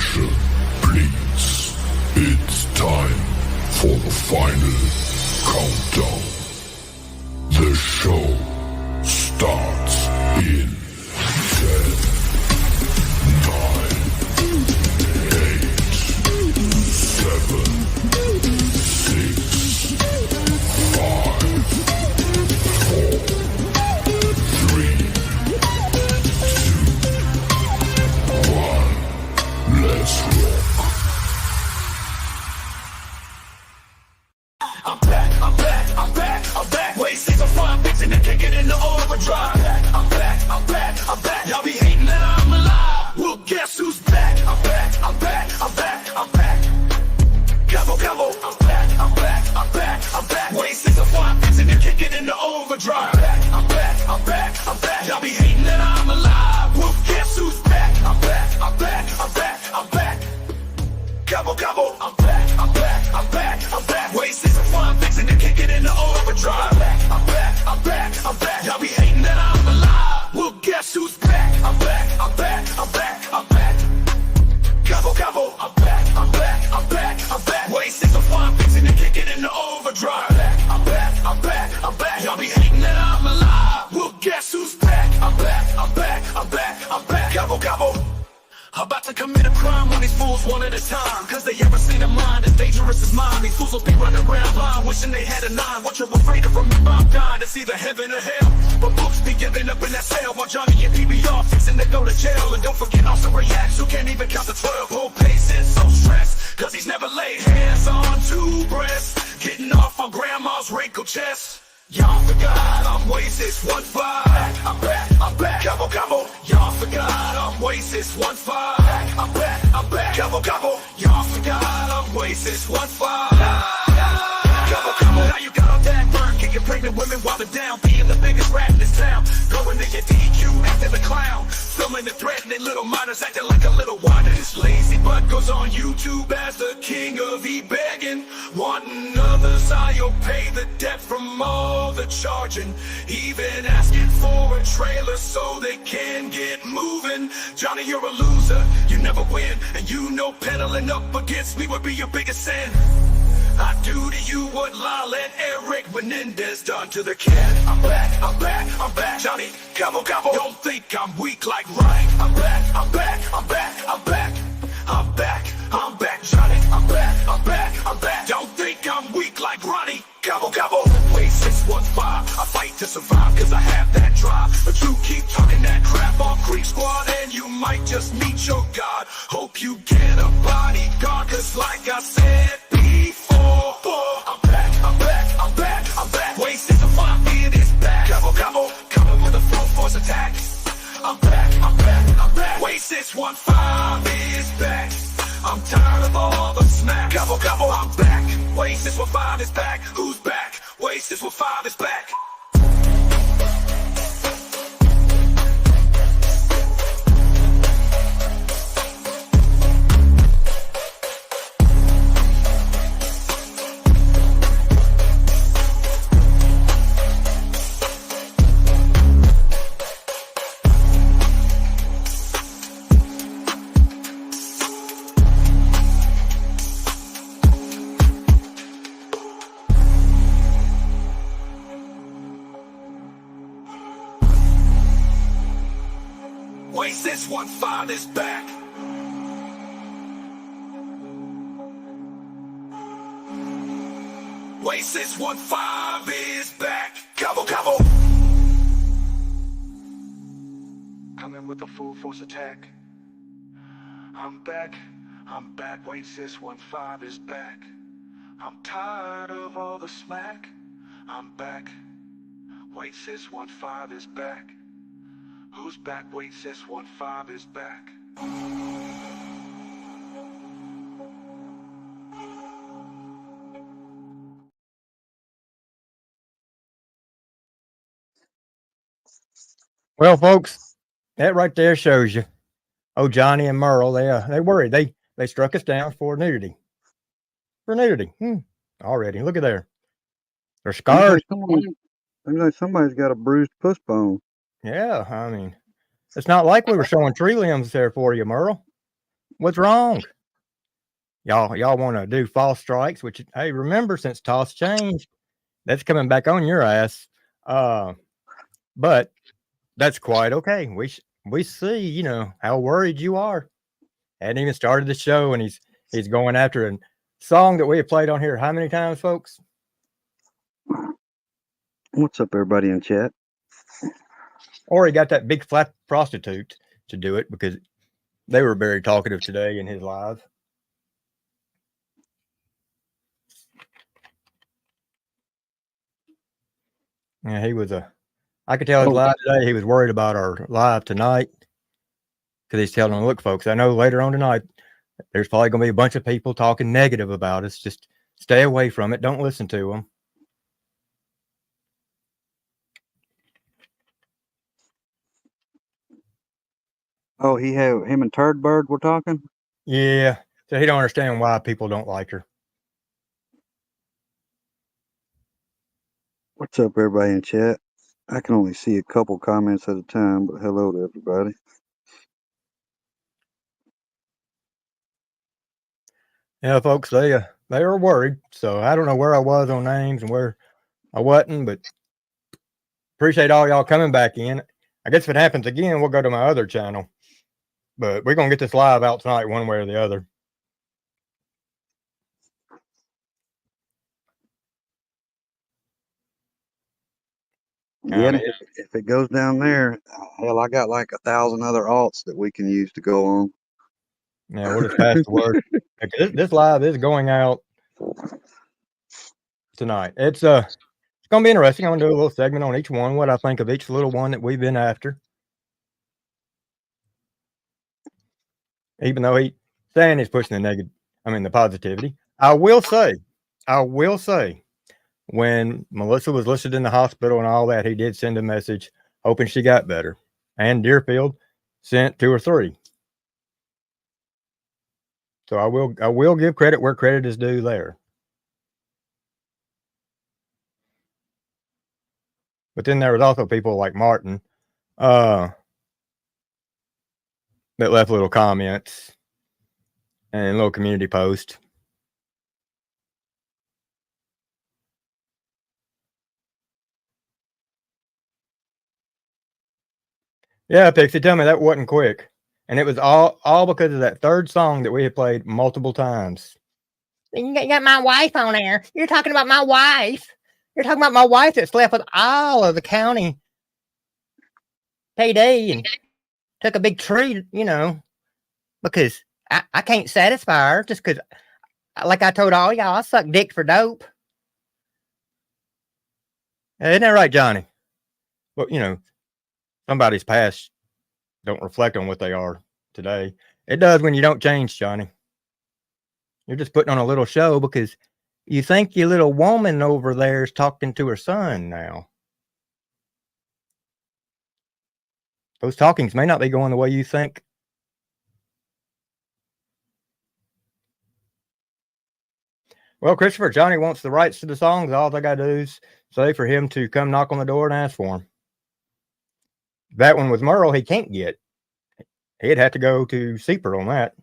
Attention, please. It's time for the final countdown. The show starts in 10, 9, 8, 7, 6, 5, 4, 3, 2, 1. Let's rock. I'm back. Wait, 6 or 5 bitches and kick it in the overdrive. I'm back. Y'all be hating that I'm alive. Well, guess who's back? I'm back. Gobble. I'm back. Wait, 6 or 5 bitches and kick it in the overdrive. I'm back. Y'all be hating that I'm alive. Well, guess who's back? I'm back. Gobble. I'm back. Wait, 6 or 5 bitches and kick it in the overdrive. I'm back. Y'all be hating that I'm alive. Well, guess who's back? I'm back. Gobble. I'm back. Wait, 6 or 5 bitches and kick it in the overdrive. I'm back. Y'all be hating that I'm alive. Well, guess who's back? I'm back. Gobble. About to commit a crime on these fools one at a time. Cause they ever seen a mind as dangerous as mine. These fools will be running around blind, wishing they had a 9. What you're afraid of, remember I'm dying. It's either heaven or hell. But books be giving up in that cell while Johnny and PBR fixing to go to jail. And don't forget also reacts who can't even count to 12. Whole pace is so stressed, cause he's never laid hands on 2 breasts. Getting off on grandma's wrinkled chest. Y'all forgot I'm way 615. I'm back. Gobble. Y'all forgot I'm way 615. I'm back. Gobble. Y'all forgot I'm way 615. Gobble. Now you got all that burn, kicking pregnant women while they're down, being the biggest rat in this town. Going to your DQ, acting a clown, filming and threatening little minors, acting like a little whiner. This lazy butt goes on YouTube as the king of e-begging, wanting others I'll pay the debt from all the charging, even asking for a trailer so they can get moving. Johnny, you're a loser, you never win, and you know pedaling up against me would be your biggest sin. I do to you what Lyle and Eric Menendez done to the cat. I'm back. Johnny, gobble. Don't think I'm weak like Ryan. I'm back. Johnny, I'm back. Don't think I'm weak like Ronnie. Gobble. Wait, 615. I fight to survive cause I have that drive. But you keep talking that crap on Creek Squad and you might just meet your God. Hope you get a bodyguard cause like I said before, I'm back. Wait, 6 or 5 it is back. Gobble. Coming with a full force attack. I'm back. Wait, 615 is back. I'm tired of all the smack. Gobble. I'm back. Wait, 615 is back. Who's back? Wait, 615 is back. Wait, 615 is back. Wait, 615 is back. Gobble. Coming with a full force attack. I'm back. Wait, 615 is back. I'm tired of all the smack. I'm back. Wait, 615 is back. Who's back? Wait, 615 is back. Well, folks, that right there shows you. Oh, Johnny and Merl, they worried. They struck us down for nudity. Already. Look at there. They're scarred. Seems like somebody's got a bruised puss bone. Yeah, I mean, it's not like we were showing tree limbs there for you, Merl. What's wrong? Y'all want to do false strikes, which, hey, remember, since toss changed, that's coming back on your ass. But that's quite okay. We see, you know, how worried you are. Hadn't even started the show, and he's going after a song that we have played on here how many times, folks? What's up, everybody in chat? Or he got that big flat prostitute to do it because they were very talkative today in his live. Yeah, he was I could tell his live today. He was worried about our live tonight because he's telling them, look, folks, I know later on tonight there's probably going to be a bunch of people talking negative about us. Just stay away from it. Don't listen to them. Oh, him and Turd Bird were talking? Yeah. So he don't understand why people don't like her. What's up, everybody in chat? I can only see a couple comments at a time, but hello to everybody. Yeah, folks, they were worried. So I don't know where I was on names and where I wasn't, but appreciate all y'all coming back in. I guess if it happens again, we'll go to my other channel. But we're going to get this live out tonight one way or the other. Yeah, if it goes down there, hell, I got like 1,000 other alts that we can use to go on. Yeah, we'll just pass the word. This live is going out tonight. It's going to be interesting. I'm going to do a little segment on each one, what I think of each little one that we've been after. Even though he's saying he's pushing the positivity. I will say, when Melissa was listed in the hospital and all that, he did send a message hoping she got better. And Deerfield sent 2 or 3. So I will give credit where credit is due there. But then there was also people like Martin that left little comments and little community posts. Yeah, Pixie, tell me that wasn't quick. And it was all because of that third song that we had played multiple times. You got my wife on there. You're talking about my wife. You're talking about my wife that slept with all of the county PD and took a big treat, you know, because I can't satisfy her just because, like I told all y'all, I suck dick for dope. Isn't that right, Johnny? Well, you know, somebody's past don't reflect on what they are today. It does when you don't change, Johnny. You're just putting on a little show because you think your little woman over there is talking to her son now. Those talkings may not be going the way you think. Well, Christopher, Johnny wants the rights to the songs. All they got to do is say for him to come knock on the door and ask for them. That one with Merl, he can't get. He'd have to go to Seeper on that.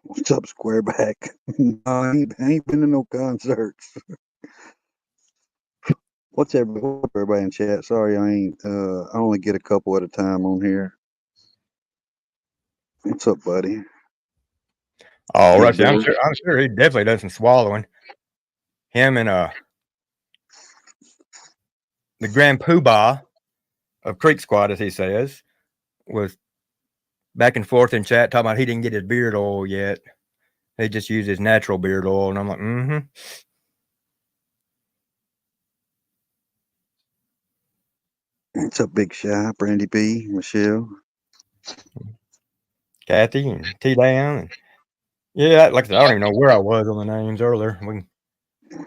What's up, Squareback? I ain't been to no concerts. What's everybody in chat? Sorry, I only get a couple at a time on here. What's up, buddy? Oh, Rusty, I'm sure he definitely does some swallowing. Him and the Grand Poobah of Creek Squad, as he says, was back and forth in chat talking about he didn't get his beard oil yet. He just used his natural beard oil, and I'm like, mm-hmm. What's up, Big Shy, Brandy B, Michelle, Kathy, and T Down. Yeah, like I said, I don't even know where I was on the names earlier. We can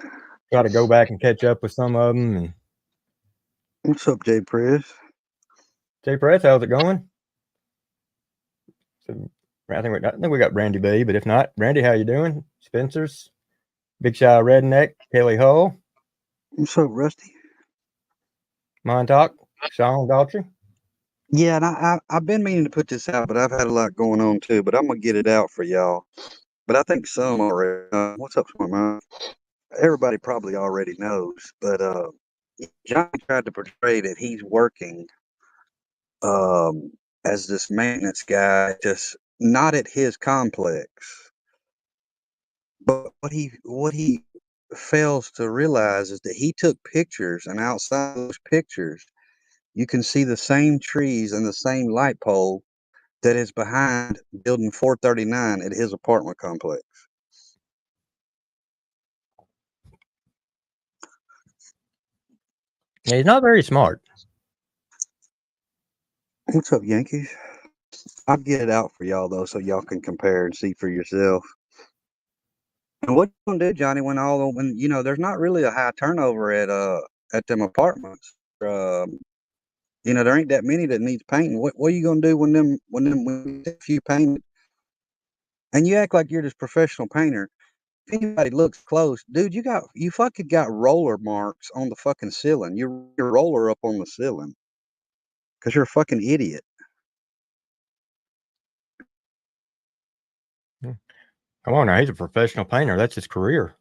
try to go back and catch up with some of them. And what's up, Jay Press? Jay Press, how's it going? So, I think we got Brandy B, but if not, Brandy, how you doing? Spencer's, Big Shy Redneck, Kelly Hull. What's up, Rusty? Montauk, Sean Daughtry. Yeah, and I've been meaning to put this out, but I've had a lot going on too. But I'm gonna get it out for y'all. But I think some already. What's up, Smart Mouth? Everybody probably already knows. But Johnny tried to portray that he's working um, as this maintenance guy, just not at his complex. But what he fails to realize is that he took pictures, and outside those pictures, you can see the same trees and the same light pole that is behind building 439 at his apartment complex. Yeah, he's not very smart. What's up, Yankees? I'll get it out for y'all though, so y'all can compare and see for yourself. And what you gonna do, Johnny, when there's not really a high turnover at them apartments. There ain't that many that needs painting. What are you gonna do when a few painted? And you act like you're this professional painter. If anybody looks close, dude, you fucking got roller marks on the fucking ceiling. Your roller up on the ceiling because you're a fucking idiot. Come on now, he's a professional painter. That's his career.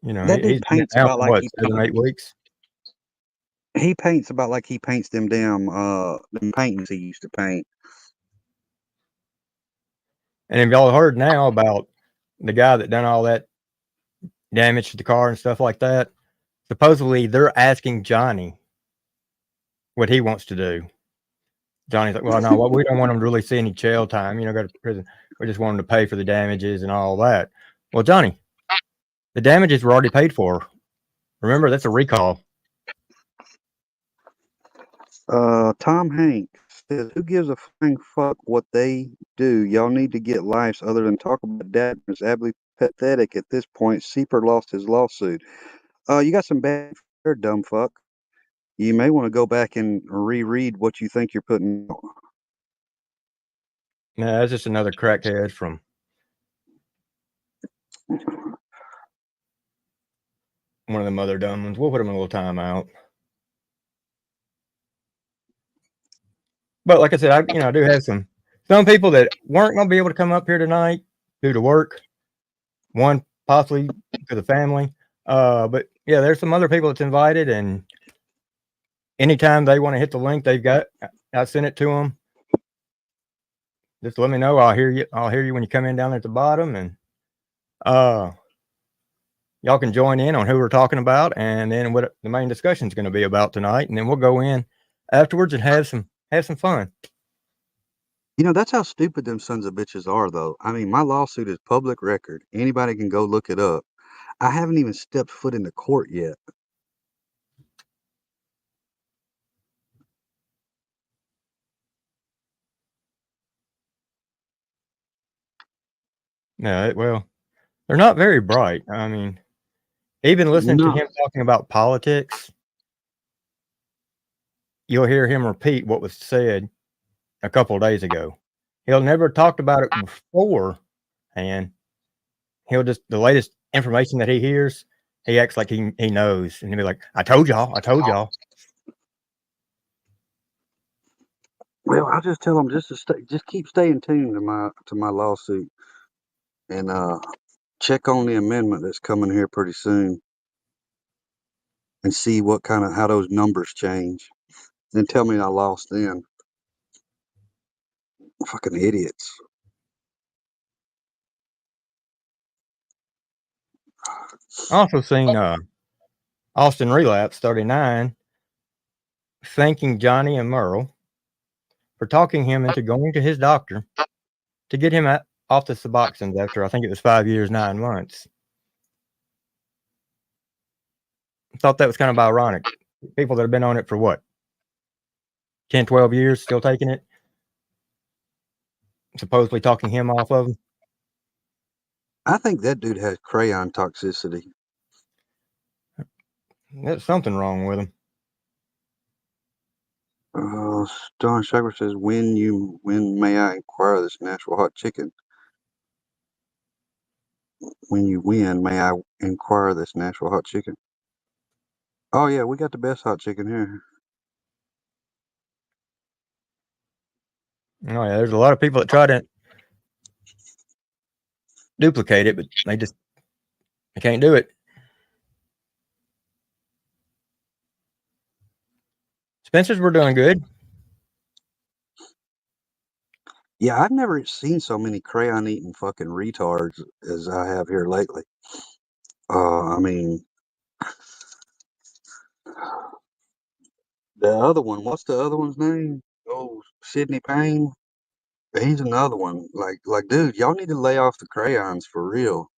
That dude He's been paints out about for like what, 7, 8 weeks. he paints about like he paints them damn them paintings he used to paint. And have y'all heard now about the guy that done all that damage to the car and stuff like that? Supposedly, they're asking Johnny what he wants to do. Johnny's like, well, no, we don't want him to really see any jail time, go to prison. We just want him to pay for the damages and all that. Well, Johnny, the damages were already paid for. Remember, that's a recall. Tom Hanks says, "Who gives a flying fuck what they do? Y'all need to get lives other than talk about dad. It's absolutely pathetic at this point. Sieper lost his lawsuit. You got some bad there, dumb fuck. You may want to go back and reread what you think you're putting out." Nah, that's just another crackhead from one of them other dumb ones. We'll put him in a little timeout. But like I said, I do have some people that weren't going to be able to come up here tonight due to work. One possibly because of family. But yeah, there's some other people that's invited, and anytime they want to hit the link they've got, I sent it to them. Just let me know. I'll hear you. I'll hear you when you come in down there at the bottom, and y'all can join in on who we're talking about, and then what the main discussion is going to be about tonight, and then we'll go in afterwards and have some fun. That's how stupid them sons of bitches are, though. I mean, my lawsuit is public record. Anybody can go look it up. I haven't even stepped foot into court yet. Yeah, well, they're not very bright. I mean, even listening to No. him talking about politics, you'll hear him repeat what was said a couple of days ago. He'll never talked about it before, and he'll just the latest information that he hears, he acts like he knows, and he'll be like, "I told y'all, I told y'all." Well, I'll just tell them just keep staying tuned to my lawsuit, and check on the amendment that's coming here pretty soon, and see what kind of how those numbers change. Then tell me I lost then. Fucking idiots. Also seen Austin Relapse 39 thanking Johnny and Merle for talking him into going to his doctor to get him off the Suboxones after I think it was 5 years, 9 months. Thought that was kind of ironic. People that have been on it for what, 10, 12 years, still taking it, supposedly talking him off of them. I think that dude has crayon toxicity. There's something wrong with him. Don Shaver says, when may I inquire this Nashville hot chicken? When you win, may I inquire this Nashville hot chicken? Oh yeah, we got the best hot chicken here. Oh yeah, there's a lot of people that try to duplicate it, but they can't do it. Spencer's, we're doing good. Yeah, I've never seen so many crayon eating fucking retards as I have here lately. I mean, the other one, what's the other one's name? Oh, Sidney Payne. He's another one. Like, dude, y'all need to lay off the crayons for real.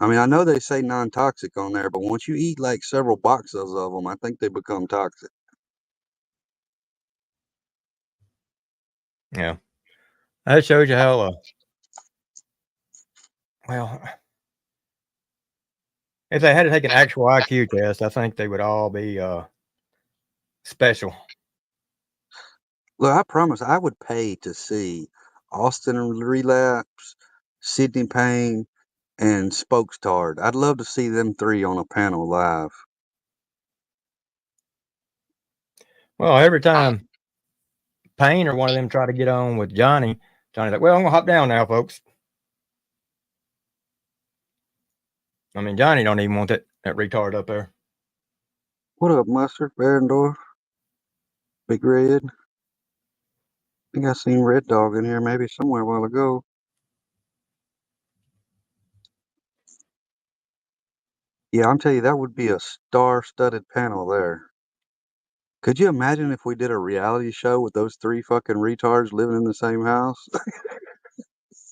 I mean, I know they say non-toxic on there, but once you eat like several boxes of them, I think they become toxic. Yeah, that shows you how. Well, if they had to take an actual IQ test, I think they would all be special. Look, I promise I would pay to see Austin Relapse, Sidney Payne, and Spokestard. I'd love to see them three on a panel live. Well, every time Payne or one of them try to get on with Johnny's like, well, I'm gonna hop down now, folks. I mean, Johnny don't even want that retard up there. What up, Mustard, Barendorf, Big Red? I think I seen Red Dog in here maybe somewhere a while ago. Yeah, I'm telling you, that would be a star-studded panel there. Could you imagine if we did a reality show with those three fucking retards living in the same house?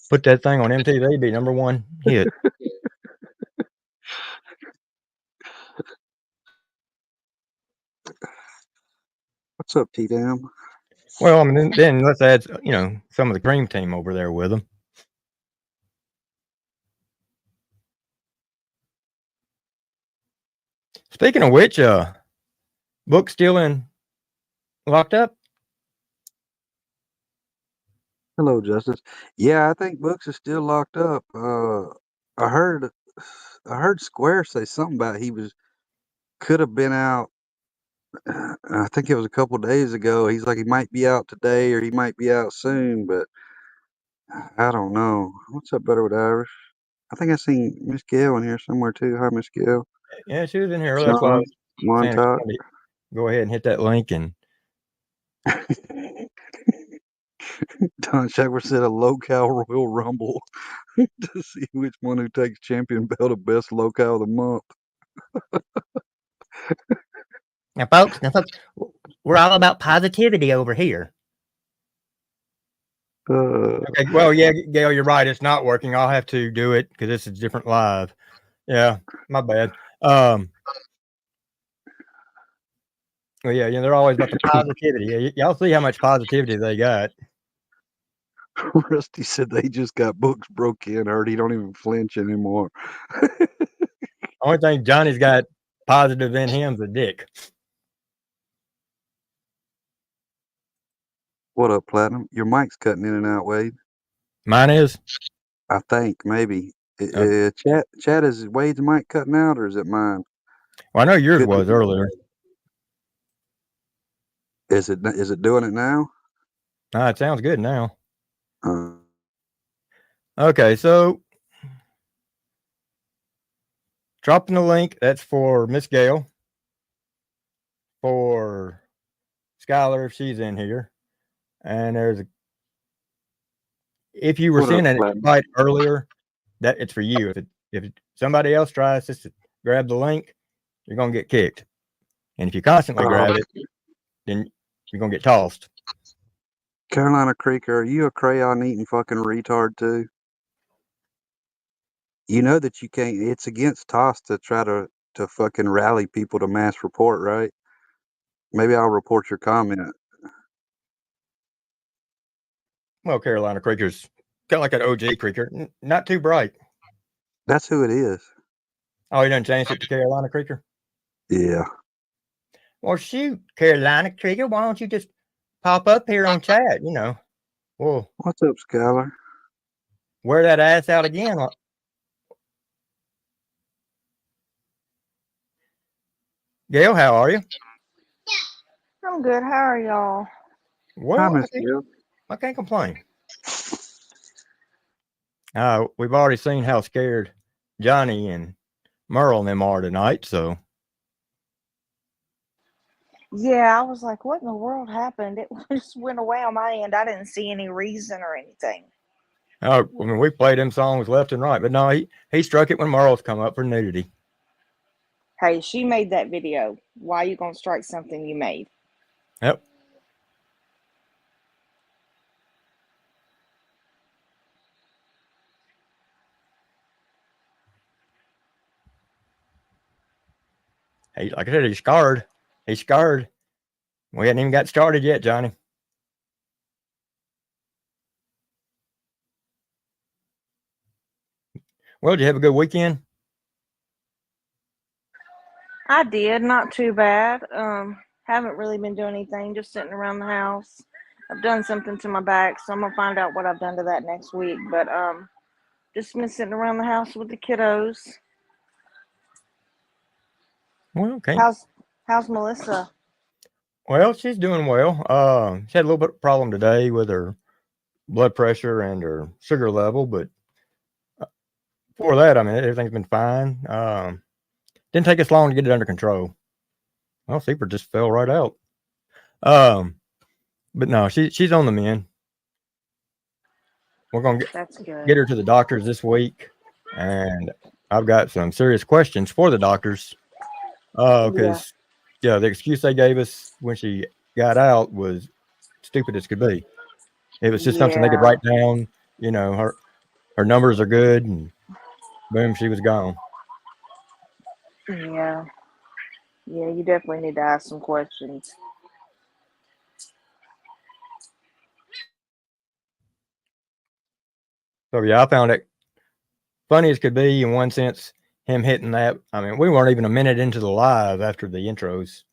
Put that thing on MTV, be #1 hit. What's up, T-Dam? Well, I mean, then let's add, some of the cream team over there with them. Speaking of which, Book's still locked up. Hello, Justice. Yeah, I think Books is still locked up. I heard Square say something about could have been out. I think it was a couple days ago. He's like he might be out today or he might be out soon, but I don't know. What's up, Better with Irish? I think I seen Miss Gail in here somewhere too. Hi, Miss Gail. Yeah, she was in here. That's why I Sean, was saying if Montauk. somebody go ahead and hit that link and Don Shackler said a LoCow Royal Rumble to see which one who takes champion belt of best LoCow of the month. now, folks, we're all about positivity over here. Okay, well, yeah, Gail, you're right. It's not working. I'll have to do it because this is different live. Yeah, my bad. Well, yeah, they're always about the positivity. Y'all see how much positivity they got. Rusty said they just got books broke in. Heard he don't even flinch anymore. Only thing Johnny's got positive in him's a dick. What up, Platinum? Your mic's cutting in and out, Wade. Mine is. I think maybe. Okay. Chat, is Wade's mic cutting out or is it mine? Well, I know yours Good. was earlier. Is it doing it now? It sounds good now. Uh, Okay, so dropping the link. That's for Miss Gail. For Skylar, if she's in here. And if you were What up, seeing an Platinum? invite earlier, that it's for you. If somebody else tries to grab the link, you're gonna get kicked. And if you constantly grab it, then you're gonna get tossed. Carolina Creeker, are you a crayon eating fucking retard too? You know that you can't. It's against TOS to try to fucking rally people to mass report, right? Maybe I'll report your comment. Well, Carolina Creeker's kind of like an OG Creeker, not too bright. That's who it is. Oh, he done changed it to Carolina Creeker? Yeah. Well, shoot, Carolina Creeker, why don't you just pop up here on chat, Well, What's up, Skylar? wear that ass out again. Gail, how are you? I'm good. How are y'all? Hi, Well, Miss Gail. I can't complain. We've already seen how scared Johnny and Merle and them are tonight, so Yeah, I was like, what in the world happened? It just went away on my end. I didn't see any reason or anything. I mean we played them songs left and right, but no, he struck it when Merle's come up for nudity. Hey, she made that video. Why you gonna strike something you made? Yep. He, like I said, he's scarred. He's scarred. We hadn't even got started yet, Johnny. Well, did you have a good weekend? I did, not too bad. Haven't really been doing anything, just sitting around the house. I've done something to my back, so I'm gonna find out what I've done to that next week. But just been sitting around the house with the kiddos. Well, okay. How's Melissa? Well, she's doing well. She had a little bit of problem today with her blood pressure and her sugar level, but before that, I mean, everything's been fine. Didn't take us long to get it under control. Well, fever just fell right out. But no, she's on the mend. We're gonna That's good. get her to the doctors this week, and I've got some serious questions for the doctors. Because the excuse they gave us when she got out was stupid as could be. It was just something they could write down. You know, her numbers are good, and boom, she was gone. Yeah, you definitely need to ask some questions. So yeah, I found it funny as could be in one sense. Him hitting that. I mean, we weren't even a minute into the live after the intros.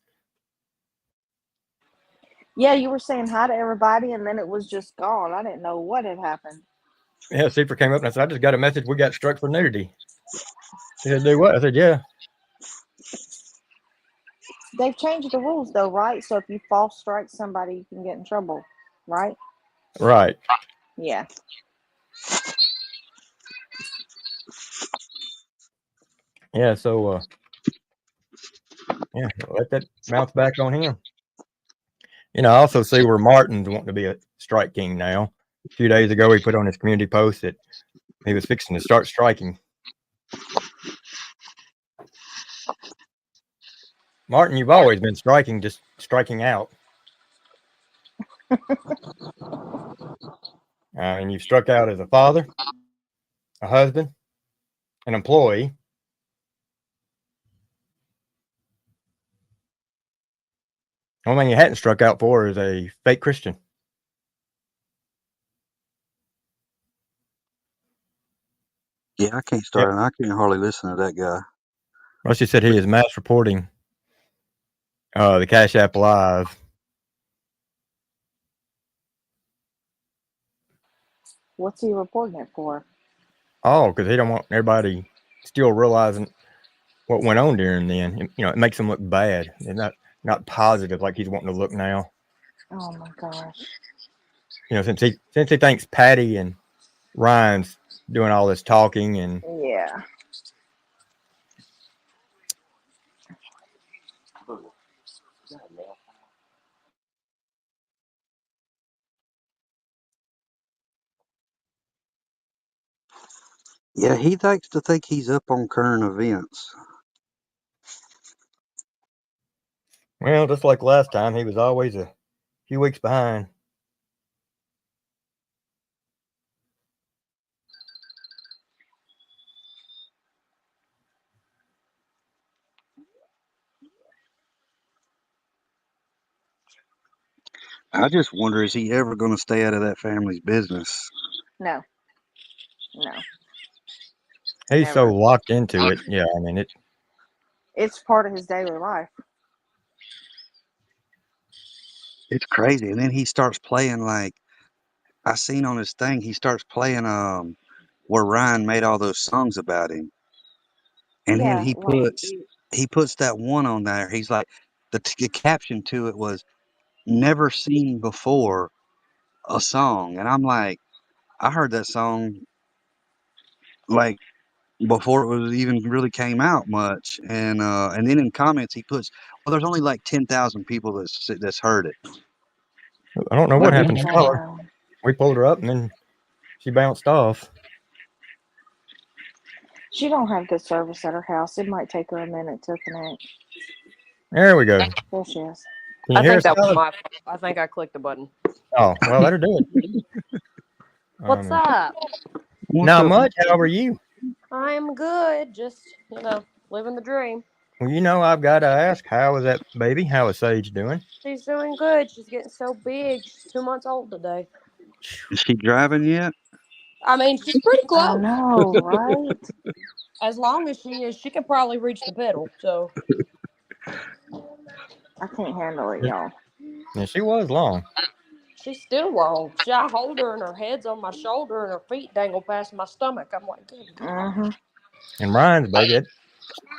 Yeah, you were saying hi to everybody, and then it was just gone. I didn't know what had happened. Yeah, Super came up and I said, I just got a message. We got struck for nudity. He said, do what? I said, yeah. They've changed the rules, though, right? So if you false strike somebody, you can get in trouble, right? Right. Yeah. Yeah, so yeah, let that bounce back on him. You know, I also see where Martin's wanting to be a strike king now. A few days ago, he put on his community post that he was fixing to start striking. Martin, you've always been striking, just striking out. And you've struck out as a father, a husband, an employee. The only thing you hadn't struck out for is a fake Christian. Yeah, I can't start, and I can't hardly listen to that guy. Rusty said he is mass reporting the Cash App Live. What's he reporting it for? Oh, because he don't want everybody still realizing what went on during then. You know, it makes him look bad and not positive like he's wanting to look now. Oh my gosh. You know, since he thinks Patty and Ryan's doing all this talking and Yeah. Yeah, he likes to think he's up on current events. well, just like last time, he was always a few weeks behind. I just wonder, is he ever going to stay out of that family's business? No. He's so Never. locked into it. Yeah, I mean It's part of his daily life. It's crazy. And then he starts playing like I seen on his thing. He starts playing where Ryan made all those songs about him, and then Yeah, like he puts that one on there. He's like the caption to it was "Never seen before." a song, and I'm like, I heard that song like before it was even really came out much, and then in comments he puts, well, there's only like 10,000 people that's heard it. I don't know what Look at happened to Skylar. that. We pulled her up and then she bounced off. She don't have good service at her house. It might take her a minute to connect. There we go. There she is. Can you I hear think us, that was Skylar? my fault. I think I clicked the button. Oh, well, that'll do it. What's up? Not much. How are you? I'm good. Just, living the dream. Well, I've got to ask, how is that baby? How is Sage doing? She's doing good. She's getting so big. She's 2 months old today. Is she driving yet? I mean, she's pretty I close. know, right? As long as she is, she can probably reach the pedal. So I can't handle it, y'all. Yeah, she was long. she's still long. I hold her and her head's on my shoulder and her feet dangle past my stomach. I'm like, good God. Mm-hmm. And Ryan's baby,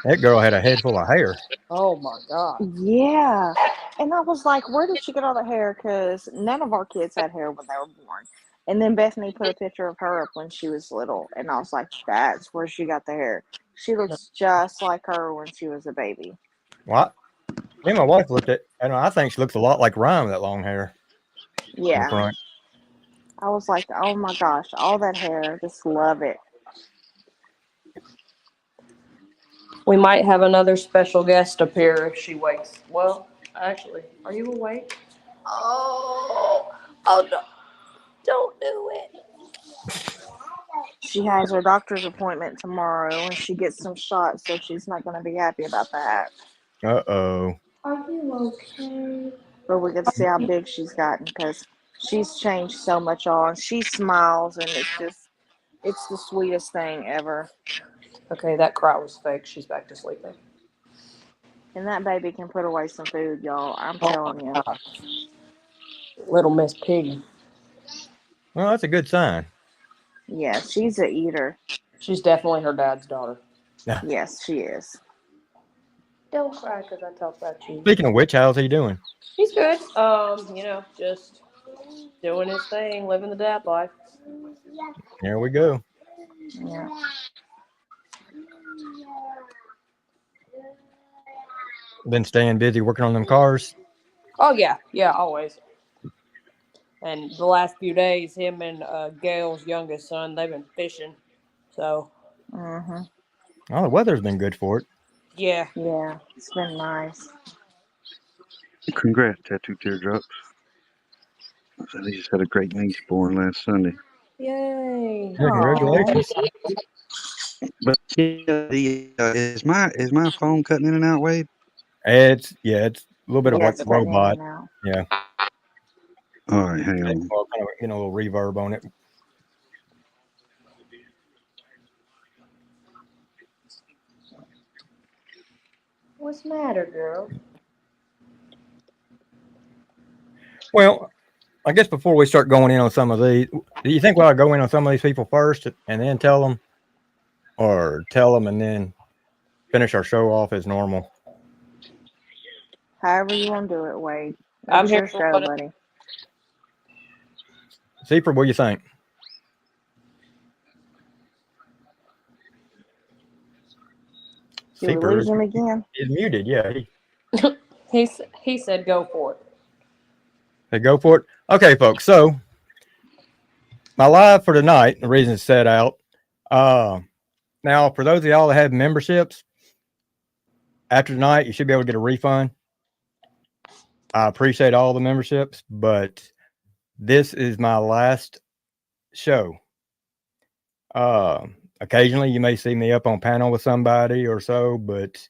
that girl had a head full of hair. Oh my God. Yeah. And I was like, where did she get all the hair? Because none of our kids had hair when they were born. And then Bethany put a picture of her up when she was little. And I was like, that's where she got the hair. She looks just like her when she was a baby. What? Me and my wife looked at, and I think she looks a lot like Ryan with that long hair in Yeah. front. I was like, oh my gosh, all that hair. Just love it. We might have another special guest appear if she wakes. Well, actually, are you awake? Oh no. Don't do it. She has her doctor's appointment tomorrow and she gets some shots, so she's not going to be happy about that. Uh-oh. Are you okay? But we get to see how big she's gotten because she's changed so much on. She smiles and it's the sweetest thing ever. Okay, that cry was fake. She's back to sleeping. And that baby can put away some food, y'all. I'm telling you. Little Miss Piggy. Well, that's a good sign. Yeah, she's a eater. She's definitely her dad's daughter. Yes, she is. Don't cry because I talk about you. Speaking of which, how's he doing? He's good. Just doing his thing, living the dad life. Here we go. Yeah. Been staying busy working on them cars. Oh, yeah, always. And the last few days, him and Gail's youngest son, they've been fishing. So, Mm-hmm. Oh, the weather's been good for it. yeah. Yeah, it's been nice. Congrats, Tattoo Teardrops. So they just had a great niece born last Sunday. Yay. Yeah, congratulations. But yeah, is my phone cutting in and out, Wade? It's a little bit of Yeah, like it's the cutting in robot. and out. Yeah. All right, hang on. Well, kind of getting a little reverb on it. What's the matter, girl? Well, I guess before we start going in on some of these, do you think we ought to go in on some of these people first and then tell them? Or tell them and then finish our show off as normal? However you want to do it, Wade. I'm It's here your for show, whatever. buddy. Seaford, what do you think? Did we Seaford lose him again? is muted. Yeah. He said go for it. Hey, go for it. Okay, folks. So my live for tonight, the reason it's set out. Now, for those of y'all that have memberships, after tonight, you should be able to get a refund. I appreciate all the memberships, but this is my last show. Occasionally, you may see me up on panel with somebody or so, but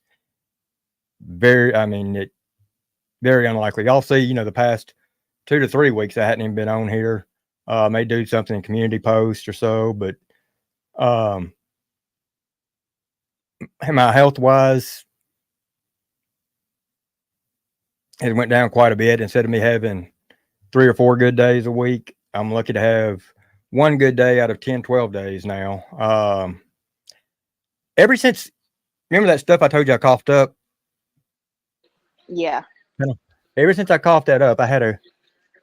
very unlikely. Y'all see, the past 2 to 3 weeks, I hadn't even been on here. May do something in community post or so, but my health wise, it went down quite a bit. Instead of me having 3 or 4 good days a week, I'm lucky to have 1 good day out of 10, 12 days now. Ever since, remember that stuff I told you I coughed up? Yeah. Ever since I coughed that up, I had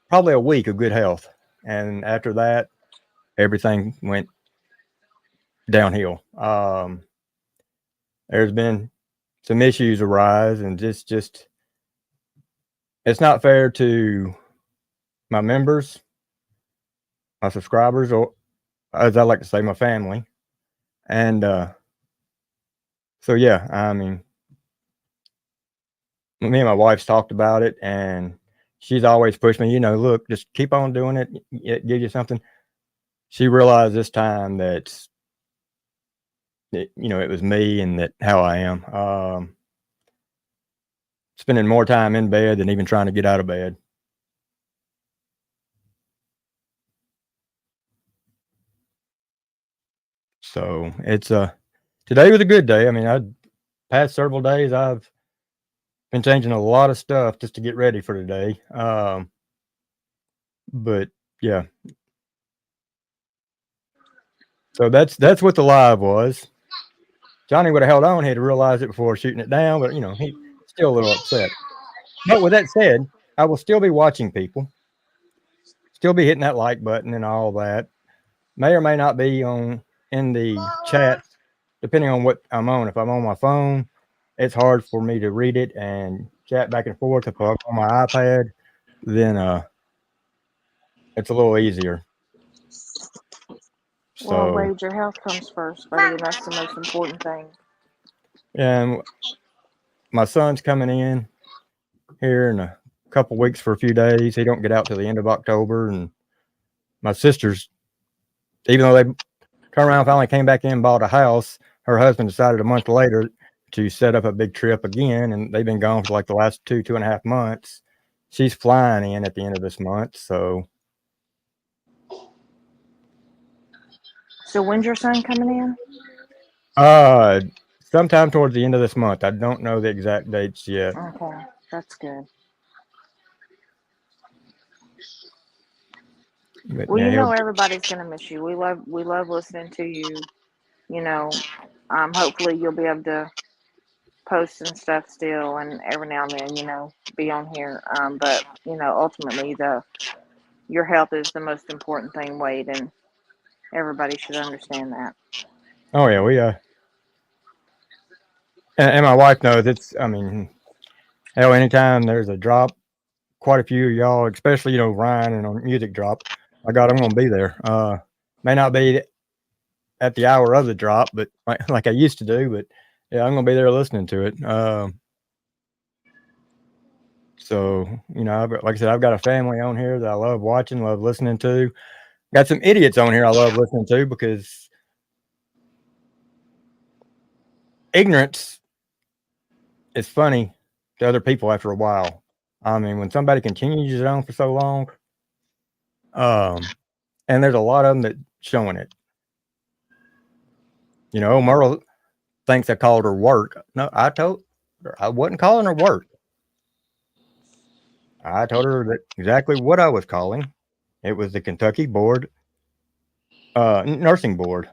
probably a week of good health. and after that, everything went downhill. There's been some issues arise, and just it's not fair to my members, my subscribers, or as I like to say, my family. And so yeah, I mean, me and my wife's talked about it, and she's always pushed me. Look, just keep on doing it. It gives you something. She realized this time that it was me and that how I am. Spending more time in bed than even trying to get out of bed. So it's today was a good day. I mean, past several days I've been changing a lot of stuff just to get ready for today. But yeah. So that's what the live was. Johnny would have held on. He had to realize it before shooting it down, but he's still a little upset. But with that said, I will still be watching people. Still be hitting that like button and all that. May or may not be in the chat, depending on what I'm on. If I'm on my phone, it's hard for me to read it and chat back and forth. If I'm on my iPad, then it's a little easier. Well, So, Wade, your health comes first, buddy, and that's the most important thing. and my son's coming in here in a couple weeks for a few days. He don't get out till the end of October, and my sister's, even though they turned around, finally came back in and bought a house, her husband decided a month later to set up a big trip again, and they've been gone for like the last 2.5 months. She's flying in at the end of this month, so. So when's your son coming in? Sometime towards the end of this month. I don't know the exact dates yet. Okay, that's good. But Well, yeah, everybody's gonna miss you. We love listening to you. Hopefully you'll be able to post and stuff still, and every now and then, be on here. But ultimately, your health is the most important thing, Wade, and everybody should understand that. Oh yeah, we and my wife knows it's. I mean, hell, anytime there's a drop, quite a few of y'all, especially Ryan and on music drop. I got, I'm gonna be there. May not be at the hour of the drop, but like I used to do. But yeah, I'm gonna be there listening to it. So like I said, I've got a family on here that I love watching, love listening to. Got some idiots on here I love listening to because ignorance is funny to other people after a while. I mean, when somebody continues it on for so long, and there's a lot of them that showing it. Merl thinks I called her work. No, I told her I wasn't calling her work. I told her that exactly what I was calling. It was the Kentucky Board, Nursing Board.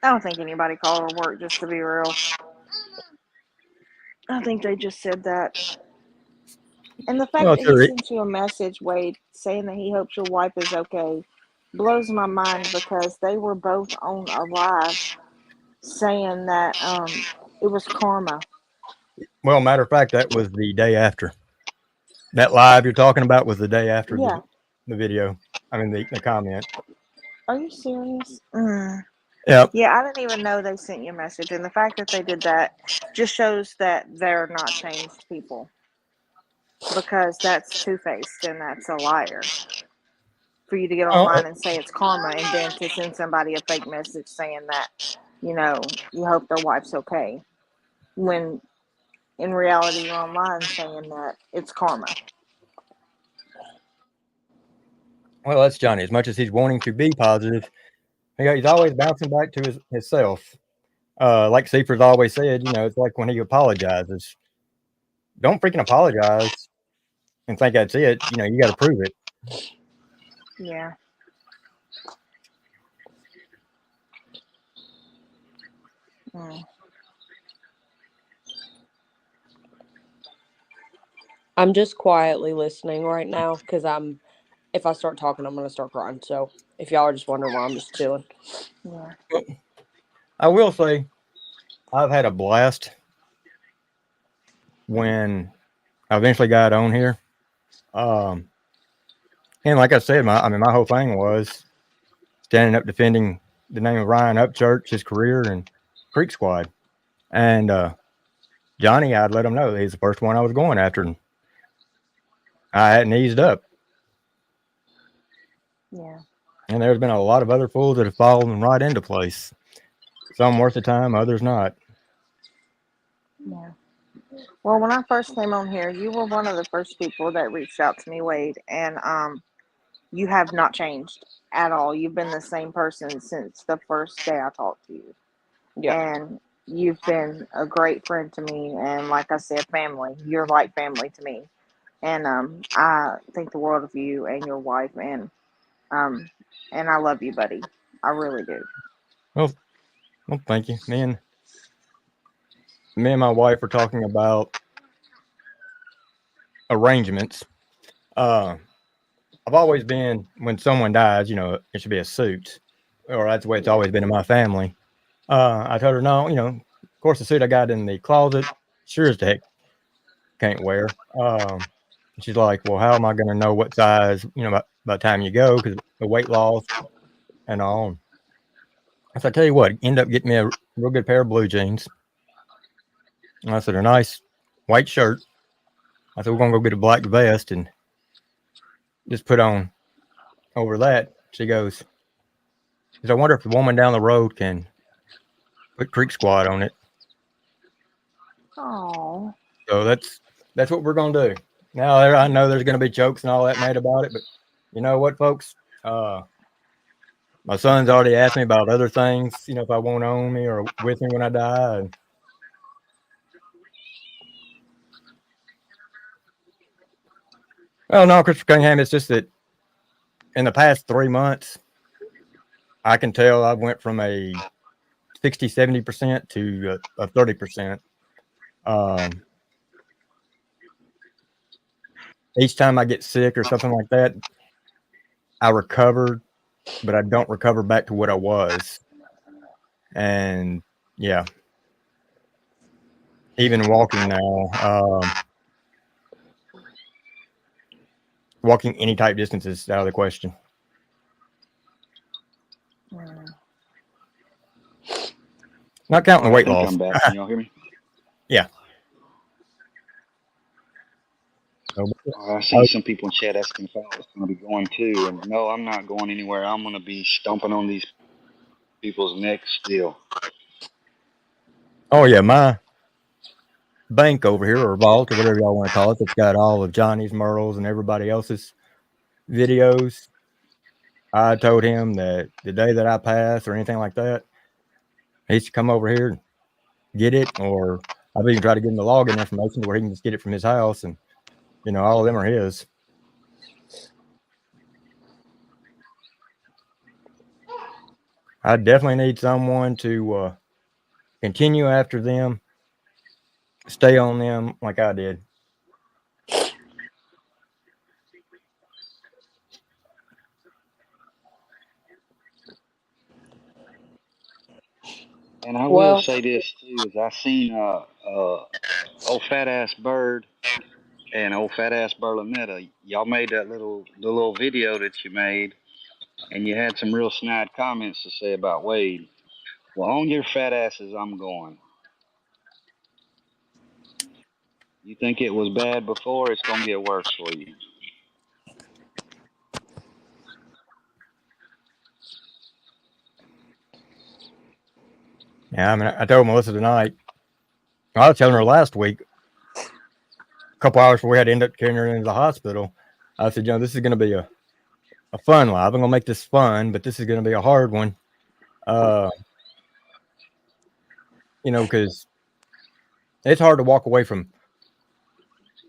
I don't think anybody called her work, just to be real. I think they just said that. And the fact that he sent you a message, Wade, saying that he hopes your wife is okay, blows my mind because they were both on a live saying that it was karma. Well, matter of fact, that was the day after. That live you're talking about was the day after the video. I mean, the comment. Are you serious? Yep. Yeah, I didn't even know they sent you a message. And the fact that they did that just shows that they're not changed people. Because that's two-faced and that's a liar. For you to get online and say it's karma and then to send somebody a fake message saying that, you hope their wife's okay. When in reality you're online saying that it's karma. Well, that's Johnny. As much as he's wanting to be positive, he's always bouncing back to himself. Like Seifert always said, it's like when he apologizes. Don't freaking apologize and think that's it. You got to prove it. Yeah. I'm just quietly listening right now because if I start talking, I'm going to start crying. So if y'all are just wondering why, I'm just chilling. Yeah. I will say I've had a blast when I eventually got on here. And like I said, my whole thing was standing up defending the name of Ryan Upchurch, his career, and Creek Squad. And Johnny, I'd let him know he's the first one I was going after. And I hadn't eased up. Yeah. And there's been a lot of other fools that have fallen right into place. Some worth the time, others not. Yeah. Well, when I first came on here, you were one of the first people that reached out to me, Wade, and you have not changed at all. You've been the same person since the first day I talked to you. Yeah. And you've been a great friend to me, and like I said, family. You're like family to me. And I think the world of you and your wife, um and I love you, buddy. I really do. Well, thank you. Me and my wife were talking about arrangements. I've always been, when someone dies, it should be a suit, or that's the way it's always been in my family. I told her, no, of course, the suit I got in the closet, sure as the heck can't wear. She's like, well, how am I going to know what size, by the time you go, because the weight loss and all. So I tell you what, end up getting me a real good pair of blue jeans. And I said, a nice white shirt. I said, we're going to go get a black vest and just put on over that. She goes, I wonder if the woman down the road can put Creek Squad on it. Oh. So that's what we're going to do. Now, I know there's going to be jokes and all that made about it, but you know what, folks? My son's already asked me about other things, if I won't own me or with me when I die. And well, no, Christopher Cunningham, it's just that in the past 3 months, I can tell I went from a 60, 70% to a 30%. Each time I get sick or something like that, I recovered, but I don't recover back to what I was. And yeah, even walking now, walking any type distance is out of the question. Not counting the weight loss. I'm back. Can y'all hear me? Yeah. I see some people in chat asking if I was going to be going too, and no, I'm not going anywhere. I'm going to be stomping on these people's necks still. Oh yeah, my bank over here, or vault, or whatever y'all want to call it, that's got all of Johnny's, Merl's, and everybody else's videos. I told him that the day that I pass or anything like that, he should come over here and get it, or I've even tried to give him the login information to where he can just get it from his house, and all of them are his. I definitely need someone to continue after them, stay on them like I did. And I will say this too: is I seen old fat ass Bird and old fat ass Berlinetta. Y'all made that little video that you made, and you had some real snide comments to say about Wade. Well, on your fat asses, I'm going. You think it was bad before? It's gonna get worse for you. Yeah, I mean, I told Melissa tonight. I was telling her last week, a couple hours before we had to end up carrying her into the hospital. I said, this is going to be a fun live. I'm going to make this fun, but this is going to be a hard one. Because it's hard to walk away from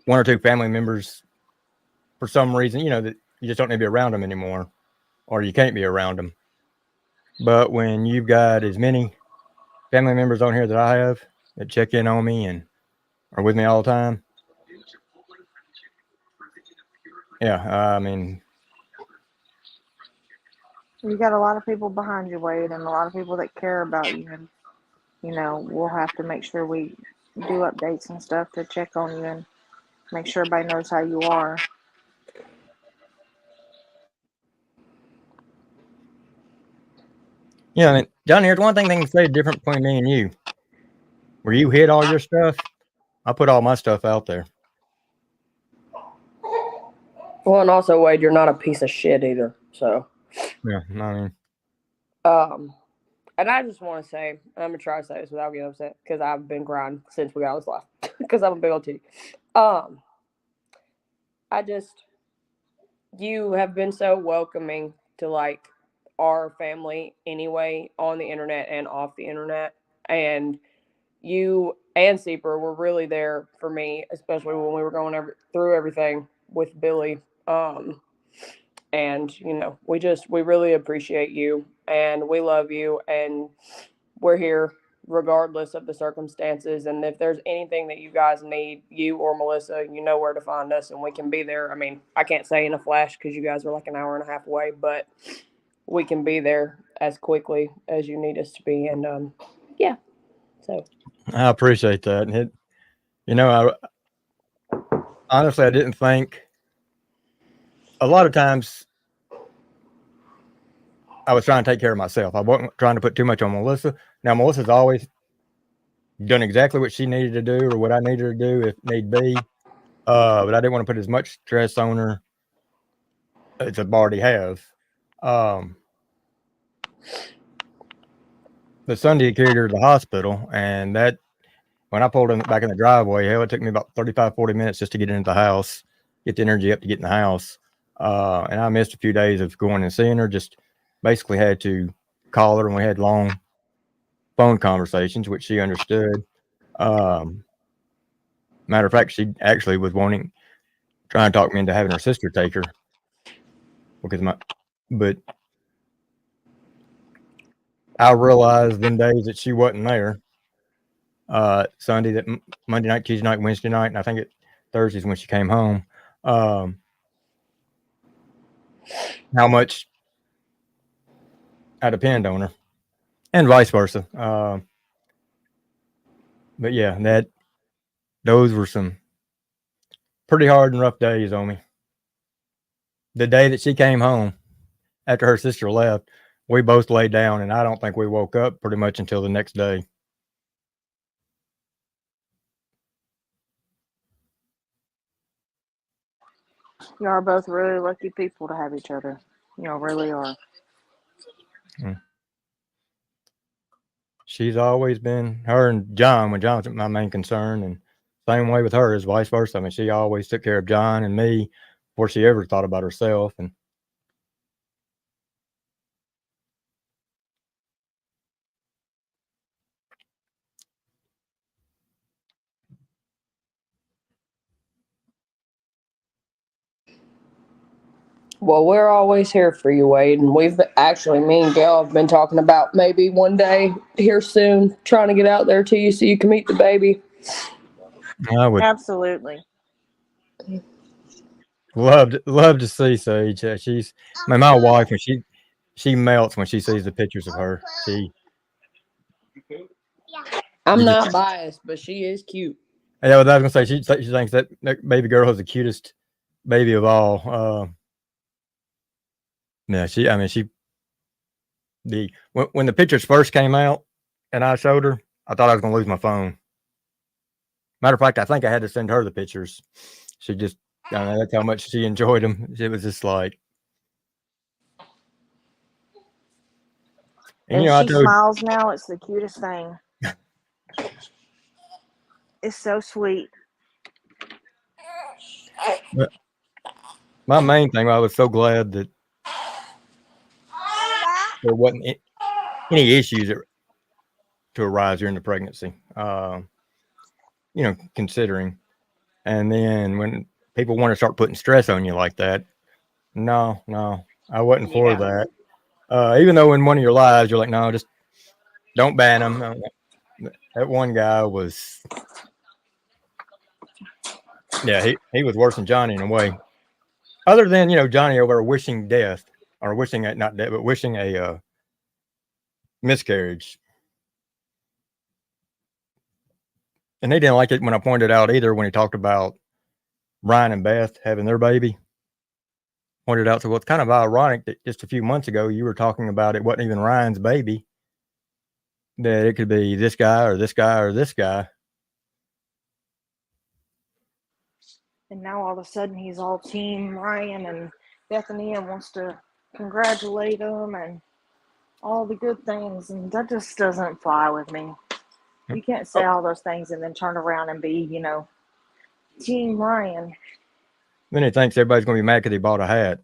one or two family members for some reason, that you just don't need to be around them anymore, or you can't be around them. But when you've got as many family members on here that I have that check in on me and are with me all the time, Yeah, I mean, You got a lot of people behind you, Wade, and a lot of people that care about you. And, we'll have to make sure we do updates and stuff to check on you and make sure everybody knows how you are. yeah, I mean, Johnny, here's one thing they can say different between me and you. Where you hid all your stuff, I put all my stuff out there. Well, and also, Wade, you're not a piece of shit either. So, Yeah, I mean, and I just want to say, I'm gonna try to say this without getting upset because I've been crying since we got this live because I'm a big old T. You have been so welcoming to like our family anyway, on the internet and off the internet, and you and Seeper were really there for me, especially when we were going through everything with Billy. And we really appreciate you and we love you, and we're here regardless of the circumstances. And if there's anything that you guys need, you or Melissa, you know where to find us, and we can be there. I mean, I can't say in a flash because you guys are like an hour and a half away, but we can be there as quickly as you need us to be. And yeah, so I appreciate that. And honestly, I didn't think. A lot of times, I was trying to take care of myself. I wasn't trying to put too much on Melissa. Now, Melissa's always done exactly what she needed to do or what I needed her to do if need be. But I didn't want to put as much stress on her as I already have. The Sunday carried her to the hospital, and that when I pulled in back in the driveway, hell, it took me about 35, 40 minutes just to get into the house, get the energy up to get in the house. And I missed a few days of going and seeing her. Just basically had to call her, and we had long phone conversations, which she understood. Matter of fact, she actually was trying to talk me into having her sister take her but I realized them days that she wasn't there. Sunday, Monday night, Tuesday night, Wednesday night, and I think Thursdays when she came home. How much I depend on her, and vice versa. But yeah, those were some pretty hard and rough days on me. The day that she came home after her sister left, we both laid down, and I don't think we woke up pretty much until the next day. You are both really lucky people to have each other. You really are. She's always been, her and John, when John's my main concern, and same way with her is vice versa. I mean, she always took care of John and me before she ever thought about herself. And well, we're always here for you, Wade. And me and Gail have been talking about maybe one day here soon, trying to get out there to you so you can meet the baby. I would Absolutely. love to see Sage. My wife, when she melts when she sees the pictures of her. I'm not biased, but she is cute. Yeah, what I was gonna say, she thinks that baby girl is the cutest baby of all. Yeah, when the pictures first came out and I showed her, I thought I was gonna lose my phone. Matter of fact, I think I had to send her the pictures. She just, that's how much she enjoyed them. It was just like, and she smiles now. It's the cutest thing. It's so sweet. But my main thing, I was so glad that there wasn't any issues to arise during the pregnancy. Considering, and then when people want to start putting stress on you like that, no, I wasn't for that. Even though in one of your lives you're like, no, just don't ban them. That one guy was, yeah, he was worse than Johnny in a way. other than Johnny over wishing death or wishing not death, but wishing a miscarriage. And he didn't like it when I pointed out either when he talked about Ryan and Beth having their baby. Pointed out, so well, it's kind of ironic that just a few months ago you were talking about it wasn't even Ryan's baby, that it could be this guy or this guy or this guy. And now all of a sudden he's all team Ryan and Bethany and wants to congratulate him and all the good things. And that just doesn't fly with me. You can't say all those things and then turn around and be, team Ryan. Then he thinks everybody's going to be mad because he bought a hat.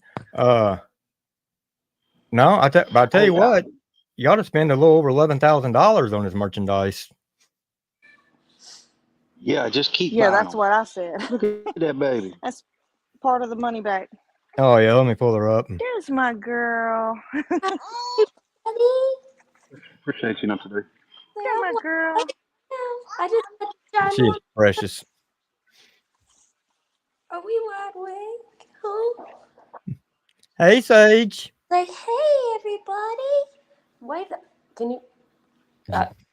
No, but I tell you what, you ought to spend a little over $11,000 on his merchandise. Yeah, just keep. Yeah, buying that's them. what I said. Look at that baby. That's part of the money back. Oh yeah, let me pull her up. There's my girl. Appreciate you not today. There's my girl. I just She's precious. Are we wide awake? Huh? Hey, Sage. Say hey, everybody. Wait, can you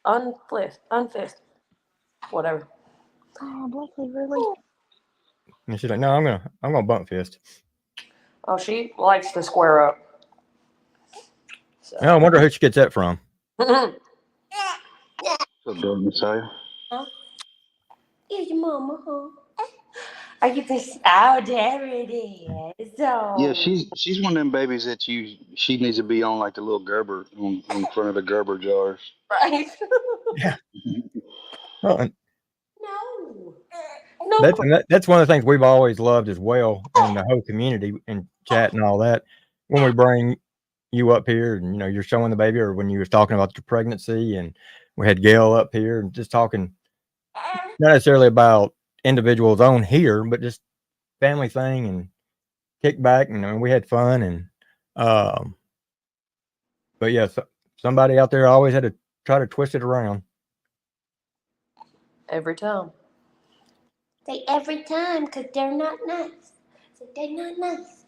unfist, whatever. Oh, Blakely, really? And she's like, no, I'm gonna bump fist. Oh, she likes to square up. So. I wonder who she gets that from. What's up, Dog Messiah? Huh? Here's your mama, huh? I get this. Oh, there it is. So. Yeah, she's one of them babies that she needs to be on like the little Gerber on front of the Gerber jars. Right. Yeah. Well, No. that's one of the things we've always loved as well in the whole community and chat and all that. When we bring you up here and you're showing the baby, or when you was talking about your pregnancy, and we had Gail up here and just talking not necessarily about individuals on here, but just family thing and kick back, and we had fun and but yeah, somebody out there always had to try to twist it around. Every time. Say every time, because they're not nice. Say they're not nice.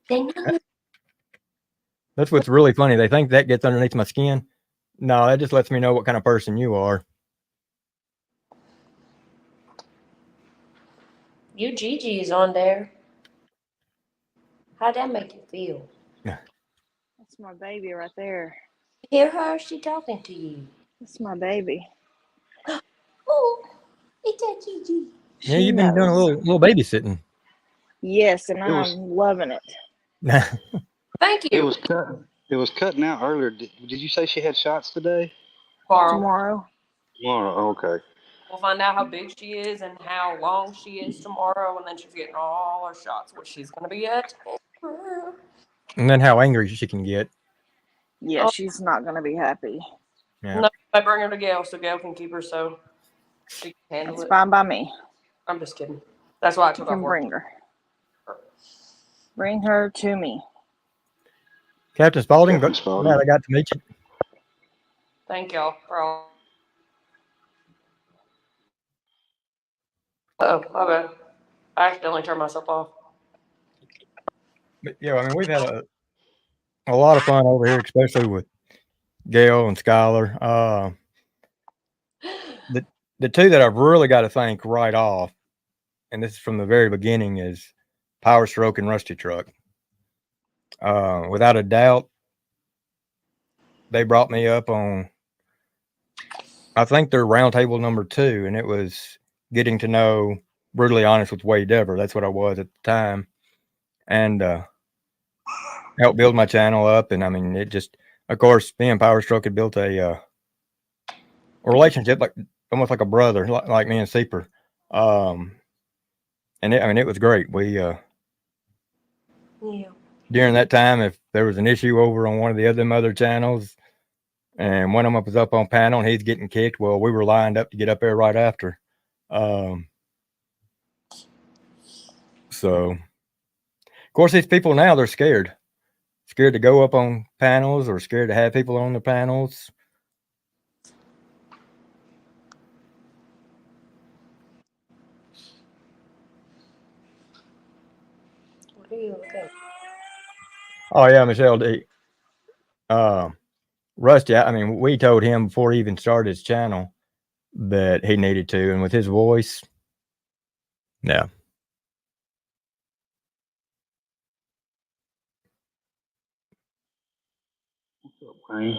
They're not nice. That's what's really funny. They think that gets underneath my skin. No, that just lets me know what kind of person you are. You Gigi is on there. How'd that make you feel? That's my baby right there. Hear her? She talking to you. That's my baby. Oh, it's that Gigi. Yeah, you've been doing a little babysitting. Yes, and I'm loving it. Thank you. It was cutting out earlier. Did you say she had shots today? Tomorrow. Tomorrow. Okay. We'll find out how big she is and how long she is tomorrow, and then she's getting all her shots, which she's going to be at. And then how angry she can get. Yeah, she's not going to be happy. Yeah. No, I bring her to Gail so Gail can keep her so she can handle It's it. fine by me. I'm just kidding. That's why I You took can off work. bring her. Bring her to me. Captain Spaulding, Captain Spaulding. glad I got to meet you. Thank y'all for all. Oh, okay. I accidentally turned myself off. But yeah, I mean, we've had a lot of fun over here, especially with Gail and Skylar. The two that I've really got to thank right off, and this is from the very beginning, is Power Stroke and Rusty Truck. Without a doubt, they brought me up on, I think they're roundtable number 2, and it was getting to know Brutally Honest with Wade Dever. That's what I was at the time. And helped build my channel up. And I mean, it just, of course, me and Power Stroke had built a relationship, like almost like a brother, like me and Seeper. And it was great. We, during that time, if there was an issue over on one of the other channels and one of them was up on panel and he's getting kicked, well, we were lined up to get up there right after. So, of course, these people now, they're scared to go up on panels or scared to have people on the panels. Oh yeah, Michelle D. Rusty. I mean, we told him before he even started his channel that he needed to, and with his voice, yeah. Wayne?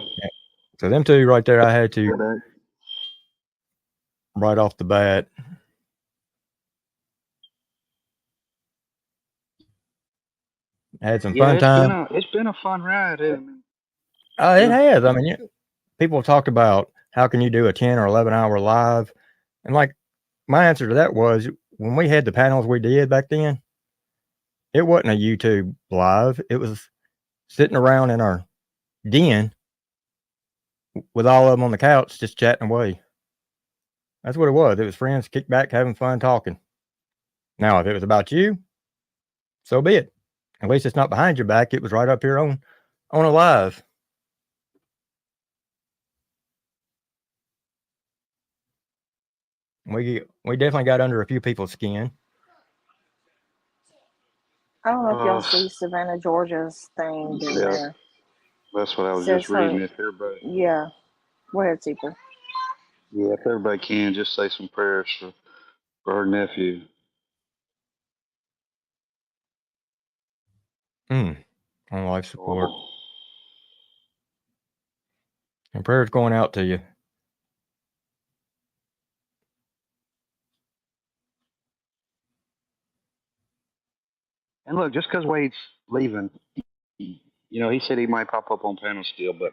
So them two right there, I had to Good day. right off the bat. Had some Yeah, fun time. it's been a fun ride. I mean, It yeah. has. I mean, people have talked about how can you do a 10 or 11-hour live, and like my answer to that was when we had the panels we did back then, it wasn't a YouTube live. It was sitting around in our den with all of them on the couch just chatting away. That's what it was. It was friends kick back, having fun, talking. Now, if it was about you, so be it. At least it's not behind your back. It was right up here on a live. We definitely got under a few people's skin. I don't know if y'all Uh, see Savannah Georgia's thing down yeah, there. that's what I was Says just reading. her. If everybody, Yeah. Go ahead, Super. yeah, if everybody can just say some prayers for her nephew. On life support. Oh. And prayers going out to you. And look, just because Wade's leaving, he said he might pop up on panel still, but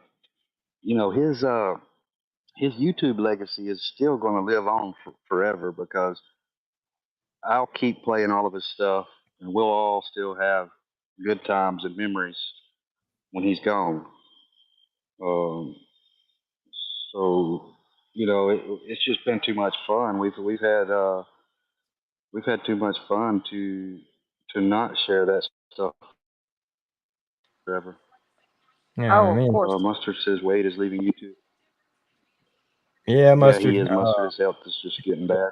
his YouTube legacy is still going to live on forever because I'll keep playing all of his stuff, and we'll all still have good times and memories when he's gone. Um, so it's just been too much fun. We've had too much fun to not share that stuff forever. Yeah, Oh, I of mean, course. Mustard says Wade is leaving YouTube. yeah, Yeah, Mustard. he is. Mustard. His health is just getting bad.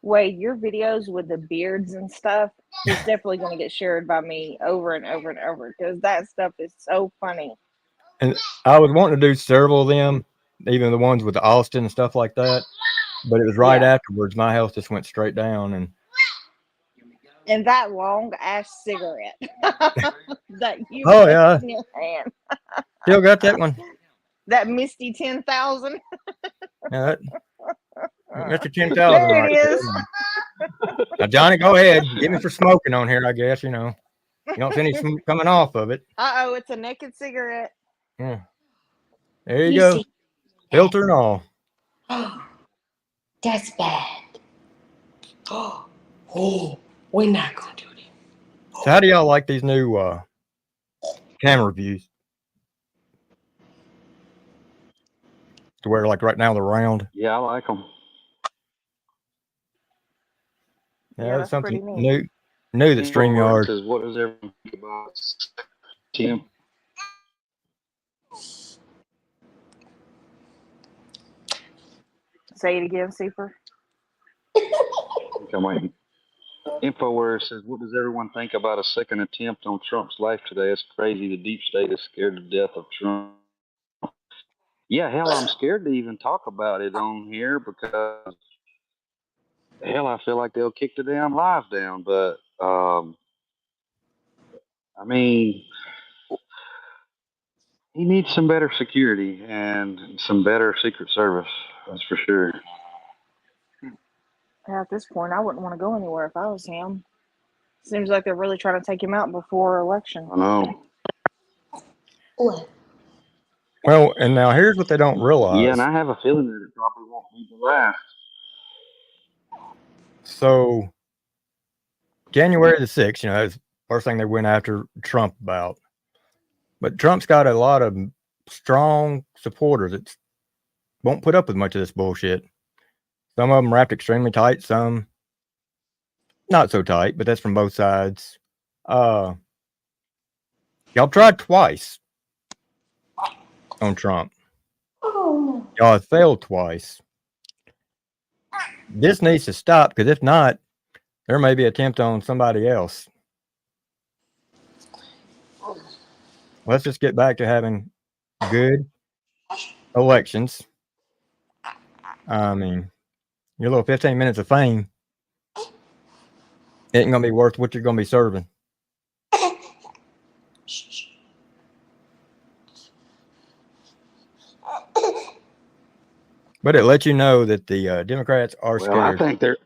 Wade, your videos with the beards and stuff is definitely going to get shared by me over and over and over because that stuff is so funny. And I was wanting to do several of them, even the ones with the Austin and stuff like that. But it was right Yeah. afterwards. My health just went straight down, And that long ass cigarette that you oh kept yeah, in your hand, still got that one. that Misty 10,000. Yeah, Mr. 10,000 There right it is. there. Now, Johnny, go ahead. Get me for smoking on here, I guess. You don't see any smoke coming off of it. Oh, it's a naked cigarette. Yeah. There you go. see, Filter and all. that's bad. Oh, we're not gonna do that. So how do y'all like these new camera views? To where like right now they're round. Yeah, I like them. Yeah, That's that's pretty something neat. new that StreamYard. Says, what does everyone think about Tim? Say it again, Super. I think I might. InfoWars says, what does everyone think about a second attempt on Trump's life today? It's crazy. The deep state is scared to death of Trump. Yeah, hell, I'm scared to even talk about it on here because, hell, I feel like they'll kick the damn live down. But, I mean, he needs some better security and some better Secret Service. That's for sure. At this point, I wouldn't want to go anywhere if I was him. Seems like they're really trying to take him out before election. I know. What? Well, and now here's what they don't Yeah, and realize. I have a feeling that it probably won't be the last. So January the 6th, that's the first thing they went after Trump about. But Trump's got a lot of strong supporters that won't put up with much of this bullshit. Some of them wrapped extremely tight, some not so tight, but that's from both sides. Y'all tried twice on Trump. Oh, Y'all have failed twice. This needs to stop because if not, there may be an attempt on somebody else. Let's just get back to having good elections. I mean, your little 15 minutes of fame ain't gonna be worth what you're gonna be serving. But it lets you know that the Democrats are Well, I scared. think they're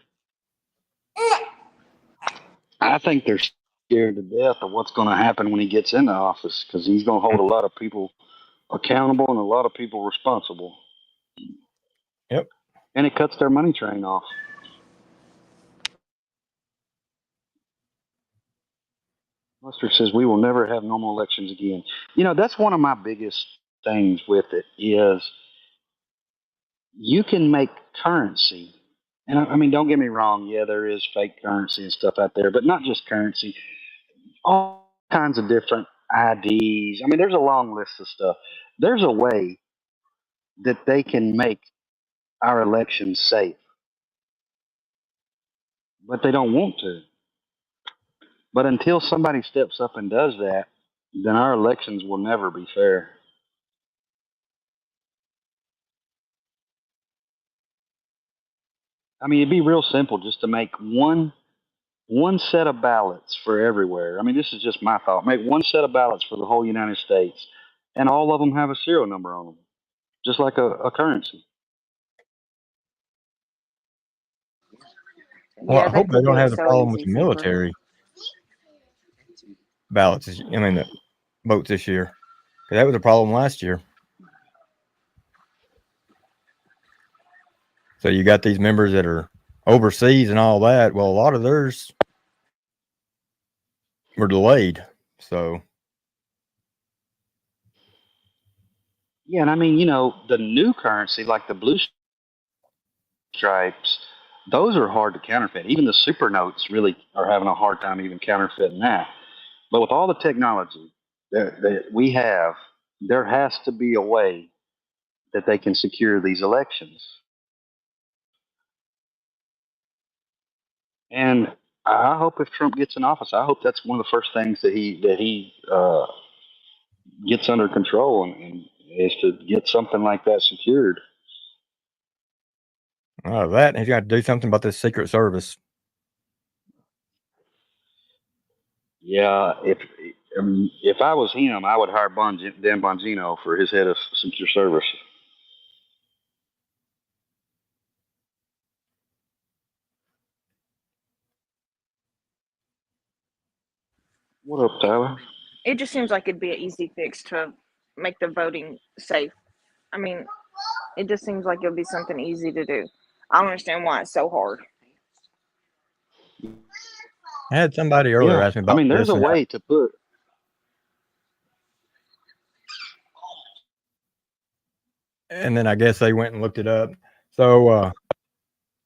scared to death of what's going to happen when he gets into office, because he's going to hold a lot of people accountable and a lot of people responsible. Yep. And it cuts their money train off. Mustard says we will never have normal elections again. You know, that's one of my biggest things with it is you can make currency. And I mean, don't get me wrong. Yeah, there is fake currency and stuff out there, but not just currency. All kinds of different IDs. I mean, there's a long list of stuff. There's a way that they can make our elections safe, but they don't want to. But until somebody steps up and does that, then our elections will never be fair. I mean, it'd be real simple just to make one set of ballots for everywhere. I mean, this is just my thought. Make one set of ballots for the whole United States, and all of them have a serial number on them, just like a currency. Well, Yeah, I they hope they could don't do have it the so problem with easy, the super. military ballots. The votes this year. 'Cause that was a problem last year. So you got these members that are overseas and all that. Well, a lot of theirs were delayed. So Yeah, and I mean, you know, the new currency, like the blue stripes, those are hard to counterfeit. Even the super notes really are having a hard time even counterfeiting that. But with all the technology that we have, there has to be a way that they can secure these elections. And I hope if Trump gets in office, I hope that's one of the first things that he gets under control and is to get something like that secured. that he's got to do something about this Secret Service. Yeah, if I was him, I would hire Dan Bongino for his head of Secure Service. What up, Tyler? It just seems like it'd be an easy fix to make the voting safe. I mean, it just seems like it'll be something easy to do. I don't understand why it's so hard. I had somebody earlier Yeah, ask me I about mean, there's this, a way to put. and then I guess they went and looked it up. So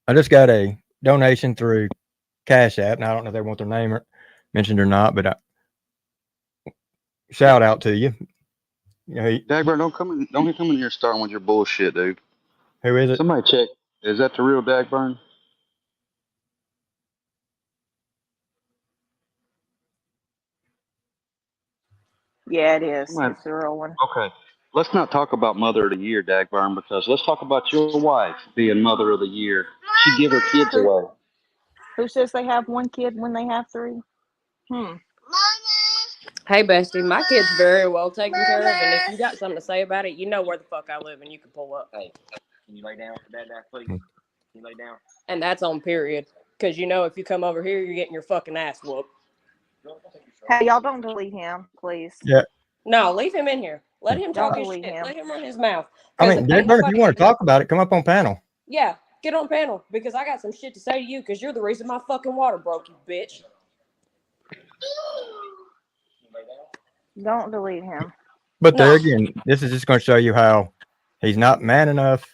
I just got a donation through Cash App. Now I don't know if they want their name mentioned or not, but shout out to you. You know, Dagburn, don't come in here starting with your bullshit, dude. who is it? Somebody check. Is that the real Dagburn? Yeah, it is. Somebody, It's the real one. okay. Let's not talk about Mother of the Year, Dagburn, because let's talk about your wife being Mother of the Year. She give her kids away. Who says they have one kid when they have three? Hey, bestie, my kid's very well taken care of, and if you got something to say about it, you know where the fuck I live, and you can pull up. Hey, can you lay down for that there, please? Can you lay down? And that's on period, because you know if you come over here, you're getting your fucking ass whooped. Hey, y'all don't delete him, please. Yeah. No, leave him in here. Let him talk his delete shit. him. Let him run his mouth. I mean, Dagburn, if you want to talk about it, come up on panel. Yeah, get on panel, because I got some shit to say to you, because you're the reason my fucking water broke, you bitch. Don't delete him. But there again, this is just going to show you how he's not man enough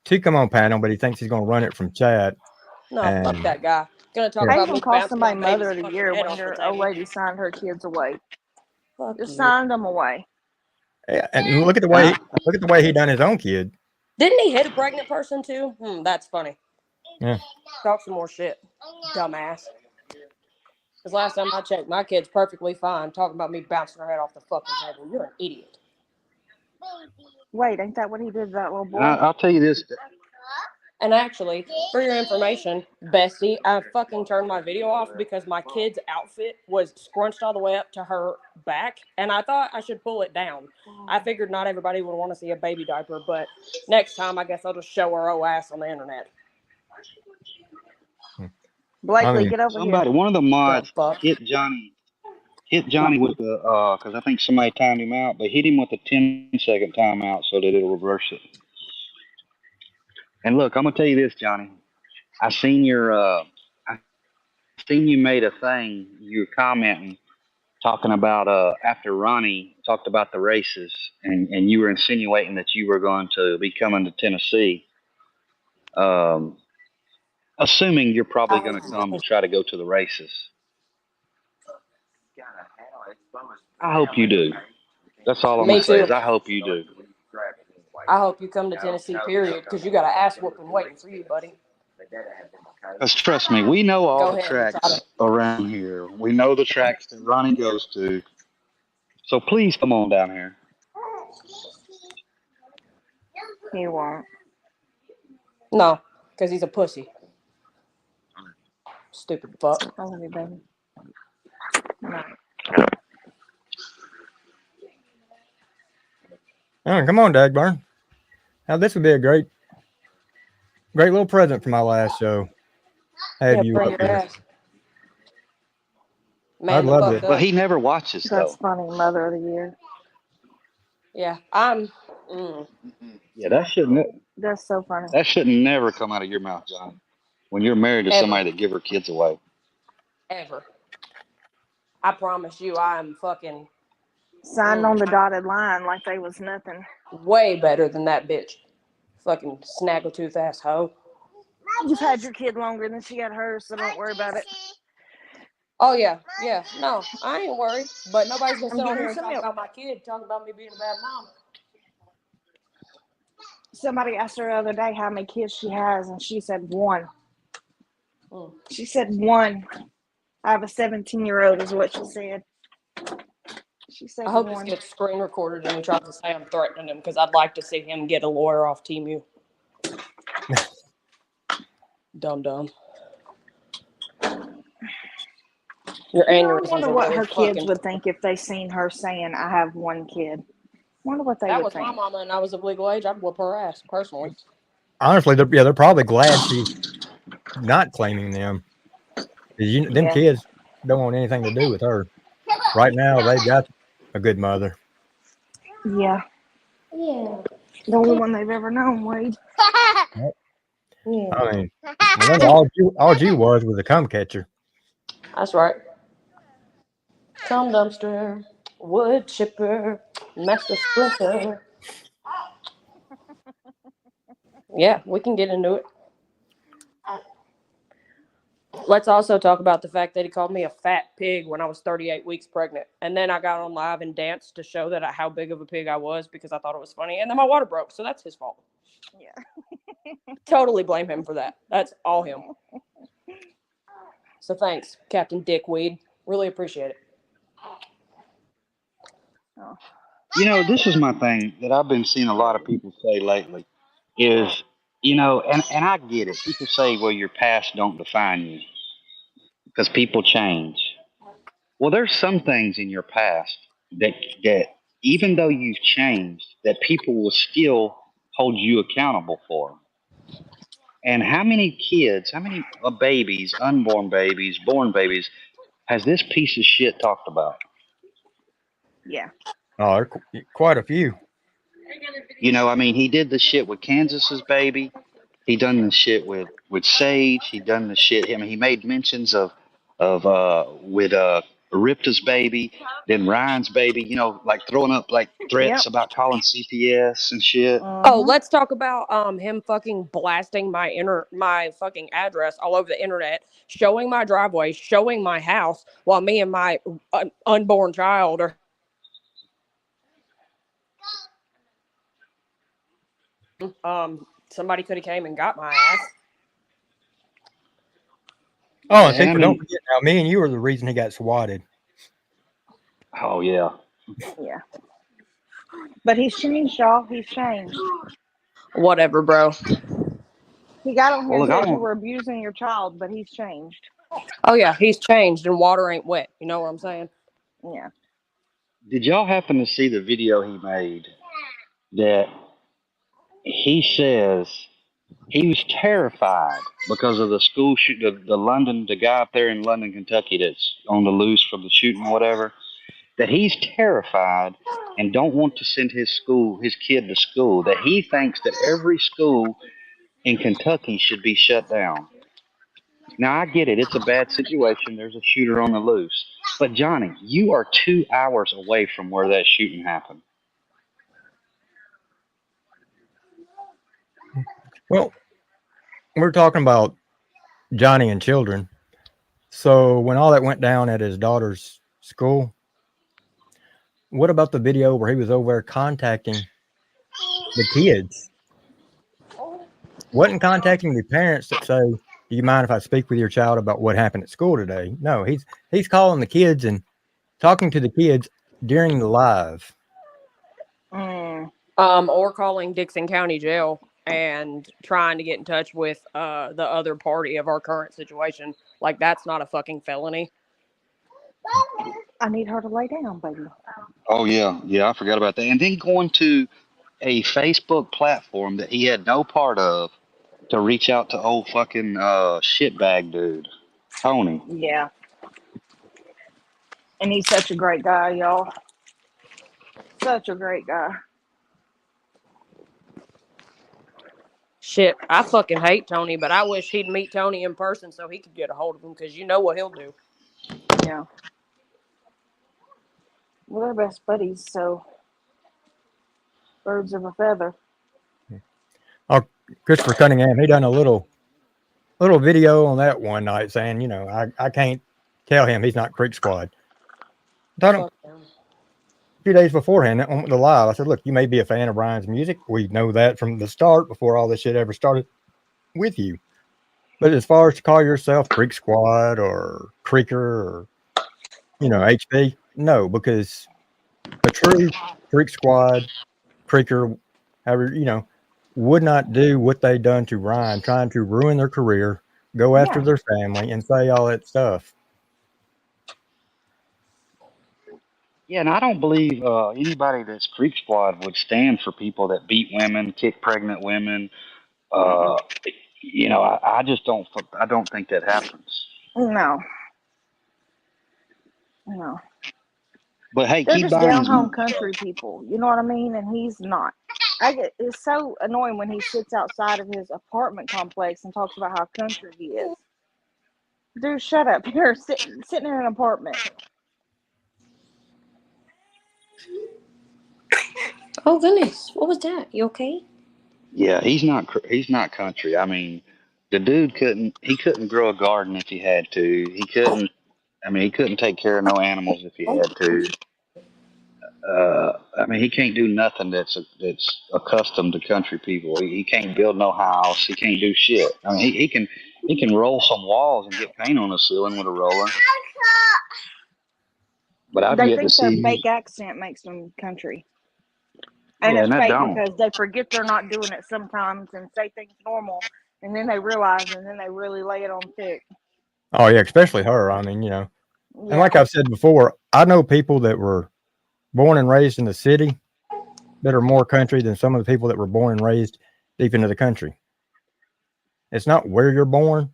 to come on panel, but he thinks he's going to run it from chat. No, fuck that guy. Gonna talk How you about gonna me call bouncing somebody my baby's Mother of the fucking Year head when off the your table. old lady signed her kids away? Fuck Just you. signed them away. Yeah, and look at the way he done his own kid. Didn't he hit a pregnant person too? That's funny. Yeah. Talk some more shit, dumbass. Because last time I checked, my kid's perfectly fine talking about me bouncing her head off the fucking table. You're an idiot. Wait, ain't that what he did to that little And boy? I'll tell you this. And actually, for your information, Bestie, I fucking turned my video off because my kid's outfit was scrunched all the way up to her back, and I thought I should pull it down. I figured not everybody would want to see a baby diaper, but next time I guess I'll just show her old ass on the internet. Blakely, mean, get over here. Somebody, one of the Dumb mods fuck. hit Johnny with the because I think somebody timed him out, but hit him with a 10-second timeout so that it'll reverse it. And look, I'm gonna tell you this, Johnny. I seen you made a thing. You were commenting, talking about after Ronnie talked about the races, and you were insinuating that you were going to be coming to Tennessee. Um, assuming you're probably going to come to try to go to the races. I hope you do. That's all I'm Me gonna say too. is I hope you do. I hope you come to Tennessee, period, because you got an ass whooping waiting for you, buddy. Because trust me, we know all Go the ahead and try tracks to. around here. We know the tracks that Ronnie goes to. So please come on down here. He won't. No, because he's a pussy. Stupid fuck. I love you, baby. No. Oh, come on, Dagburn. Now this would be a great little present for my last show. Have Yeah, you bring up your here? ass. I'd Man, the love fuck it. But up. he never watches That's though. funny, Mother of the Year. Yeah, I'm. Yeah, that shouldn't That's so funny. never come out of your mouth, John. When you're married to Ever. somebody that give her kids away. Ever. I promise you, I'm fucking Signed on the dotted line like they was nothing. way better than that bitch. Fucking snaggletooth ass hoe. You've had your kid longer than she had hers, so don't worry about it. Oh, yeah. Yeah. No, I ain't worried. But nobody's going to I'm sit on getting here her and some talk milk. about my kid, talking about me being a bad mom. Somebody asked her the other day how many kids she has, and she said one. She said one. I have a 17-year-old, is what she said. She said I hope this one. gets screen recorded and he tries to say I'm threatening him because I'd like to see him get a lawyer off Temu. Dumb. Your I aneurysms wonder are what really her kids fucking. would think if they seen her saying, I have one kid. Wonder what they That would was think. my mama and I was of legal age. I'd whoop her ass, personally. Honestly, they're probably glad she's not claiming them. Them Yeah. kids don't want anything to do with her. Right now, they've got a good mother. Yeah. Yeah. The only one they've ever known, Wade. Yeah. I mean, remember all you was a cum catcher. That's right. Cum dumpster, wood chipper, master splinter. Yeah, we can get into it. Let's also talk about the fact that he called me a fat pig when I was 38 weeks pregnant. And then I got on live and danced to show that how big of a pig I was because I thought it was funny. And then my water broke, so that's his fault. Yeah. Totally blame him for that. That's all him. So thanks, Captain Dickweed. Really appreciate it. Oh. You know, this is my thing that I've been seeing a lot of people say lately is, and I get it. People say, well, your past don't define you because people change. Well, there's some things in your past that even though you've changed, that people will still hold you accountable for. And how many kids, how many babies, unborn babies, born babies, has this piece of shit talked about? Yeah. Oh, there are quite a few. I mean, he did the shit with Kansas's baby. He done the shit with Sage. He done the shit. I mean, he made mentions of with Ripta's baby, then Ryan's baby. Like throwing up like threats Yep. about calling CPS and shit. Oh, let's talk about him fucking blasting my fucking address all over the internet, showing my driveway, showing my house, while me and my unborn child are. Somebody could have came and got my ass. Oh, and see, And I don't mean, forget now, me and you are the reason he got swatted. oh yeah. Yeah. But he's changed, y'all. He's changed. Whatever, bro. He got on here Well, and look, I said you want. were abusing your child, but he's changed. Oh yeah, he's changed and water ain't wet. You know what I'm saying? Yeah. Did y'all happen to see the video he made? That he says he was terrified because of the school shoot, the London, the guy up there in London, Kentucky, that's on the loose from the shooting, or whatever. That he's terrified and don't want to send his kid to school. That he thinks that every school in Kentucky should be shut down. Now I get it; it's a bad situation. There's a shooter on the loose, but Johnny, you are 2 hours away from where that shooting happened. Well, we're talking about Johnny and children. So when all that went down at his daughter's school, what about the video where he was over there contacting the kids? Wasn't contacting the parents that say, "Do you mind if I speak with your child about what happened at school today?" No, he's calling the kids and talking to the kids during the live. Mm. Or calling Dixon County Jail and trying to get in touch with the other party of our current situation. Like that's not a fucking felony. I need her to lay down, baby. Oh yeah, yeah, I forgot about that. And then going to a Facebook platform that he had no part of to reach out to old fucking shitbag dude, Tony. Yeah. And he's such a great guy, y'all. Such a great guy. Shit, I fucking hate Tony, but I wish he'd meet Tony in person so he could get a hold of him because you know what he'll do. Yeah. Well, they're best buddies, so birds of a feather. Oh, Christopher Cunningham, he done a little video on that one night saying, I can't tell him he's not Creek Squad. I told him Fuck him. a few days beforehand on the live, I said, look, you may be a fan of Brian's music. We know that from the start before all this shit ever started with you. But as far as to call yourself Creek Squad or Creeker or, HB, no, because a true Creek Squad, Creeker, however, would not do what they done to Ryan, trying to ruin their career, go after Yeah. their family, and say all that stuff. Yeah, and I don't believe anybody that's Creep Squad would stand for people that beat women, kick pregnant women. Mm-mm. Uh, I just don't. I don't think that happens. No. No. But hey, They're keep just buying down his. home country people. You know what I mean? And he's not. It's so annoying when he sits outside of his apartment complex and talks about how country he is. Dude, shut up. You're sitting in an apartment. Oh goodness, what was that? You okay? Yeah, he's not. He's not country. I mean, the dude couldn't. He couldn't grow a garden if he had to. He couldn't. I mean, he couldn't take care of no animals if he had to. I mean, he can't do nothing that's accustomed to country people. He can't build no house. He can't do shit. I mean, he can roll some walls and get paint on the ceiling with a roller. But I've They yet to think their see. fake accent makes them country. And Yeah, it's and I fake don't. because they forget they're not doing it sometimes and say things normal. And then they realize and then they really lay it on thick. Oh, yeah, especially her. I mean, and Yeah. like I've said before, I know people that were born and raised in the city that are more country than some of the people that were born and raised deep into the country. It's not where you're born,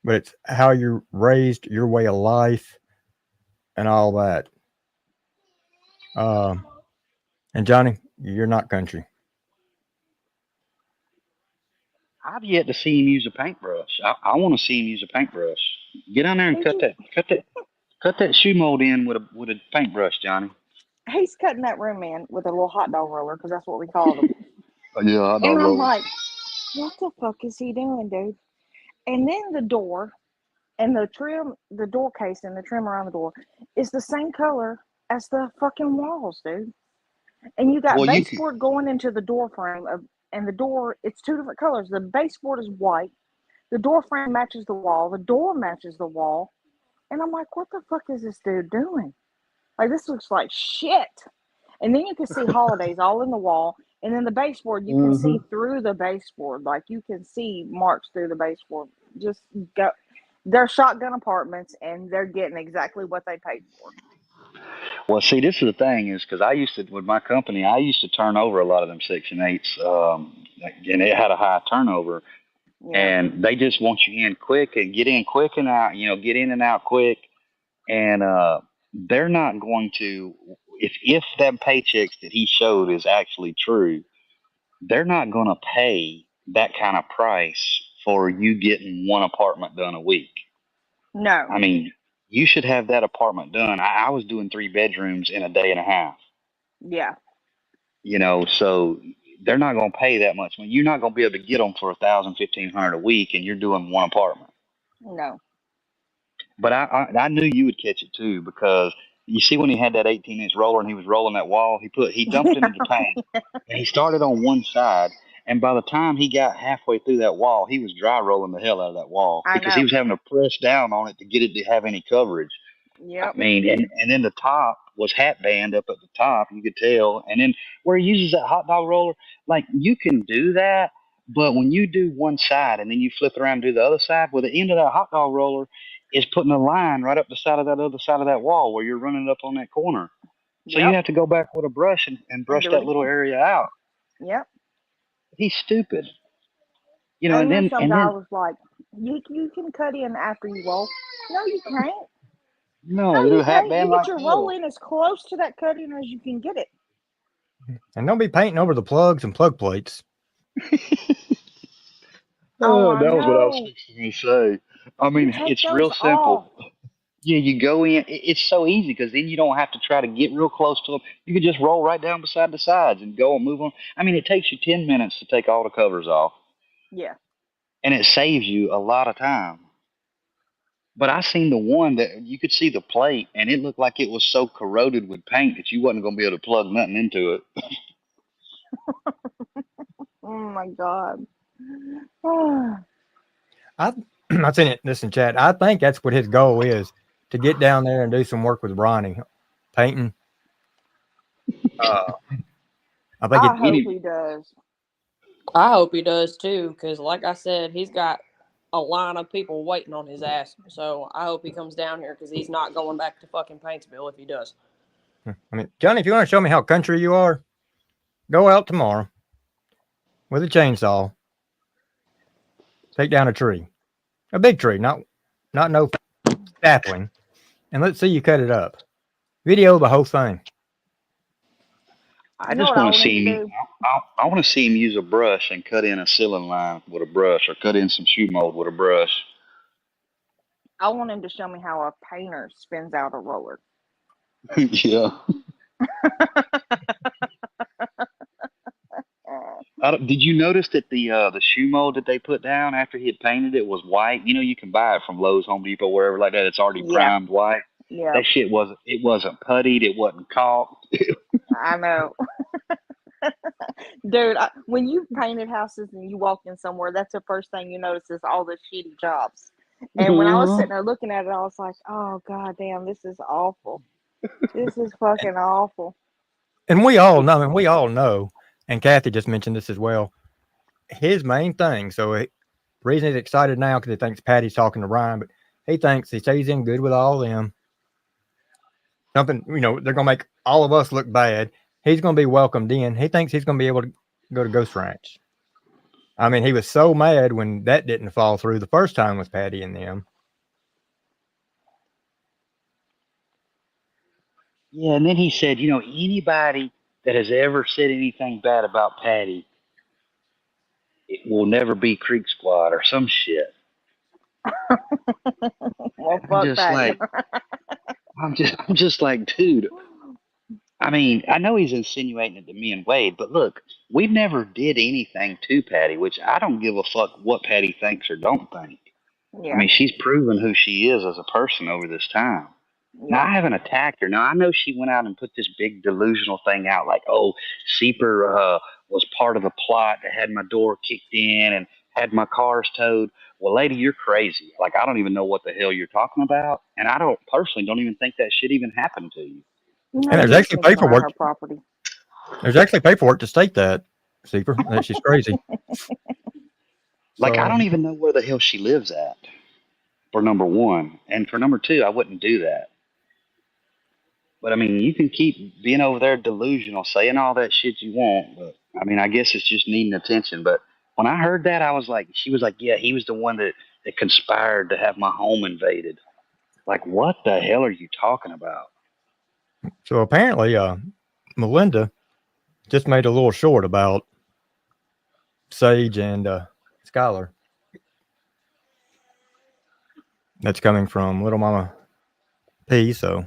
but it's how you're raised, your way of life, and all that. Um, and Johnny, you're not country. I've yet to see him use a paintbrush. I want to see him use a paintbrush. Get down there and He just, cut that shoe mold in with a paintbrush, Johnny. he's cutting that room in with a little hot dog roller because that's what we call them. Oh, yeah, hot And dog I'm roller. like, what the fuck is he doing, dude? And then the door and the door case and the trim around the door is the same color as the fucking walls, dude. And you got Well, you can. baseboard going into the door frame and the door, it's two different colors. The baseboard is white, The door frame matches the wall. The door matches the wall. And I'm like, what the fuck is this dude doing? Like, this looks like shit. And then you can see holidays all in the wall. And then the baseboard, you can see through the baseboard. Like, you can see marks through the baseboard. Just go. They're shotgun apartments, and they're getting exactly what they paid for. Well, see, this is the thing is because I used to, with my company, I used to turn over a lot of them Section 8s, and it had a high turnover. Yeah. And they just want you in quick and get in quick and out, get in and out quick. And they're not going to, if that paychecks that he showed is actually true, they're not going to pay that kind of price for you getting one apartment done a week. No. I mean, you should have that apartment done. I was doing 3 bedrooms in a day and a half. Yeah. So they're not going to pay that much. I mean, you're not going to be able to get them for $1,000, $1,500 a week, and you're doing one apartment. No. But I knew you would catch it too, because you see when he had that 18-inch roller and he was rolling that wall, he dumped into the paint and he started on one side, and by the time he got halfway through that wall, he was dry rolling the hell out of that wall because he was having to press down on it to get it to have any coverage. Yep. I mean, and then the top was hat band up at the top, you could tell, and then where he uses that hot dog roller, like you can do that. But when you do one side and then you flip it around and do the other side, well, the end of that hot dog roller is putting a line right up the side of that other side of that wall where you're running up on that corner. So you have to go back with a brush and brush that little area out. Yep. He's stupid. And then some guy was like, you can cut in after you roll. No, you can't. No, you do a hat band You like get your roll in as close to that cut in as you can get it. And don't be painting over the plugs and plug plates. Oh, that was what I was fixing to say. I mean, it's real simple. Yeah, you go in. It's so easy because then you don't have to try to get real close to them. You can just roll right down beside the sides and go and move on. I mean, it takes you 10 minutes to take all the covers off. Yeah. And it saves you a lot of time. But I seen the one that you could see the plate, and it looked like it was so corroded with paint that you wasn't going to be able to plug nothing into it. Oh my God. I seen this in chat. I think that's what his goal is, to get down there and do some work with Ronnie, painting. I hope he does. I hope he does too, because like I said, he's got a line of people waiting on his ass. So I hope he comes down here because he's not going back to fucking Paintsville if he does. I mean, Johnny, if you want to show me how country you are, go out tomorrow with a chainsaw, take down a tree, a big tree, not no sapling, and let's see you cut it up. Video the whole thing. I just want to see him. I want to see him use a brush and cut in a ceiling line with a brush, or cut in some shoe mold with a brush. I want him to show me how a painter spins out a roller. Yeah. Did you notice that the shoe mold that they put down after he had painted it was white? You can buy it from Lowe's, Home Depot, wherever like that. It's already primed white. Yeah. That shit wasn't puttied. It wasn't caulked. I know. Dude, when you've painted houses and you walk in somewhere, that's the first thing you notice is all the shitty jobs. And when I was sitting there looking at it, I was like, oh, God damn, this is awful. This is fucking awful. And we all know, and Kathy just mentioned this as well, his main thing, the reason he's excited now because he thinks Patty's talking to Ryan, but he stays in good with all of them. Something, they're going to make all of us look bad. He's going to be welcomed in. He thinks he's going to be able to go to Ghost Ranch. I mean, he was so mad when that didn't fall through the first time with Patty and them. Yeah, and then he said, anybody that has ever said anything bad about Patty, it will never be Creek Squad or some shit. Well, fuck Patty. I'm just like, dude. I mean, I know he's insinuating it to me and Wade, but look, we never did anything to Patty, which I don't give a fuck what Patty thinks or don't think. Yeah. I mean, she's proven who she is as a person over this time. Yeah. Now, I haven't attacked her. Now, I know she went out and put this big delusional thing out like, oh, Seeper was part of the plot that had my door kicked in, had my cars towed. Well, lady, you're crazy. Like, I don't even know what the hell you're talking about. And I don't even think that shit even happened to you. You And know, there's you actually sneaking around paperwork. her property. There's actually paperwork to state that, Seeper, that she's crazy. Like, I So don't even know where the hell she lives at, for number one. And for number two, I wouldn't do that. But I mean, you can keep being over there delusional, saying all that shit you want. But I mean, I guess it's just needing attention. But when I heard that, I was like, she was like, yeah, he was the one that conspired to have my home invaded. Like, what the hell are you talking about? so apparently, Melinda just made a little short about Sage and Skylar. That's coming from Little Mama P. So,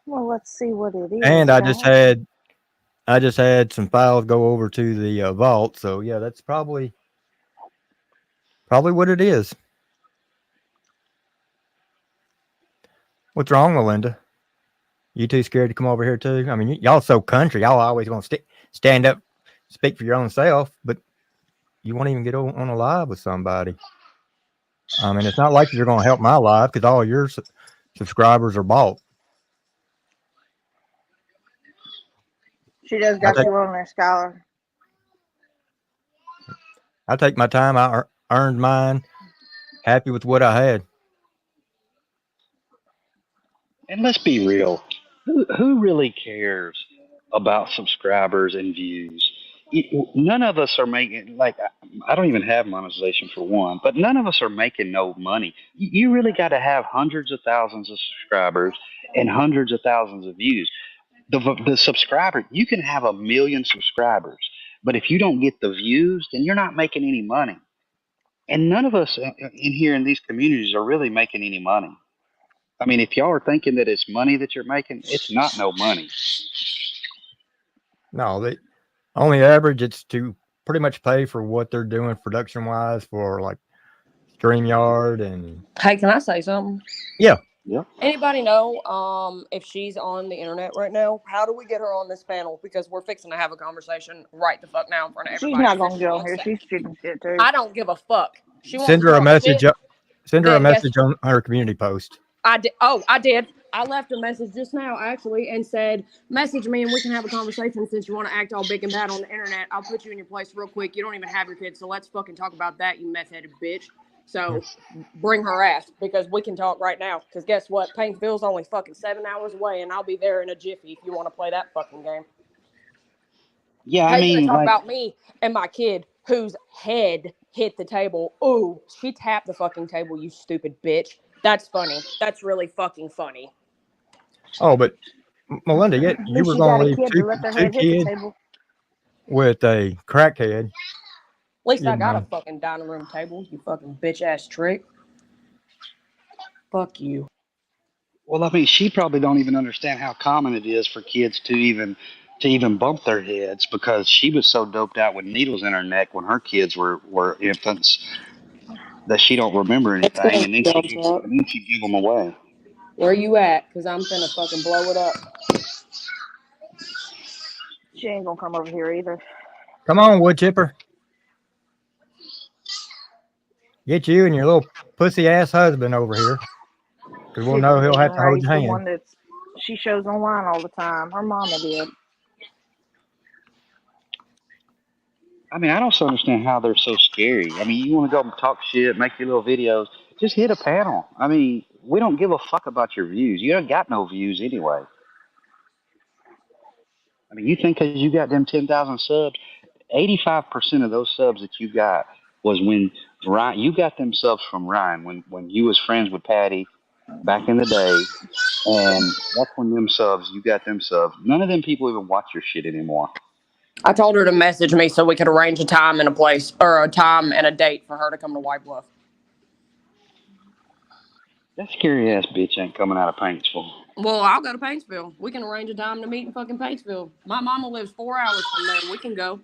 Well, let's see what it is. and I guys. just had some files go over to the vault. So yeah, that's probably what it is. What's wrong, Melinda? You too scared to come over here too? I mean, y'all so country. Y'all always gonna stand up, speak for your own self, but you won't even get on a live with somebody. I mean, it's not like you're gonna help my life because all your subscribers are bought. She just got you on there, Skylar. I take my time. I earned mine. Happy with what I had. And let's be real. Who really cares about subscribers and views? None of us are making, like, I don't even have monetization for one, but none of us are making no money. You really got to have hundreds of thousands of subscribers and hundreds of thousands of views. The subscriber, you can have 1 million subscribers, but if you don't get the views, then you're not making any money. And none of us in here in these communities are really making any money. I mean, if y'all are thinking that it's money that you're making, it's not no money. No, they only average it's to pretty much pay for what they're doing production wise for like StreamYard and. Hey, can I say something? Yeah. Yeah. Anybody know if she's on the internet right now? How do we get her on this panel? Because we're fixing to have a conversation right the fuck now in front of everybody. She's not gonna get on here. She's shooting shit too. I don't give a fuck. She Send her a message. Send her a message on her community post. I did. Oh, I did. I left a message just now, actually, and said, message me and we can have a conversation since you want to act all big and bad on the internet. I'll put you in your place real quick. You don't even have your kids, so let's fucking talk about that, you meth-headed bitch. So bring her ass because we can talk right now. Because guess what? Paintsville's only fucking 7 hours away, and I'll be there in a jiffy if you want to play that fucking game. Yeah, I mean, talk about me and my kid whose head hit the table. Ooh, she tapped the fucking table, you stupid bitch. That's funny. That's really fucking funny. Oh, but Melinda, yet you were going to leave two kids with a crackhead. At least I got a fucking dining room table, you fucking bitch ass trick. Fuck you. Well, I mean, she probably don't even understand how common it is for kids to even bump their heads because she was so doped out with needles in her neck when her kids were infants that she don't remember anything, and then she give them away. Where you at? Because I'm finna fucking blow it up. She ain't gonna come over here either. Come on, wood chipper. Get you and your little pussy ass husband over here. Because we'll know he'll have to hold your hand. The one that she shows online all the time. Her mama did. I mean, I don't understand how they're so scary. I mean, you want to go and talk shit, make your little videos, just hit a panel. I mean, we don't give a fuck about your views. You don't got no views anyway. I mean, you think because you got them 10,000 subs, 85% of those subs that you got was when Ryan, you got them subs from Ryan when you was friends with Patty back in the day, and that's when you got them subs. None of them people even watch your shit anymore. I told her to message me so we could arrange a time and a place, or a time and a date for her to come to White Bluff. That scary ass bitch ain't coming out of Paintsville. Well, I'll go to Paintsville. We can arrange a time to meet in fucking Paintsville. My mama lives 4 hours from there. We can go.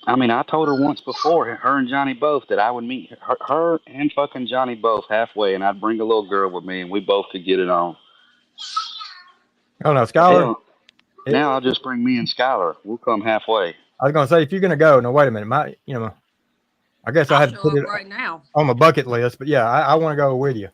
I mean, I told her once before, her and Johnny both, that I would meet her and fucking Johnny both halfway, and I'd bring a little girl with me, and we both could get it on. Oh, no, Skylar. Now I'll just bring me and Skylar. We'll come halfway. I was gonna say if you're gonna go, no, wait a minute, I guess I I'll had to show put up it right now. on my bucket list, but yeah, I want to go with you.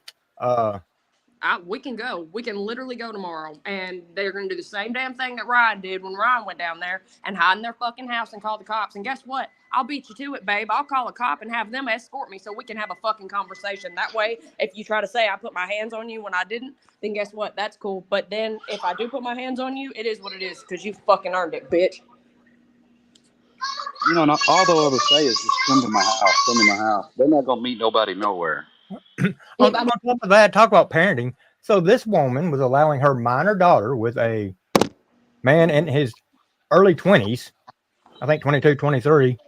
We can go. We can literally go tomorrow, and they're going to do the same damn thing that Ryan did when Ryan went down there and hide in their fucking house and call the cops. And guess what? I'll beat you to it, babe. I'll call a cop and have them escort me so we can have a fucking conversation. That way, if you try to say I put my hands on you when I didn't, then guess what? That's cool. But then if I do put my hands on you, it is what it is because you fucking earned it, bitch. You know, all they'll ever say is just come to my house, come to my house. They're not gonna meet nobody nowhere. On top of that, talk about parenting. So this woman was allowing her minor daughter with a man in his early 20s, I think 22, 23,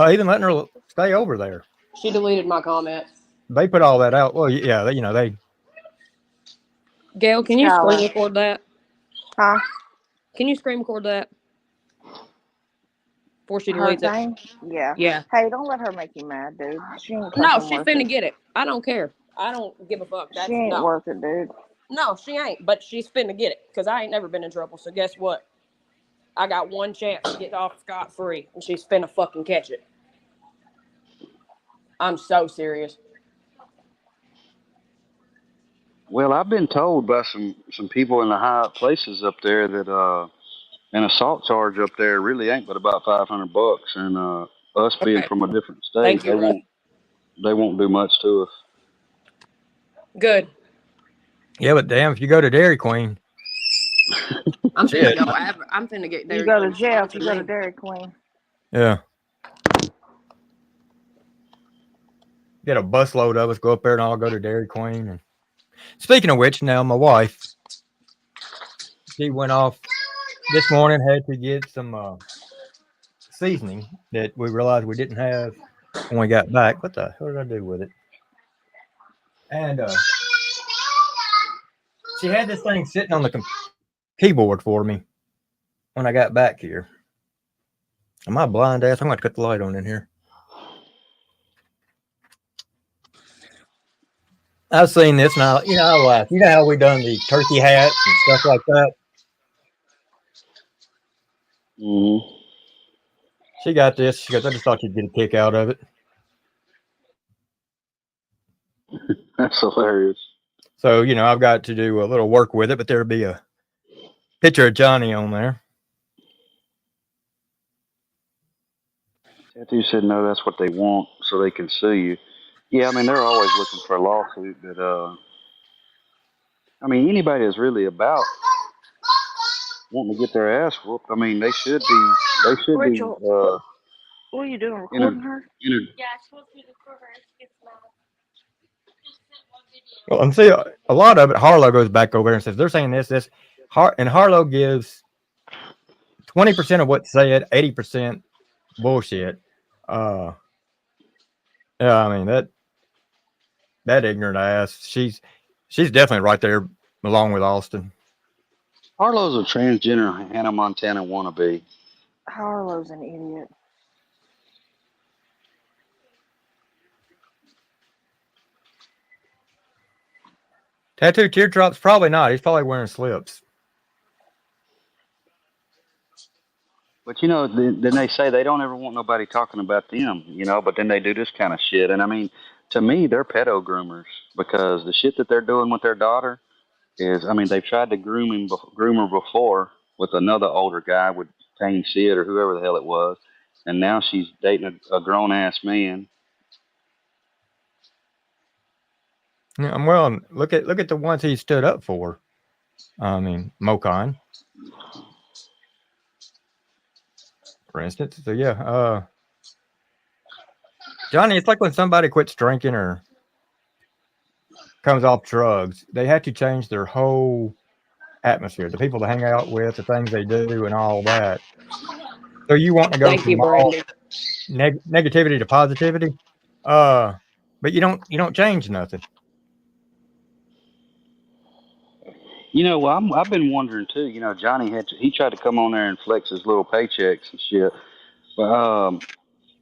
even letting her stay over there. She deleted my comment. They put all that out. Well, yeah, they. Gail, can you screen record that? Huh? Can you screen record that? Before she Her deletes it. thing? Yeah. Yeah. Hey, don't let her make you mad, dude. She ain't No, fucking she's worth finna it. get it. I don't care. I don't give a fuck. She ain't worth it, dude. No, she ain't. But she's finna get it because I ain't never been in trouble. So guess what? I got one chance to get off scot-free, and she's finna fucking catch it. I'm so serious. Well, I've been told by some people in the high up places up there that an assault charge up there really ain't but about $500, and us being from a different state, Thank you, they won't do much to us. Good. Yeah, but damn, if you go to Dairy Queen, I'm finna go. I'm finna get Dairy You go to Queen jail if you go to sponsored me. Dairy Queen. yeah, get a busload of us, go up there and all go to Dairy Queen. And speaking of which, now my wife, she went off this morning, had to get some seasoning that we realized we didn't have when we got back. What the hell did I do with it? And she had this thing sitting on the keyboard for me when I got back here. Am I blind ass? I'm going to cut the light on in here. I've seen this now. I laugh. You know how we done the turkey hats and stuff like that? Mm-hmm. She got this. She goes, I just thought you'd get a kick out of it. That's hilarious. So, I've got to do a little work with it, but there'll be a picture of Johnny on there. Tattoo said no, that's what they want, so they can sue you. Yeah, I mean they're always looking for a lawsuit, but I mean anybody that's really about wanting to get their ass whooped, I mean they should be Rachel, what are you doing? Recording her? Well, and see, a lot of it, Harlow goes back over there and says, they're saying this. And Harlow gives 20% of what's said, 80% bullshit. Yeah, I mean, that ignorant ass, she's definitely right there along with Austin. Harlow's a transgender Hannah Montana wannabe. Harlow's an idiot. Tattoo teardrops? Probably not. He's probably wearing slips. But then they say they don't ever want nobody talking about them, but then they do this kind of shit. And I mean, to me, they're pedo groomers because the shit that they're doing with their daughter is, I mean, they've tried to groom her before with another older guy with Tane Sid or whoever the hell it was, and now she's dating a grown ass man. Yeah, well, look at the ones he stood up for. I mean, Mocon, for instance. So yeah, Johnny, it's like when somebody quits drinking or comes off drugs, they have to change their whole atmosphere, the people they hang out with, the things they do, and all that. So you want to go from all negativity to positivity, but you don't change nothing. Well, I've been wondering too. Johnny he tried to come on there and flex his little paychecks and shit, but on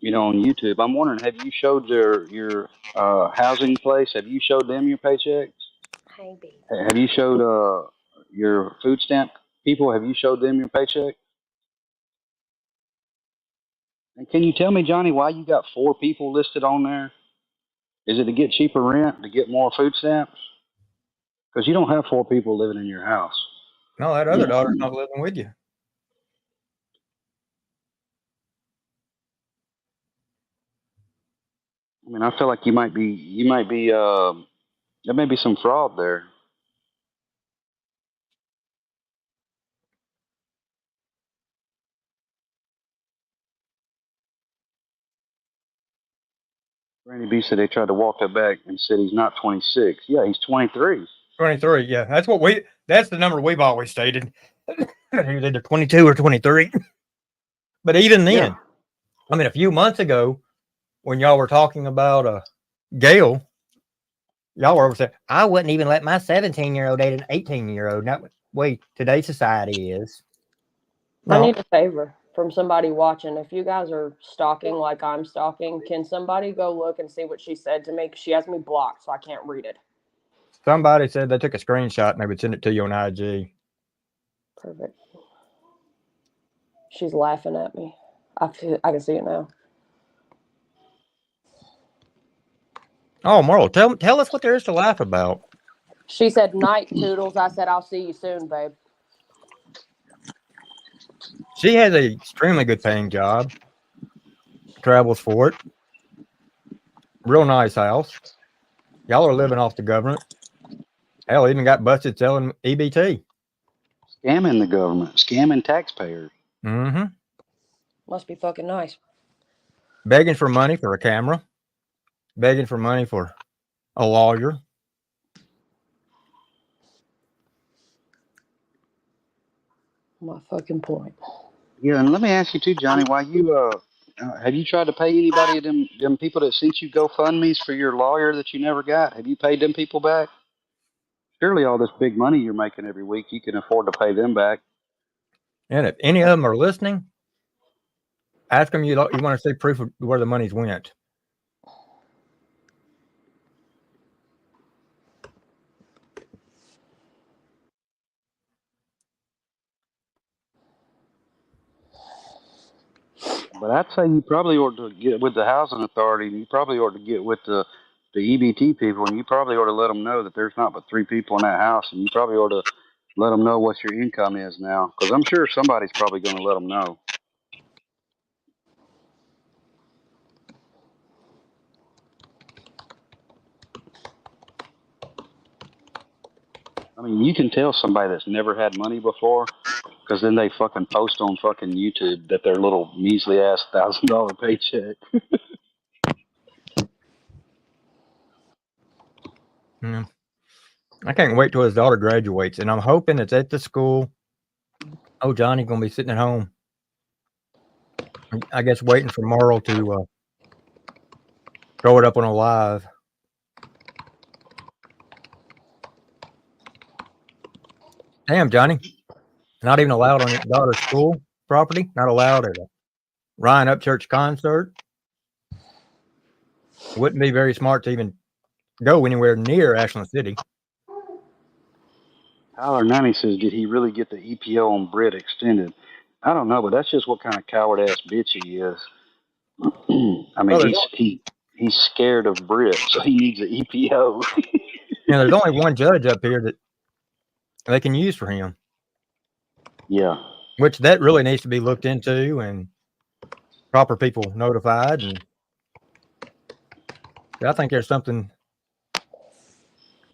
YouTube, I'm wondering, have you showed your housing place? Have you showed them your paychecks? Maybe. Have you showed your food stamp people? Have you showed them your paycheck? And can you tell me, Johnny, why you got 4 people listed on there? Is it to get cheaper rent, to get more food stamps? Because you don't have 4 people living in your house. No, that other daughter's not living with you. I mean, I feel like you might be, there may be some fraud there. Randy B said they tried to walk that back and said he's not 26. Yeah, he's 23. 23, yeah. That's the number we've always stated. He's either 22 or 23. But even then, Yeah. I mean, a few months ago, when y'all were talking about Gail, y'all were saying, I wouldn't even let my 17-year-old date an 18-year-old. Not the way today's society is. I No, need a favor from somebody watching. If you guys are stalking like I'm stalking, can somebody go look and see what she said to me? 'Cause she has me blocked, so I can't read it. somebody said they took a screenshot and they would send it to you on IG. Perfect. She's laughing at me. I can see it now. Oh, Merl, tell us what there is to laugh about. She said, "Night, Toodles." I said, "I'll see you soon, babe." She has a extremely good paying job. Travels for it. Real nice house. Y'all are living off the government. Hell, even got busted selling EBT. Scamming the government, scamming taxpayers. Mm-hmm. Must be fucking nice. Begging for money for a camera. Begging for money for a lawyer. My fucking point. Yeah, and let me ask you too, Johnny, why you have you tried to pay anybody of them people that sent you GoFundMe's for your lawyer that you never got? Have you paid them people back? Surely all this big money you're making every week, you can afford to pay them back. And if any of them are listening, ask them you want to see proof of where the money's went. But I'd say you probably ought to get with the housing authority, and you probably ought to get with the EBT people, and you probably ought to let them know that there's not but 3 people in that house, and you probably ought to let them know what your income is now, because I'm sure somebody's probably going to let them know. I mean, you can tell somebody that's never had money before, because then they fucking post on fucking YouTube that their little measly ass $1,000 paycheck. Mm. I can't wait till his daughter graduates, and I'm hoping it's at the school. Oh, Johnny's gonna be sitting at home. I guess waiting for Merl to throw it up on a live. Damn, Johnny. Not even allowed on your daughter's school property. Not allowed at a Ryan Upchurch concert. Wouldn't be very smart to even go anywhere near Ashland City. Tyler 90 says, did he really get the EPO on Britt extended? I don't know, but that's just what kind of coward ass bitch he is. I mean, Well, he's scared of Britt, so he needs an EPO. there's only one judge up here that they can use for him. Yeah. Which that really needs to be looked into and proper people notified. And I think there's something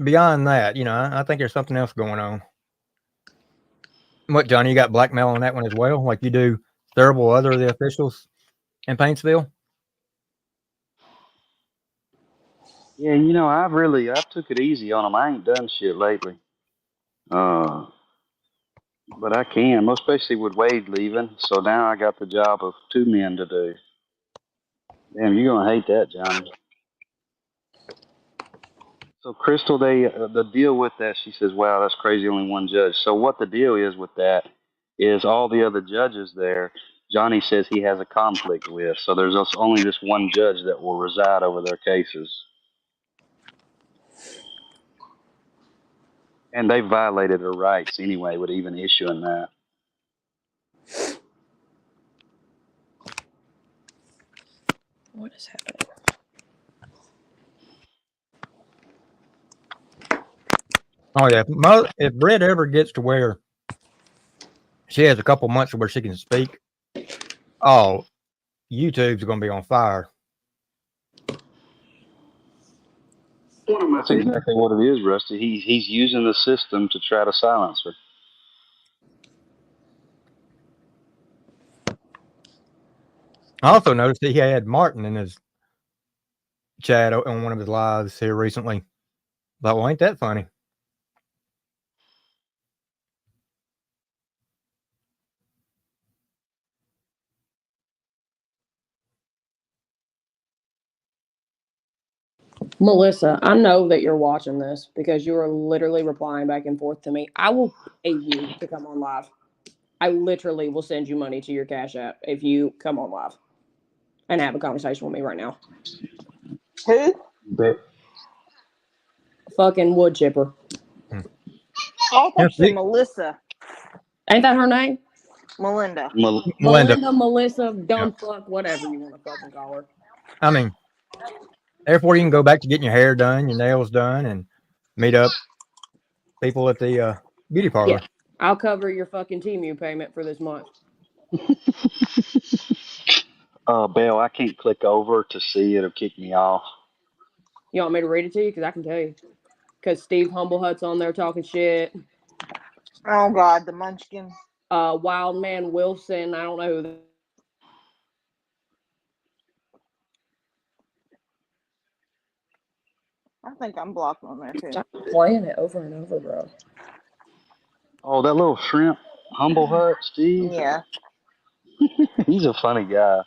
beyond that. I think there's something else going on. What, Johnny, you got blackmail on that one as well, like you do several other of the officials in Paintsville? Yeah, I've took it easy on him. I ain't done shit lately. But I can, most especially with Wade leaving. So now I got the job of 2 men to do. Damn, you're gonna hate that, Johnny. So Crystal, the deal with that, she says, "Wow, that's crazy. Only one judge." So what the deal is with that is all the other judges there. Johnny says he has a conflict with. So there's only this one judge that will reside over their cases, and they violated her rights anyway with even issuing that. What is happening? Oh yeah, if Britt ever gets to where she has a couple months where she can speak, oh, YouTube's going to be on fire. That's exactly what it is, Rusty. He's using the system to try to silence her. I also noticed that he had Martin in his chat on one of his lives here recently. But well, ain't that funny? Melissa, I know that you're watching this because you are literally replying back and forth to me. I will pay you to come on live. I literally will send you money to your Cash App if you come on live and have a conversation with me right now. Who? Bet. Fucking wood chipper. Oh, I thought you said Melissa. Ain't that her name? Melinda. Melinda. Melissa, dumb fuck, whatever you want to fucking call her. I mean, therefore you can go back to getting your hair done, your nails done, and meet up people at the beauty parlor. Yeah, I'll cover your fucking Temu payment for this month. Belle, I can't click over to see it'll kick me off. You want me to read it to you? Because I can tell you. Because Steve Humblehut's on there talking shit. Oh God, the Munchkin. Wild Man Wilson. I don't know who. I think I'm blocked on there too. Stop playing it over and over, bro. Oh, that little shrimp, Humble Hut, Steve. Yeah. He's a funny guy.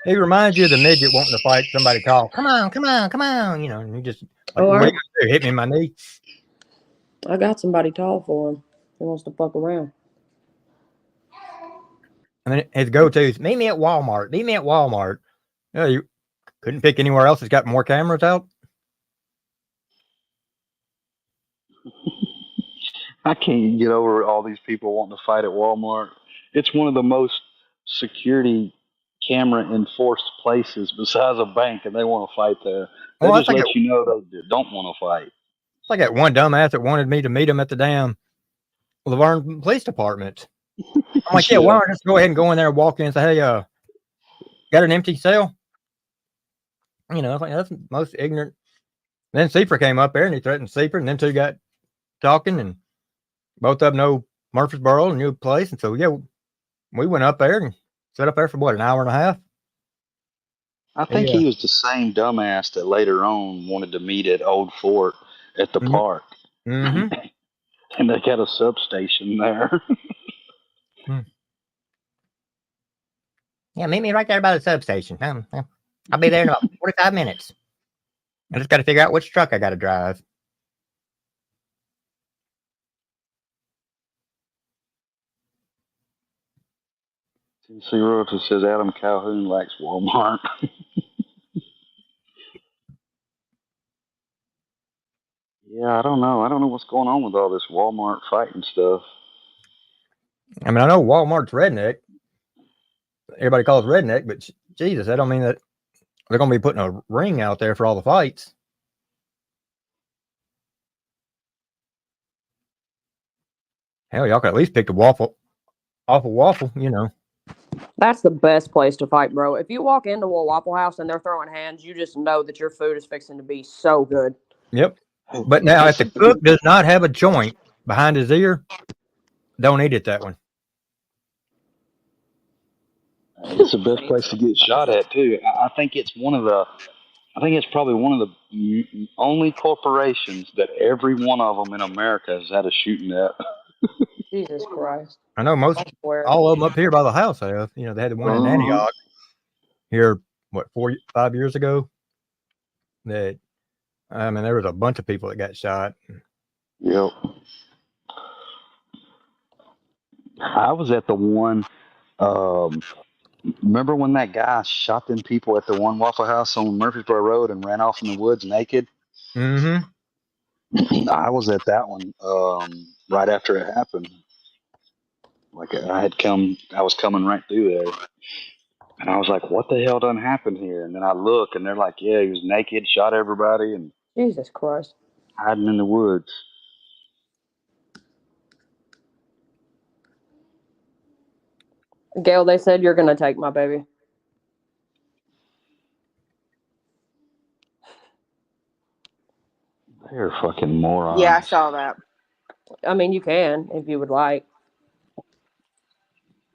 He reminds you of the midget wanting to fight somebody tall. Come on, come on, come on. You know, and you just like, what are you gonna do? Hit me in my knee? I got somebody tall for him. He wants to fuck around. And then his go-to is meet me at Walmart. Meet me at Walmart. Yeah, you couldn't pick anywhere else that's got more cameras out. I can't get over all these people wanting to fight at Walmart. It's one of the most security camera enforced places besides a bank, and they want to fight there. They Well, just let you know they don't want to fight. It's like that one dumbass that wanted me to meet him at the damn Laverne Police Department. I'm like, yeah, why don't I just go ahead and go in there and walk in and say, hey, got an empty cell? You know, that's the most ignorant. And then Seifert came up there and he threatened Seifert, and then two got talking, and both of them know Murfreesboro, a new place. And so, yeah, we went up there and sat up there for what, an hour and a half? I think he was the same dumbass that later on wanted to meet at Old Fort at the park. Mm-hmm. And they got a substation there. Yeah, meet me right there by the substation. I'll be there in about 45 minutes. I just got to figure out which truck I got to drive. Tennessee Royalty says Adam Calhoun likes Walmart. Yeah, I don't know. I don't know what's going on with all this Walmart fighting stuff. I mean, I know Walmart's redneck. Everybody calls it redneck, but Jesus, that don't mean that they're going to be putting a ring out there for all the fights. Hell, y'all could at least pick the waffle, you know. That's the best place to fight, bro. If you walk into a Waffle House and they're throwing hands, you just know that your food is fixing to be so good. Yep. But now, if the cook does not have a joint behind his ear, don't eat it that one. It's the best place to get shot at too. I think it's probably one of the only corporations that every one of them in America has had a shooting at. Jesus Christ. I know all of them up here by the house have. You know, they had the one in Antioch here, what, 5 years ago? That, I mean, there was a bunch of people that got shot. Yep. I was at the one. Remember when that guy shot them people at the one Waffle House on Murfreesboro Road and ran off in the woods naked? Mm-hmm. I was at that one right after it happened. Like I was coming right through there. And I was like, what the hell done happened here? And then I look, and they're like, yeah, he was naked, shot everybody, and Jesus Christ. hiding in the woods. Gail, they said you're gonna take my baby. They're fucking morons. Yeah, I saw that. I mean, you can if you would like.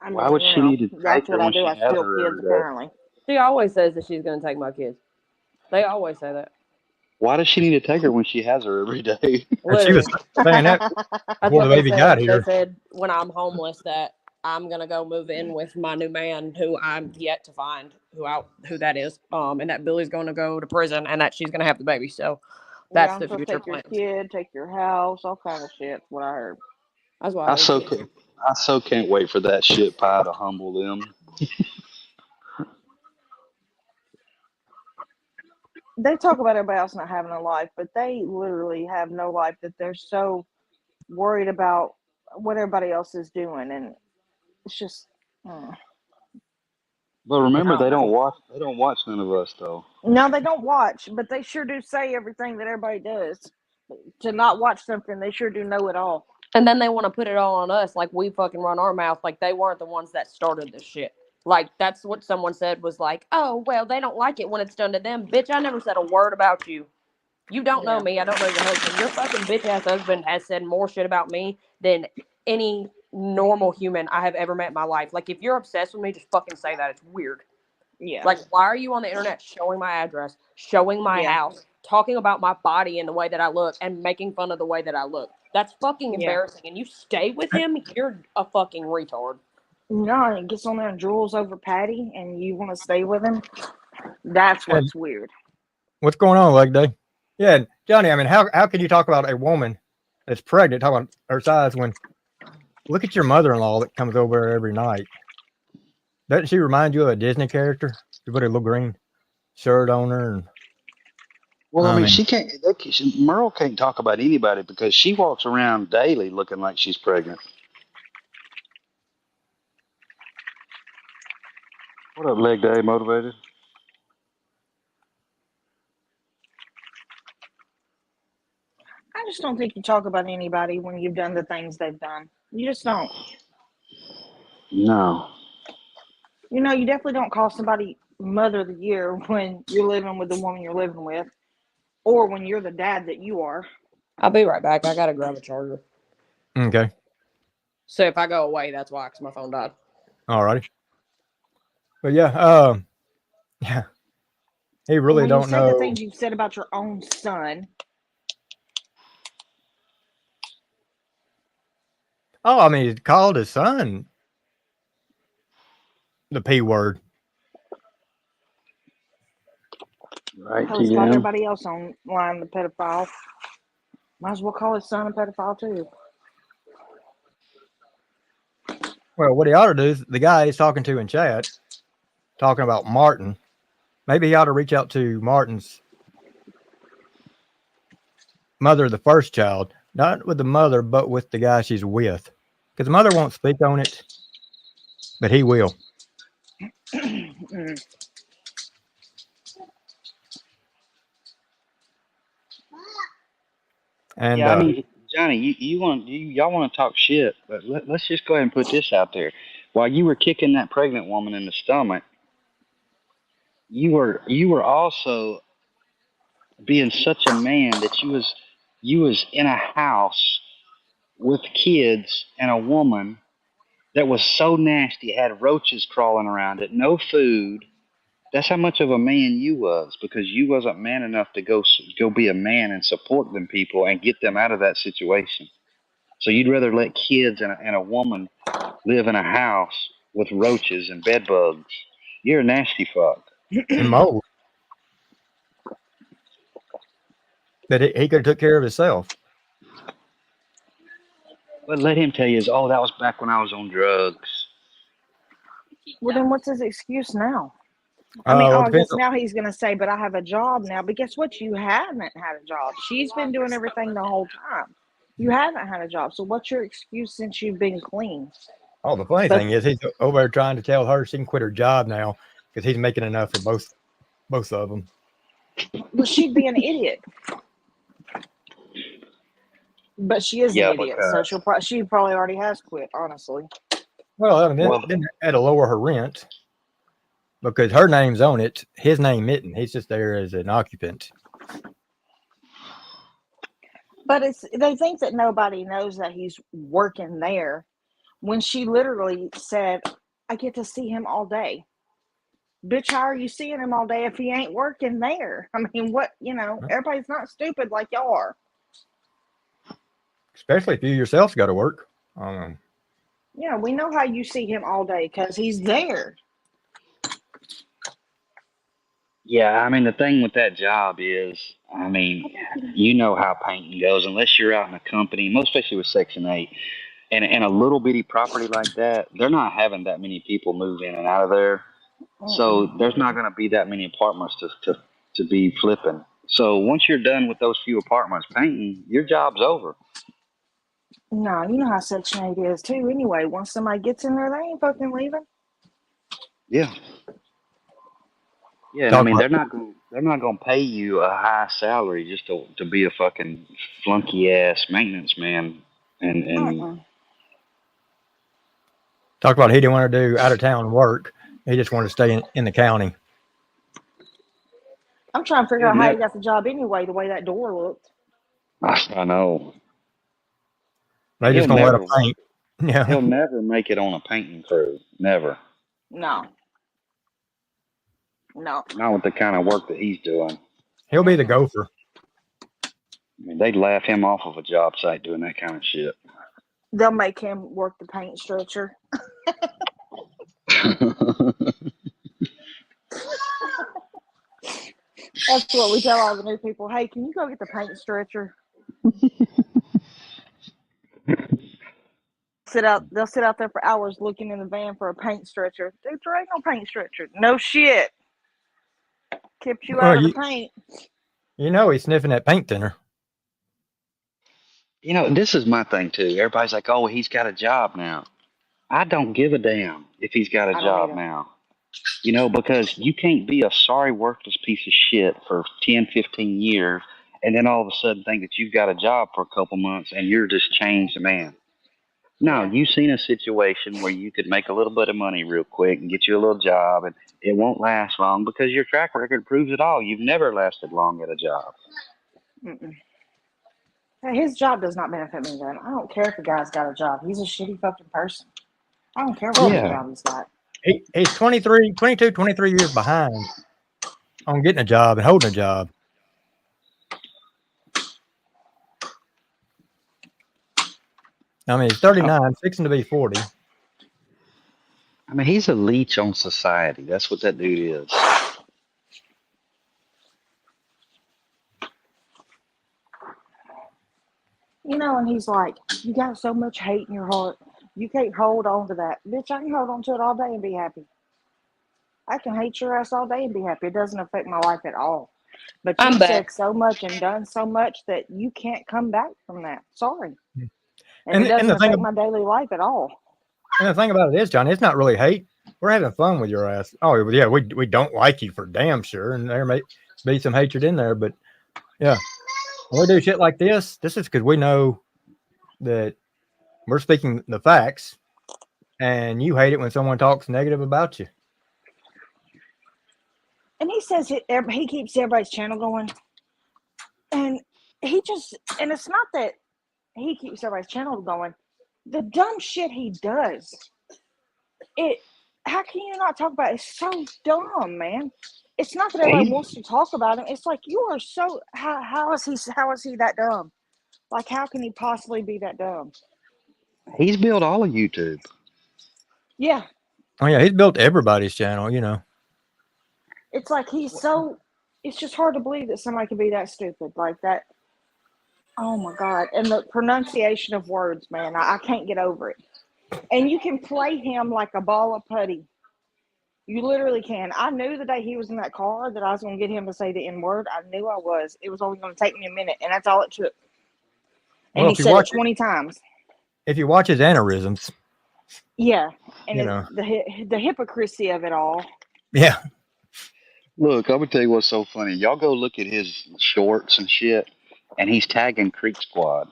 I Why mean, would she need to that's take her what I when do. she I has steal her kids, every day? apparently. She always says that she's gonna take my kids. They always say that. Why does she need to take her when she has her every day? And she was Literally. saying that That's before what the they baby got said. They here. said when I'm homeless that I'm gonna go move in with my new man, who I'm yet to find who that is. And that Billy's gonna go to prison, and that she's gonna have the baby. So Yeah, that's I'm the supposed to future take your plans. kid, take your house, all kind of shit. What I heard. That's what I I heard so too. can't, I so can't wait for that shit pie to humble them. They talk about everybody else not having a life, but they literally have no life. That they're so worried about what everybody else is doing, and it's just, I But remember, don't they don't know. watch. They don't watch none of us though. No, they don't watch, but they sure do say everything that everybody does. To not watch something, they sure do know it all. And then they want to put it all on us, like we fucking run our mouth, like they weren't the ones that started this shit. Like that's what someone said was like, oh well, they don't like it when it's done to them. Bitch, I never said a word about you. You don't know Yeah, me. I don't know your husband. Your fucking bitch ass husband has said more shit about me than any normal human I have ever met in my life. Like if you're obsessed with me, just fucking say that. It's weird. yeah, Like, why are you on the internet showing my address, showing my yeah, house, talking about my body and the way that I look, and making fun of the way that I look? That's fucking yeah. embarrassing. And you stay with him, you're a fucking retard. No, he gets on there and drools over Patty, and you want to stay with him. That's And what's weird. what's going on, leg day? Yeah, and Johnny. I mean, how can you talk about a woman that's pregnant, talk about her size when look at your mother-in-law that comes over every night? Doesn't she remind you of a Disney character? You put a little green shirt on her, and Well, I I mean, mean, she can't. Merle can't talk about anybody because she walks around daily looking like she's pregnant. What up, leg day motivated? I just don't think you talk about anybody when you've done the things they've done. You just don't. No. You know, you definitely don't call somebody mother of the year when you're living with the woman you're living with, or when you're the dad that you are. I'll be right back. I gotta grab a charger. okay, So if I go away, that's why, because my phone died. alrighty. But yeah, yeah, he And really when you don't say the know. things you've said about your own son, Oh, I mean, he called his son the P word. Right, hell, he's called TM? everybody else online the pedophile. Might as well call his son a pedophile too. Well, what he ought to do is the guy he's talking to in chat, talking about Martin. Maybe he ought to reach out to Martin's mother of the first child, not with the mother, but with the guy she's with, because the mother won't speak on it, but he will. And Yeah, I mean, Johnny, y'all want to talk shit, but let's just go ahead and put this out there. While you were kicking that pregnant woman in the stomach, you were also being such a man that you was in a house with kids and a woman that was so nasty, had roaches crawling around it, no food. That's how much of a man you was because you wasn't man enough to go be a man and support them people and get them out of that situation. So you'd rather let kids and a woman live in a house with roaches and bed bugs. You're a nasty fuck. and mold that he could have took care of himself. But let him tell you, oh, that was back when I was on drugs. Well, then what's his excuse now? I mean, Well, it I depends guess on. now he's going to say, but I have a job now. But guess what? You haven't had a job. She's been doing everything the whole time. You haven't had a job. So what's your excuse since you've been clean? Oh, the funny But thing is, he's over there trying to tell her she can quit her job now because he's making enough for both of them. Well, she'd be an idiot. But she is Yeah, an idiot, so she probably already has quit, honestly. Well, I mean, then had to lower her rent because her name's on it. His name isn't. He's just there as an occupant. But they think that nobody knows that he's working there when she literally said, I get to see him all day. Bitch, how are you seeing him all day if he ain't working there? I mean, what, everybody's not stupid like y'all are. Especially if you yourself's got to work. Yeah, we know how you see him all day because he's there. Yeah, I mean, the thing with that job is, I mean, you know how painting goes. Unless you're out in a company, most especially with Section 8, and a little bitty property like that, they're not having that many people move in and out of there. So there's not going to be that many apartments to be flipping. So once you're done with those few apartments painting, your job's over. No, you know how Section 8 is too. Anyway, once somebody gets in there, they ain't fucking leaving. Yeah. Yeah, and I mean they're not gonna pay you a high salary just to be a fucking flunky ass maintenance man and Talk about he didn't want to do out of town work. He just wanted to stay in the county. I'm trying to figure out how he got the job anyway, the way that door looked. I know. They just don't let him paint. Yeah. He'll never make it on a painting crew. Never. No. Not with the kind of work that he's doing. He'll be the gopher. I mean, they'd laugh him off of a job site doing that kind of shit. They'll make him work the paint stretcher. That's what we tell all the new people. Hey, can you go get the paint stretcher? They'll sit out there for hours looking in the van for a paint stretcher. Dude, there ain't no paint stretcher. No shit. Kept you out of the paint. You know he's sniffing that paint thinner. You know, this is my thing too. Everybody's like, oh, he's got a job now. I don't give a damn if he's got a job now. You know, because you can't be a sorry, worthless piece of shit for 10, 15 years and then all of a sudden think that you've got a job for a couple months and you're just changed man. No, you've seen a situation where you could make a little bit of money real quick and get you a little job, and it won't last long because your track record proves it all. You've never lasted long at a job. His job does not benefit me then. I don't care if the guy's got a job. He's a shitty fucking person. I don't care what job he's got. He's 22, 23 years behind on getting a job and holding a job. I mean, he's 39, fixing to be 40. I mean, he's a leech on society. That's what that dude is. You know, and he's like, you got so much hate in your heart. You can't hold on to that. Bitch, I can hold on to it all day and be happy. I can hate your ass all day and be happy. It doesn't affect my life at all. But you said so much and done so much that you can't come back from that. Sorry. And it doesn't affect my daily life at all. And the thing about it is, John, it's not really hate. We're having fun with your ass. Oh, yeah, we don't like you for damn sure. And there may be some hatred in there. But, yeah, when we do shit like this is because we know that we're speaking the facts. And you hate it when someone talks negative about you. And he says he keeps everybody's channel going. And and it's not that he keeps everybody's channel going. The dumb shit he does. How can you not talk about it? It's so dumb, man. It's not that everybody wants to talk about him. It's like you are so how is he that dumb? Like how can he possibly be that dumb? He's built all of YouTube. Yeah. Oh yeah, he's built everybody's channel, you know. It's like it's just hard to believe that somebody could be that stupid like that. Oh my God. And the pronunciation of words, man, I can't get over it. And you can play him like a ball of putty. You literally can. I knew the day he was in that car that I was going to get him to say the N word. I knew I was. It was only going to take me a minute, and that's all it took. And he said it 20 times. If you watch his aneurysms. Yeah. And the hypocrisy of it all. Yeah. Look, I'm gonna tell you what's so funny. Y'all go look at his shorts and shit, and he's tagging Creek Squad.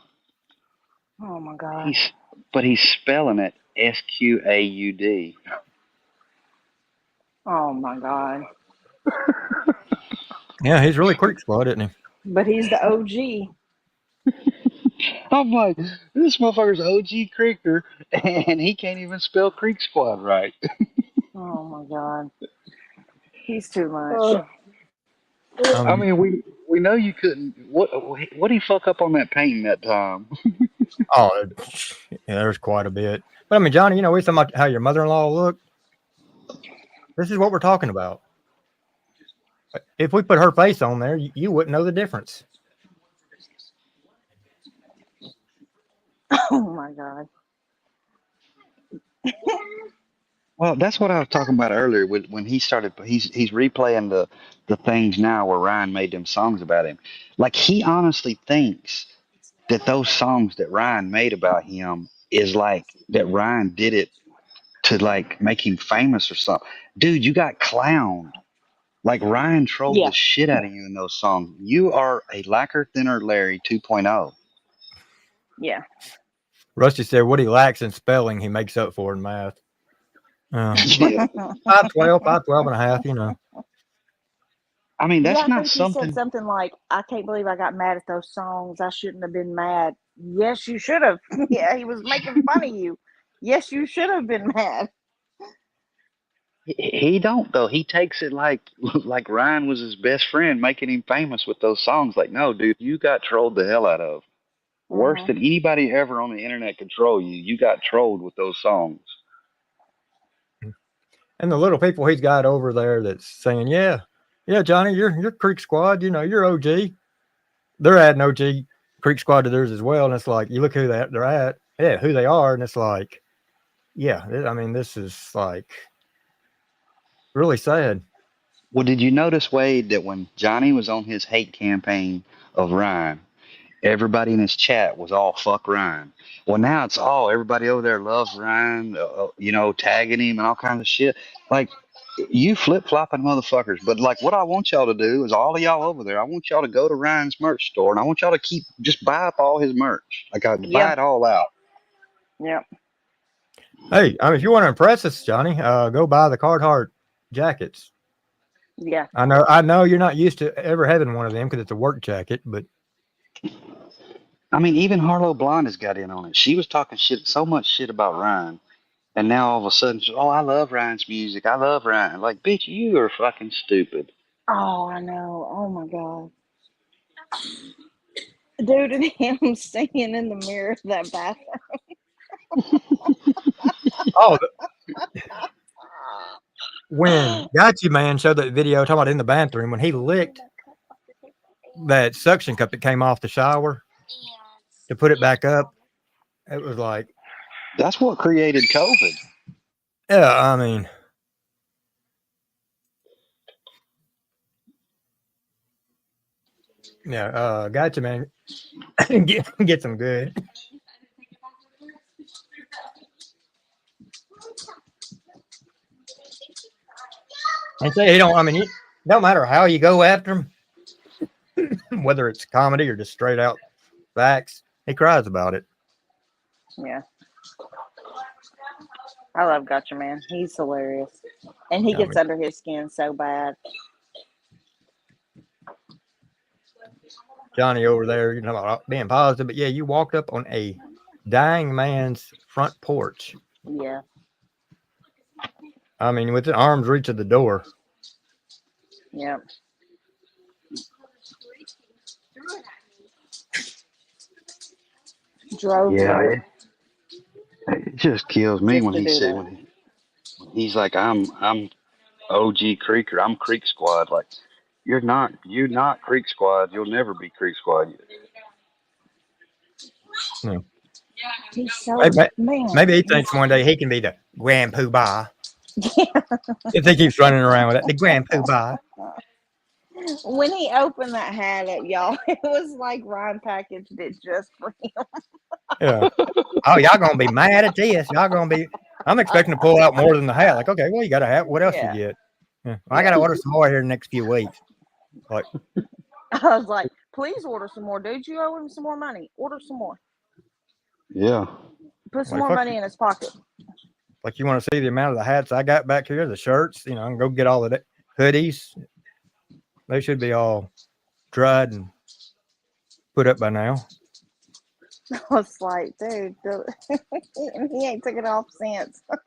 Oh my god. He's spelling it SQAUD. Oh my god. Yeah, he's really Creek Squad, isn't he? But he's the OG. I'm like, this motherfucker's OG Creeker, and he can't even spell Creek Squad right. Oh my god. He's too much. I mean, we know you couldn't. What did he fuck up on that painting that time? Oh, yeah, there's quite a bit. But I mean, Johnny, you know, we're talking about how your mother-in-law looked. This is what we're talking about. If we put her face on there, you wouldn't know the difference. Oh my god. Well, that's what I was talking about earlier. When he started, he's replaying the things now where Ryan made them songs about him. Like he honestly thinks that those songs that Ryan made about him is like that Ryan did it to like make him famous or something. Dude, you got clowned. Like Ryan trolled Yeah. the shit out of you in those songs. You are a Lacker Thinner Larry 2.0. Yeah. Rusty said what he lacks in spelling, he makes up for in math. Yeah. 512, 512 and a half, you know. I mean, that's I not think he said something. something like, I can't believe I got mad at those songs. I shouldn't have been mad. Yes, you should have. Yeah, he was making fun of you. Yes, you should have been mad. He don't though. He takes it like like Ryan was his best friend, making him famous with those songs. Like, no, dude, you got trolled the hell out of. Worse Mhm. than anybody ever on the internet could troll you. You got trolled with those songs. And the little people he's got over there that's saying, yeah, Johnny, you're Creek Squad, you know, you're OG. They're adding OG Creek Squad to theirs as well. And it's like, you look who they're at, yeah, who they are. And it's like, yeah, I mean, this is like really sad. Well, did you notice, Wade, that when Johnny was on his hate campaign of Ryan, everybody in his chat was all fuck Ryan. Well, now it's all everybody over there loves Ryan, you know, tagging him and all kinds of shit. Like, you flip flopping motherfuckers. But, like, what I want y'all to do is all of y'all over there, I want y'all to go to Ryan's merch store and I want y'all to just buy up all his merch. Like, buy Yeah. it all out. Yep. Hey, I mean, if you want to impress us, Johnny, go buy the Carhartt jackets. Yeah. I know you're not used to ever having one of them because it's a work jacket, but I mean, even Harlow Blonde has got in on it. She was talking so much shit about Ryan. And now all of a sudden, oh, I love Ryan's music. I love Ryan. Like, bitch, you are fucking stupid. Oh, I know. Oh my god. Dude, and him singing in the mirror of that bathroom. oh, when Got You Man showed that video talking about in the bathroom when he licked that suction cup that came off the shower to put it back up, it was like, that's what created COVID. Yeah, I mean, yeah, Got You Man, get some good. And say he don't. I mean, it don't matter how you go after him, whether it's comedy or just straight out facts. He cries about it. Yeah. I love Gotcha Man. He's hilarious. And he gets under his skin so bad. Johnny over there, you know, about being positive, but yeah, you walked up on a dying man's front porch. Yeah. I mean, within arm's reach of the door. Yep. Drove there. It just kills me Just when to he do said that. when he's like, I'm OG Creeker. I'm Creek Squad. Like, you're not Creek Squad. You'll never be Creek Squad. No. He's so Maybe he thinks one day he can be the Grand Poobah. If he keeps running around with it, the Grand Poobah. When he opened that hat up, y'all, it was like Ryan packaged it just for him. Yeah. Oh, y'all gonna be mad at this. Y'all gonna be. I'm expecting to pull out more than the hat. Like, okay, well, you got a hat. What else you get? Yeah. Well, I got to order some more here in the next few weeks. Like, I was like, please order some more, dude. You owe him some more money. Order some more. Yeah. Put some like more fuck money in his pocket. like you want to see the amount of the hats I got back here, the shirts, I can go get all of the hoodies. They should be all dried and put up by now. I was like, dude, he ain't took it off since. I'm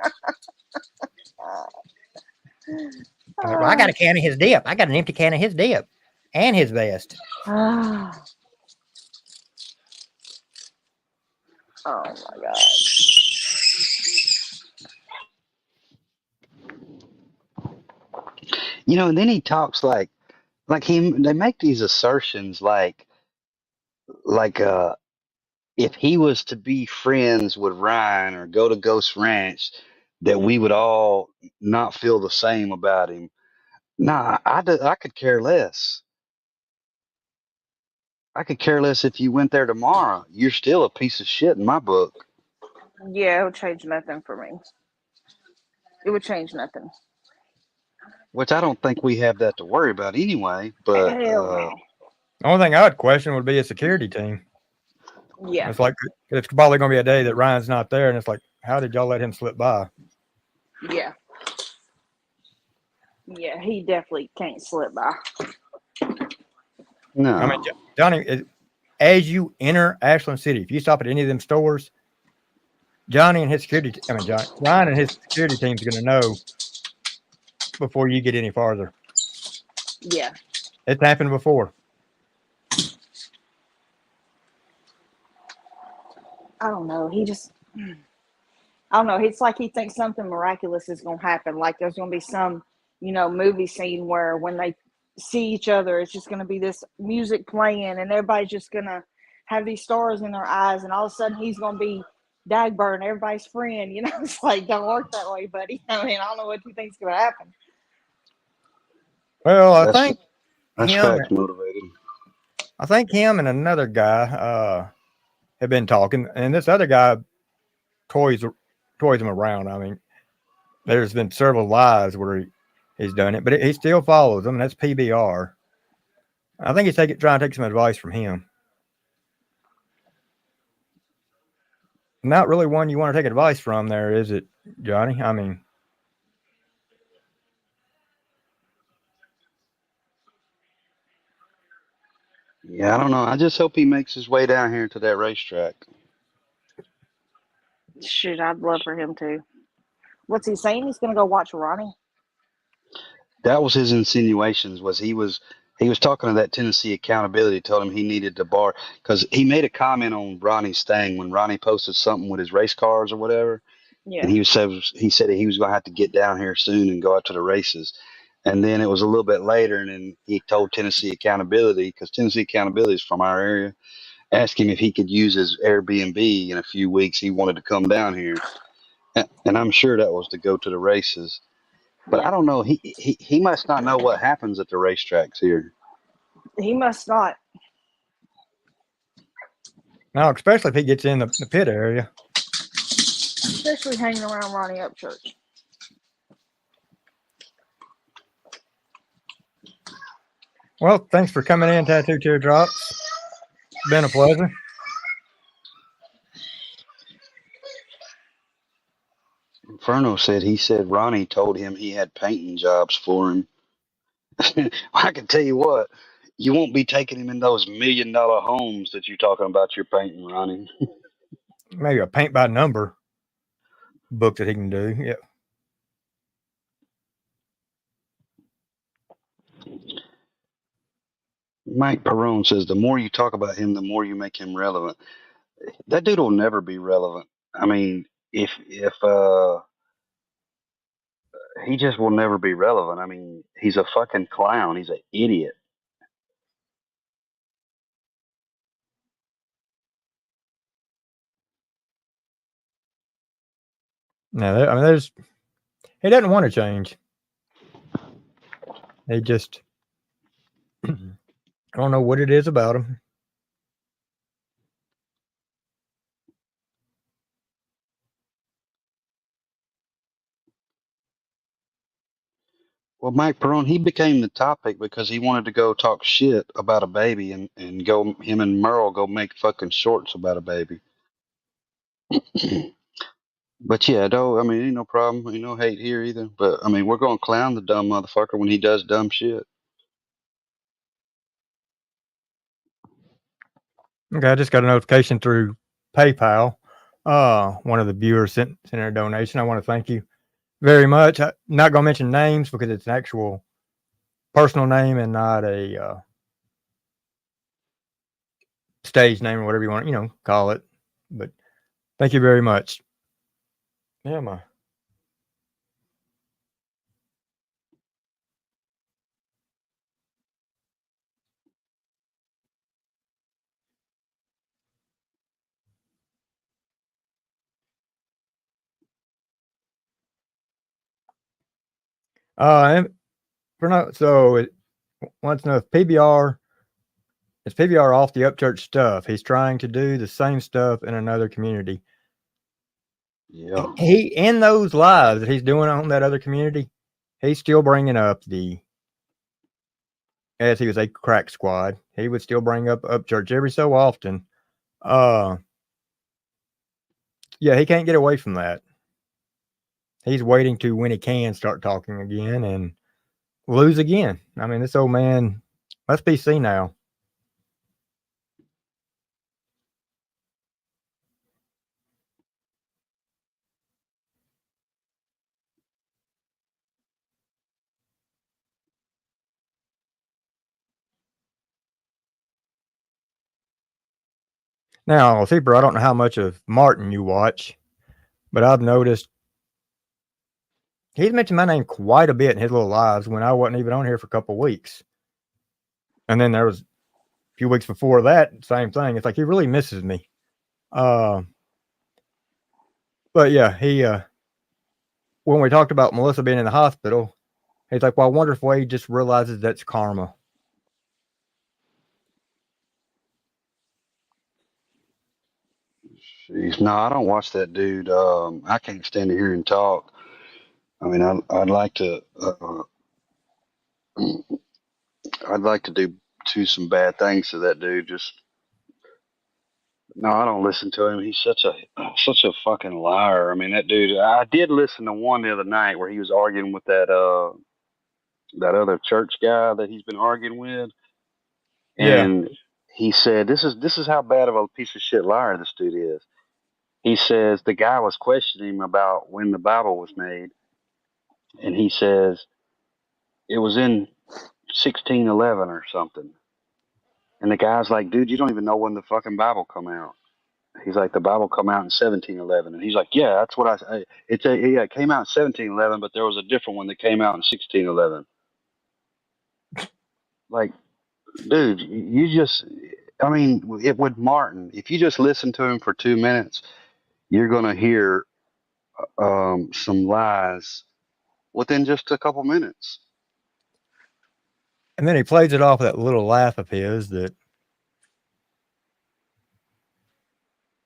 like, well, I got a can of his dip. I got an empty can of his dip and his vest. Oh my god. And then he talks they make these assertions like if he was to be friends with Ryan or go to Ghost Ranch, that we would all not feel the same about him. Nah, I could care less. I could care less if you went there tomorrow. You're still a piece of shit in my book. Yeah, it would change nothing for me. It would change nothing. Which I don't think we have that to worry about anyway. But Hell no. The only thing I would question would be a security team. Yeah. It's like it's probably going to be a day that Ryan's not there, and it's like, how did y'all let him slip by? Yeah. Yeah, he definitely can't slip by. no, I mean, Johnny, as you enter Ashland City, if you stop at any of them stores, Ryan and his security team is going to know before you get any farther. Yeah. It's happened before. I don't know. I don't know. It's like he thinks something miraculous is going to happen. Like there's going to be some, movie scene where when they see each other, it's just going to be this music playing and everybody's just going to have these stars in their eyes. And all of a sudden he's going to be Dagburn, everybody's friend. It's like, don't work that way, buddy. I mean, I don't know what you think's going to happen. Well, that's him, fact motivated. I think him and another guy have been talking, and this other guy toys him around. I mean, there's been several lies where he's done it, but he still follows them. And that's PBR. I think he's trying to take some advice from him. Not really one you want to take advice from, there, is it, Johnny? I mean, Yeah, I don't know. I just hope he makes his way down here to that racetrack. Shoot, I'd love for him to. What's he saying? He's going to go watch Ronnie? That was his insinuations. He was talking to that Tennessee accountability. Told him he needed to bar because he made a comment on Ronnie's thing when Ronnie posted something with his race cars or whatever, Yeah. and he said he was going to have to get down here soon and go out to the races. And then it was a little bit later, and then he told Tennessee accountability, because Tennessee accountability is from our area, asked him if he could use his Airbnb in a few weeks. He wanted to come down here, and I'm sure that was to go to the races. But Yeah. I don't know. He must not know what happens at the racetracks here. He must not. now, especially if he gets in the pit area. Especially hanging around Ronnie Upchurch. Well, thanks for coming in, Tattoo Teardrops. It's been a pleasure. Inferno said Ronnie told him he had painting jobs for him. I can tell you what, you won't be taking him in those $1 million homes that you're talking about you're painting, Ronnie. Maybe a paint by number book that he can do. Yeah. Mike Perrone says the more you talk about him, the more you make him relevant. That dude will never be relevant. I mean, if he just will never be relevant. I mean, he's a fucking clown. He's an idiot. No, I mean, he doesn't want to change. He just, I don't know what it is about him. Well, Mike Perone, he became the topic because he wanted to go talk shit about a baby and go him and Merle go make fucking shorts about a baby. But yeah, though, I mean, ain't no problem. Ain't no hate here either. But I mean, we're gonna clown the dumb motherfucker when he does dumb shit. Okay, I just got a notification through PayPal. One of the viewers sent in a donation. I want to thank you very much. I'm not going to mention names because it's an actual personal name and not a stage name or whatever you want, call it. But thank you very much. Yeah, my. And for not so it wants to know if PBR is PBR off the Upchurch stuff. He's trying to do the same stuff in another community. Yeah. He in those lives that he's doing on that other community, he's still bringing up as he was a crack squad. He would still bring up Upchurch every so often. Yeah, he can't get away from that. He's waiting to when he can start talking again and lose again. I mean, this old man must be senile. Now, Super, I don't know how much of Martin you watch, but I've noticed he's mentioned my name quite a bit in his little lives when I wasn't even on here for a couple of weeks. And then there was a few weeks before that, same thing. It's like he really misses me. But yeah, he when we talked about Melissa being in the hospital, he's like, well, I wonder if Wade just realizes that's karma. Jeez, no, I don't watch that dude. I can't stand to hear him talk. I mean, I'd like to, I'd like to do some bad things to that dude. Just no, I don't listen to him. He's such a fucking liar. I mean, that dude. I did listen to one the other night where he was arguing with that other church guy that he's been arguing with, Yeah. and he said this is how bad of a piece of shit liar this dude is. He says the guy was questioning him about when the Bible was made, and he says it was in 1611 or something. And the guy's like, dude, you don't even know when the fucking Bible come out. He's like, the Bible come out in 1711, and he's like, yeah, that's what it came out in 1711, but there was a different one that came out in 1611. Like, dude, you just, I mean, with Martin, if you just listen to him for 2 minutes, you're gonna hear some lies within just a couple minutes. And then he plays it off with that little laugh of his that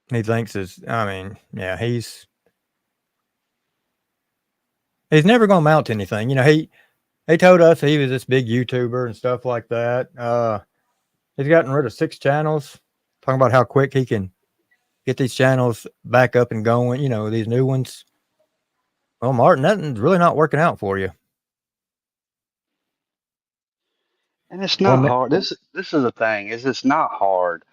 he thinks is, I mean, yeah, he's never going to amount to anything. He told us he was this big YouTuber and stuff like that. He's gotten rid of 6 channels, talking about how quick he can get these channels back up and going, these new ones. Well, Martin, that's really not working out for you. And it's not Well, hard. This is the thing, is it's not hard.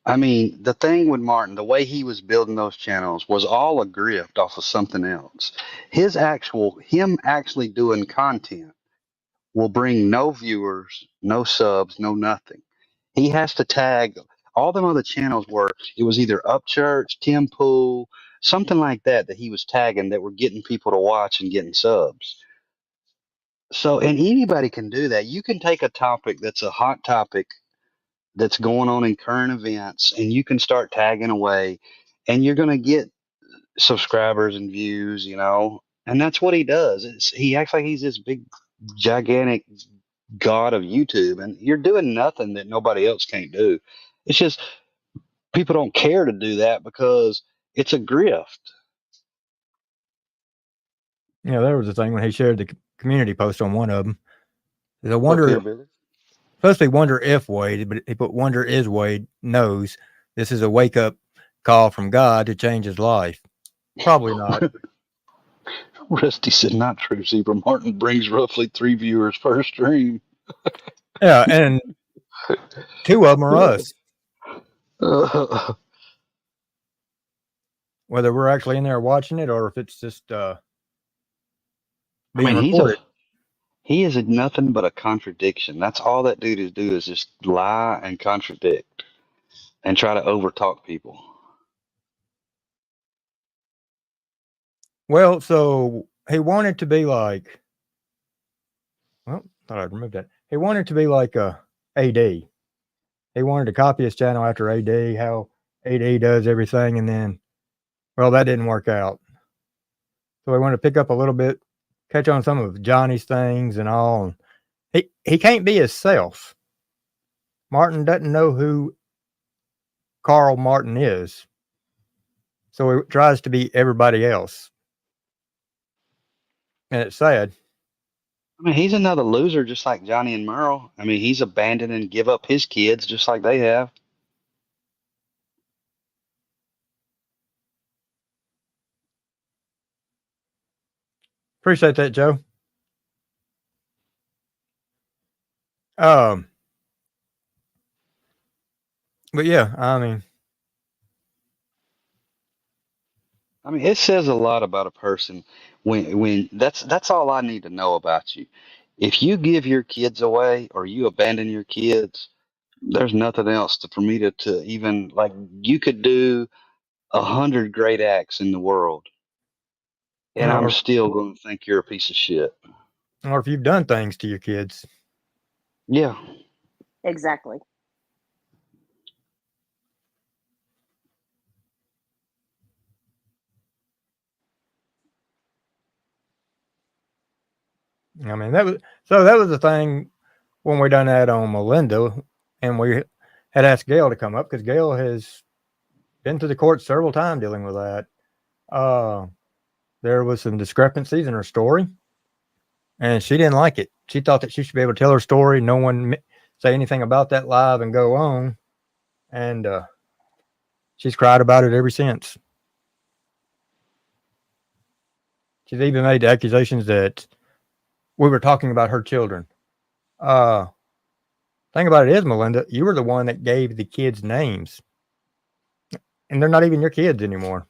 I mean, the thing with Martin, the way he was building those channels was all a grift off of something else. Him actually doing content will bring no viewers, no subs, no nothing. He has to tag all them other channels where it was either Upchurch, Tim Pool, something like that he was tagging that were getting people to watch and getting subs. So, and anybody can do that. You can take a topic that's a hot topic that's going on in current events and you can start tagging away and you're going to get subscribers and views, and that's what he does. He acts like he's this big gigantic god of YouTube, and you're doing nothing that nobody else can't do. It's just people don't care to do that because it's a grift. there was a thing when he shared the community post on one of them. I What's up, wonder, Hillbilly? supposedly wonder if Wade, but he put wonder is Wade knows this is a wake up call from God to change his life. Probably not. Rusty said, not true. Zebra Martin brings roughly 3 viewers per stream. Yeah, and 2 of them are us. Whether we're actually in there watching it or if it's just I being mean, recorded. he is nothing but a contradiction. That's all that dude is do is just lie and contradict and try to overtalk people. Well, so he wanted to be like, well, thought I'd remove that. He wanted to be like AD. He wanted to copy his channel after AD, how AD does everything, and then, well, that didn't work out. So he wanted to pick up a little bit, catch on some of Johnny's things and all. He can't be himself. Martin doesn't know who Carl Martin is, so he tries to be everybody else, and it's sad. I mean, he's another loser just like Johnny and Merle. I mean, he's abandoned and give up his kids just like they have. Appreciate that, Joe. But yeah, I mean, it says a lot about a person when that's all I need to know about you. If you give your kids away or you abandon your kids, there's nothing else for me to even like. You could do 100 great acts in the world, and I'm or still going to think you're a piece of shit. if you've done things to your kids. Yeah. Exactly. I mean, that was the thing when we done that on Melinda, and we had asked Gail to come up because Gail has been to the court several times dealing with that. There was some discrepancies in her story, and she didn't like it. She thought that she should be able to tell her story, no one say anything about that live, and go on. And she's cried about it ever since. She's even made accusations that we were talking about her children. Thing about it is, Melinda, you were the one that gave the kids names, and they're not even your kids anymore.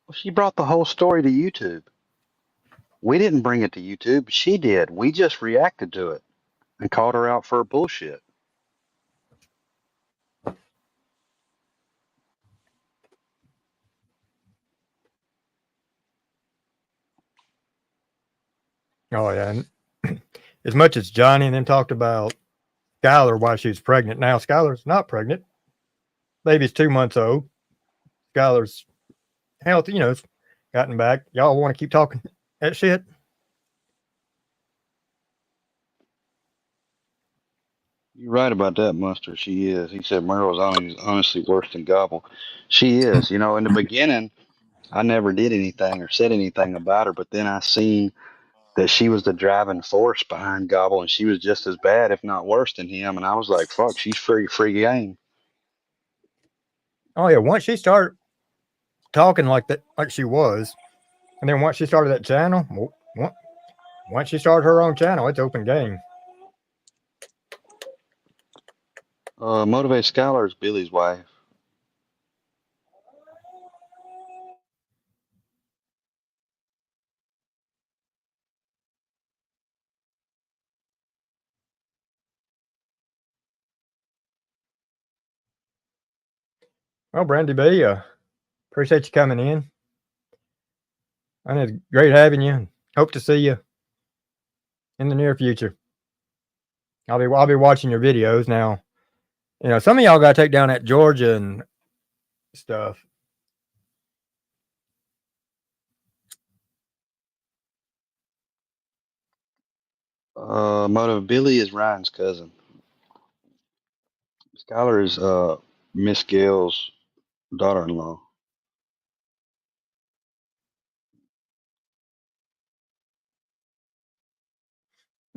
Well, she brought the whole story to YouTube. We didn't bring it to YouTube. She did. We just reacted to it and called her out for her bullshit. Oh yeah. And as much as Johnny and them talked about Skylar while she was pregnant, now Skylar's not pregnant. Baby's 2 months old. Skylar's healthy, it's gotten back. Y'all want to keep talking that shit? You're right about that, Mustard. She is. He said Merle's honestly worse than Gobble. She is. In the beginning, I never did anything or said anything about her, but then I seen that she was the driving force behind Gobble, and she was just as bad, if not worse, than him. And I was like, "Fuck, she's free game." Oh yeah, once she started talking like that, like she was, and then once she started that channel, once she started her own channel, it's open game. Motivate Skylar is Billy's wife. Well, Brandy B, appreciate you coming in. And it's great having you. Hope to see you in the near future. I'll be watching your videos now. Some of y'all got to take down that Georgia and stuff. Motive Billy is Ryan's cousin. Skylar is Miss Gail's daughter-in-law.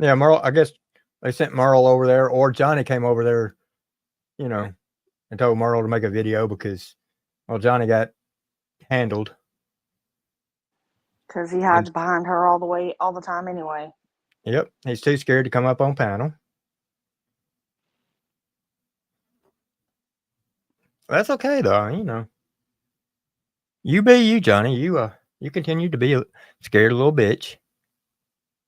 Yeah, Merle. I guess they sent Merle over there, or Johnny came over there, you know, and told Merle to make a video because, well, Johnny got handled. Because he hides behind her all the time anyway. Yep, he's too scared to come up on panel. That's okay though, you know. You be you, Johnny. You continue to be a scared little bitch,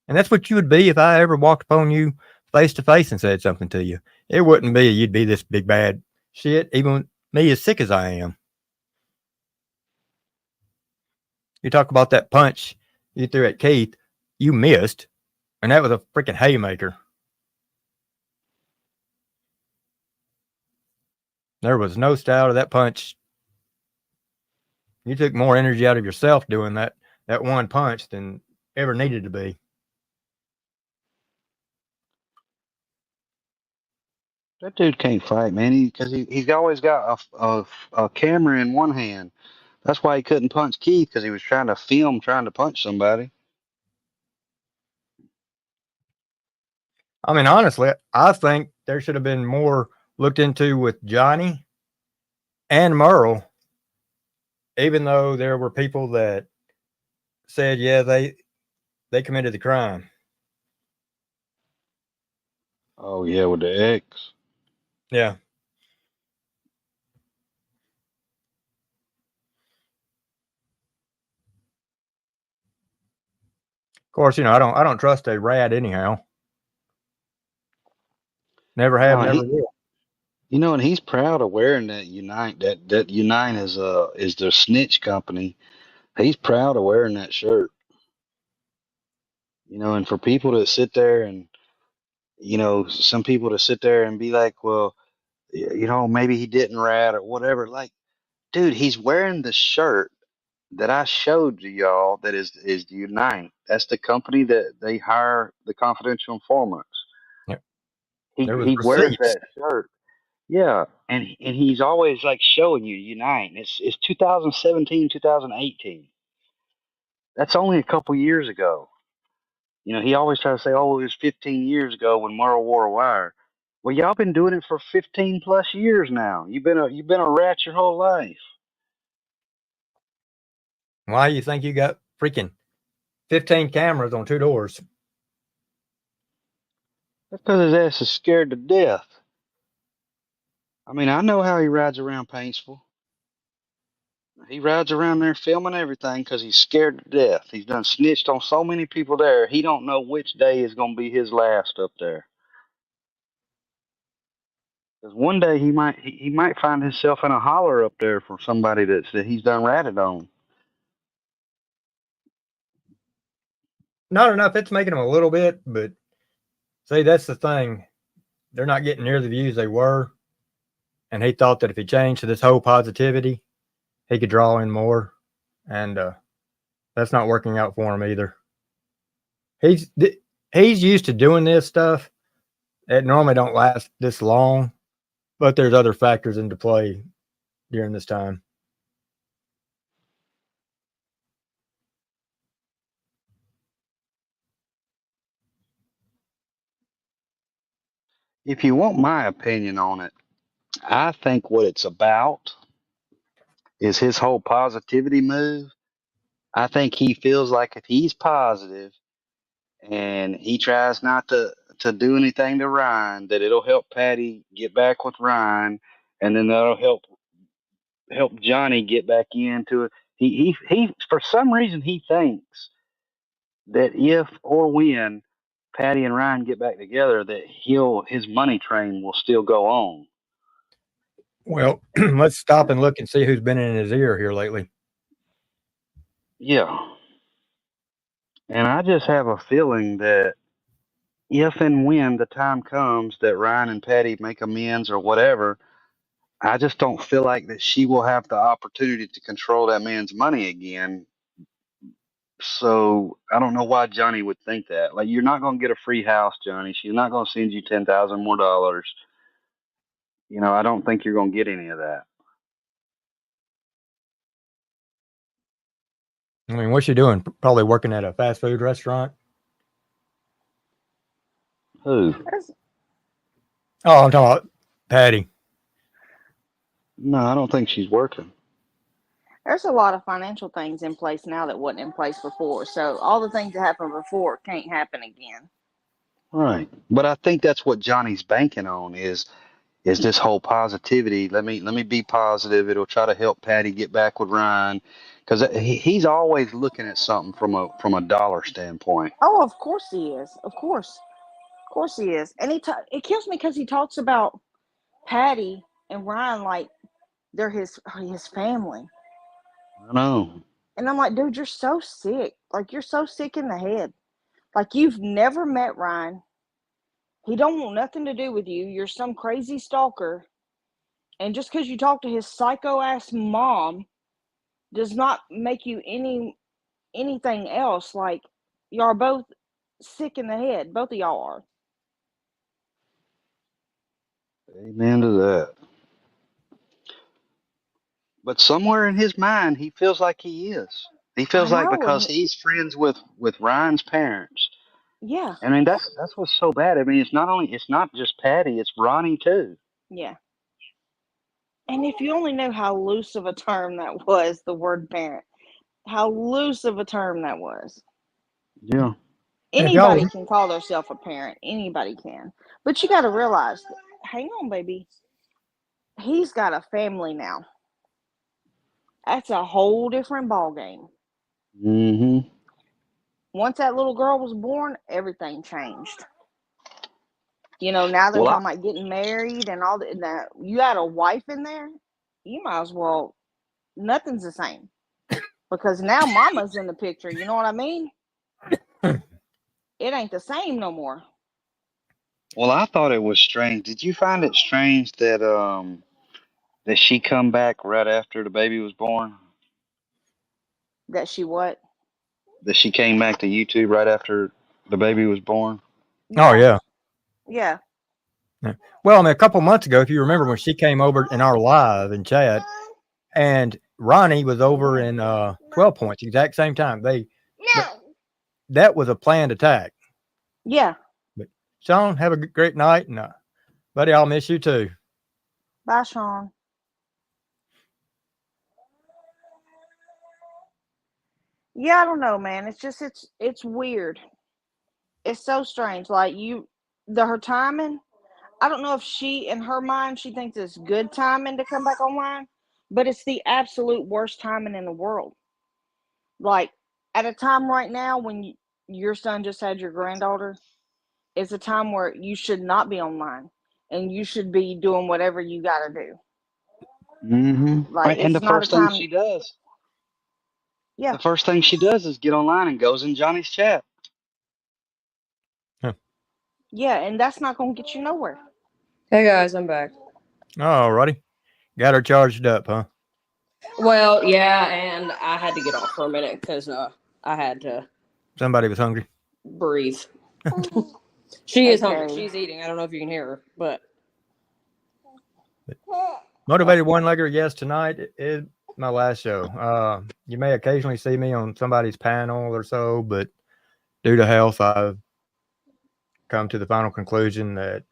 and that's what you would be if I ever walked upon you face to face and said something to you. It wouldn't be you'd be this big bad shit. Even me, as sick as I am. You talk about that punch you threw at Keith, you missed, and that was a freaking haymaker. There was no style to that punch. You took more energy out of yourself doing that one punch than ever needed to be. That dude can't fight, man. Because he's always got a camera in one hand. That's why he couldn't punch Keith, because he was trying to film trying to punch somebody. I mean, honestly, I think there should have been more looked into with Johnny and Merle, even though there were people that said, yeah, they committed the crime. Oh yeah, with the X. Yeah. Of course, you know, I don't trust a rat anyhow. Never have, No, never will. you know, and he's proud of wearing that Unite. That Unite is their snitch company. He's proud of wearing that shirt. You know, and for people to sit there and, you know, some people to sit there and be like, well, you know, maybe he didn't rat or whatever. Like, dude, he's wearing the shirt that I showed to y'all that is Unite. That's the company that they hire the confidential informants. Yep. He There was he wears receipts. that shirt. Yeah, and he's always like showing you Unite. And it's 2017, 2018. That's only a couple years ago. You know, he always tries to say, "Oh, it was 15 years ago when Merle wore a wire." Well, y'all been doing it for 15 plus years now. You've been a rat your whole life. Why you think you got freaking 15 cameras on 2 doors? That's because his ass is scared to death. I mean, I know how he rides around Paintsville. He rides around there filming everything because he's scared to death. He's done snitched on so many people there. He don't know which day is going to be his last up there. Because one day he might find himself in a holler up there for somebody that he's done ratted on. Not enough. It's making them a little bit, but see, that's the thing. They're not getting near the views they were. And he thought that if he changed to this whole positivity, he could draw in more. And that's not working out for him either. He's used to doing this stuff. It normally don't last this long, but there's other factors into play during this time. If you want my opinion on it, I think what it's about is his whole positivity move. I think he feels like if he's positive and he tries not to do anything to Ryan, that it'll help Patty get back with Ryan, and then that'll help Johnny get back into it. He for some reason he thinks that if or when Patty and Ryan get back together, that his money train will still go on. Well, let's stop and look and see who's been in his ear here lately. Yeah. And I just have a feeling that if and when the time comes that Ryan and Patty make amends or whatever, I just don't feel like that she will have the opportunity to control that man's money again. So I don't know why Johnny would think that. Like, you're not going to get a free house, Johnny. She's not going to send you $10,000 more dollars. You know, I don't think you're going to get any of that. I mean, what's she doing? Probably working at a fast food restaurant. Who? Oh, I'm talking about Patty. No, I don't think she's working. There's a lot of financial things in place now that wasn't in place before. So all the things that happened before can't happen again. Right. But I think that's what Johnny's banking on is this whole positivity. Let me be positive. It'll try to help Patty get back with Ryan, because he's always looking at something from a dollar standpoint. Oh, of course he is. Of course he is. And it kills me because he talks about Patty and Ryan like they're his family. I know. And I'm like, dude, you're so sick. Like, you're so sick in the head. Like, you've never met Ryan. He don't want nothing to do with you. You're some crazy stalker. And just because you talk to his psycho-ass mom does not make you anything else. Like, y'all are both sick in the head. Both of y'all are. Amen to that. But somewhere in his mind, he feels like he is. He feels I like know. because he's friends with Ryan's parents. Yeah. I mean, that's what's so bad. I mean, it's not just Patty, it's Ronnie too. Yeah. And if you only know how loose of a term that was, the word parent, how loose of a term that was. Yeah. And if y'all, Anybody can call themselves a parent. Anybody can. But you got to realize, hang on, baby. He's got a family now. That's a whole different ballgame. Mm-hmm. Once that little girl was born, everything changed. You know, now they're Well, talking about getting married and all that. You got a wife in there, you might as well, nothing's the same. Because now mama's in the picture. You know what I mean? It ain't the same no more. well, I thought it was strange. Did you find it strange that she come back right after the baby was born? That she what? That she came back to YouTube right after the baby was born? oh yeah. Yeah. Yeah. Well, I mean, a couple months ago, if you remember when she came over in our live and chat, and Ronnie was over in 12 points, exact same time. That was a planned attack. Yeah. But Sean, have a great night, and buddy, I'll miss you too. Bye, Sean. Yeah, I don't know, man. It's just it's weird. It's so strange. Like her timing. I don't know if she, in her mind, she thinks it's good timing to come back online, but it's the absolute worst timing in the world. Like at a time right now when your son just had your granddaughter, it's a time where you should not be online and you should be doing whatever you got to do. Mm-hmm. Like And the it's not a first thing time. she does, Yeah. the first thing she does is get online and goes in Johnny's chat. Yeah, and that's not going to get you nowhere. Hey guys, I'm back. Alrighty, got her charged up, huh? Well, yeah, and I had to get off for a minute because I had to Somebody was hungry. breathe. She is hungry. Okay. She's eating. I don't know if you can hear her, but Motivated one-legger, yes, tonight is my last show. You may occasionally see me on somebody's panel or so, but due to health, I've come to the final conclusion that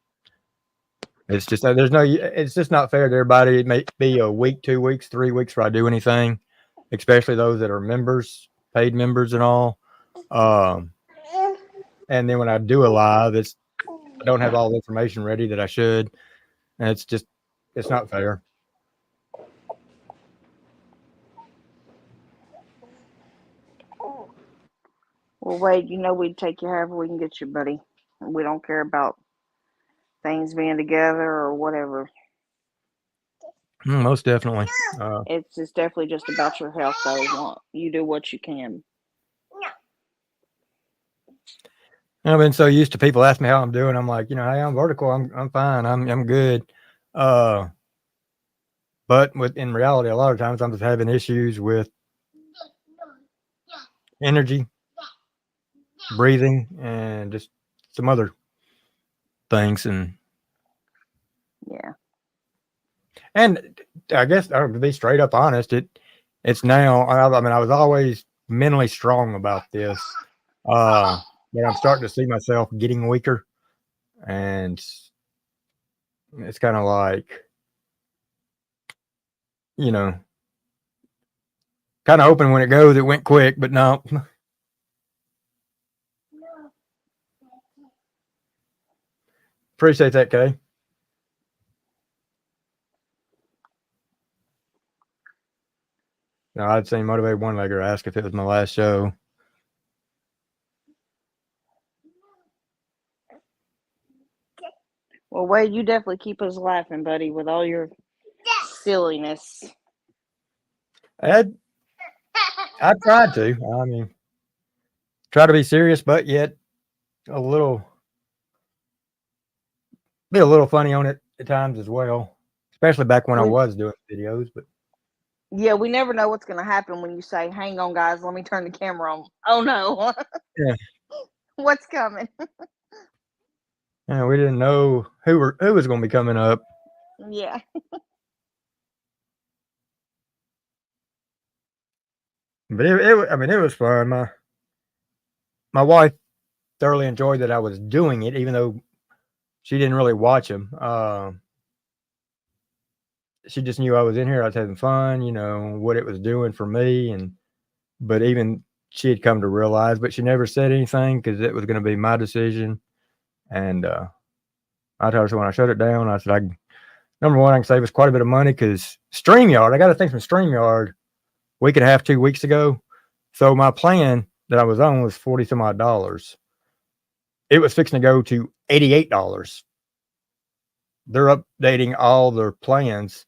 it's just it's just not fair to everybody. It may be a week, 2 weeks, 3 weeks before I do anything, especially those that are members, paid members and all. And then when I do a live, I don't have all the information ready that I should. And it's not fair. Well, Wade, we'd take you however we can get you, buddy. We don't care about things being together or whatever. Most definitely. It's just definitely just about your health, though. You do what you can. I've been so used to people asking me how I'm doing. I'm like, hey, I'm vertical. I'm fine. I'm good. But in reality, a lot of times I'm just having issues with energy, breathing, and just some other things. And Yeah. And I guess to be straight up honest, it's now. I was always mentally strong about this, but I'm starting to see myself getting weaker. and it's kind of like, kind of hoping when it goes, it went quick, but no. Appreciate that, Kay. No, I'd seen Motivated One Legger ask if it was my last show. Well, Wade, you definitely keep us laughing, buddy, with all your silliness. I tried to. I mean, try to be serious, but yet be a little funny on it at times as well. Especially back when I was doing videos, but yeah, we never know what's gonna happen when you say, "Hang on, guys, let me turn the camera on." Oh no, yeah, what's coming? yeah, we didn't know who was going to be coming up. Yeah. But it was fun. My wife thoroughly enjoyed that I was doing it, even though she didn't really watch them. She just knew I was in here. I was having fun, what it was doing for me, but even she had come to realize, but she never said anything because it was going to be my decision. And I told her, so when I shut it down, I said, number one, I can save us quite a bit of money because StreamYard, I got a thing from StreamYard week and a half, 2 weeks ago. So my plan that I was on was $40 some odd. It was fixing to go to $88. They're updating all their plans,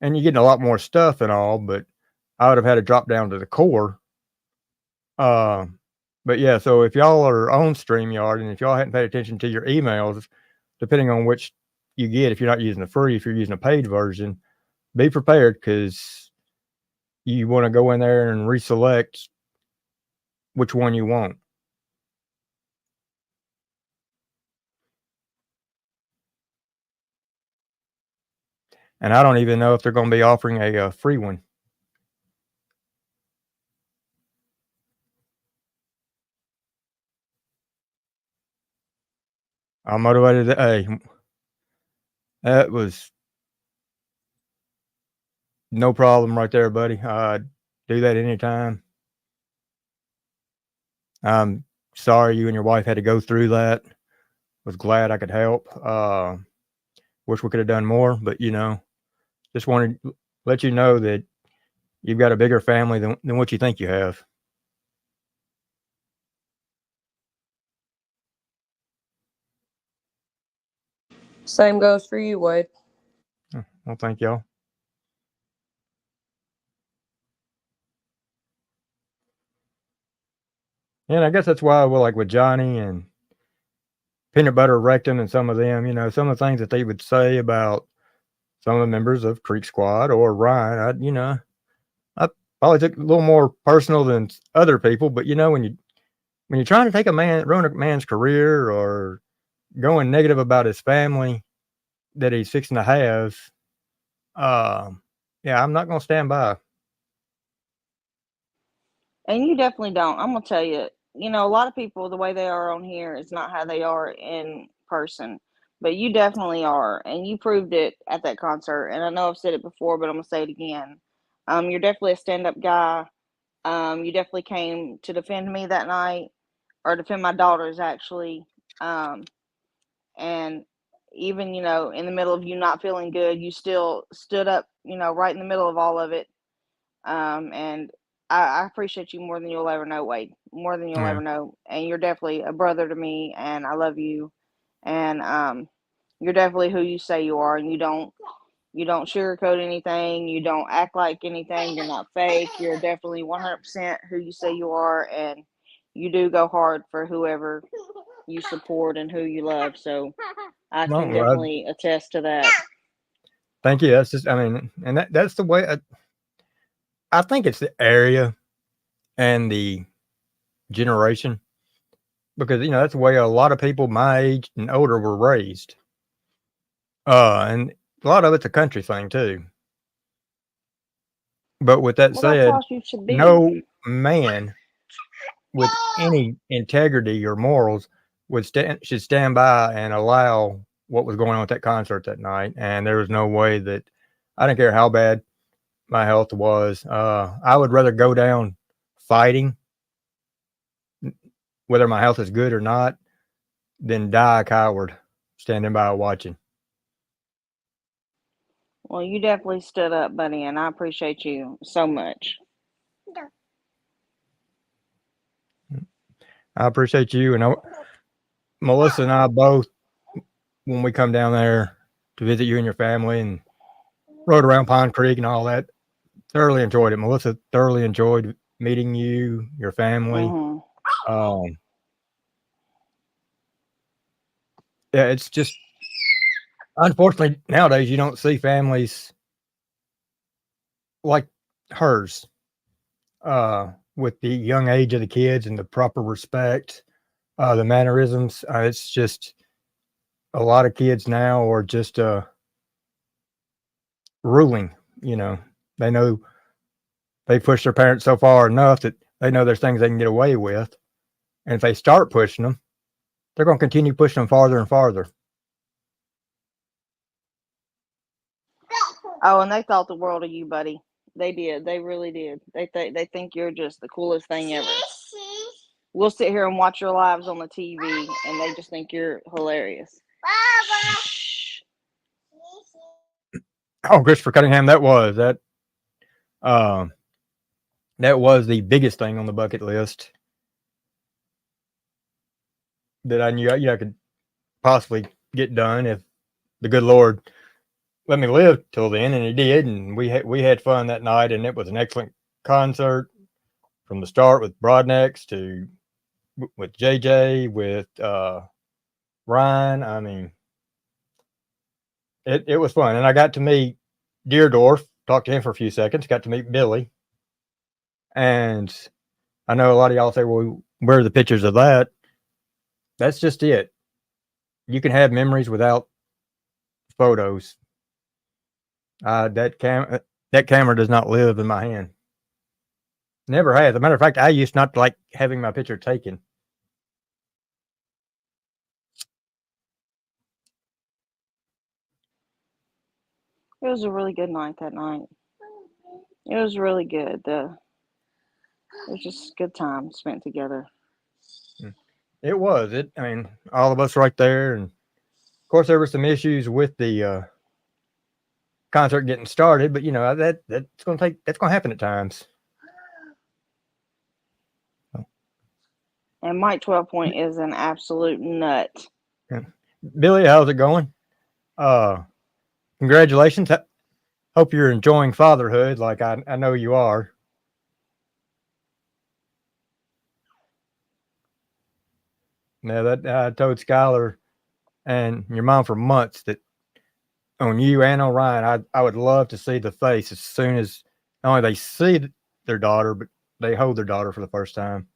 and you're getting a lot more stuff and all, but I would have had to drop down to the core. But yeah, so if y'all are on StreamYard and if y'all hadn't paid attention to your emails, depending on which you get, if you're not using the free, if you're using a paid version, be prepared because you want to go in there and reselect which one you want. And I don't even know if they're going to be offering a free one. I'm motivated. Hey, that was no problem right there, buddy. Do that anytime. I'm sorry you and your wife had to go through that. Was glad I could help. Wish we could have done more, but just wanted to let you know that you've got a bigger family than what you think you have. Same goes for you, Wade. Well, thank y'all. And I guess that's why, like with Johnny and Peanut Butter Recton and some of them, some of the things that they would say about some of the members of Creek Squad or Ryan, I probably took a little more personal than other people. But when you're trying to ruin a man's career or going negative about his family that he's fixing to have, yeah, I'm not going to stand by. And you definitely don't. I'm gonna tell you, a lot of people, the way they are on here is not how they are in person. But you definitely are, and you proved it at that concert. And I know I've said it before, but I'm gonna say it again. You're definitely a stand-up guy. You definitely came to defend me that night, or defend my daughters actually. And even in the middle of you not feeling good, you still stood up, right in the middle of all of it. And I appreciate you more than you'll ever know, Wade. More than you'll ever know. And you're definitely a brother to me, and I love you. And you're definitely who you say you are, and you don't sugarcoat anything. You don't act like anything. You're not fake. You're definitely 100% who you say you are, and you do go hard for whoever you support and who you love. So I can definitely attest to that. Thank you. That's just, and that's the way. I think it's the area and the generation, because that's the way a lot of people my age and older were raised. And a lot of it's a country thing too. But with that said, no man with any integrity or morals should stand by and allow what was going on at that concert that night. And there was no way that I didn't care how bad my health was. I would rather go down fighting, whether my health is good or not, than die a coward standing by watching. Well, you definitely stood up, buddy, and I appreciate you so much. I appreciate you. And Melissa and I both, when we come down there to visit you and your family and rode around Pine Creek and all that, thoroughly enjoyed it. Melissa thoroughly enjoyed meeting you, your family. Mm-hmm. Yeah, it's just, unfortunately, nowadays you don't see families like hers, with the young age of the kids and the proper respect, the mannerisms. It's just a lot of kids now are just ruling. They know they push their parents so far enough that they know there's things they can get away with, and if they start pushing them, they're going to continue pushing them farther and farther. Oh, and they thought the world of you, buddy. They did. They really did. They think you're just the coolest thing ever. We'll sit here and watch your lives on the TV, and they just think you're hilarious. Shh. Oh, Christopher Cunningham, that was the biggest thing on the bucket list that I knew I could possibly get done if the good Lord let me live till then, and He did. And we had fun that night, and it was an excellent concert from the start with Broadnecks to with JJ, with Ryan. I mean, it was fun, and I got to meet Deerdorf. Talked to him for a few seconds. Got to meet Billy, and I know a lot of y'all say, "Well, where are the pictures of that?" That's just it. You can have memories without photos. That camera does not live in my hand. Never has. As a matter of fact, I used not to like having my picture taken. It was a really good night that night. It was really good. It was just a good time spent together. It was. I mean, all of us right there, and of course there were some issues with the concert getting started, but that's going to happen at times. And Mike 12 Point is an absolute nut. Yeah. Billy, how's it going? Congratulations. Hope you're enjoying fatherhood like I know you are. Now that I told Skylar and your mom for months that on you and on Ryan, I would love to see the face as soon as not only they see their daughter, but they hold their daughter for the first time.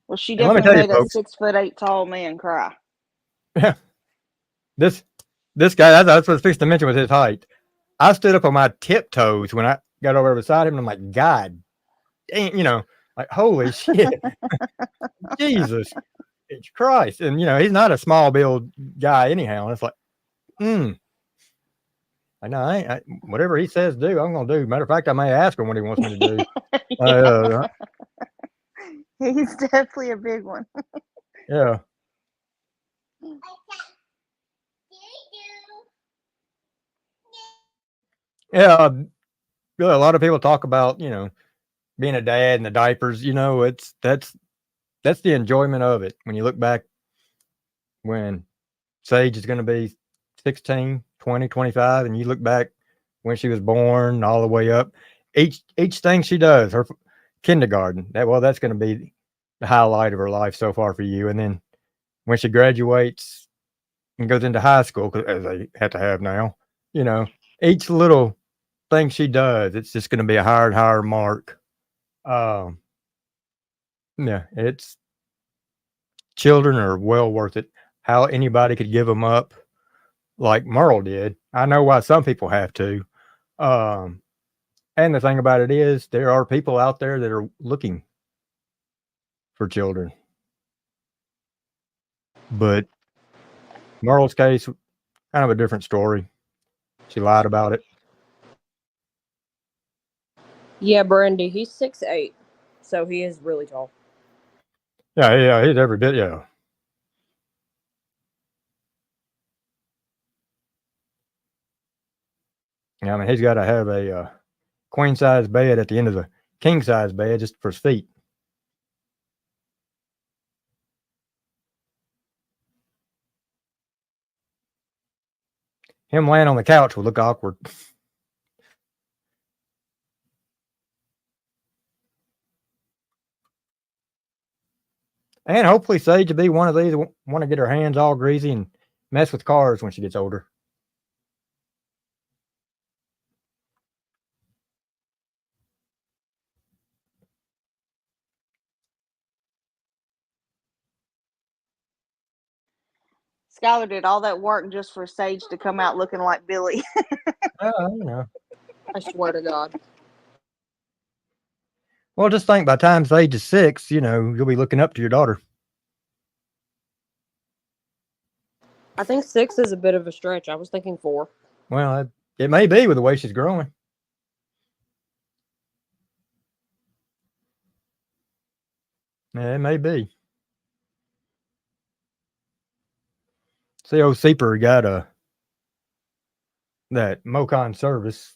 Well, she definitely made a 6'8" tall man cry. Yeah. This guy, that's what I was fixing to mention with his height. I stood up on my tiptoes when I got over beside him, and I'm like, God dang, like, holy shit. Jesus Christ. And, he's not a small build guy anyhow. And it's like, I know, whatever he says do, I'm going to do. Matter of fact, I may ask him what he wants me to do. He's definitely a big one. Yeah. Yeah. Really, a lot of people talk about, being a dad and the diapers, that's the enjoyment of it. When you look back when Sage is going to be 16, 20, 25, and you look back when she was born all the way up, each thing she does, her kindergarten, that's going to be the highlight of her life so far for you. And then when she graduates and goes into high school, as they have to have now, each little thing she does, it's just going to be a higher mark. Yeah, children are well worth it. How anybody could give them up like Merl did. I know why some people have to. And the thing about it is, there are people out there that are looking for children. But Merle's case, kind of a different story. She lied about it. Yeah, Brandy, he's 6'8", so he is really tall. Yeah, he's every bit, yeah. Yeah, I mean, he's got to have a queen size bed at the end of the king size bed just for his feet. Him laying on the couch would look awkward. And hopefully Sage will be one of these that want to get her hands all greasy and mess with cars when she gets older. Skylar did all that work just for Sage to come out looking like Billy. You know. I swear to God. Well, just think by the time Sage is 6, you know, you'll be looking up to your daughter. I think 6 is a bit of a stretch. I was thinking 4. Well, it may be with the way she's growing. Yeah, it may be. See, old Seeper got that Mocon service.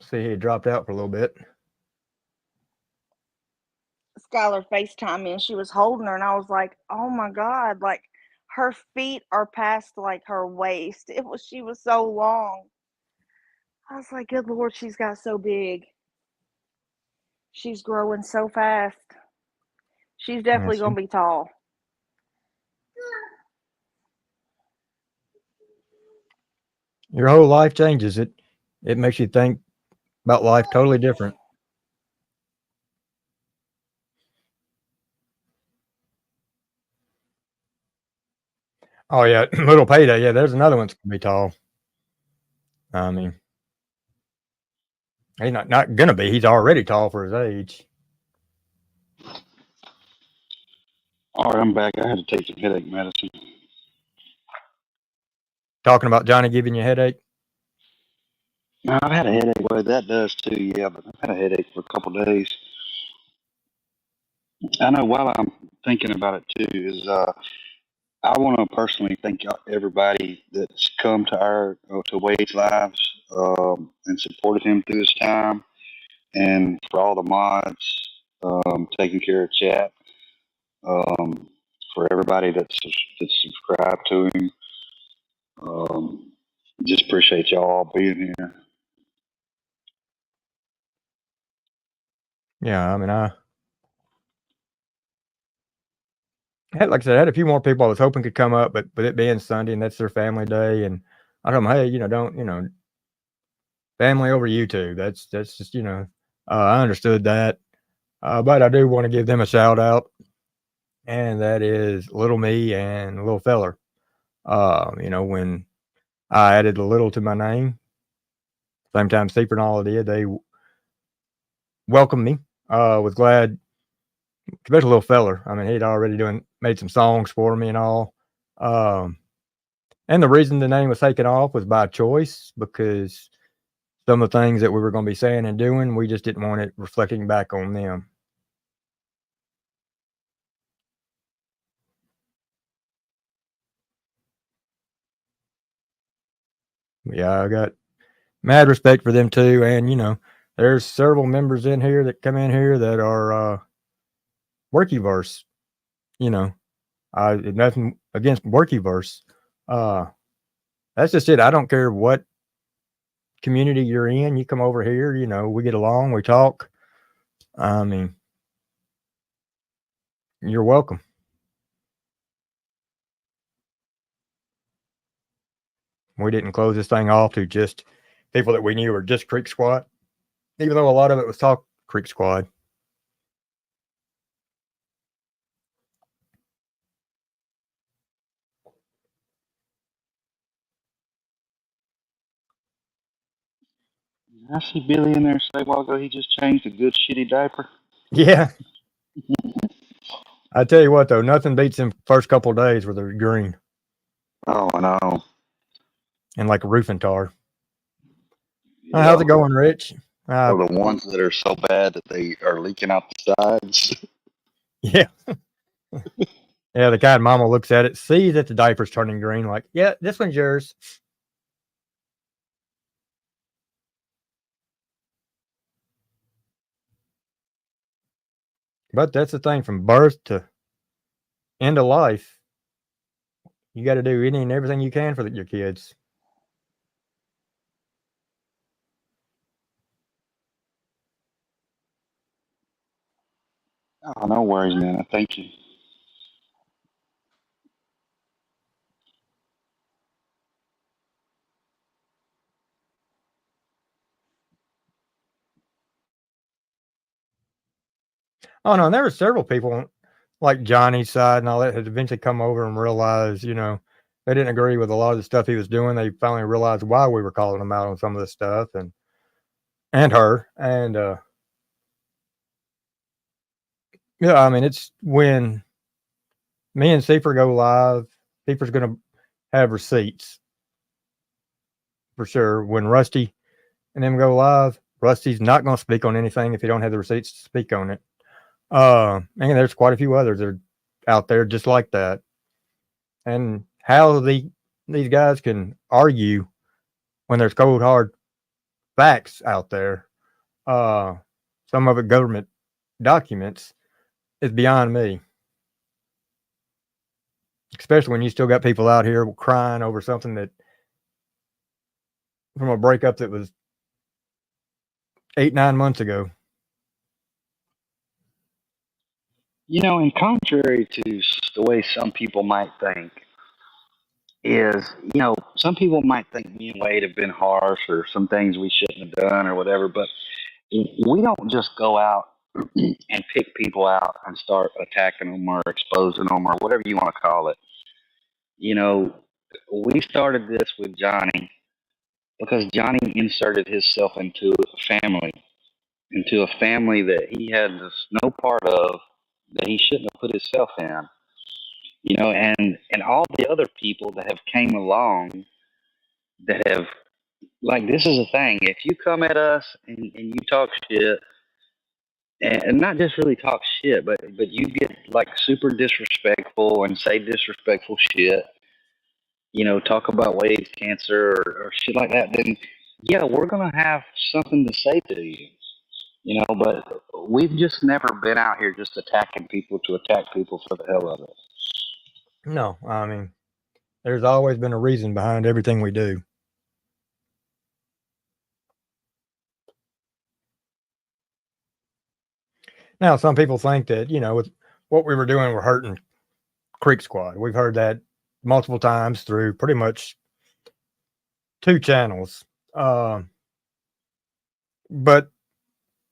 See, he dropped out for a little bit. Skylar FaceTimed me and she was holding her, and I was like, oh my God, like her feet are past like her waist. She was so long. I was like, good Lord, she's got so big. She's growing so fast. She's definitely going to be tall. Your whole life changes. It makes you think about life totally different. Oh yeah, little payday. Yeah, there's another one's gonna be tall. I mean, he's not gonna be. He's already tall for his age. All right, I'm back. I had to take some headache medicine. Talking about Johnny giving you a headache. No, I've had a headache. Well, that does too, yeah, but I've had a headache for a couple of days. I know while I'm thinking about it too, is I want to personally thank everybody that's come to to Wade's lives and supported him through this time, and for all the mods taking care of chat, for everybody that's subscribed to him. Just appreciate y'all being here. Yeah, I mean, like I said, I had a few more people I was hoping could come up, but with it being Sunday and that's their family day, and I told them, hey, don't family over YouTube. That's just I understood that, but I do want to give them a shout out, and that is Little Me and Little Feller. When I added a little to my name, same time Steeper and all did, they welcomed me. Was glad, especially Little Feller. I mean, he'd already made some songs for me and all. And the reason the name was taken off was by choice, because some of the things that we were going to be saying and doing, we just didn't want it reflecting back on them. Yeah, I got mad respect for them too. And, there's several members in here that come in here that are Workyverse. Nothing against Workyverse. That's just it. I don't care what community you're in. You come over here, we get along, we talk. I mean, you're welcome. We didn't close this thing off to just people that we knew were just Creek Squad, even though a lot of it was Talk Creek Squad. I see Billy in there say a while ago he just changed a good shitty diaper. Yeah. I tell you what, though, nothing beats them first couple of days where they're green Oh no. and like a roofing tar. How's Yeah. it going, Rich? Or the ones that are so bad that they are leaking out the sides. Yeah. Yeah, the kind mama looks at it, sees that the diaper's turning green, like, yeah, this one's yours. But that's the thing, from birth to end of life, you got to do any and everything you can for your kids. Oh, no worries, man. Thank you. Oh no, and there were several people like Johnny's side and all that had eventually come over and realized, they didn't agree with a lot of the stuff he was doing. They finally realized why we were calling him out on some of this stuff and her. And yeah, I mean, it's when me and Seeper go live, Seeper's gonna have receipts for sure. When Rusty and them go live, Rusty's not gonna speak on anything if he don't have the receipts to speak on it. And there's quite a few others that are out there just like that. And how these guys can argue when there's cold hard facts out there, some of it government documents, is beyond me. Especially when you still got people out here crying over something that from a breakup that was 8-9 months ago. And contrary to the way some people might think, is, some people might think me and Wade have been harsh or some things we shouldn't have done or whatever, but we don't just go out and pick people out and start attacking them or exposing them or whatever you want to call it. We started this with Johnny because Johnny inserted himself into a family that he had no part of, that he shouldn't have put himself in. And all the other people that have came along that have, like, this is the thing. If you come at us and you talk shit, and not just really talk shit, but you get like super disrespectful and say disrespectful shit, talk about Wade's cancer or shit like that, then yeah, we're gonna have something to say to you. But we've just never been out here just attacking people to attack people for the hell of it. No, I mean, there's always been a reason behind everything we do. Now, some people think that, with what we were doing, we're hurting Creek Squad. We've heard that multiple times through pretty much 2 channels. But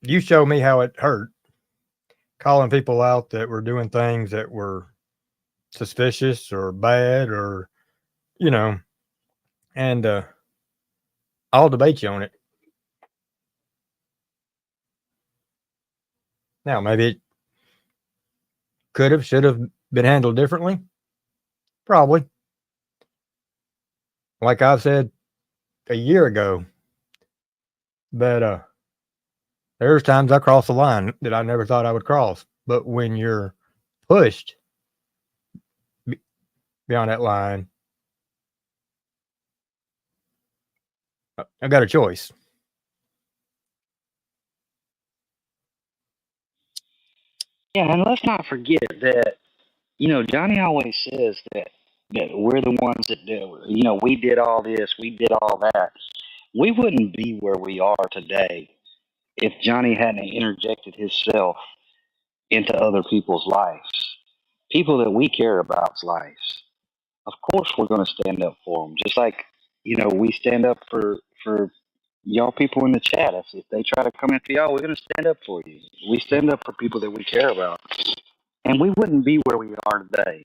you show me how it hurt, calling people out that were doing things that were suspicious or bad or, and I'll debate you on it. Now, maybe it could have, should have been handled differently. Probably. Like I've said a year ago, that there's times I cross the line that I never thought I would cross. But when you're pushed beyond that line, I got a choice. Yeah, and let's not forget that, Johnny always says that we're the ones that do, we did all this, we did all that. We wouldn't be where we are today if Johnny hadn't interjected himself into other people's lives, people that we care about's lives. Of course, we're going to stand up for them, just like we stand up for y'all people in the chat. If they try to come after y'all, we're going to stand up for you. We stand up for people that we care about, and we wouldn't be where we are today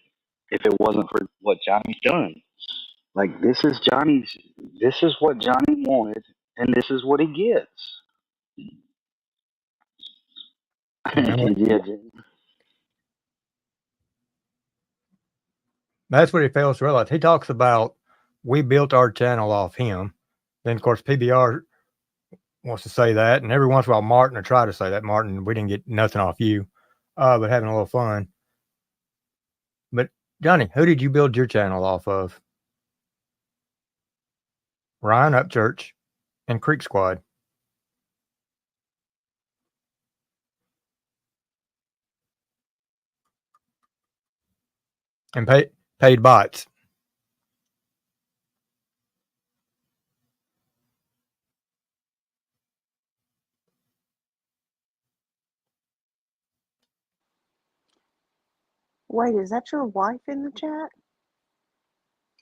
if it wasn't for what Johnny's done. Like, this is what Johnny wanted, and this is what he gets. And Yeah, that's what he fails to realize. He talks about we built our channel off him. Then, of course, PBR wants to say that, and every once in a while, Martin will try to say that. Martin, we didn't get nothing off you, but having a little fun. But Johnny, who did you build your channel off of? Ryan Upchurch and Creek Squad. And paid bots. Wait, is that your wife in the chat?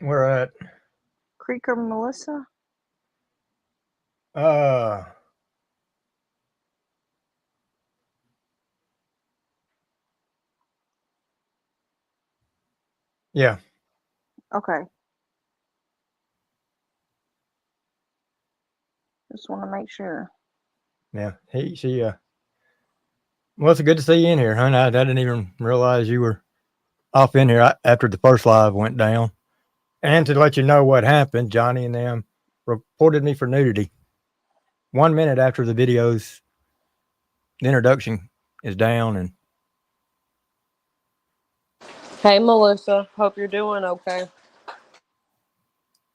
We're at Creeker Melissa? Yeah. Okay. Just want to make sure. Yeah. She well, it's good to see you in here, honey. I didn't even realize you were off in here after the first live went down. And to let you know what happened, Johnny and them reported me for nudity 1 minute after the video's the introduction is down. And Hey, Melissa. Hope you're doing okay.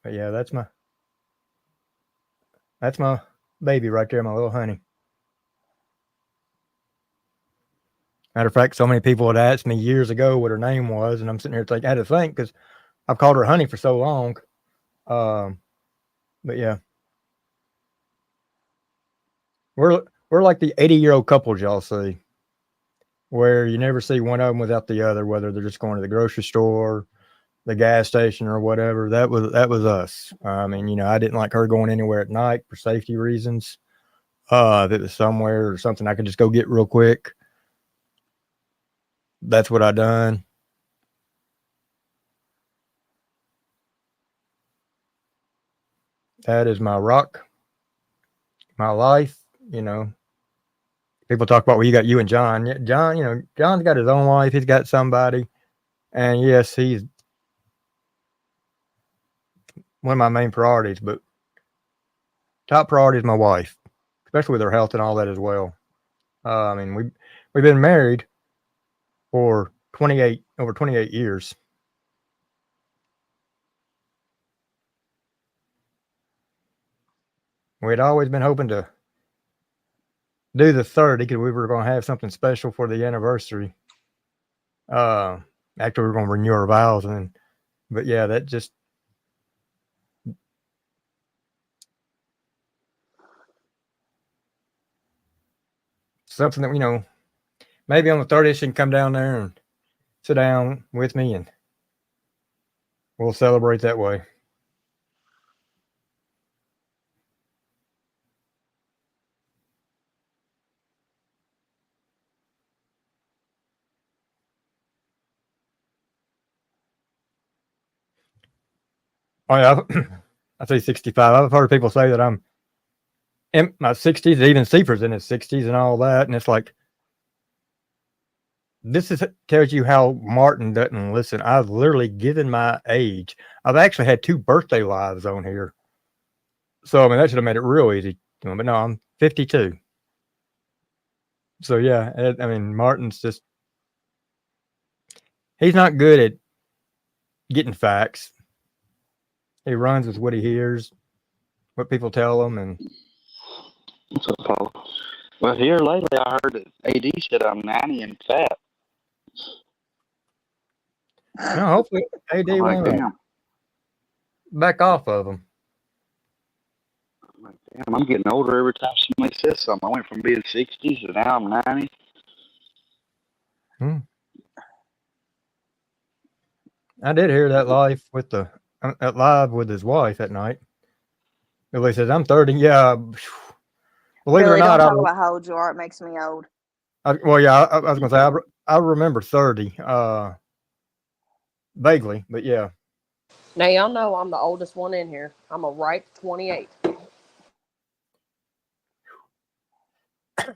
but yeah, that's my baby right there, my little honey. Matter of fact, so many people had asked me years ago what her name was, and I'm sitting here I had to think because I've called her honey for so long. But yeah, we're like the 80-year-old couples y'all see, where you never see one of them without the other, whether they're just going to the grocery store, the gas station, or whatever. That was us. I mean, you know, I didn't like her going anywhere at night for safety reasons. If it was somewhere or something I could just go get real quick, that's what I done. That is my rock, my life. You know, people talk about, well, you got you and John. Yeah, John, you know, John's got his own life. He's got somebody. And yes, he's one of my main priorities, but top priority is my wife, especially with her health and all that as well. I mean, we've been married for over 28 years. We'd always been hoping to do the 30 because we were going to have something special for the anniversary. After we were going to renew our vows, but yeah, that just something that, you know, maybe on the 30th she can come down there and sit down with me and we'll celebrate that way. Oh yeah, I say 65. I've heard people say that I'm in my 60s, even Seafer's in his 60s and all that, and it's like, this tells you how Martin doesn't listen. I've literally given my age. I've actually had 2 birthday lives on here, so I mean that should have made it real easy. But no, I'm 52. So yeah, I mean Martin's he's not good at getting facts. He runs with what he hears, what people tell him, and what's up, Paul? Well, here lately I heard that AD said I'm 90 and fat. no, hopefully AD I'm like, won't damn. back off of him. I'm like, damn, I'm getting older every time somebody says something. I went from being 60 to now I'm 90. I did hear that live with his wife at night. Billy says, "I'm 30." Yeah, believe it or Billy, not, don't talk about how old you are. It makes me old. well, yeah, I was gonna say I remember 30, vaguely, but yeah. Now, y'all know I'm the oldest one in here. I'm a ripe 28.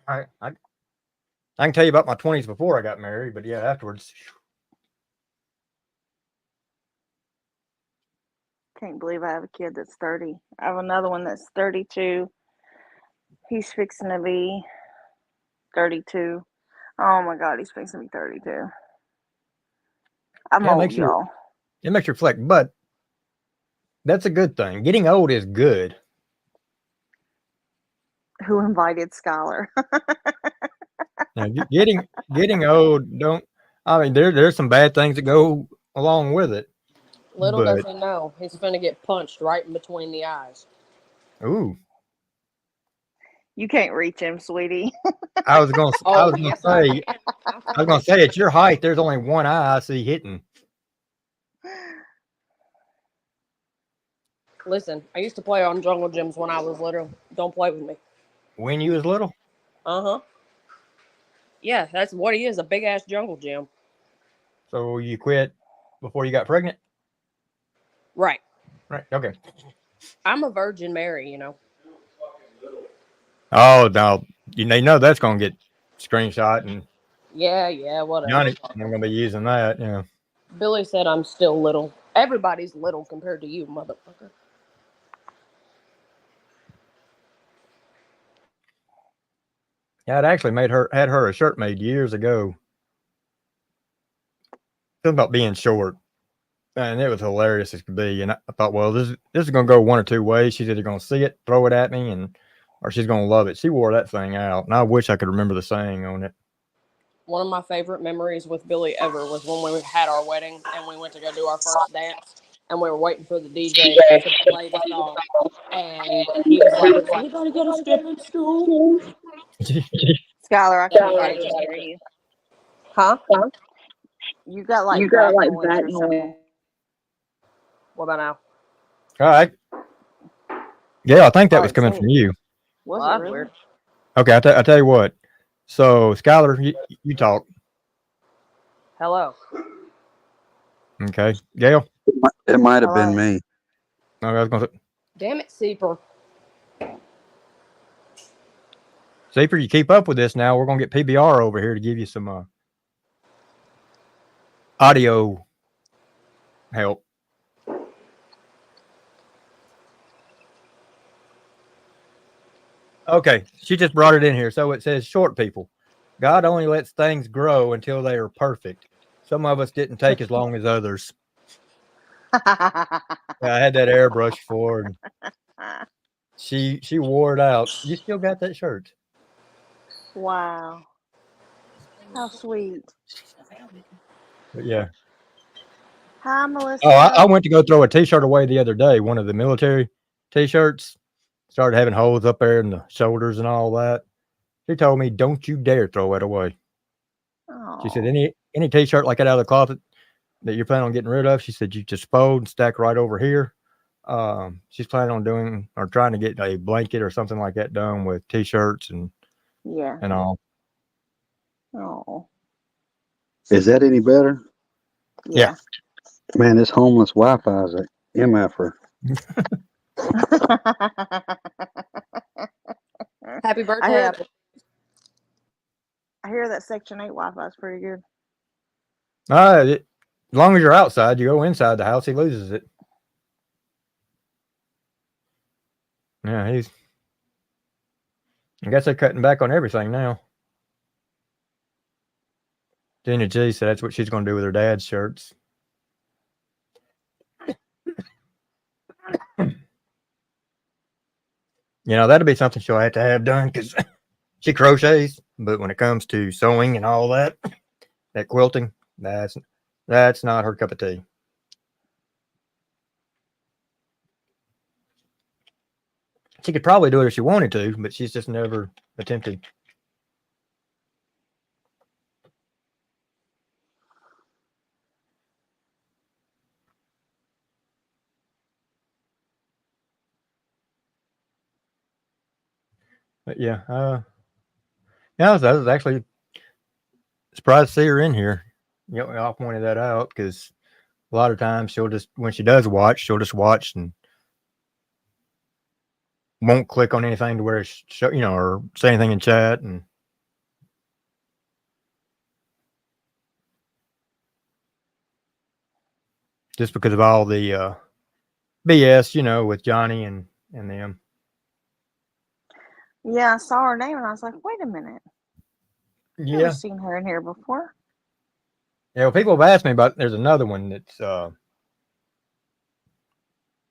I can tell you about my 20s before I got married, but yeah, afterwards. Can't believe I have a kid that's 30. I have another one that's 32. He's fixing to be 32. Oh my God, he's fixing to be 32. I'm Yeah, old, y'all. it makes you reflect, but that's a good thing. Getting old is good. Who invited Skylar? Now, getting old don't. I mean, there's some bad things that go along with it. Little But does he know, he's finna get punched right in between the eyes. ooh, You can't reach him, sweetie. I was gonna Oh, yes, say at your height, there's only one eye I see hitting. Listen, I used to play on jungle gyms when I was little. Don't play with me. When you was little, Uh-huh. Yeah, that's what he is, a big-ass jungle gym. so you quit before you got pregnant, Right. right? Okay. I'm a Virgin Mary, you know. Oh no, they know that's gonna get screenshot, and Yeah, whatever. Johnny, I'm gonna be using that. Yeah. Billy said I'm still little. Everybody's little compared to you, motherfucker. Yeah, I'd actually had her a shirt made years ago. Something about being short, and it was hilarious as could be. And I thought, well, this is gonna go one or two ways. She's either gonna see it, throw it at me, or she's gonna love it. She wore that thing out, and I wish I could remember the saying on it. One of my favorite memories with Billy ever was when we had our wedding and we went to go do our first dance, and we were waiting for the DJ to play the song, and he was like, "Does anybody got a stepping stool?" Skylar, I can't quite even hear you. Huh? You got like back noise or something. What about now? All right. Yeah, I think that All was right, coming say from it. you. Was Well, it that's really? weird. Okay, I tell you what. So, Skylar, you talk. Hello. Okay, Gail. It might have been Hello. me. Okay, I was gonna say, Damn it, Seeper. Seeper, you keep up with this now. We're gonna get PBR over here to give you some audio help. Okay, she just brought it in here. So it says, short people. God only lets things grow until they are perfect. Some of us didn't take as long as others. Yeah, I had that airbrush for, and she wore it out. You still got that shirt? Wow. How sweet. But yeah. Hi, Melissa. Oh, I went to go throw a T-shirt away the other day. One of the military T-shirts started having holes up there in the shoulders and all that. She told me, "Don't you dare throw it away." She said, Oh, "Any T-shirt like that out of the closet that you're planning on getting rid of," she said, "you just fold and stack right over here." She's planning on doing or trying to get a blanket or something like that done with T-shirts and yeah. all. Oh, Is that any better? yeah. Man, this homeless Wi-Fi is a MFer. Happy I birthday, hear. Apple. I hear that Section 8 Wi-Fi is pretty good. As long as you're outside, you go inside the house, he loses it. Yeah, I guess they're cutting back on everything now. Gina G said that's what she's going to do with her dad's shirts. That'll be something she'll have to have done because she crochets, but when it comes to sewing and all that quilting, that's not her cup of tea. She could probably do it if she wanted to, but she's just never attempted. But yeah, I was actually surprised to see her in here. I pointed that out because a lot of times when she does watch, she'll just watch and won't click on anything to where or say anything in chat. And just because of all the BS, with Johnny and them. Yeah, I saw her name and I was like, wait a minute. Yeah. Never seen her in here before. Yeah, well, people have asked me about. There's another one that's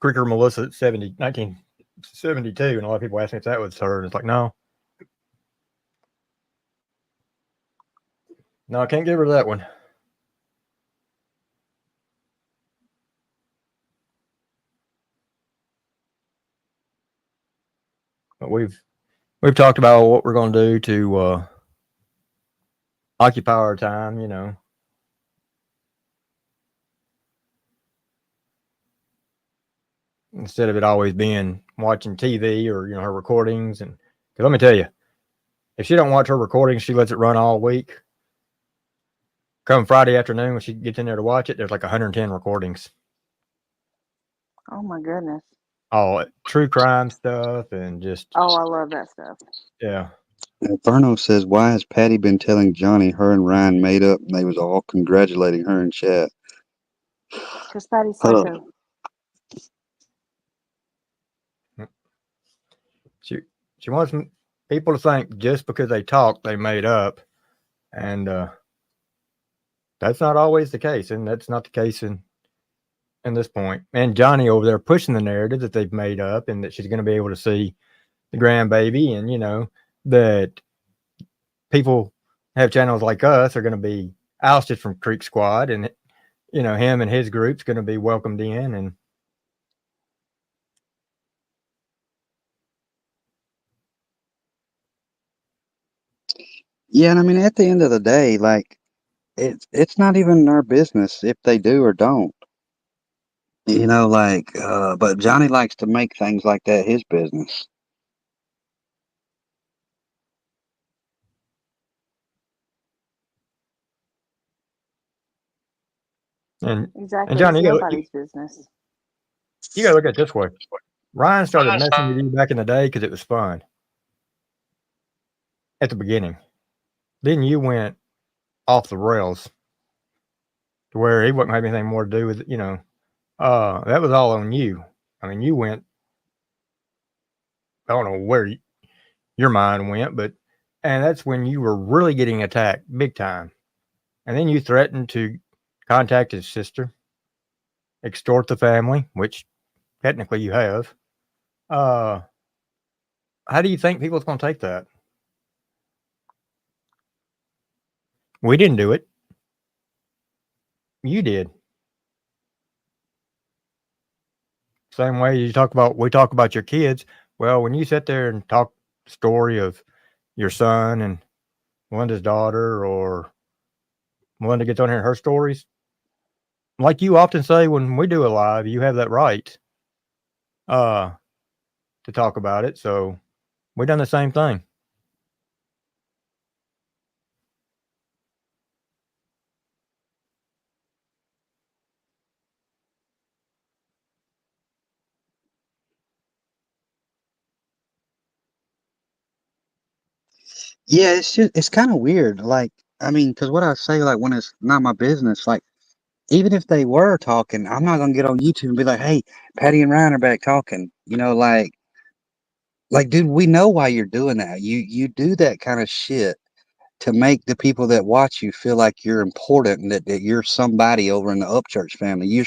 Creeker Melissa 1972, and a lot of people ask me if that was her, and it's like, no, I can't give her that one. But we've talked about what we're going to do to occupy our time, instead of it always being watching TV or her recordings. And because let me tell you, if she don't watch her recordings, she lets it run all week. Come Friday afternoon when she gets in there to watch it, there's like 110 recordings. Oh my goodness. All true crime stuff and just. Oh, I love that stuff. Yeah. Inferno says, why has Patty been telling Johnny her and Ryan made up and they was all congratulating her in chat? Because Patty's Hold psycho. She wants people to think just because they talk, they made up. And that's not always the case. And that's not the case in this point. And Johnny over there pushing the narrative that they've made up and that she's going to be able to see the grandbaby, and that people have channels like us are going to be ousted from Creek Squad, and him and his group's going to be welcomed in. And yeah, and I mean, at the end of the day, like, it's not even our business if they do or don't. But Johnny likes to make things like that his business. Exactly. Johnny, It's nobody's business. You got to look at it this way. Ryan started messing with you back in the day because it was fun at the beginning. Then you went off the rails to where he wouldn't have anything more to do with it. That was all on you. I mean, you went, I don't know where your mind went, and that's when you were really getting attacked big time. And then you threatened to contact his sister, extort the family, which technically you have. How do you think people's going to take that? We didn't do it. You did. Same way we talk about your kids. Well, when you sit there and talk the story of your son and Melinda's daughter, or Melinda gets on here and her stories, like you often say when we do a live, you have that right to talk about it. So we've done the same thing. Yeah, it's kind of weird. Like, I mean, because what I say, like, when it's not my business, like, even if they were talking, I'm not gonna get on YouTube and be like, "Hey, Patty and Ryan are back talking." Like, dude, we know why you're doing that. You do that kind of shit to make the people that watch you feel like you're important and that you're somebody over in the Upchurch family. You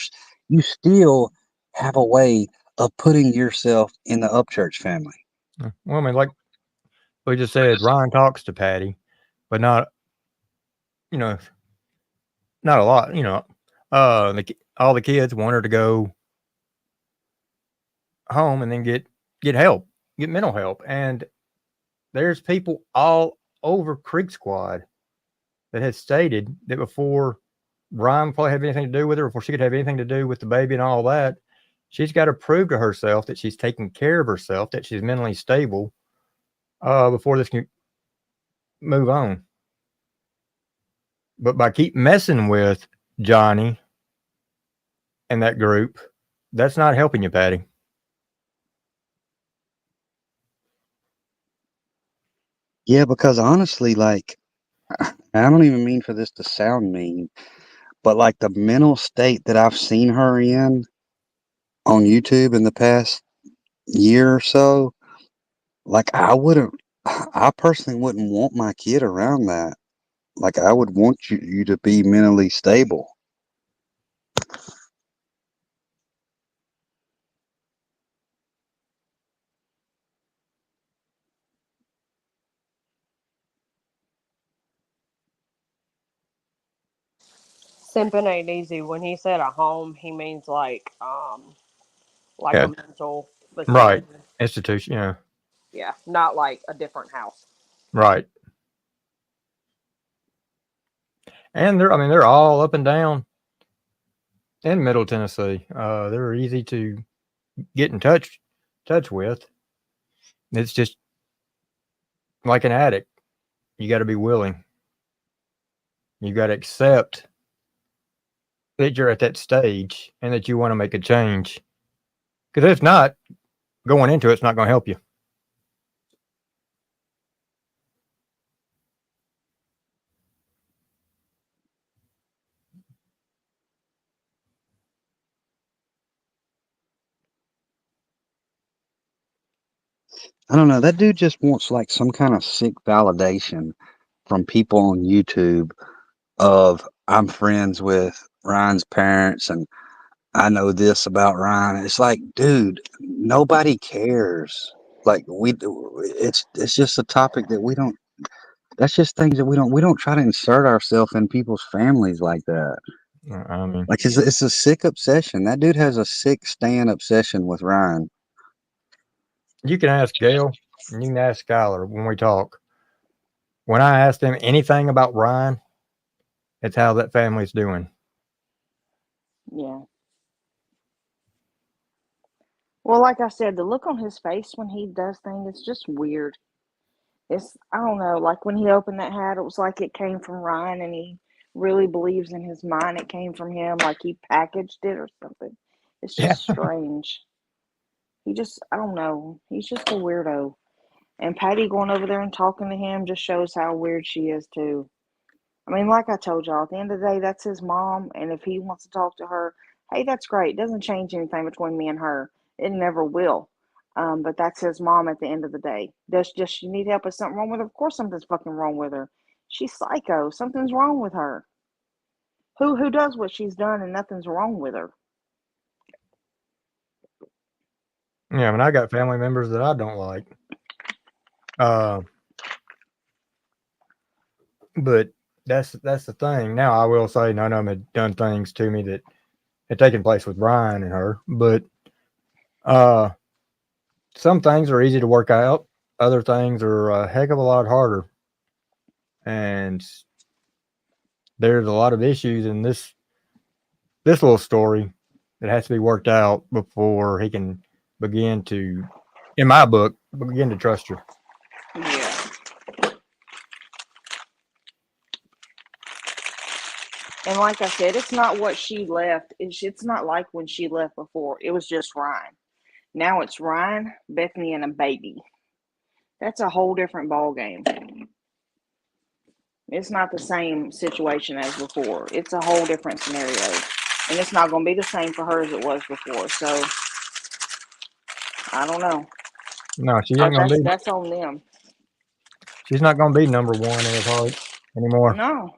still have a way of putting yourself in the Upchurch family. Well, I mean, like we just said, Ryan talks to Patty, but not a lot. All the kids want her to go home and then get help, get mental help. And there's people all over Creek Squad that has stated that before Ryan probably had anything to do with her, before she could have anything to do with the baby and all that, she's got to prove to herself that she's taking care of herself, that she's mentally stable, before this can move on. But by keep messing with Johnny and that group, that's not helping you, Patty. Yeah, because honestly, like, I don't even mean for this to sound mean, but like the mental state that I've seen her in on YouTube in the past year or so, like I personally wouldn't want my kid around that. Like I would want you to be mentally stable. Simping ain't easy. When he said a home, he means like a Yeah. mental Right. facility. Institution. Yeah. Yeah, not like a different house. Right. And they're all up and down in Middle Tennessee. They're easy to get in touch with. It's just like an addict. You got to be willing. You got to accept that you're at that stage and that you want to make a change. Because if not, going into it's not going to help you. I don't know. That dude just wants like some kind of sick validation from people on YouTube of I'm friends with Ryan's parents and I know this about Ryan. It's like, dude, nobody cares. Like it's just a topic that we don't. That's just things that we don't try to insert ourselves in people's families like that. I mean, Like it's a sick obsession. That dude has a sick stand obsession with Ryan. you can ask Gail and you can ask Skylar when we talk. When I ask them anything about Ryan, it's how that family's doing. Yeah. Well, like I said, the look on his face when he does things, it's just weird. I don't know, like when he opened that hat, it was like it came from Ryan and he really believes in his mind it came from him, like he packaged it or something. It's Yeah. just strange. I don't know. He's just a weirdo. And Patty going over there and talking to him just shows how weird she is, too. I mean, like I told y'all, at the end of the day, that's his mom. And if he wants to talk to her, hey, that's great. It doesn't change anything between me and her. It never will. But that's his mom at the end of the day. Does she need help? Is something wrong with her? Of course something's fucking wrong with her. She's psycho. Something's wrong with her. Who does what she's done and nothing's wrong with her? Yeah, I mean, I got family members that I don't like. But that's the thing. Now I will say none of them had done things to me that had taken place with Brian and her. But some things are easy to work out. Other things are a heck of a lot harder. And there's a lot of issues in this little story that has to be worked out before he can begin to, in my book, begin to trust her. Yeah. And like I said, it's not what she left. It's not like when she left before. It was just Ryan. Now it's Ryan, Bethany, and a baby. That's a whole different ball game. It's not the same situation as before. It's a whole different scenario. And it's not going to be the same for her as it was before. So, I don't know. No, she ain't gonna be. That's on them. She's not gonna be number one in his heart anymore. No.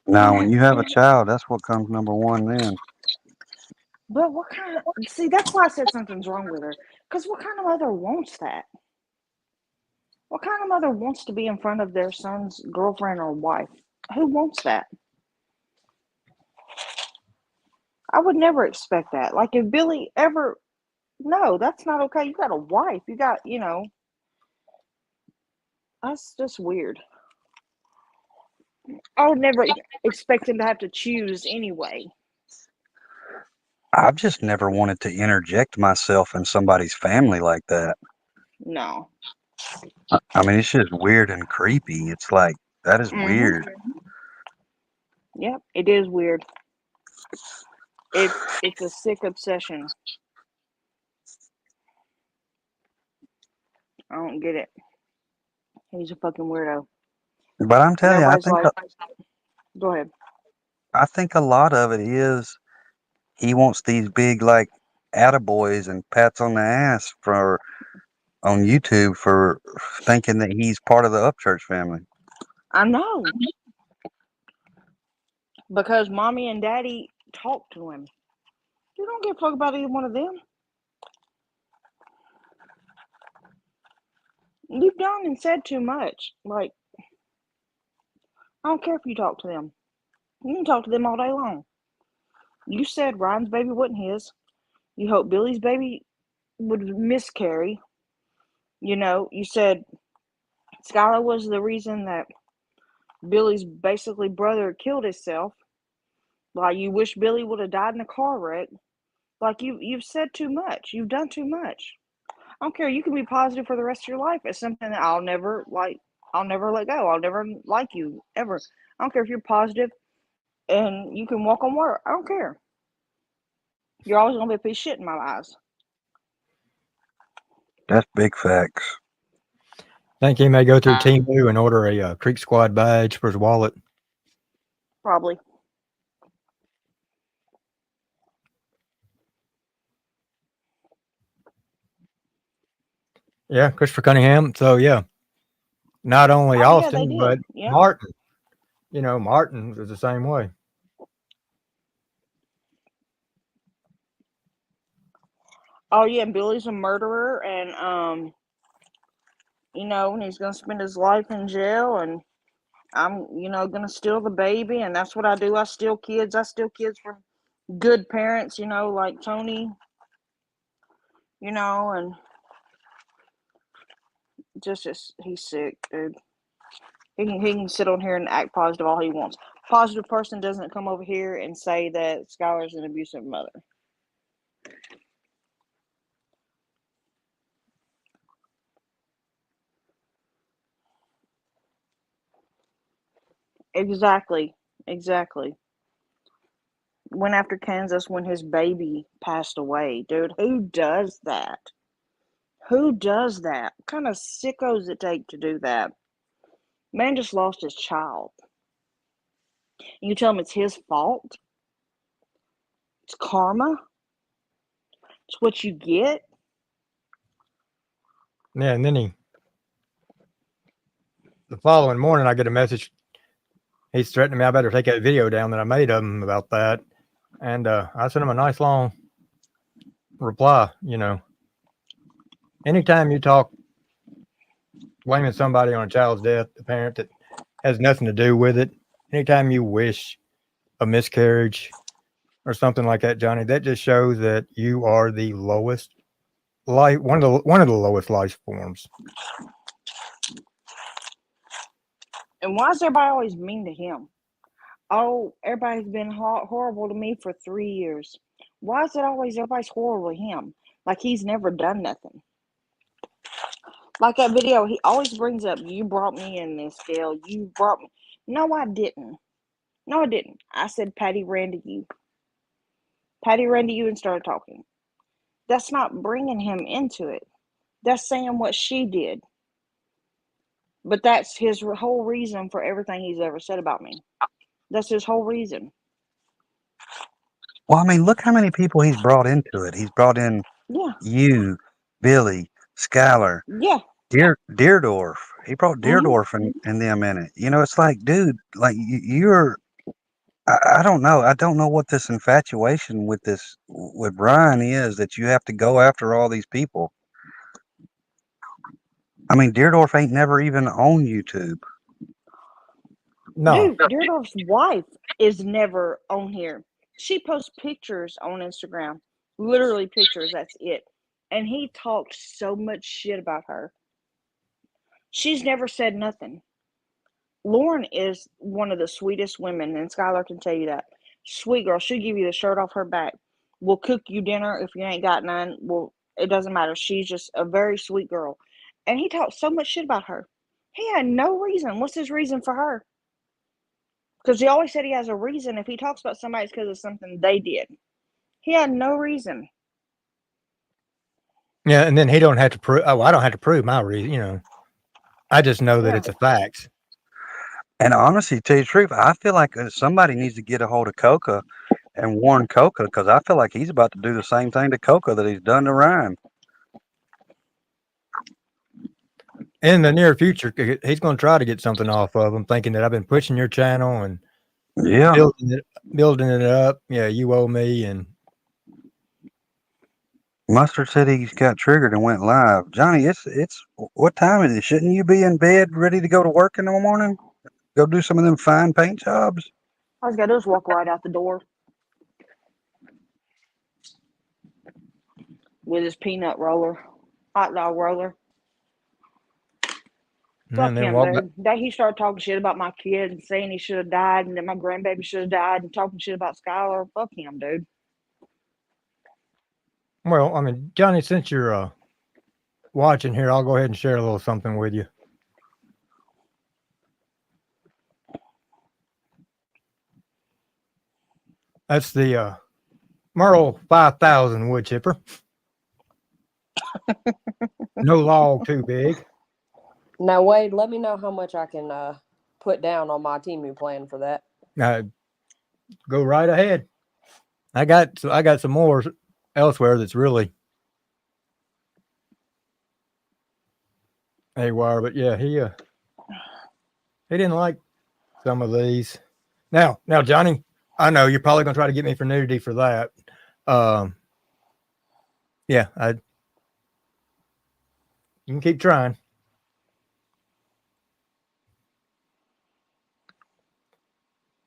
Now, when you have a child, that's what comes number one then. But what kind of... See, that's why I said something's wrong with her. Because what kind of mother wants that? What kind of mother wants to be in front of their son's girlfriend or wife? Who wants that? I would never expect that. Like if Billy ever... No, that's not okay. You got a wife. You got, that's just weird. I would never expect him to have to choose anyway. I've just never wanted to interject myself in somebody's family like that. No. I mean, it's just weird and creepy. It's like, that is weird. Yep, it is weird. It's a sick obsession. I don't get it. He's a fucking weirdo. But I'm And telling you, I everybody's think like, go ahead. I think a lot of it is he wants these big like attaboys and pats on the ass for on YouTube for thinking that he's part of the Upchurch family. I know. Because mommy and daddy talk to him. You don't give a fuck about either one of them. You've done and said too much. Like, I don't care if you talk to them. You can talk to them all day long. You said Ryan's baby wasn't his. You hope Billy's baby would miscarry. You know, you said Skylar was the reason that Billy's basically brother killed himself. Like, you wish Billy would have died in a car wreck. Like, you've said too much. You've done too much. I don't care. You can be positive for the rest of your life. It's something that I'll never let go. I'll never like you ever. I don't care if you're positive and you can walk on water. I don't care. You're always gonna be a piece of shit in my eyes. That's big facts. Think he may go through Temu and order a Creek Squad badge for his wallet. Probably. Yeah, Christopher Cunningham. So yeah, not only Oh yeah, they Austin, did. but Yeah. Martin. You know, Martin was the same way. Oh yeah, and Billy's a murderer, and you know, and he's gonna spend his life in jail, and I'm, you know, gonna steal the baby, and that's what I do. I steal kids. I steal kids from good parents, you know, like Tony. You know, and just he's sick, dude. He can sit on here and act positive all he wants. Positive person doesn't come over here and say that Skylar's an abusive mother. Exactly. Went after Kansas when his baby passed away, dude. Who does that? Who does that? What kind of sickos it take to do that? Man just lost his child. And you tell him it's his fault? It's karma? It's what you get? Yeah, and then the following morning, I get a message. He's threatening me. I better take that video down that I made of him about that. And I sent him a nice long reply. You know, anytime you talk blaming somebody on a child's death, a parent that has nothing to do with it, anytime you wish a miscarriage or something like that, Johnny, that just shows that you are the lowest life, one of the lowest life forms. And why is everybody always mean to him? Oh, everybody's been horrible to me for 3 years. Why is it always everybody's horrible to him? Like he's never done nothing. Like that video, he always brings up, you brought me in this, Gail. You brought me. No, I didn't. I said Patty ran to you. Patty ran to you and started talking. That's not bringing him into it. That's saying what she did. But that's his whole reason for everything he's ever said about me. That's his whole reason. Well, I mean, look how many people he's brought into it. He's brought in you, Billy, Skylar, Deerdorf. He brought Deerdorf and them in it. You know, it's like, dude, like you're. I don't know. I don't know what this infatuation with Brian is that you have to go after all these people. I mean, Deerdorf ain't never even on YouTube. No. Dude, Deerdorf's wife is never on here. She posts pictures on Instagram. Literally pictures, that's it. And he talked so much shit about her. She's never said nothing. Lauren is one of the sweetest women, and Skylar can tell you that. Sweet girl. She'll give you the shirt off her back. We'll cook you dinner if you ain't got none. Well, it doesn't matter. She's just a very sweet girl. And he talked so much shit about her. He had no reason. What's his reason for her? Because he always said he has a reason. If he talks about somebody, it's because of something they did. He had no reason. Yeah, and then he don't have to prove. Oh, I don't have to prove my reason. You know, I just know that it's a fact. And honestly, to tell you the truth, I feel like somebody needs to get a hold of Coca and warn Coca because I feel like he's about to do the same thing to Coca that he's done to Ryan. In the near future, he's going to try to get something off of him, thinking that I've been pushing your channel and Yeah. building it up. Yeah, you owe me. And Mustard said he got triggered and went live. Johnny, it's what time is it? Shouldn't you be in bed ready to go to work in the morning? Go do some of them fine paint jobs? All he's got to do is walk right out the door with his peanut roller, hot dog roller. Fuck then him, walk back. dude. That he started talking shit about my kid and saying he should have died and that my grandbaby should have died and talking shit about Skylar. Fuck him, dude. Well, I mean, Johnny, since you're watching here, I'll go ahead and share a little something with you. That's the Merl 5000 wood chipper. No log too big. Now, Wade, let me know how much I can put down on my Temu plan for that. Go right ahead. I got some more elsewhere that's really haywire, but yeah, he didn't like some of these. Now, Johnny, I know you're probably gonna try to get me for nudity for that. Yeah, you can keep trying.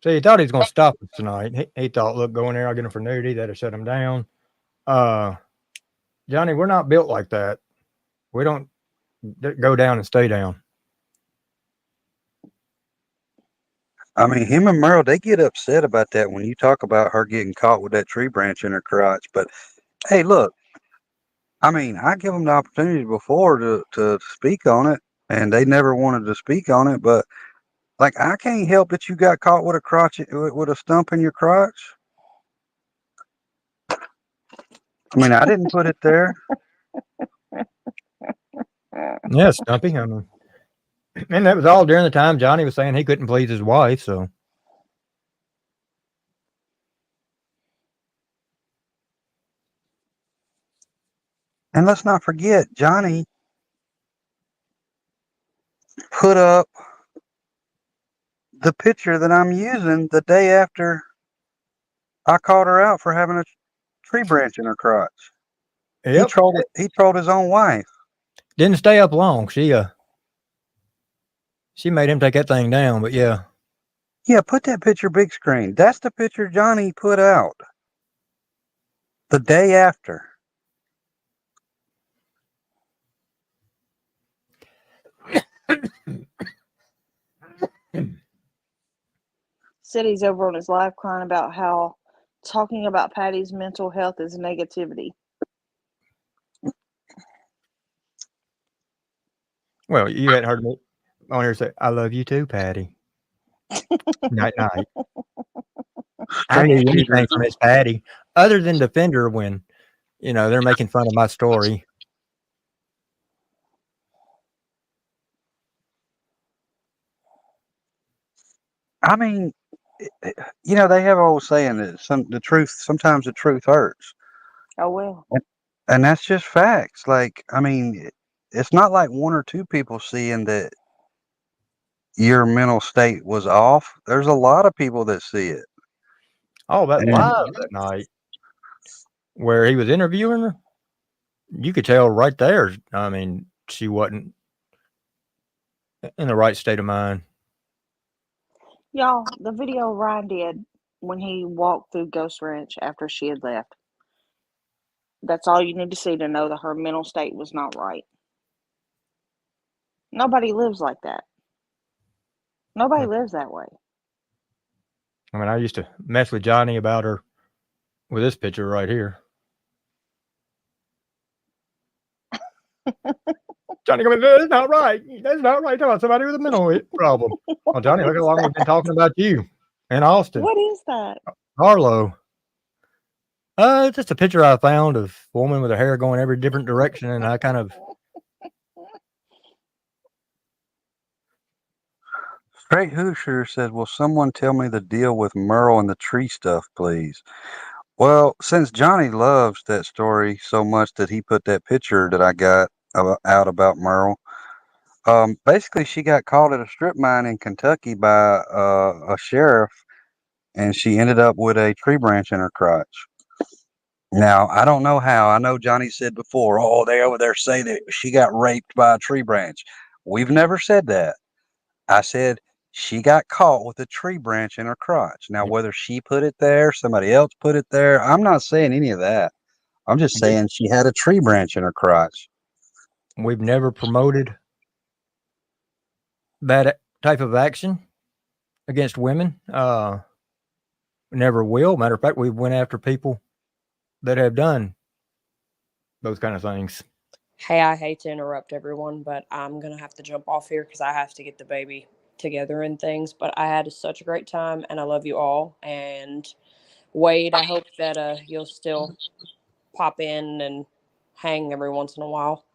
So he thought he was going to stop us tonight. He thought, look, go in there, I'll get him for nudity. That'll shut him down. Johnny, we're not built like that. We don't go down and stay down. I mean, him and Merle, they get upset about that when you talk about her getting caught with that tree branch in her crotch. But hey, look, I mean, I give them the opportunity before to speak on it, and they never wanted to speak on it. But like, I can't help that you got caught with a crotch with a stump in your crotch. I mean, I didn't put it there. Yeah, Stumpy. I mean, and that was all during the time Johnny was saying he couldn't please his wife. So, And let's not forget, Johnny put up the picture that I'm using the day after I called her out for having a tree branch in her crotch. yep. He trolled his own wife. Didn't stay up long. She made him take that thing down. But yeah. Yeah, put that picture big screen. That's the picture Johnny put out the day after. Said he's over on his live crying about how talking about Patty's mental health is negativity. Well, you hadn't heard me on here say, "I love you too, Patty." Night night. I knew anything from Miss Patty, other than defend her when, they're making fun of my story. I mean, they have an old saying that sometimes the truth hurts. Oh, well. And that's just facts. Like, I mean, it's not like one or two people seeing that your mental state was off. There's a lot of people that see it. Oh, that live that night where he was interviewing her, you could tell right there. I mean, she wasn't in the right state of mind. Y'all, the video Ryan did when he walked through Ghost Ranch after she had left. That's all you need to see to know that her mental state was not right. Nobody lives like that. Nobody lives that way. I mean, I used to mess with Johnny about her with this picture right here. Johnny coming, that's not right. That's not right. Talking about somebody with a mental problem. Well, Johnny, look how long we've been talking about you in Austin. What is that? Harlow. It's just a picture I found of a woman with her hair going every different direction, and I kind of Great Hoosier says, "Will someone tell me the deal with Merle and the tree stuff, please?" Well, since Johnny loves that story so much that he put that picture that I got out about Merle, basically she got caught at a strip mine in Kentucky by a sheriff, and she ended up with a tree branch in her crotch. Now, I don't know how. I know Johnny said before, oh, they over there say that she got raped by a tree branch. We've never said that. I said she got caught with a tree branch in her crotch. Now, whether she put it there, somebody else put it there, I'm not saying any of that. I'm just saying she had a tree branch in her crotch. We've never promoted that type of action against women. Never will. Matter of fact, we went after people that have done those kind of things. Hey, I hate to interrupt everyone, but I'm going to have to jump off here because I have to get the baby together and things. But I had such a great time, and I love you all. And Wade, I hope that you'll still pop in and hang every once in a while.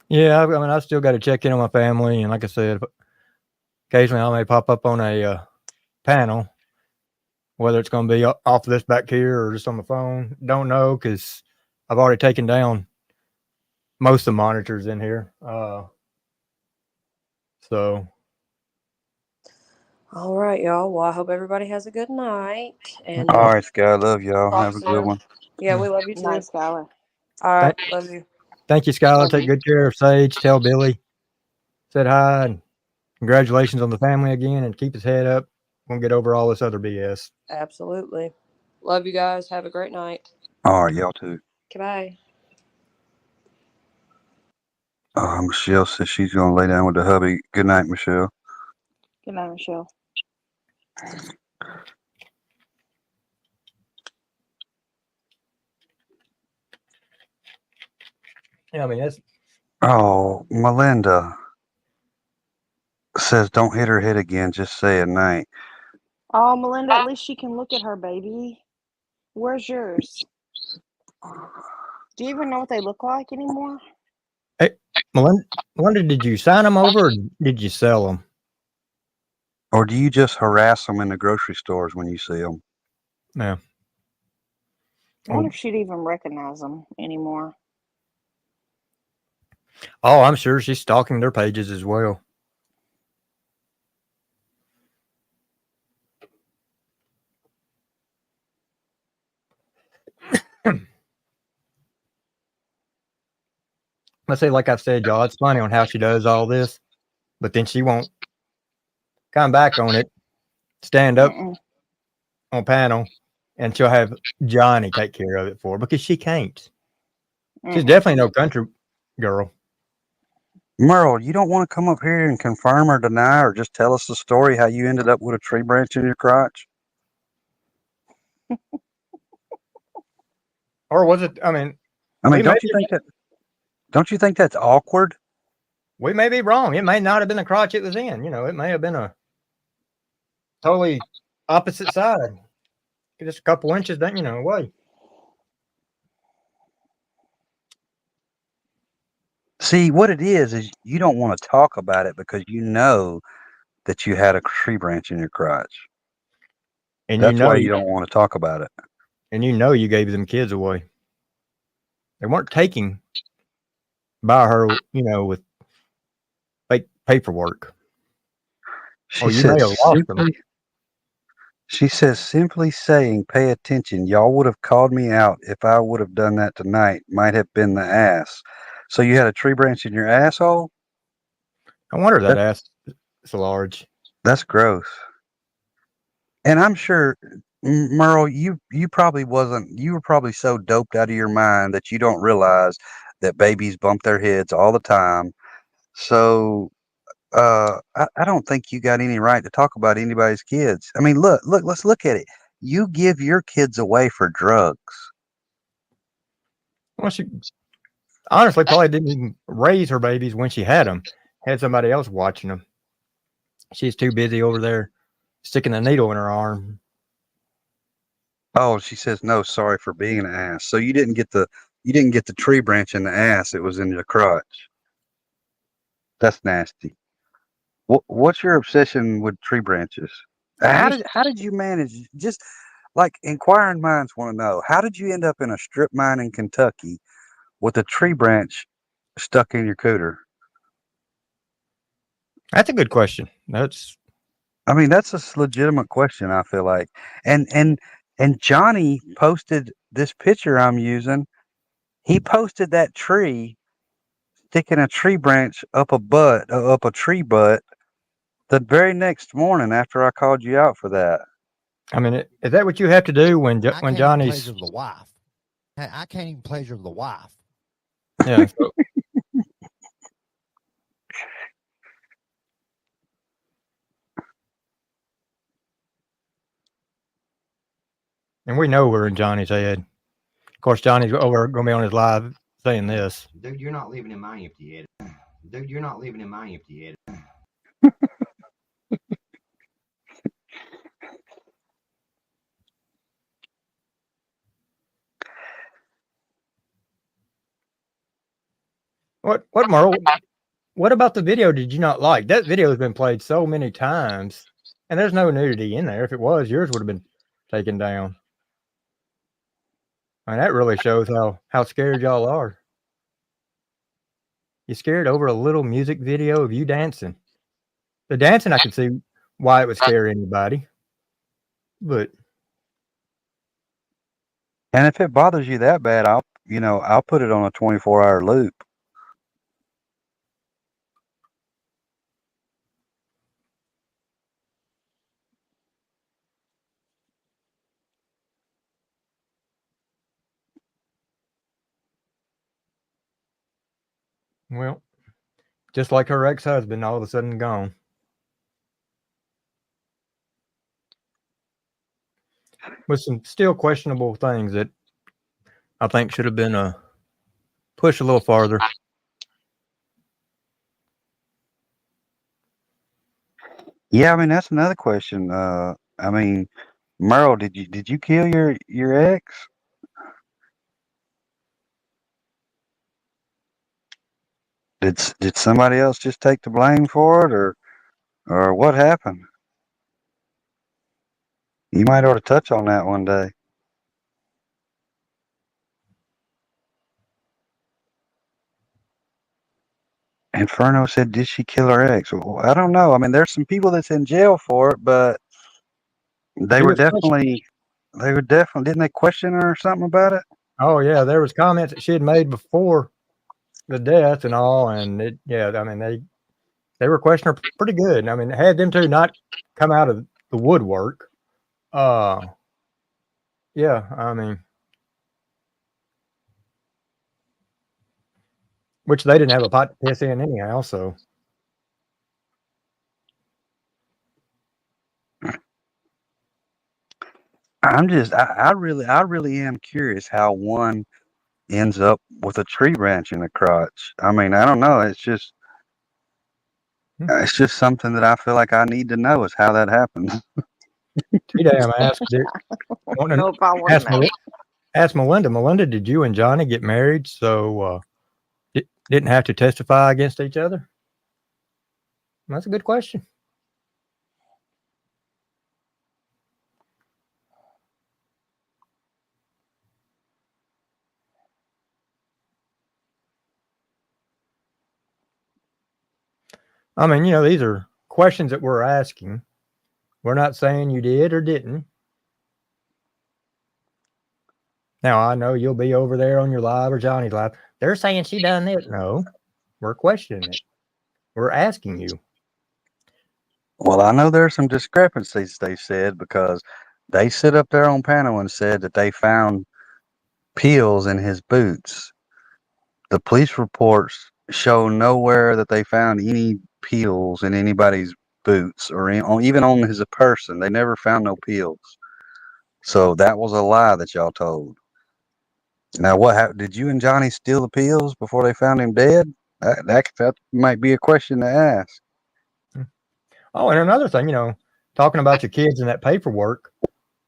Yeah, I mean, I still got to check in on my family, and like I said, occasionally I may pop up on a panel, whether it's going to be off this back here or just on the phone. Don't know, because I've already taken down most of the monitors in here. So. All right, y'all. Well, I hope everybody has a good night. And All right, Sky. Love y'all. talk Have a good soon. one. Yeah, we love you too. Nice, Skylar. All right, love you. Thank you, Skylar. Love Take you. good care of Sage. Tell Billy. Said hi. And congratulations on the family again, and keep his head up. We'll get over all this other BS. Absolutely. Love you guys. Have a great night. All right, y'all too. Goodbye. Michelle says she's going to lay down with the hubby. Good night, Michelle. Good night, Michelle. Yeah, I mean, that's. Oh, Melinda says don't hit her head again. Just say a night. Oh, Melinda, at least she can look at her baby. Where's yours? Do you even know what they look like anymore? Hey, Melinda, did you sign them over or did you sell them? Or do you just harass them in the grocery stores when you see them? Yeah. I wonder if she'd even recognize them anymore. Oh, I'm sure she's stalking their pages as well. Let's say, like I said, y'all, it's funny on how she does all this, but then she won't come back on it, stand up on panel, and she'll have Johnny take care of it for her because she can't. She's definitely no country girl. Merle, you don't want to come up here and confirm or deny or just tell us the story how you ended up with a tree branch in your crotch? Or was it? I mean, don't you think that's awkward? We may be wrong. It may not have been the crotch it was in. You know, it may have been a totally opposite side. Just a couple inches, away. See, what it is you don't want to talk about it because you know that you had a tree branch in your crotch. And that's why you don't want to talk about it. And you gave them kids away. They weren't taking by her, with fake paperwork. She may have lost them. She says, simply saying, pay attention. Y'all would have called me out if I would have done that tonight. Might have been the ass. So you had a tree branch in your asshole? I wonder that ass is large. That's gross. And I'm sure, Merle, you probably wasn't. You were probably so doped out of your mind that you don't realize that babies bump their heads all the time. So I don't think you got any right to talk about anybody's kids. I mean, look, let's look at it. You give your kids away for drugs. Well, she honestly probably didn't even raise her babies when she had them. Had somebody else watching them. She's too busy over there sticking a needle in her arm. Oh, she says no. Sorry for being an ass. So you didn't get the tree branch in the ass. It was in the crotch. That's nasty. What's your obsession with tree branches? How did you manage? Just like inquiring minds want to know, how did you end up in a strip mine in Kentucky with a tree branch stuck in your cooter? That's a good question. I mean, that's a legitimate question, I feel like. And Johnny posted this picture I'm using. He posted that tree sticking a tree branch up a tree butt the very next morning after I called you out for that. I mean, is that what you have to do when I can't even Johnny's? pleasure the wife. I can't even pleasure the wife. Yeah. So, and we know we're in Johnny's head. Of course, Johnny's over going to be on his live saying this. Dude, you're not living in my empty head. Dude, you're not living in my empty head. What Merl? What about the video did you not like? That video has been played so many times, and there's no nudity in there. If it was, yours would have been taken down. I mean, that really shows how scared y'all are. You scared over a little music video of you dancing. The dancing, I could see why it would scare anybody. But And if it bothers you that bad, I'll put it on a 24-hour loop. well, just like her ex-husband, all of a sudden gone. With some still questionable things that I think should have been pushed a little farther. Yeah, I mean that's another question. I mean, Merle, did you kill your ex? Did somebody else just take the blame for it, or what happened? You might ought to touch on that one day. Inferno said, "Did she kill her ex?" Well, I don't know. I mean, there's some people that's in jail for it, but they She were was questioned. definitely didn't they question her or something about it? Oh yeah, there was comments that she had made before the death and all, and I mean they were questioning her pretty good. I mean, had them two not come out of the woodwork, yeah, I mean, which they didn't have a pot to piss in anyhow. So I really am curious how one ends up with a tree branch in the crotch. I mean, I don't know. It's just something that I feel like I need to know is how that happened. T-Dam asked, No, if I want to know. ask Melinda. Melinda, did you and Johnny get married so didn't have to testify against each other? That's a good question. I mean, these are questions that we're asking. We're not saying you did or didn't. Now, I know you'll be over there on your live or Johnny's live. They're saying she done it. No, we're questioning it. We're asking you. Well, I know there's some discrepancies, they said, because they sit up there on panel and said that they found peels in his boots. The police reports show nowhere that they found any peels in anybody's boots or even on his person. They never found no peels. So that was a lie that y'all told. Now, what happened? Did you and Johnny steal the peels before they found him dead? That might be a question to ask. Oh, and another thing, talking about your kids and that paperwork.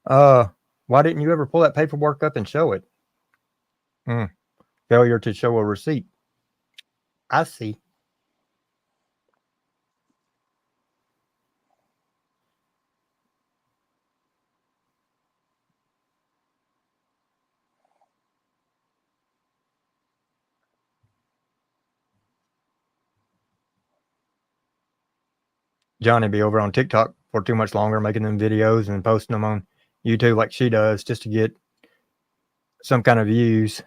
Why didn't you ever pull that paperwork up and show it? Failure to show a receipt. I see. Johnny be over on TikTok for too much longer, making them videos and posting them on YouTube like she does, just to get some kind of views.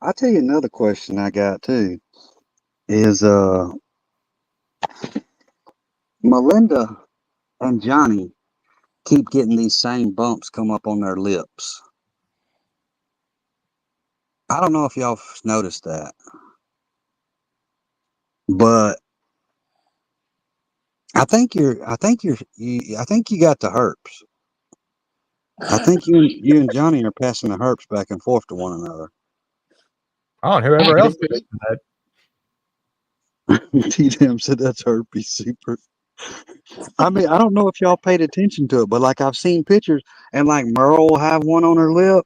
I'll tell you another question I got too is Melinda and Johnny keep getting these same bumps come up on their lips. I don't know if y'all noticed that, but I think you got the herpes. I think you and Johnny are passing the herpes back and forth to one another. Oh, and whoever else did that. T-Dam said that's herpes super. I mean, I don't know if y'all paid attention to it, but like I've seen pictures, and like Merl will have one on her lip,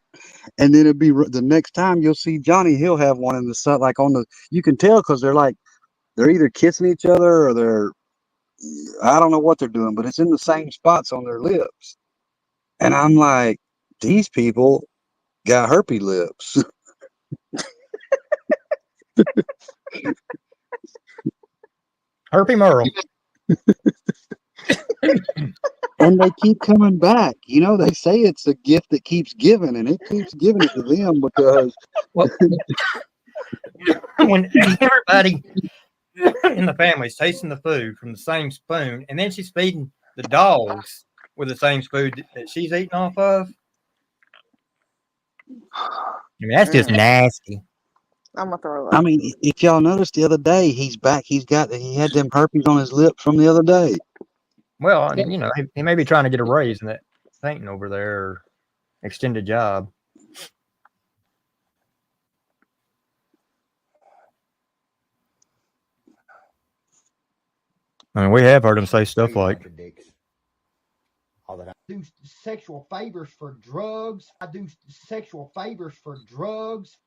and then it'll be the next time you'll see Johnny, he'll have one in the sun, like on the. You can tell because they're either kissing each other or they're. I don't know what they're doing, but it's in the same spots on their lips, and I'm like, these people got herpes lips. Herpy Merle. And they keep coming back. You know, they say it's a gift that keeps giving, and it keeps giving it to them because when everybody in the family is tasting the food from the same spoon, and then she's feeding the dogs with the same spoon that she's eating off of. I mean, that's just nasty. I'm gonna throw up. I mean, if y'all noticed the other day, he's back. He had them herpes on his lips from the other day. Well, you know, he may be trying to get a raise in that painting over there, or extended job. I mean, we have heard him say stuff like, all that I do sexual favors for drugs. I do sexual favors for drugs.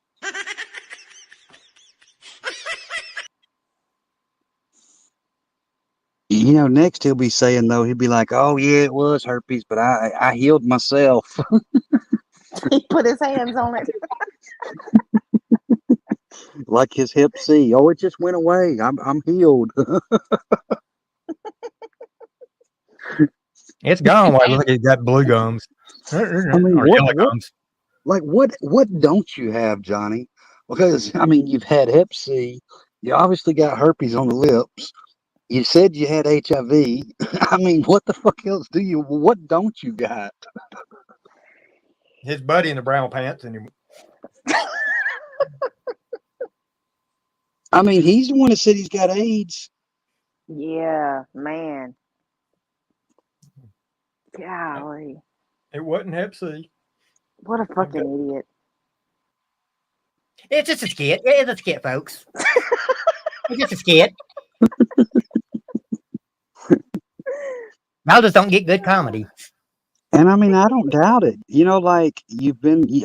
You know, next he'll be saying though, he'll be like, "Oh yeah, it was herpes, but I healed myself." He put his hands on it. Like his hep C. Oh, it just went away. I'm healed. it's gone. Like, look, he's got blue gums. I mean, Or yellow gums. what don't you have, Johnny? Because I mean, you've had hep C. You obviously got herpes on the lips. You said you had HIV. I mean, what the fuck else do you? What don't you got? His buddy in the brown pants, and I mean, he's the one that said he's got AIDS. Yeah, man. Golly. it wasn't hep C. What a fucking idiot. It's just a skit. It's a skit, folks. It's just a skit. Y'all just don't get good comedy. And I mean, I don't doubt it. You know, like I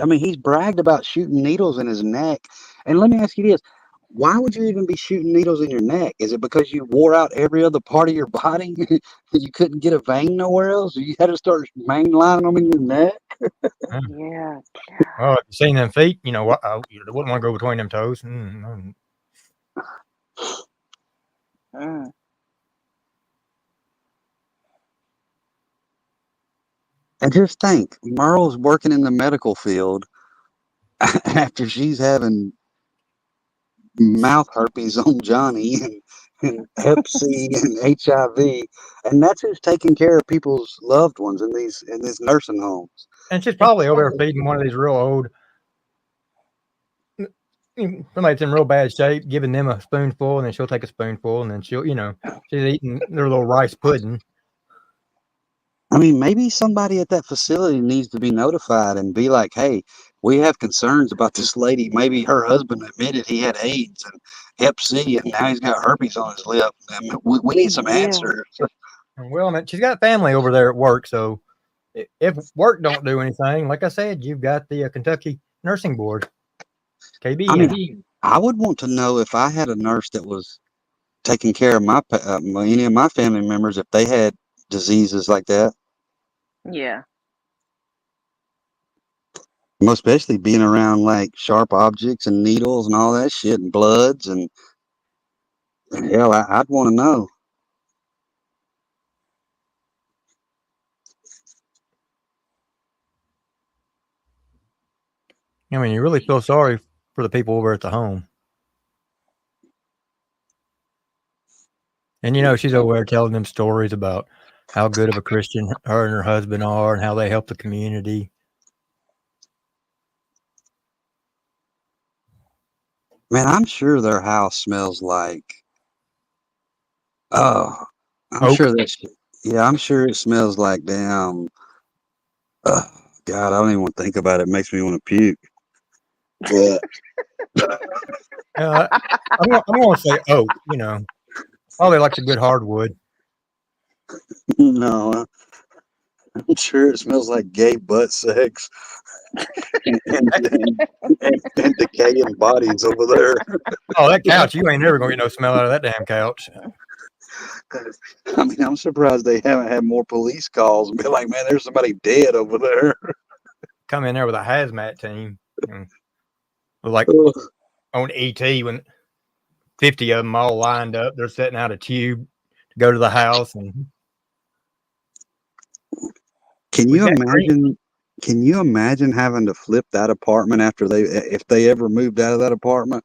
mean, he's bragged about shooting needles in his neck. And let me ask you this. Why would you even be shooting needles in your neck? Is it because you wore out every other part of your body? You couldn't get a vein nowhere else? You had to start mainlining them in your neck? Yeah. Oh, if you seen them feet, you know what? You wouldn't want to go between them toes. And just think, Merle's working in the medical field after she's having mouth herpes on Johnny and hep C and HIV, and that's who's taking care of people's loved ones in these nursing homes. And she's probably over there feeding one of these real old, somebody that's in real bad shape, giving them a spoonful, and then she'll take a spoonful, and then she'll, you know, she's eating their little rice pudding. I mean, maybe somebody at that facility needs to be notified and be like, hey, we have concerns about this lady. Maybe her husband admitted he had AIDS and hep C, and now he's got herpes on his lip. I mean, we need some answers. Well, I mean, she's got family over there at work, so if work don't do anything, like I said, you've got the Kentucky Nursing Board, KBN. I mean, I would want to know if I had a nurse that was taking care of any of my family members, if they had diseases like that. Yeah. Most especially being around like sharp objects and needles and all that shit and bloods and hell, I'd want to know. I mean, you really feel sorry for the people over at the home. And you know, she's over there telling them stories about how good of a Christian her and her husband are and how they help the community. Man, I'm sure their house smells like. Oh, I'm Oak. sure that. Yeah, I'm sure it smells like damn. Uh, God, I don't even want to think about it. It makes me want to puke. But I'm going to say oak, you know. Probably likes a good hardwood. no, I'm sure it smells like gay butt sex and decaying bodies over there. Oh, that couch. You ain't never going to get no smell out of that damn couch. I mean, I'm surprised they haven't had more police calls and be like, man, there's somebody dead over there. Come in there with a hazmat team. Like on ET when 50 of them all lined up. They're setting out a tube to go to the house. And Can you imagine? Can you imagine having to flip that apartment if they ever moved out of that apartment?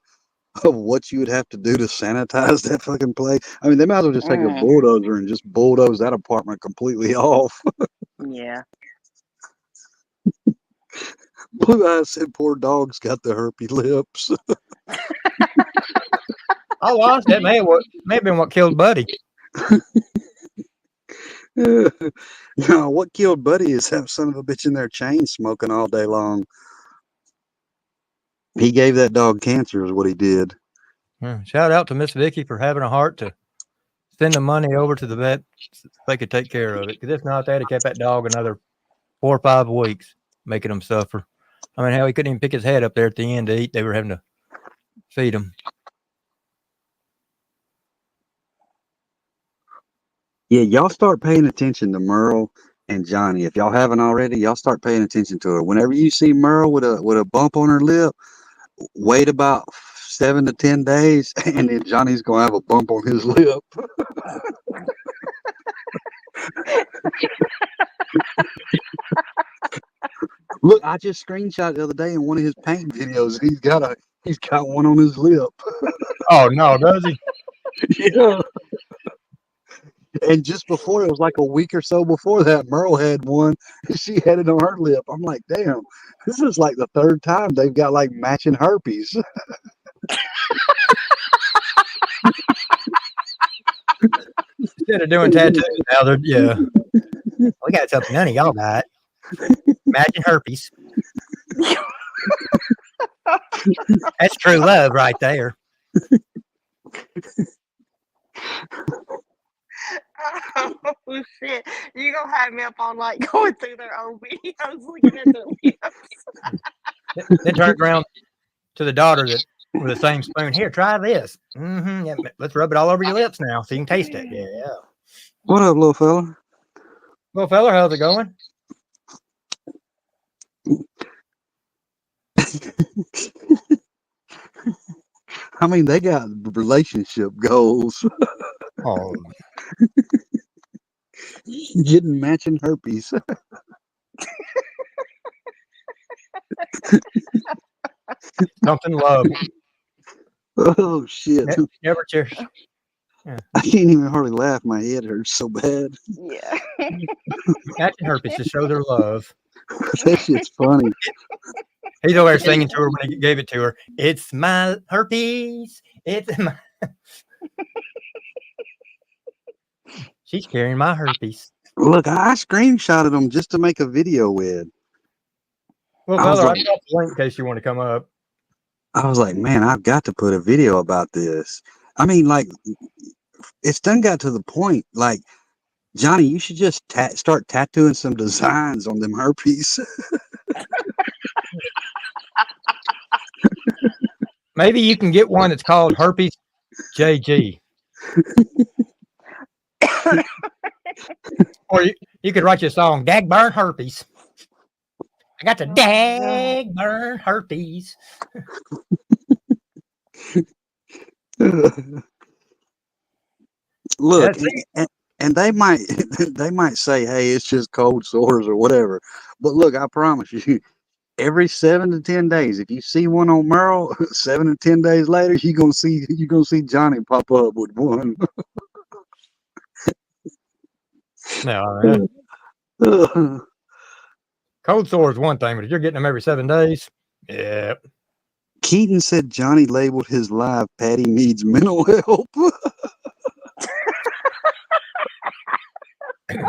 Of what you would have to do to sanitize that fucking place. I mean, they might as well just take a bulldozer and just bulldoze that apartment completely off. Yeah. Blue Eyes said, "Poor dog's got the herpy lips." I lost that. May have been what killed Buddy. No, what killed Buddy is that son of a bitch in there chain smoking all day long. He gave that dog cancer, is what he did. Shout out to Miss Vicky for having a heart to send the money over to the vet so they could take care of it. Because if not, they'd have kept that dog another 4 or 5 weeks, making him suffer. I mean, hell, he couldn't even pick his head up there at the end to eat. They were having to feed him. Yeah, y'all start paying attention to Merl and Johnny. If y'all haven't already, y'all start paying attention to her. Whenever you see Merl with a bump on her lip, wait about 7 to 10 days, and then Johnny's gonna have a bump on his lip. Look, I just screenshot the other day in one of his paint videos. He's got one on his lip. Oh no, does he? Yeah. And just before, it was like a week or so before that, Merle had one. She had it on her lip. I'm like, damn, this is like the 3rd time they've got like matching herpes. Instead of doing tattoos now, we got something none of y'all got. Matching herpes. That's true love right there. Oh shit! You gonna have me up on like going through their old videos, looking at their lips. Then turned around to the daughter that with the same spoon. Here, try this. Yeah, let's rub it all over your lips now so you can taste it. Yeah. What up, little fella? Little fella, how's it going? I mean, they got relationship goals. Oh, Getting matching herpes. something love. Oh shit! Never cheers. Yeah. I can't even hardly laugh. My head hurts so bad. Yeah. Matching herpes to show their love. That shit's funny. He's over there singing to her when he gave it to her. It's my herpes. It's my. She's carrying my herpes. Look, I screenshotted them just to make a video with. Well, fella, I got the link in case you want to come up. I was like, man, I've got to put a video about this. I mean, like, it's done got to the point. Like, Johnny, you should just start tattooing some designs on them herpes. Maybe you can get one that's called Herpes JG. Or you could write your song, Dag Burn Herpes. I got the Oh, dag burn herpes. Look, Yeah, and they might they might say, "Hey, it's just cold sores or whatever." But look, I promise you, every 7 to 10 days, if you see one on Merl, 7 to 10 days later, you're gonna see Johnny pop up with one. no, cold sore is one thing, but if you're getting them every 7 days, yeah. Keaton said Johnny labeled his live Patty needs mental help.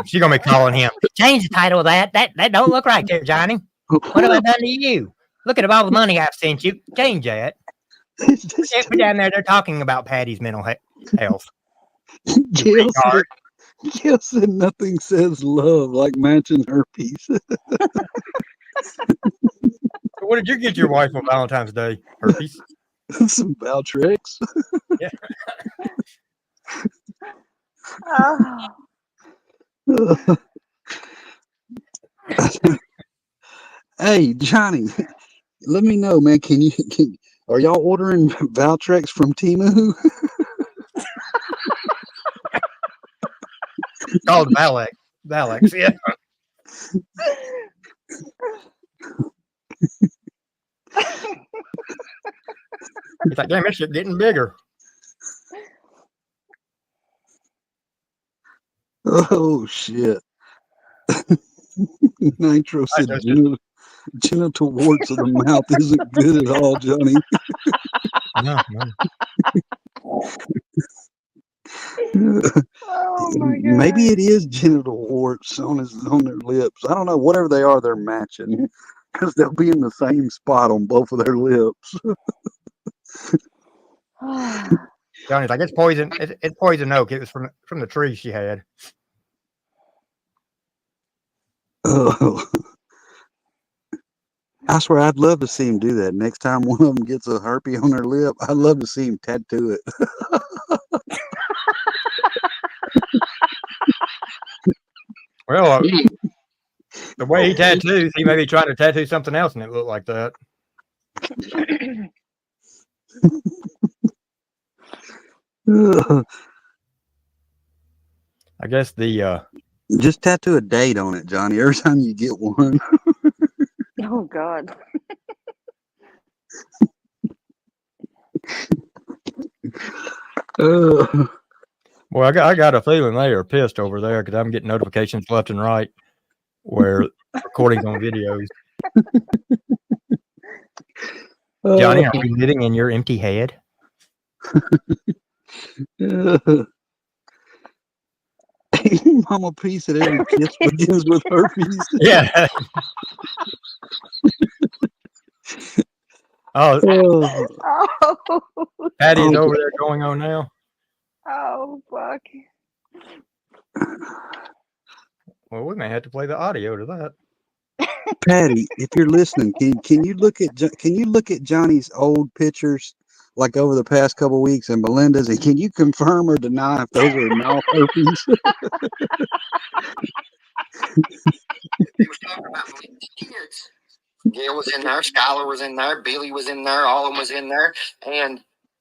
She's gonna be calling him. Change the title of that. That don't look right there, Johnny. What have I done to you? Look at all the money I've sent you. Change that. Put down there. They're talking about Patty's mental health. Gail said nothing says love like matching herpes. What did you get your wife on Valentine's Day? Herpes. Some Valtrex. Yeah. Oh. Hey, Johnny, let me know, man. Are y'all ordering Valtrex from Temu? Called Valex. Valex, yeah. It's like, damn, this shit getting bigger. Oh shit! Nitro said genital warts of the mouth isn't good at all, Johnny. No. Oh my god. Maybe it is genital warts on their lips. I don't know. Whatever they are, they're matching because they'll be in the same spot on both of their lips. Johnny's like, it's poison. It's poison oak. It was from the tree she had. Oh. I swear, I'd love to see him do that. Next time one of them gets a herpes on their lip, I'd love to see him tattoo it. Well, the way he tattoos, he may be trying to tattoo something else, and it looked like that. I guess the just tattoo a date on it, Johnny. Every time you get one. Oh god. Well, I got a feeling they are pissed over there because I'm getting notifications left and right where recordings on videos. Johnny, are we living in your empty head? Mama P said every kiss begins with herpes. Yeah. Oh, Patty's over there going on now. Oh fuck. Well, we may have to play the audio to that. Patty, if you're listening, can you look at Johnny's old pictures like over the past couple of weeks and Melinda's, and can you confirm or deny if those are mouth herpes? He was talking about kids. Gail was in there, Skylar was in there, Billy was in there, all of them was in there, and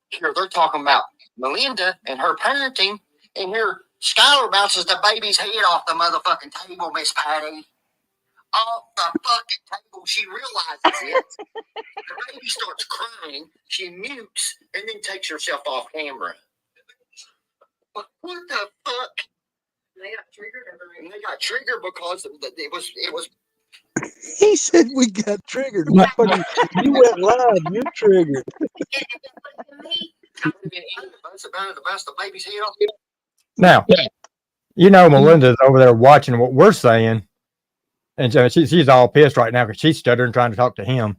here they're talking about Melinda and her parenting, and here Skylar bounces the baby's head off the motherfucking table, Miss Patty. Off the fucking table. She realizes it. The baby starts crying. She mutes and then takes herself off camera. What the fuck? They got triggered. And they got triggered because it was. He said we got triggered. You went live. You triggered. Now, you know Melinda's over there watching what we're saying. And so she's all pissed right now because she's stuttering trying to talk to him.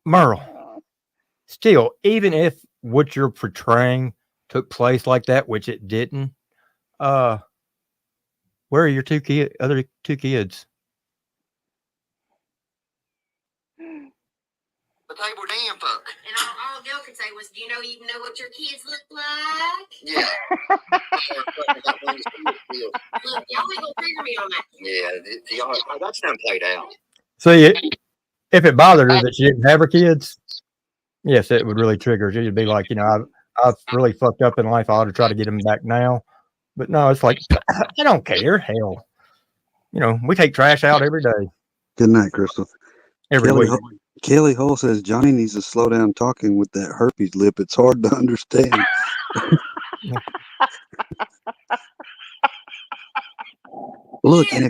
Merl, still, even if what you're portraying took place like that, which it didn't, where are your other two kids? The table damn fuck. And all Gail could say was, do you know even know what your kids look like? Yeah. Look, y'all ain't gonna figure Yeah, that's them played out. See, if it bothered her that she didn't have her kids, yes, it would really trigger her. She'd be like, I've really fucked up in life. I ought to try to get them back now. But no, it's like, I don't care. Hell, we take trash out every day. Good night, Crystal. Every week. Kelly Hull says Johnny needs to slow down talking with that herpes lip. It's hard to understand. Look, and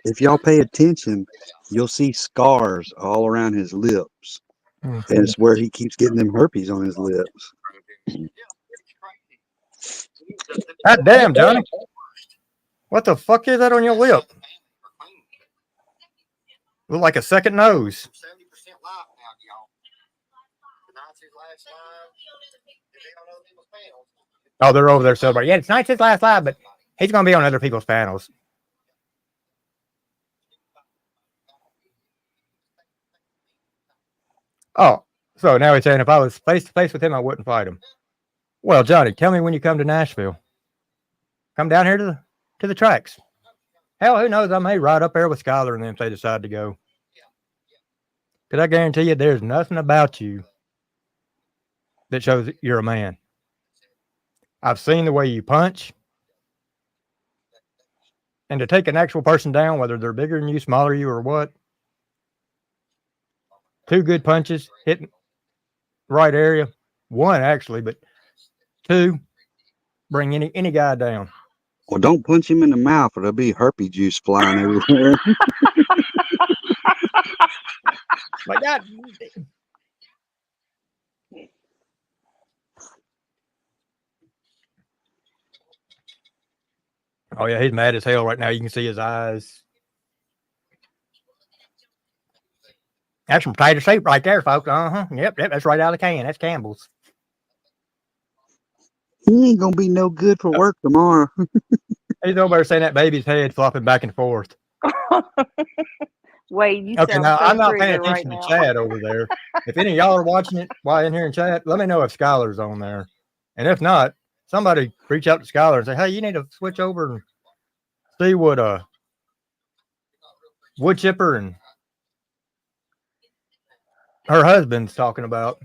if y'all pay attention, you'll see scars all around his lips. And it's where he keeps getting them herpes on his lips. God damn, Johnny. What the fuck is that on your lip? Look like a second nose. Oh, they're over there celebrating. Yeah, tonight's his last live, but he's going to be on other people's panels. Oh, so now he's saying if I was face to face with him, I wouldn't fight him. Well, Johnny, tell me when you come to Nashville. Come down here to the tracks. Hell, who knows? I may ride up there with Skylar and them if they decide to go. Because I guarantee you there's nothing about you that shows that you're a man. I've seen the way you punch. And to take an actual person down, whether they're bigger than you, smaller than you, or what, 2 good punches, hitting right area. 1, actually, but 2, bring any guy down. Well, don't punch him in the mouth or there'll be herpes juice flying everywhere. My God. Oh, yeah, he's mad as hell right now. You can see his eyes. That's some potato soup right there, folks. Yep, that's right out of the can. That's Campbell's. He ain't going to be no good for work tomorrow. He's over there saying that baby's head flopping back and forth. Wait, you okay, sound now so I'm not paying triggered attention right to now. Chad over there. If any of y'all are watching it while in here in chat, let me know if Skylar's on there. And if not, somebody reach out to Skylar and say, hey, you need to switch over and see what wood chipper and her husband's talking about.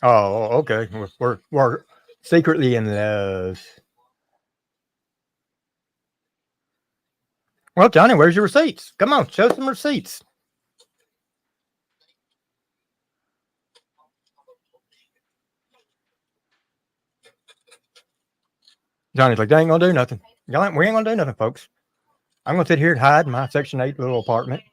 Oh, okay. We're secretly in love. Well, Johnny, where's your receipts? Come on, show some receipts. Johnny's like, they ain't gonna do nothing. We ain't gonna do nothing, folks. I'm gonna sit here and hide in my Section 8 little apartment.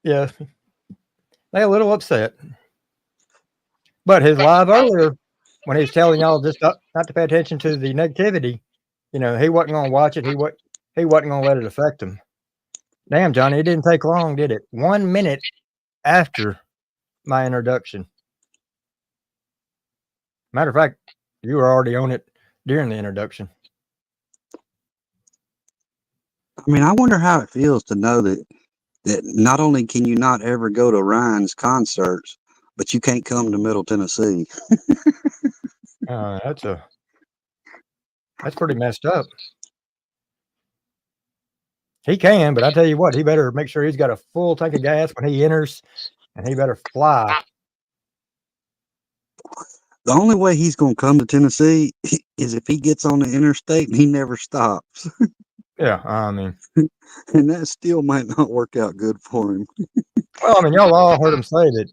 Yeah, they're a little upset. But his live earlier, when he's telling y'all just not to pay attention to the negativity, he wasn't gonna watch it. He wasn't gonna let it affect him. Damn, Johnny, it didn't take long, did it? 1 minute after my introduction. Matter of fact, you were already on it during the introduction. I mean, I wonder how it feels to know that not only can you not ever go to Ryan's concerts, but you can't come to Middle Tennessee. That's pretty messed up. He can, but I tell you what, he better make sure he's got a full tank of gas when he enters, and he better fly. The only way he's going to come to Tennessee is if he gets on the interstate and he never stops. Yeah, I mean. And that still might not work out good for him. Well, I mean, y'all all heard him say that,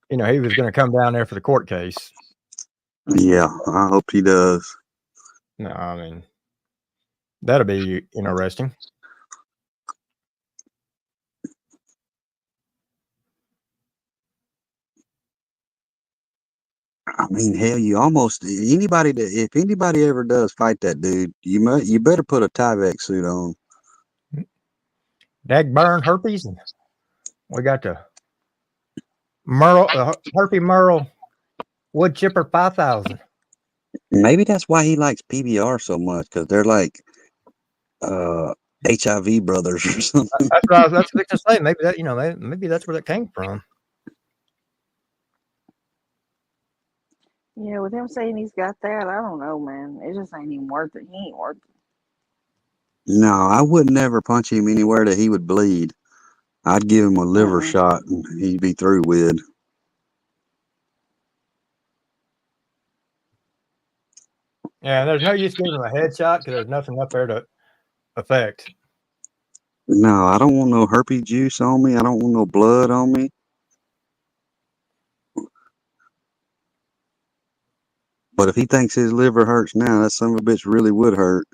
he was going to come down there for the court case. Yeah, I hope he does. No, I mean, that'll be interesting. I mean, hell, you almost if anybody ever does fight that dude, you better put a Tyvek suit on. Dag burn herpes. And we got the Merl, herpy Merl Wood Chipper 5000. Maybe that's why he likes PBR so much, because they're like HIV brothers or something. That's what I was going to say. Maybe that, maybe that's where that came from. Yeah, with him saying he's got that, I don't know, man. It just ain't even worth it. He ain't worth it. No, I would never punch him anywhere that he would bleed. I'd give him a liver shot and he'd be through with. Yeah, there's no use giving him a headshot because there's nothing up there to affect. No, I don't want no herpes juice on me. I don't want no blood on me. But if he thinks his liver hurts now, that son of a bitch really would hurt.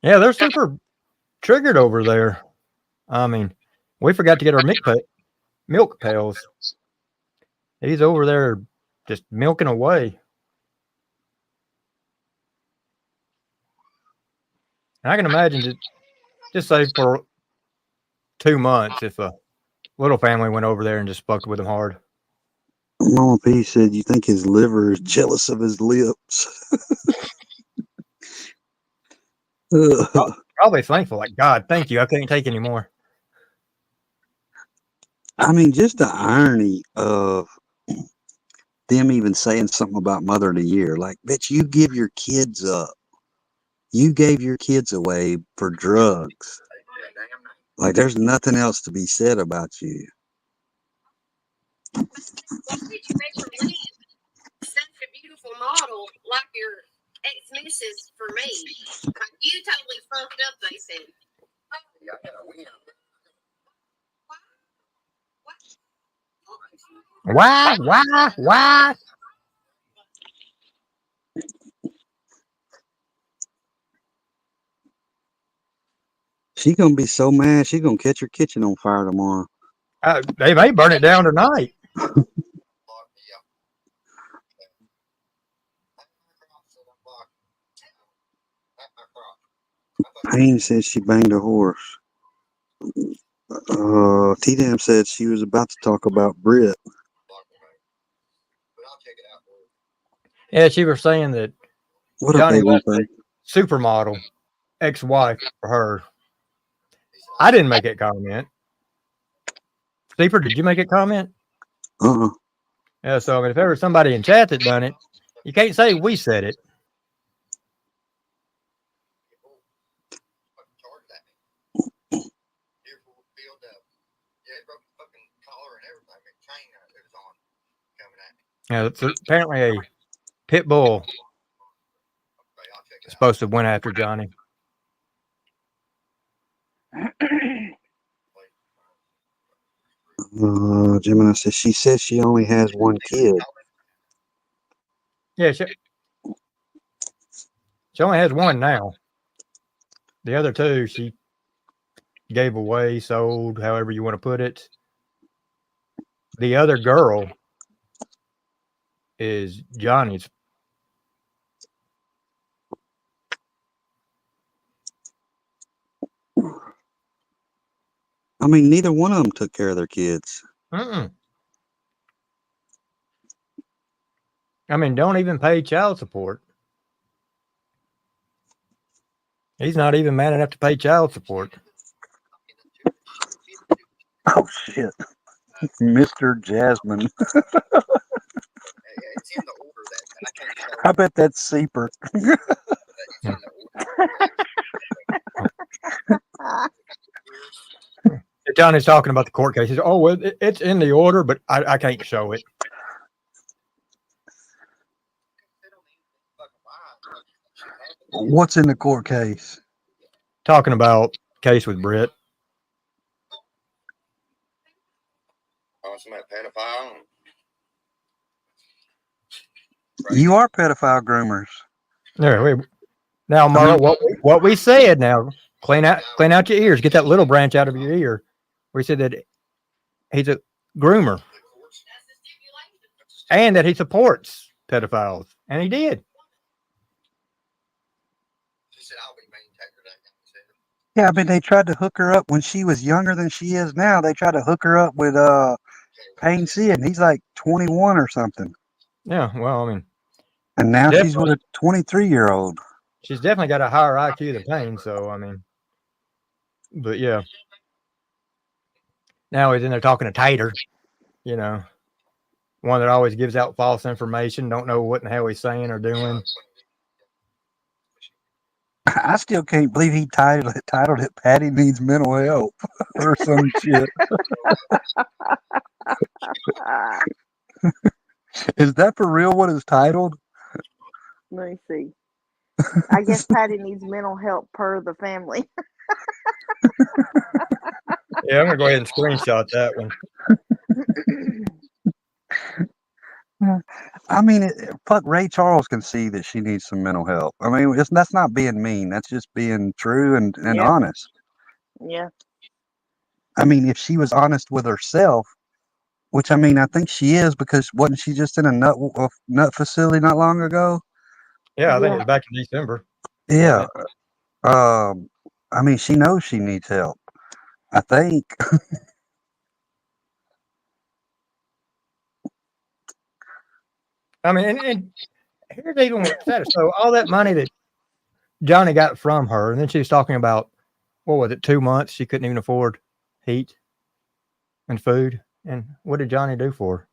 Yeah, they're super triggered over there. I mean, we forgot to get our milk pails. He's over there just milking away. And I can imagine just say for 2 months if a little family went over there and just fucked with him hard. Mama P said, "You think his liver is jealous of his lips?" Probably thankful, like, God, thank you. I can't take any more. I mean, just the irony of them even saying something about Mother of the Year. Like, bitch, you give your kids up. You gave your kids away for drugs. Like, there's nothing else to be said about you. What did you make her leave such a beautiful model like your ex-missus for me? Like, you totally fucked up, they said. Why? She gonna be so mad. She gonna catch her kitchen on fire tomorrow. They may burn it down tonight. Payne said she banged a horse. T-Dam said she was about to talk about Brit. Yeah, she was saying that What Johnny up, left a supermodel ex-wife for her. I didn't make that comment. Steeper, did you make a comment? Yeah, so I mean, if there was somebody in chat that done it, you can't say we said it. Yeah, it's apparently a pit bull is supposed to went after Johnny. Gemini says she says she only has one kid. Yeah, she only has one now. The other two she gave away, sold, however you want to put it. The other girl is Johnny's. I mean, neither one of them took care of their kids. I mean, don't even pay child support. He's not even man enough to pay child support. Oh, shit. Mr. Jasmine. I bet that's Seeper. Johnny's talking about the court case. He said, oh, well, it's in the order, but I can't show it. What's in the court case? Talking about case with Britt. Oh, somebody pedophile. You are pedophile groomers. Now, Merl, what we said now, clean out your ears. Get that little branch out of your ear. We said that he's a groomer. And that he supports pedophiles. And he did. Yeah, I mean, they tried to hook her up when she was younger than she is now. They tried to hook her up with Payne C, and he's like 21 or something. Yeah, well, I mean, And now she's definitely, with a 23-year-old. she's definitely got a higher IQ than Payne. So I mean, but yeah, now he's in there talking to Tater. You know, one that always gives out false information. Don't know what in the hell he's saying or doing. I still can't believe he titled it Patty Needs Mental Help or some shit. Is that for real what it's titled? Let me see. I guess Patty needs mental help per the family. Yeah, I'm gonna go ahead and screenshot that one. I mean, fuck, Ray Charles can see that she needs some mental help. I mean, that's not being mean. That's just being true and Yeah. honest. Yeah. I mean, if she was honest with herself, which I mean, I think she is, because wasn't she just in a nut facility not long ago? Yeah, I think it Yeah. was back in December. Yeah. wasn't it? I mean, she knows she needs help, I think. I mean, and here's even what's sad. So all that money that Johnny got from her, and then she was talking about, what was it, 2 months she couldn't even afford heat and food. And what did Johnny do for her?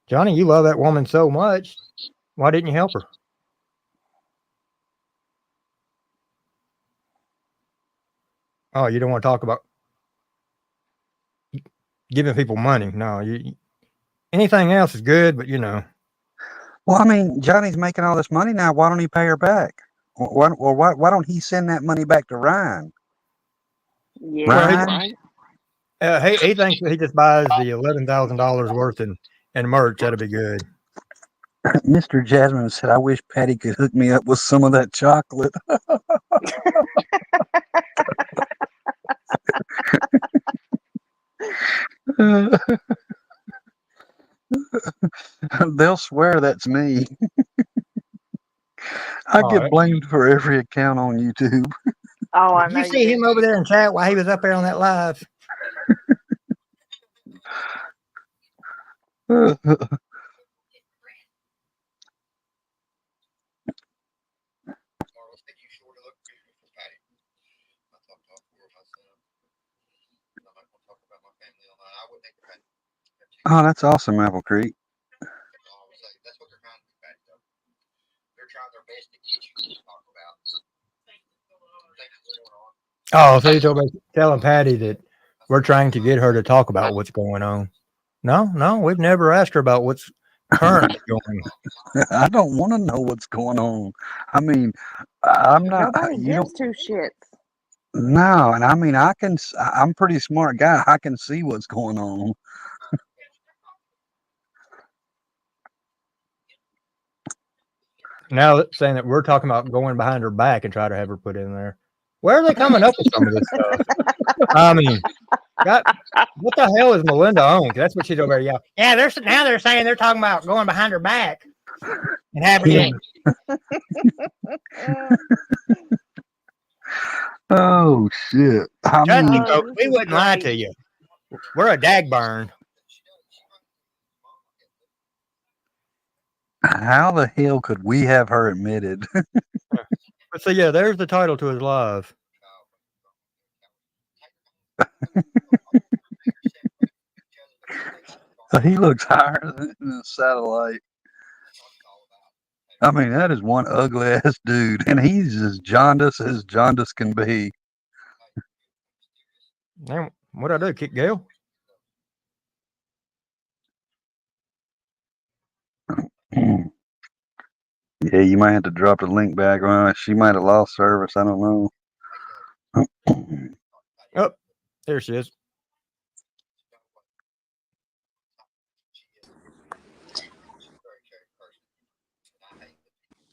Johnny, you love that woman so much. Why didn't you help her? Oh, you don't want to talk about giving people money. No, anything else is good, but you know. Well, I mean, Johnny's making all this money now. Why don't he pay her back? Why don't he send that money back to Ryan? Yeah. Ryan? He thinks that he just buys the $11,000 worth in merch. That'll be good. Mr. Jasmine said, I wish Patty could hook me up with some of that chocolate. They'll swear that's me. I get blamed for every account on YouTube. Oh, I Did know you see him over there in chat while he was up there on that live? Oh, that's awesome, Apple Creek. Oh, so you're telling Patty that we're trying to get her to talk about what's going on. No, we've never asked her about what's currently going on. I don't want to know what's going on. I mean, I'm not. Nobody You gives don't. two shits. No, and I mean, I'm a pretty smart guy. I can see what's going on. Now saying that we're talking about going behind her back and try to have her put in there. Where are they coming up with some of this stuff? I mean, what the hell is Melinda on? That's what she's over there yelling. Yeah, they're saying they're talking about going behind her back and having. Oh shit! Trust me, folks, we wouldn't lie to you. We're a dag burn. How the hell could we have her admitted? So yeah, there's the title to his live. He looks higher than a satellite. I mean, that is one ugly ass dude, and he's as jaundiced as jaundice can be. Damn, what'd I do? Kick Gail? Yeah, you might have to drop the link back. She might have lost service. I don't know. Oh, there she is.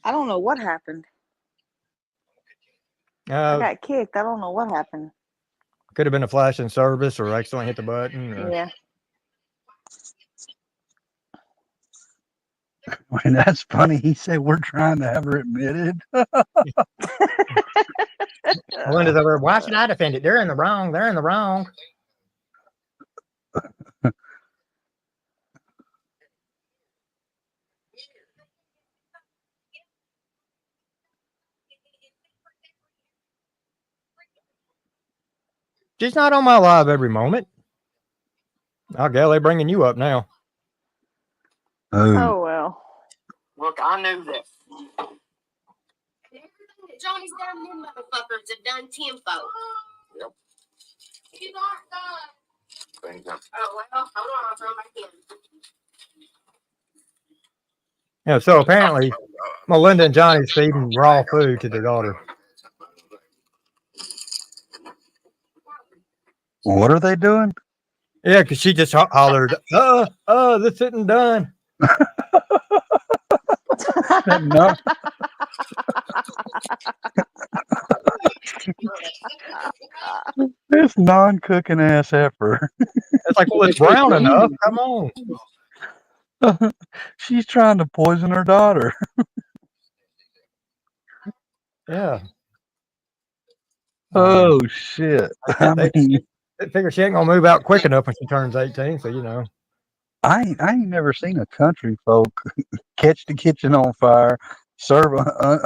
I don't know what happened. I got kicked. I don't know what happened. Could have been a flash in service or accidentally hit the button. Or... Yeah. I mean, that's funny. He said we're trying to have her admitted. Melinda's over. Why should I defend it? They're in the wrong. They're in the wrong. She's not on my live every moment. Oh, Gail, they're bringing you up now. Oh well. Look, I knew that. Everything that Johnny's done, them motherfuckers have done tenfold. Yep. You aren't done. Thank you. Oh, well, hold on, I'll throw them back in. Yeah, so apparently Melinda and Johnny's feeding raw food to their daughter. What are they doing? Yeah, because she just hollered, this isn't done. No. This non-cooking ass heifer. It's like, well, it's brown enough. Come on. She's trying to poison her daughter. Yeah. Oh shit! I mean, I figure she ain't gonna move out quick enough when she turns 18. So you know. I ain't never seen a country folk catch the kitchen on fire, serve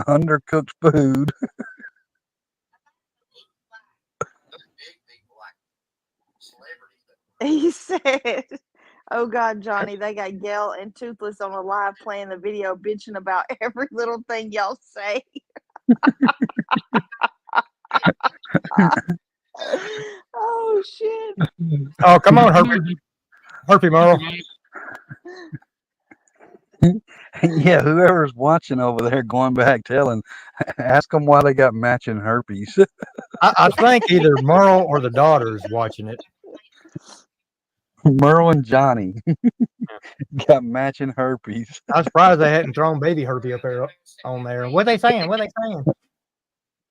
undercooked food. He said, "Oh God, Johnny, they got Gail and Toothless on a live playing the video, bitching about every little thing y'all say." Oh shit! Oh, come on, Herpy Merl. Yeah, whoever's watching over there, going back, ask them why they got matching herpes. I think either Merle or the daughter is watching it. Merl and Johnny got matching herpes. I'm surprised they hadn't thrown baby herpy up there on there. What they saying? What they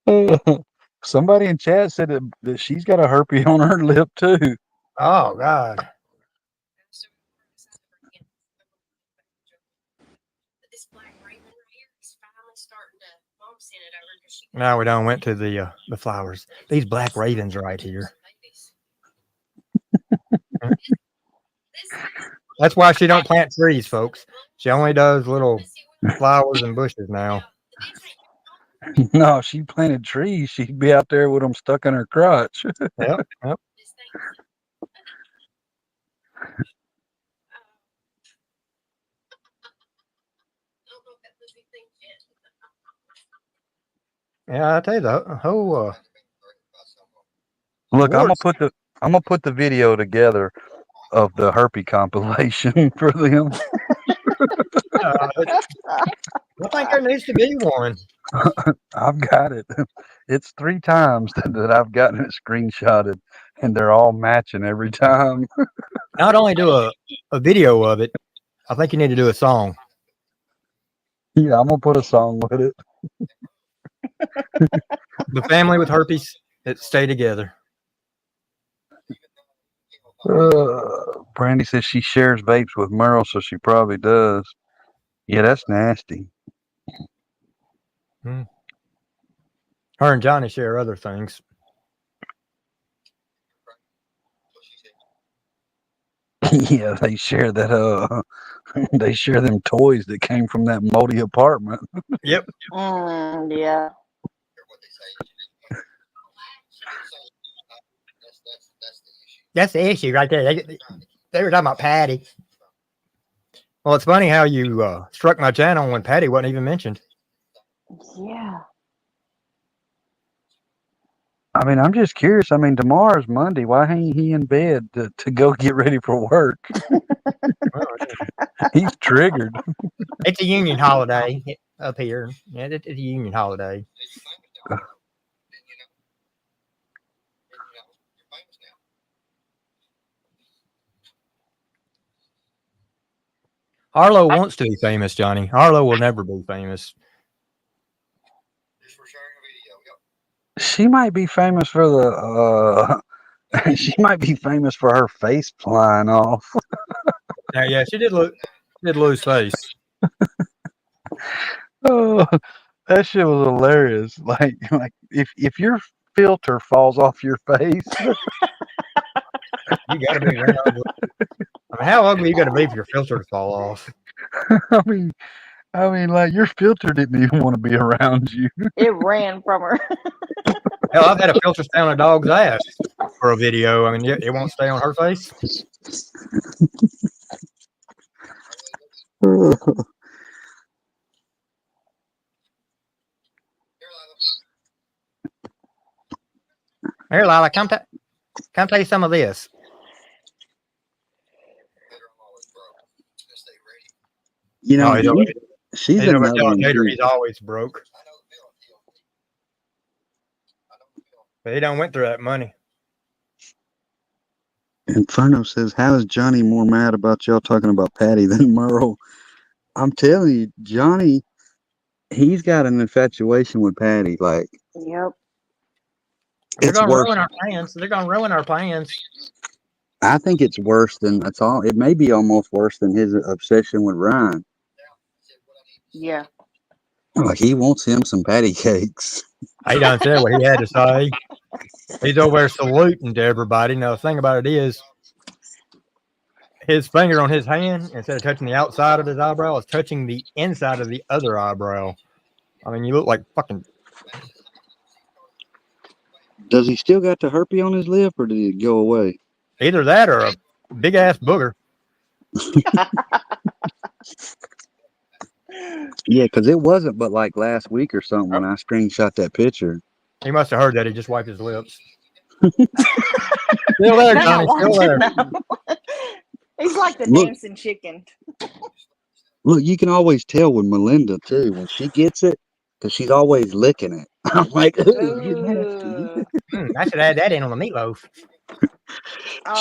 saying? Somebody in chat said that she's got a herpy on her lip too. Oh God. Now we done went to the flowers. These black ravens right here. That's why she don't plant trees, folks. She only does little flowers and bushes now. No, she planted trees. She'd be out there with them stuck in her crotch. Yep. Yeah, I tell you the whole. Look, I'm gonna put the video together of the herpy compilation for them. I think there needs to be one. I've got it. It's 3 times that I've gotten it screenshotted, and they're all matching every time. Not only do a video of it, I think you need to do a song. Yeah, I'm gonna put a song with it. The family with herpes that stay together. Brandy says she shares vapes with Merle, so she probably does. Yeah, that's nasty. Her and Johnny share other things. Yeah, they share that. They share them toys that came from that moldy apartment. Yep. Yeah. That's the issue right there. They were talking about Patty. Well, it's funny how you struck my channel when Patty wasn't even mentioned. Yeah. I mean, I'm just curious. I mean, tomorrow's Monday. Why ain't he in bed to go get ready for work? He's triggered. It's a union holiday up here. Yeah, it's a union holiday. Arlo wants to be famous, Johnny. Arlo will never be famous. She might be famous for the. She might be famous for her face flying off. Yeah, she did lose face. Oh, that shit was hilarious. Like if your filter falls off your face, You got to be round. I mean, how ugly you got to be for your filter to fall off? I mean, like your filter didn't even want to be around you. It ran from her. Hell, I've had a filter stay on a dog's ass for a video. I mean, it won't stay on her face. Here, Lila, come tell you some of this. You know, No, she's he's over another telling one. Tater too. he's always broke. But he done went through that money. Inferno says, "How is Johnny more mad about y'all talking about Patty than Merle?" I'm telling you, Johnny, he's got an infatuation with Patty. Like, Yep. They're it's gonna worse. ruin our plans. They're gonna ruin our plans. I think it's worse than it's all. It may be almost worse than his obsession with Ryan. Yeah. Like he wants him some patty cakes. He done said what he had to say. He's over there saluting to everybody. Now the thing about it is, his finger on his hand, instead of touching the outside of his eyebrow, is touching the inside of the other eyebrow. I mean, you look like fucking. Does he still got the herpes on his lip, or did it go away? Either that or a big ass booger. Yeah, because it wasn't but like last week or something when I screenshot that picture. He must have heard that. He just wiped his lips. Still there, Johnny. Still there. He's like the Look. dancing chicken. Look, you can always tell with Melinda too when she gets it because she's always licking it. I'm like, ooh, you nasty. I should add that in on the meatloaf.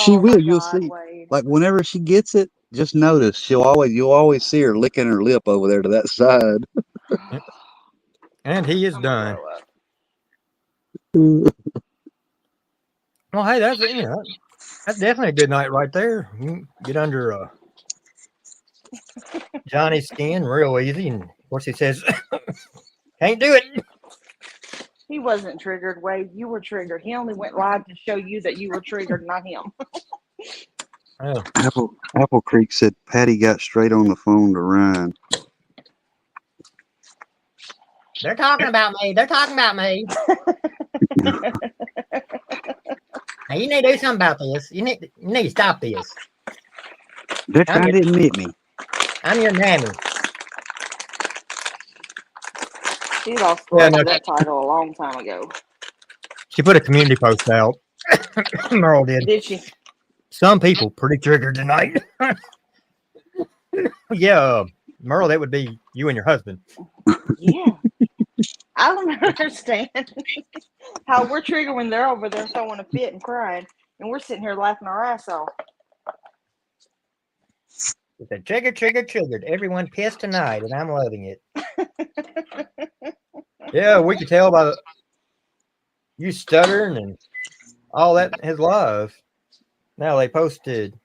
She Oh will. my You'll God, see. Wade. Like whenever she gets it, just notice you'll always see her licking her lip over there to that side. And he is I'm done. gonna throw up. Well, hey, that's that's definitely a good night right there. You can get under Johnny's skin real easy, and of course he says, "Can't do it." He wasn't triggered, Wade. You were triggered. He only went live to show you that you were triggered, not him. Oh. Apple Creek said Patty got straight on the phone to Ryan. They're talking about me. They're talking about me. Now you need to do something about this. You need to stop this. They're trying to admit me. I'm your mammy. She lost that title a long time ago. She put a community post out. Merl did. Did she? Some people pretty triggered tonight. Yeah, Merl, that would be you and your husband. Yeah. I don't understand how we're triggered when they're over there throwing a fit and crying, and we're sitting here laughing our ass off. It's a triggered. Everyone pissed tonight, and I'm loving it. Yeah, we could tell by you stuttering and all that in his live. Now they posted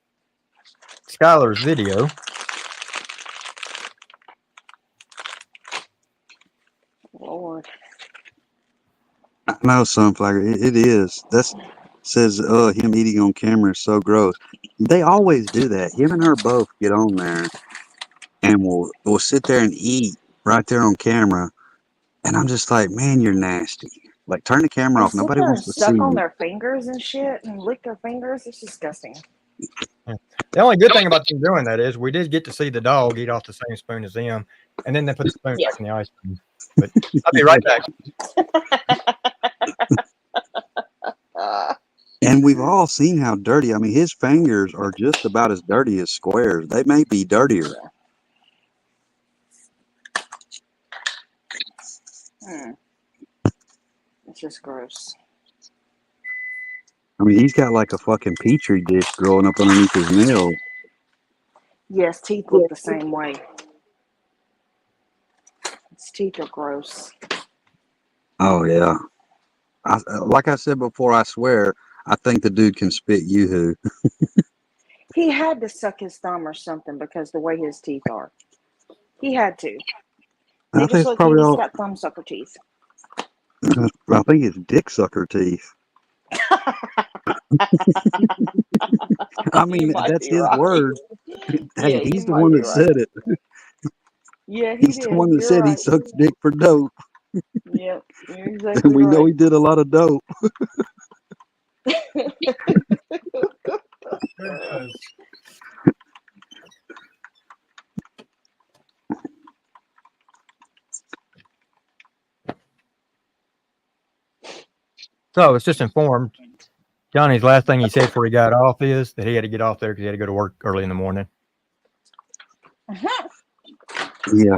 Skylar's video. Lord. I know, Sunflower. It is. That's says him eating on camera is so gross. They always do that. Him and her both get on there and will sit there and eat right there on camera. And I'm just like, man, you're nasty. Like, turn the camera off. Nobody wants to see suck on you. their fingers and shit and lick their fingers. It's disgusting. The only good thing about them doing that is we did get to see the dog eat off the same spoon as them, and then they put the spoon back in the ice cream. But I'll be right back. And we've all seen how dirty. I mean, his fingers are just about as dirty as Square's. They may be dirtier. It's just gross. I mean, he's got like a fucking petri dish growing up underneath his nails. Yes, teeth look the same way. His teeth are gross. Oh, yeah. Like I said before, I swear, I think the dude can spit yoo-hoo. He had to suck his thumb or something because the way his teeth are. He had to. I They think just it's look. He probably just all. got thumb sucker teeth. I think it's dick sucker teeth. I You mean, might that's be his right. word. Hey, Yeah, you he's the might one be that right. said it. Yeah, he He's the one did. that You're said he right. sucks dick for dope, Yep, you're and exactly we know right. he did a lot of dope. So I was just informed. Johnny's last thing he said before he got off is that he had to get off there because he had to go to work early in the morning. Yeah,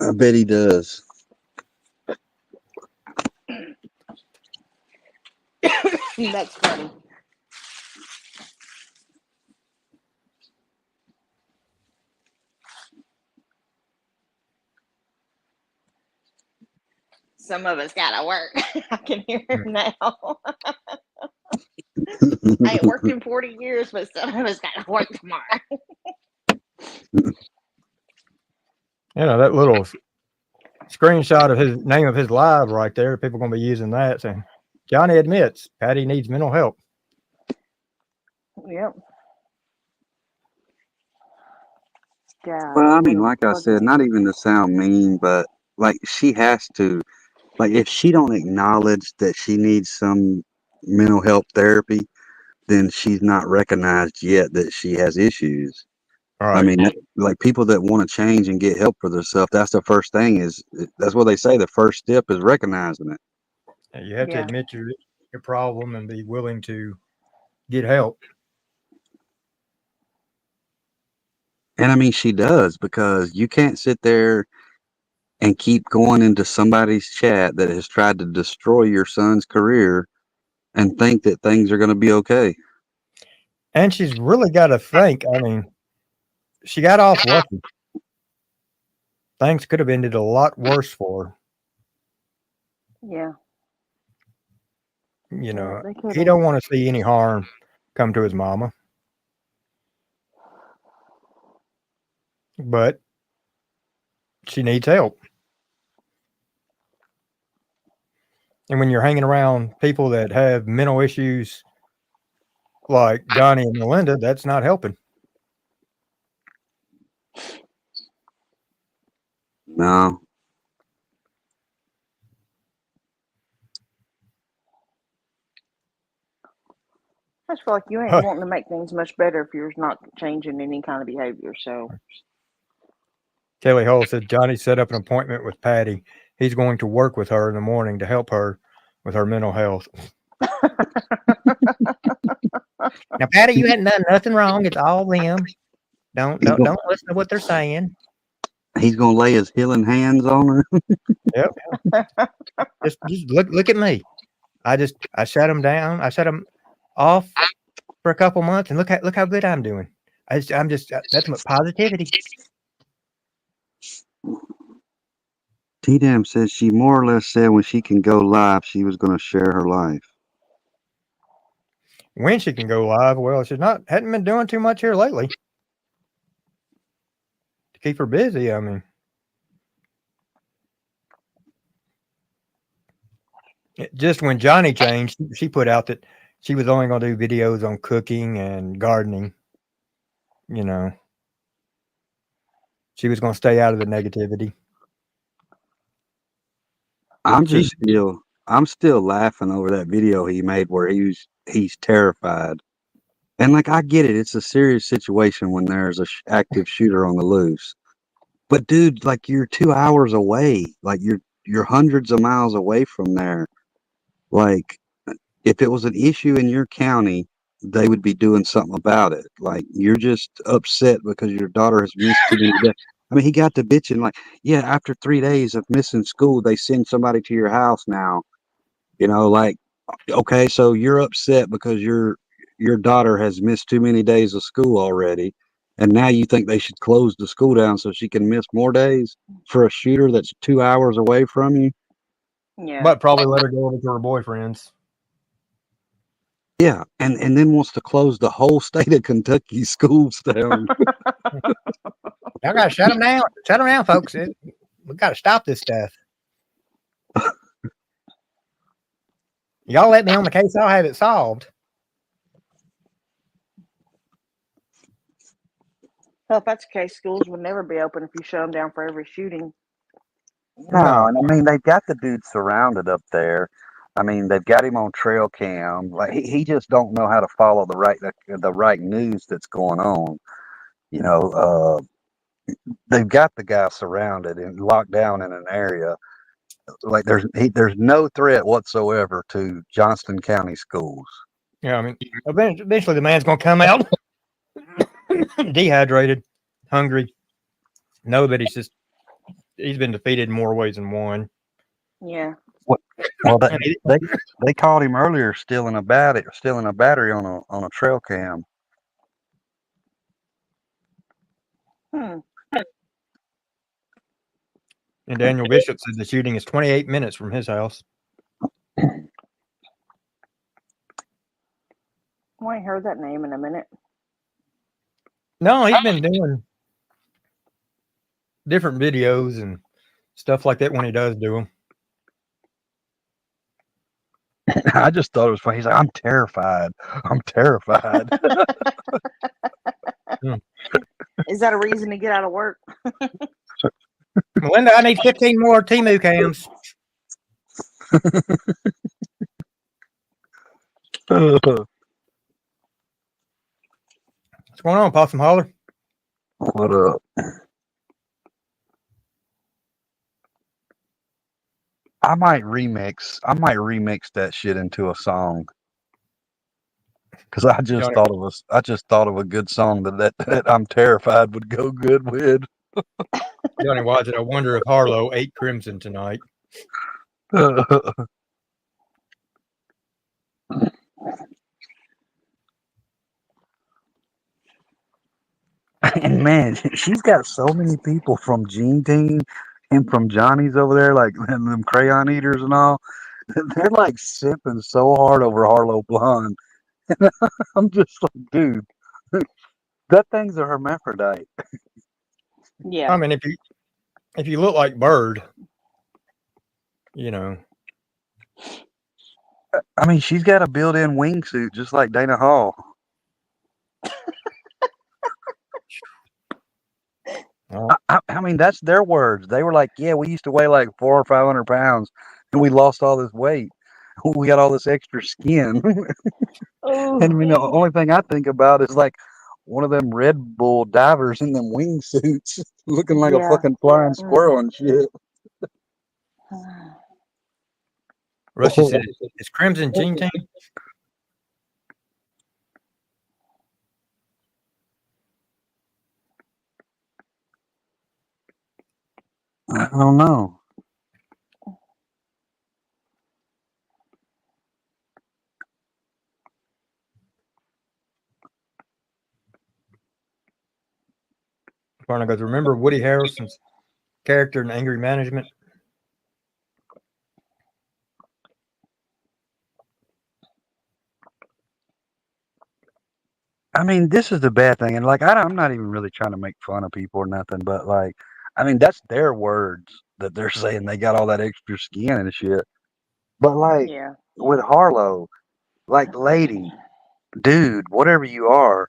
I bet he does. That's funny. Some of us gotta work. I can hear him now. I ain't worked in 40 years, but some of us gotta work tomorrow. That little screenshot of his name of his live right there. People are going to be using that saying, Johnny admits Patty needs mental help. Yep. God, Well, I what mean, a like I said, fucking not even to sound mean, but like she has to. Like, if she don't acknowledge that she needs some mental health therapy, then she's not recognized yet that she has issues. All I right. mean, like people that want to change and get help for themselves, that's the first thing. That's what they say. The first step is recognizing it. You have to yeah. admit your problem and be willing to get help. And I mean, she does, because you can't sit there and keep going into somebody's chat that has tried to destroy your son's career and think that things are going to be okay. And she's really got to think. I mean, she got off lucky. Things could have ended a lot worse for her. Yeah. Yeah, they could He have. don't want to see any harm come to his mama. But she needs help. And when you're hanging around people that have mental issues like Johnny and Melinda, that's not helping. No. I just feel like you ain't wanting to make things much better if you're not changing any kind of behavior. So Kelly Hull said Johnny set up an appointment with Patty. He's going to work with her in the morning to help her with her mental health. Now, Patty, you hadn't done nothing wrong. It's all them. Don't listen to what they're saying. He's going to lay his healing hands on her. Yep. Just look at me. I shut him down. I shut him off for a couple months, and look how good I'm doing. I'm just that's my positivity. T-Dam says she more or less said when she can go live, she was going to share her life. When she can go live, well, hadn't been doing too much here lately to keep her busy. I mean, just when Johnny changed, she put out that she was only going to do videos on cooking and gardening. She was going to stay out of the negativity. I'm still laughing over that video he made where he's terrified. And like, I get it. It's a serious situation when there's a active shooter on the loose. But dude, like, you're 2 hours away. Like, you're hundreds of miles away from there. Like, if it was an issue in your county, they would be doing something about it. Like, you're just upset because your daughter has missed too many days. I mean, he got to bitching like, yeah, after 3 days of missing school, they send somebody to your house now. Like, okay, so you're upset because your daughter has missed too many days of school already, and now you think they should close the school down so she can miss more days for a shooter that's 2 hours away from you? yeah. But probably let her go over to her boyfriend's. Yeah, and then wants to close the whole state of Kentucky schools down. Y'all got to shut them down. Shut them down, folks. We got to stop this stuff. Y'all let me on the case. I'll have it solved. Well, if that's the case, schools would never be open if you shut them down for every shooting. No, and I mean they've got the dude surrounded up there. I mean they've got him on trail cam. Like he just don't know how to follow the right news that's going on. You know, they've got the guy surrounded and locked down in an area. Like there's no threat whatsoever to Johnston County schools. Yeah, I mean, eventually the man's going to come out dehydrated, hungry. Know that he's been defeated in more ways than one. Yeah. Well, they caught him earlier stealing a battery on a trail cam. Hmm. And Daniel Bishop said the shooting is 28 minutes from his house. I ain't heard that name in a minute. No, he's been doing different videos and stuff like that when he does do them. I just thought it was funny. He's like, I'm terrified. I'm terrified. Is that a reason to get out of work? Melinda, I need 15 more Temu cams. What's going on, Possum Holler? What up? I might remix that shit into a song. Because I just thought of a good song that I'm terrified would go good with. Johnny Watson, I wonder if Harlow ate crimson tonight. And man, she's got so many people from Gene Team and from Johnny's over there, like them crayon eaters and all. They're like sipping so hard over Harlow Blonde. I'm just like, dude, that thing's a hermaphrodite. Yeah. I mean, if you look like Bird, you know. I mean, she's got a built-in wingsuit just like Dana Hall. I mean, that's their words. They were like, yeah, we used to weigh like 400 or 500 pounds and we lost all this weight. We got all this extra skin. And I mean, the only thing I think about is like one of them Red Bull divers in them wingsuits looking like a fucking flying squirrel and shit. Russia said, is Crimson Gene Team? I don't know. Barney goes, remember Woody Harrelson's character in Angry Management? I mean, this is the bad thing. And like, I'm not even really trying to make fun of people or nothing, but like, I mean, that's their words that they're saying they got all that extra skin and shit. But like, with Harlow, like, lady, dude, whatever you are,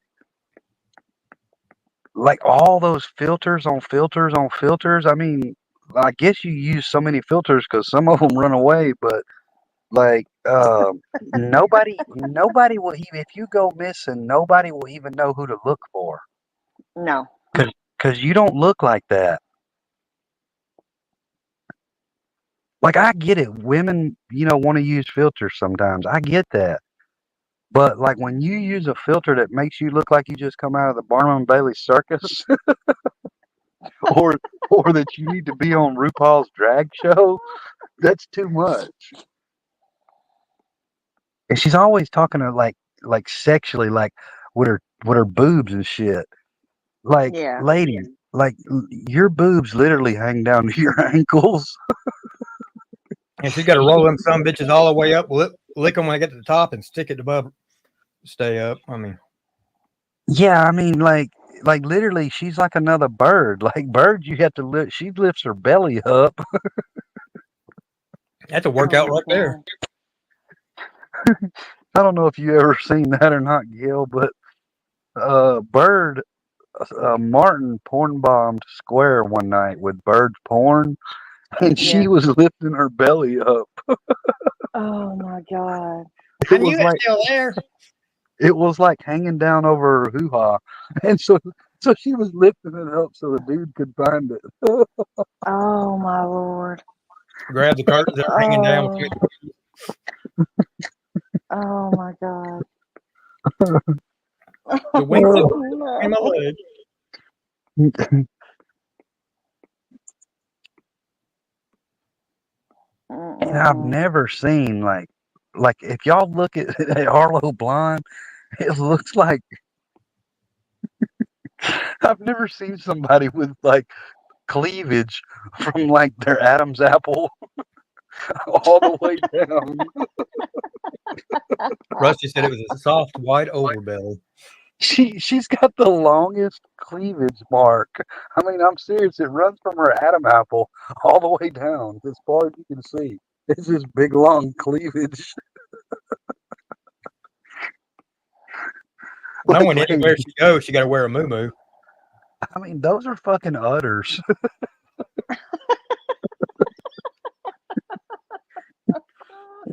like all those filters on filters on filters. I mean, I guess you use so many filters because some of them run away, but like, nobody will even, if you go missing, nobody will even know who to look for. No. Because you don't look like that. Like, I get it. Women, want to use filters sometimes. I get that. But, like, when you use a filter that makes you look like you just come out of the Barnum and Bailey circus, or that you need to be on RuPaul's drag show, that's too much. And she's always talking to, like sexually, like, with her boobs and shit. Like, lady, like, your boobs literally hang down to your ankles. And she's got to roll them some bitches all the way up, lick them when I get to the top, and stick it above, stay up. I mean, yeah, I mean, like, like literally, she's like another bird. Like bird, you have to lift. She lifts her belly up. That's a workout right there. I don't know if you ever seen that or not, Gail, but bird. Martin porn bombed Square one night with Bird's porn, and Yeah. she was lifting her belly up. Oh my God. I knew it's still there. It was like hanging down over her hoo ha, and so she was lifting it up so the dude could find it. Oh my Lord. Grab the curtains that are hanging down. Oh my God. The wings No. in my leg. And I've never seen like if y'all look at Harlow Blonde, it looks like I've never seen somebody with like cleavage from like their Adam's apple all the way down. Rusty said it was a soft white overbelly. She's got the longest cleavage mark. I mean, I'm serious. It runs from her Adam apple all the way down as far as you can see. It's this big long cleavage. Knowing anywhere she goes, she got to wear a muumuu. I mean, those are fucking udders.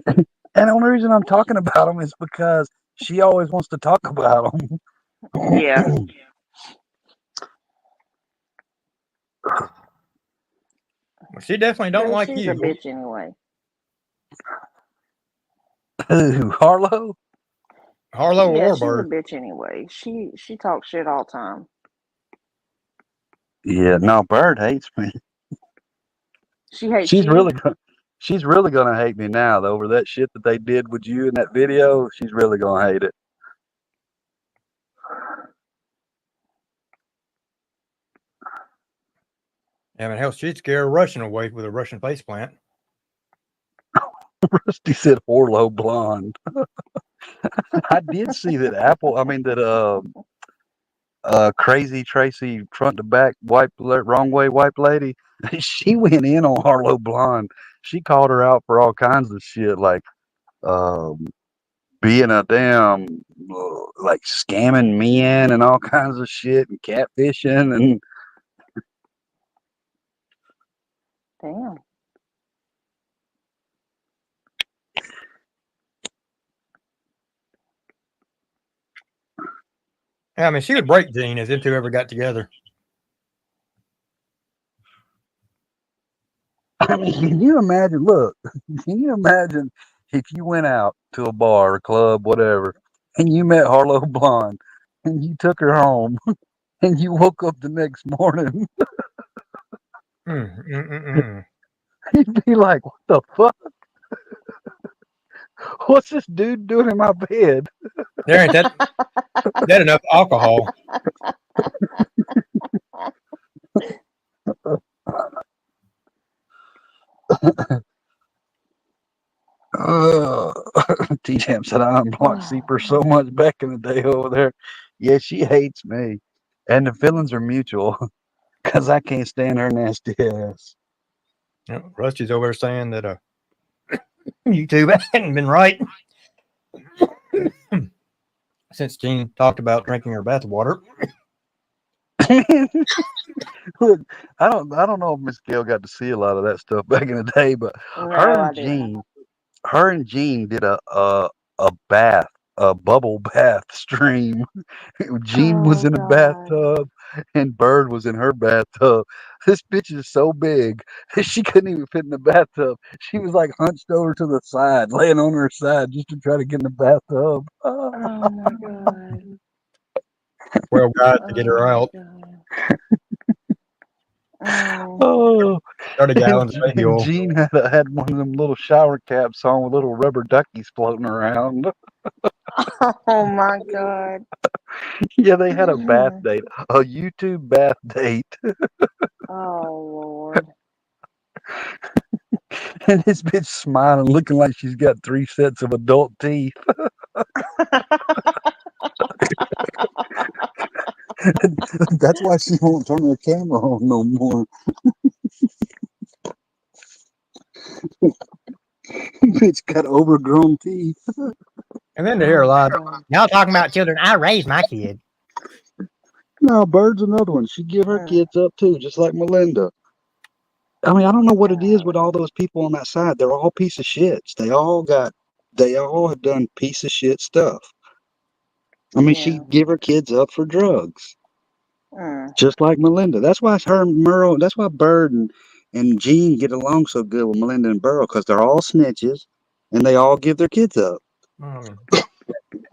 And the only reason I'm talking about them is because she always wants to talk about them. Yeah. Well, she definitely don't like She's you. a bitch anyway. Who, Harlow? Harlow Yeah, or she's a Bird. bitch anyway. She talks shit all the time. Yeah, no, Bird hates me. She hates She's you. really gonna hate me now though, over that shit that they did with you in that video. She's really gonna hate it. Yeah, I mean, hell, she'd scare a Russian away with a Russian faceplant. Rusty said Orlo blonde. I did see that Crazy Tracy front to back wrong way wipe lady. She went in on Harlow Blonde. She called her out for all kinds of shit, like being a damn like scamming men and all kinds of shit and catfishing and Damn. Yeah, I mean, she would break Gene if them two ever got together. I mean, can you imagine? Look, can you imagine if you went out to a bar, a club, whatever, and you met Harlow Blonde, and you took her home, and you woke up the next morning, you'd be like, "What the fuck? What's this dude doing in my bed?" There ain't that enough alcohol. T-Champ said I unblocked Seeper so much back in the day over there. Yeah, she hates me. And the feelings are mutual because I can't stand her nasty ass. You know, Rusty's over there saying that YouTube hadn't been right since Gene talked about drinking her bathwater. Look, I don't know if Miss Gail got to see a lot of that stuff back in the day, but No, her and Gene did a bubble bath stream. Gene was in a bathtub and Bird was in her bathtub. This bitch is so big she couldn't even fit in the bathtub. She was like hunched over to the side, laying on her side just to try to get in the bathtub. Oh my God. 12 guys to get her out. Oh, 30 gallons of baby oil. Gene had one of them little shower caps on with little rubber duckies floating around. Oh my God. Yeah, they had a bath date, a YouTube bath date. Oh Lord. And this bitch smiling, looking like she's got 3 sets of adult teeth. That's why she won't turn her camera on no more. Bitch got overgrown teeth. And then to hear a lot of y'all talking about children. I raised my kid. No, Bird's another one. She give her kids up too, just like Melinda. I mean, I don't know what it is with all those people on that side. They're all piece of shits. They all have done piece of shit stuff. I mean, she give her kids up for drugs, just like Melinda. That's why her and Merle. That's why Bird and Jean get along so good with Melinda and Burl, because they're all snitches, and they all give their kids up. I mean,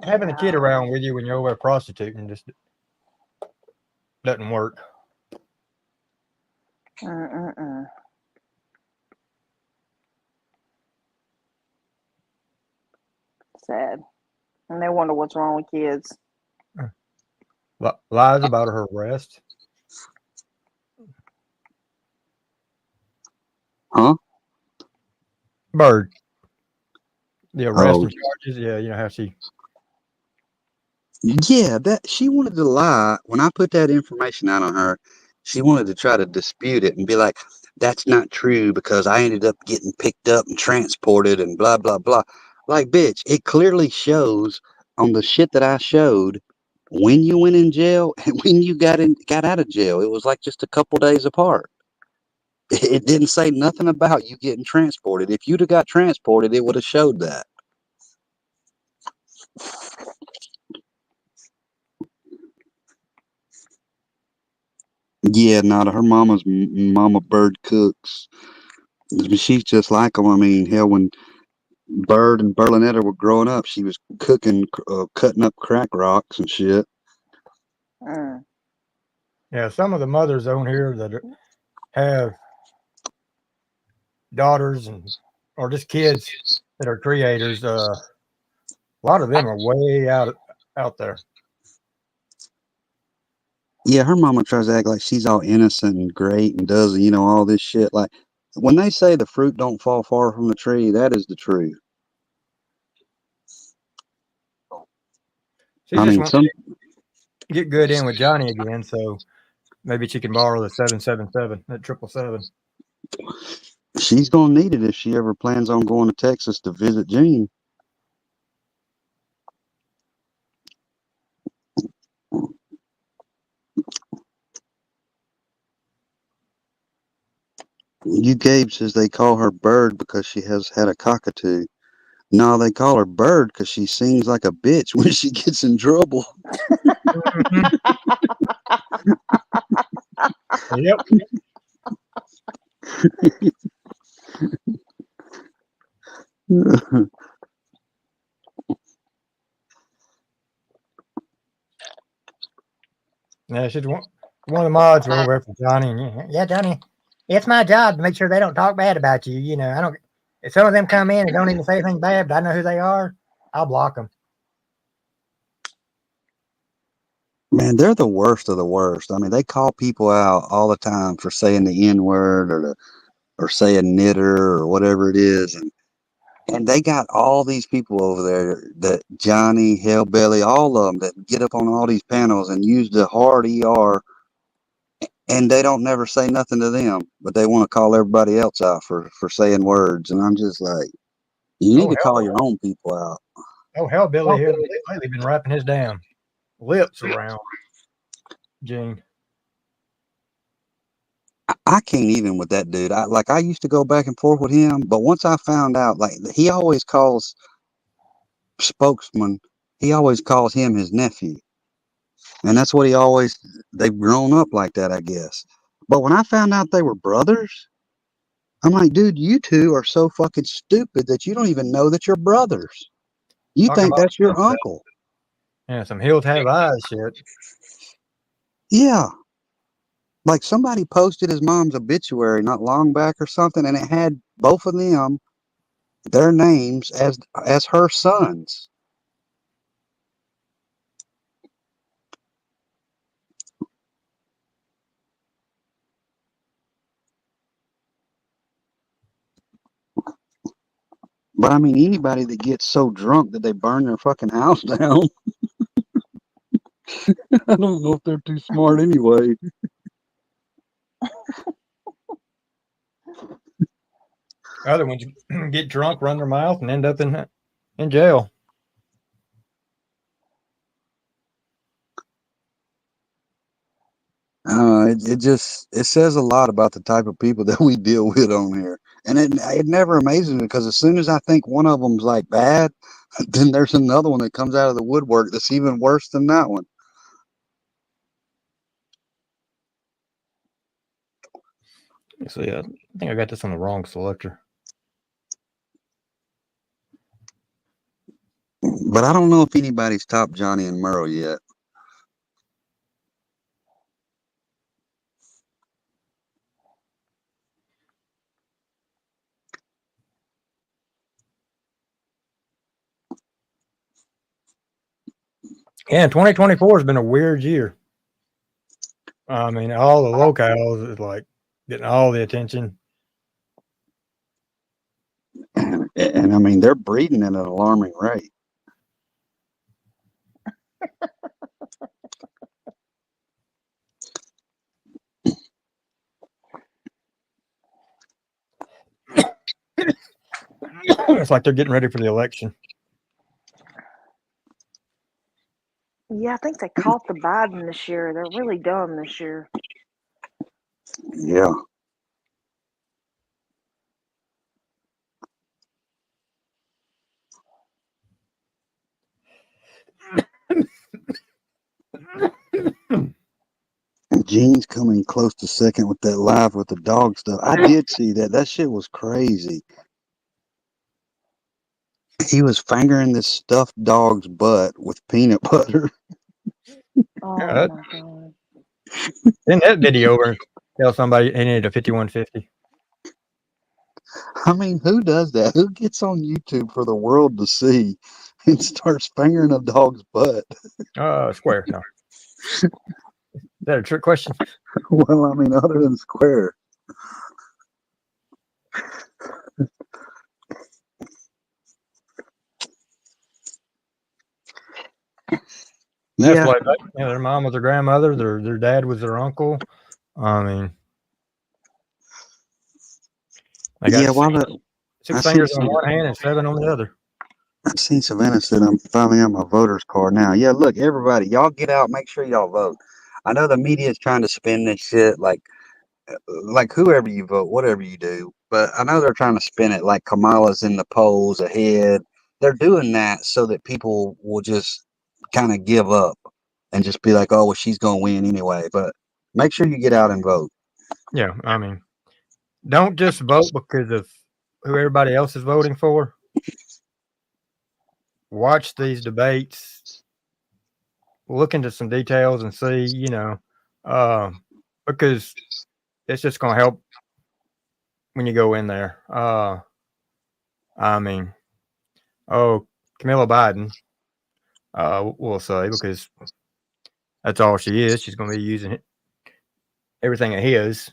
having a kid around with you when you're over prostituting just doesn't work. Sad. And they wonder what's wrong with kids. Lies about her arrest. Huh? Bird. The arrest and charges. Yeah, you know how she. Yeah, that she wanted to lie. When I put that information out on her, she wanted to try to dispute it and be like, that's not true because I ended up getting picked up and transported and blah, blah, blah. Like, bitch, it clearly shows on the shit that I showed when you went in jail and when you got out of jail. It was like just a couple days apart. It didn't say nothing about you getting transported. If you'd have got transported, it would have showed that. Yeah, her mama Bird cooks. She's just like them. I mean, hell, when Bird and Berlinetta were growing up, she was cooking, cutting up crack rocks and shit. Yeah, some of the mothers on here that have daughters or just kids that are creators, a lot of them are way out there. Yeah, her mama tries to act like she's all innocent and great and does, all this shit. Like, when they say the fruit don't fall far from the tree, that is the truth. She just wants to get good in with Johnny again, so maybe she can borrow the 777, that 777. She's gonna need it if she ever plans on going to Texas to visit Gene. You Gabe says they call her Bird because she has had a cockatoo. No, they call her Bird because she sings like a bitch when she gets in trouble. Yep. Yeah, she's one of the mods were over for Johnny. And yeah, Johnny, it's my job to make sure they don't talk bad about you. You know, I don't. If some of them come in and don't even say anything bad, but I know who they are, I'll block them. Man, they're the worst of the worst. I mean, they call people out all the time for saying the N word or saying knitter or whatever it is, and they got all these people over there that Johnny, Hellbelly, all of them that get up on all these panels and use the hard ER, and they don't never say nothing to them, but they want to call everybody else out for saying words, and I'm just like, you need to call your own people out. Oh, Hellbilly here lately been wrapping his damn lips around Gene. I can't even with that dude. I used to go back and forth with him, but once I found out, like, he always calls spokesman, he always calls him his nephew, and that's what they've grown up like that, I guess. But when I found out they were brothers, I'm like, dude, you two are so fucking stupid that you don't even know that you're brothers. You think that's your uncle. Yeah, some he'll have eyes shit. Yeah. Like, somebody posted his mom's obituary not long back or something, and it had both of them, their names as her sons. But I mean, anybody that gets so drunk that they burn their fucking house down. I don't know if they're too smart anyway. Other ones get drunk, run their mouth, and end up in jail. It says a lot about the type of people that we deal with on here, and it never amazes me because as soon as I think one of them's like bad, then there's another one that comes out of the woodwork that's even worse than that one. So yeah, I think I got this on the wrong selector. But I don't know if anybody's topped Johnny and Merle yet. Yeah, 2024 has been a weird year. I mean, all the LoLCows is like getting all the attention. And I mean, they're breeding at an alarming rate. It's like they're getting ready for the election. Yeah, I think they caught the Biden this year. They're really dumb this year. Yeah. Gene's coming close to second with that live with the dog stuff. I did see that. That shit was crazy. He was fingering this stuffed dog's butt with peanut butter. Oh Yeah, my god. send that video over and tell somebody they needed a 5150. I mean, who does that? Who gets on YouTube for the world to see and starts fingering a dog's butt? Square. No. Is that a trick question? Well, I mean, other than Square. That's Yeah. like their mom was their grandmother, their dad was their uncle. I mean, they got six fingers on one hand and 7 on the other. I've seen Savannah said I'm finally on my voter's card now. Yeah, look, everybody, y'all get out. Make sure y'all vote. I know the media is trying to spin this shit like whoever you vote, whatever you do. But I know they're trying to spin it like Kamala's in the polls ahead. They're doing that so that people will just kind of give up and just be like, oh, well, she's going to win anyway. But make sure you get out and vote. Yeah, I mean, don't just vote because of who everybody else is voting for. Watch these debates, look into some details and see, because it's just going to help when you go in there. I mean, Camilla Biden, we'll say, because that's all she is. She's going to be using everything of his.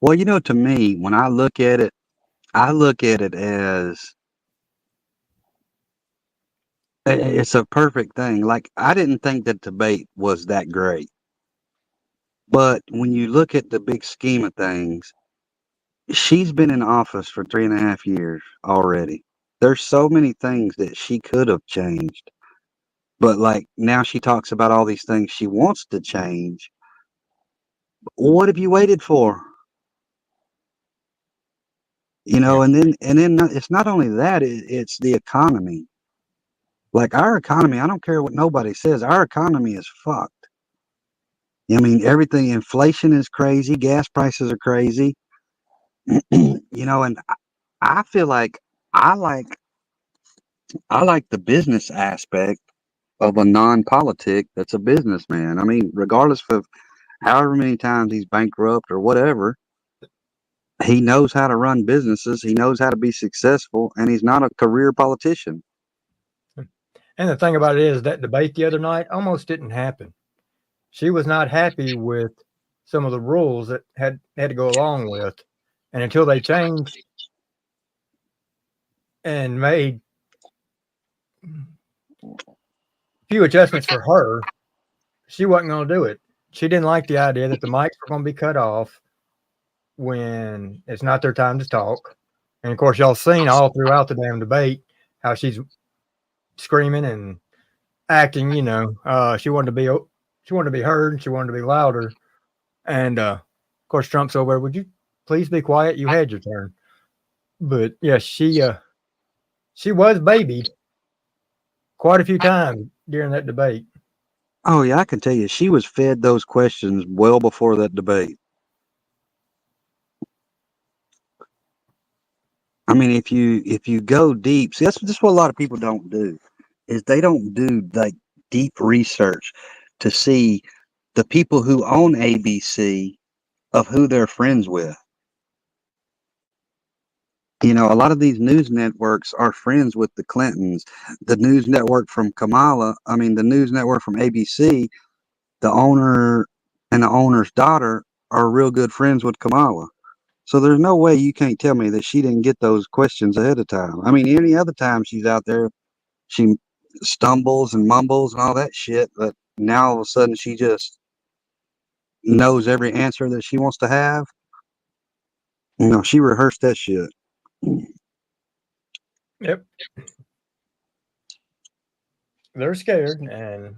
Well, to me, when I look at it as it's a perfect thing. Like, I didn't think that debate was that great. But when you look at the big scheme of things, she's been in office for 3.5 years already. There's so many things that she could have changed. But like now she talks about all these things she wants to change. What have you waited for? And then it's not only that, it's the economy. Like our economy, I don't care what nobody says, our economy is fucked. I mean, everything, inflation is crazy, gas prices are crazy. And I feel like I like the business aspect of a non-politic that's a businessman. I mean, regardless of however many times he's bankrupt or whatever, he knows how to run businesses. He knows how to be successful, and he's not a career politician. And the thing about it is that debate the other night almost didn't happen. She was not happy with some of the rules that had to go along with. And until they changed and made few adjustments for her. She wasn't going to do it. She didn't like the idea that the mics were going to be cut off when it's not their time to talk. And of course, y'all seen all throughout the damn debate how she's screaming and acting. She wanted to be heard. She wanted to be louder. And of course, Trump's over. Would you please be quiet? You had your turn. But yeah, she was babied quite a few times during that debate. Oh yeah, I can tell you, she was fed those questions well before that debate. I mean, if you go deep, see, that's what a lot of people don't do, is they don't do like deep research to see the people who own ABC of who they're friends with. A lot of these news networks are friends with the Clintons. The news network from the news network from ABC, the owner and the owner's daughter are real good friends with Kamala. So there's no way you can't tell me that she didn't get those questions ahead of time. I mean, any other time she's out there, she stumbles and mumbles and all that shit, but now all of a sudden she just knows every answer that she wants to have. She rehearsed that shit. Yep. They're scared, and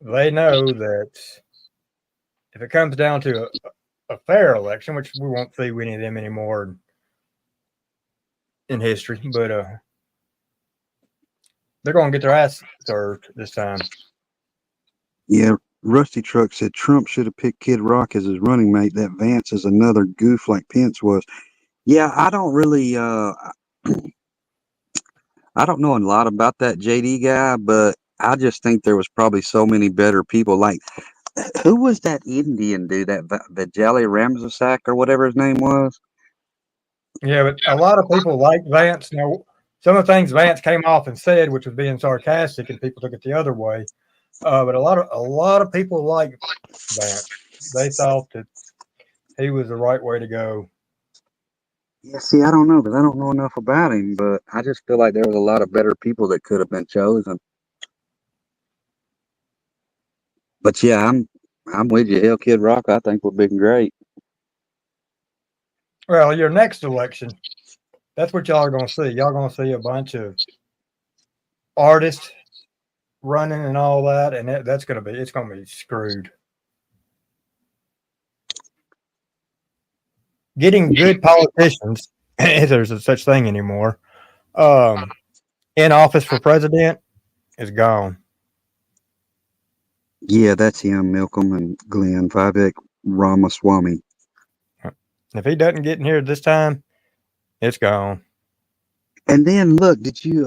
they know that if it comes down to a fair election, which we won't see any of them anymore in history, but they're going to get their ass served this time. Yeah, Rusty Truck said Trump should have picked Kid Rock as his running mate. That Vance is another goof like Pence was. Yeah, I don't really I don't know a lot about that JD guy, but I just think there was probably so many better people. Like, who was that Indian dude, that Vijay Ramsasak or whatever his name was? Yeah, but a lot of people like Vance. Now, some of the things Vance came off and said, which was being sarcastic, and people took it the other way. But a lot of people like Vance. They thought that he was the right way to go. Yeah, see, I don't know because I don't know enough about him, but I just feel like there was a lot of better people that could have been chosen. But yeah, I'm with you. Hell, Kid Rock, I think would be great. Well, your next election, that's what y'all are going to see. Y'all going to see a bunch of artists running and all that, and it's going to be screwed. Getting good politicians, if there's a such thing anymore, in office for president is gone. Yeah, that's him, Malcolm and Glenn, Vivek Ramaswamy. If he doesn't get in here this time, it's gone. And then look, did you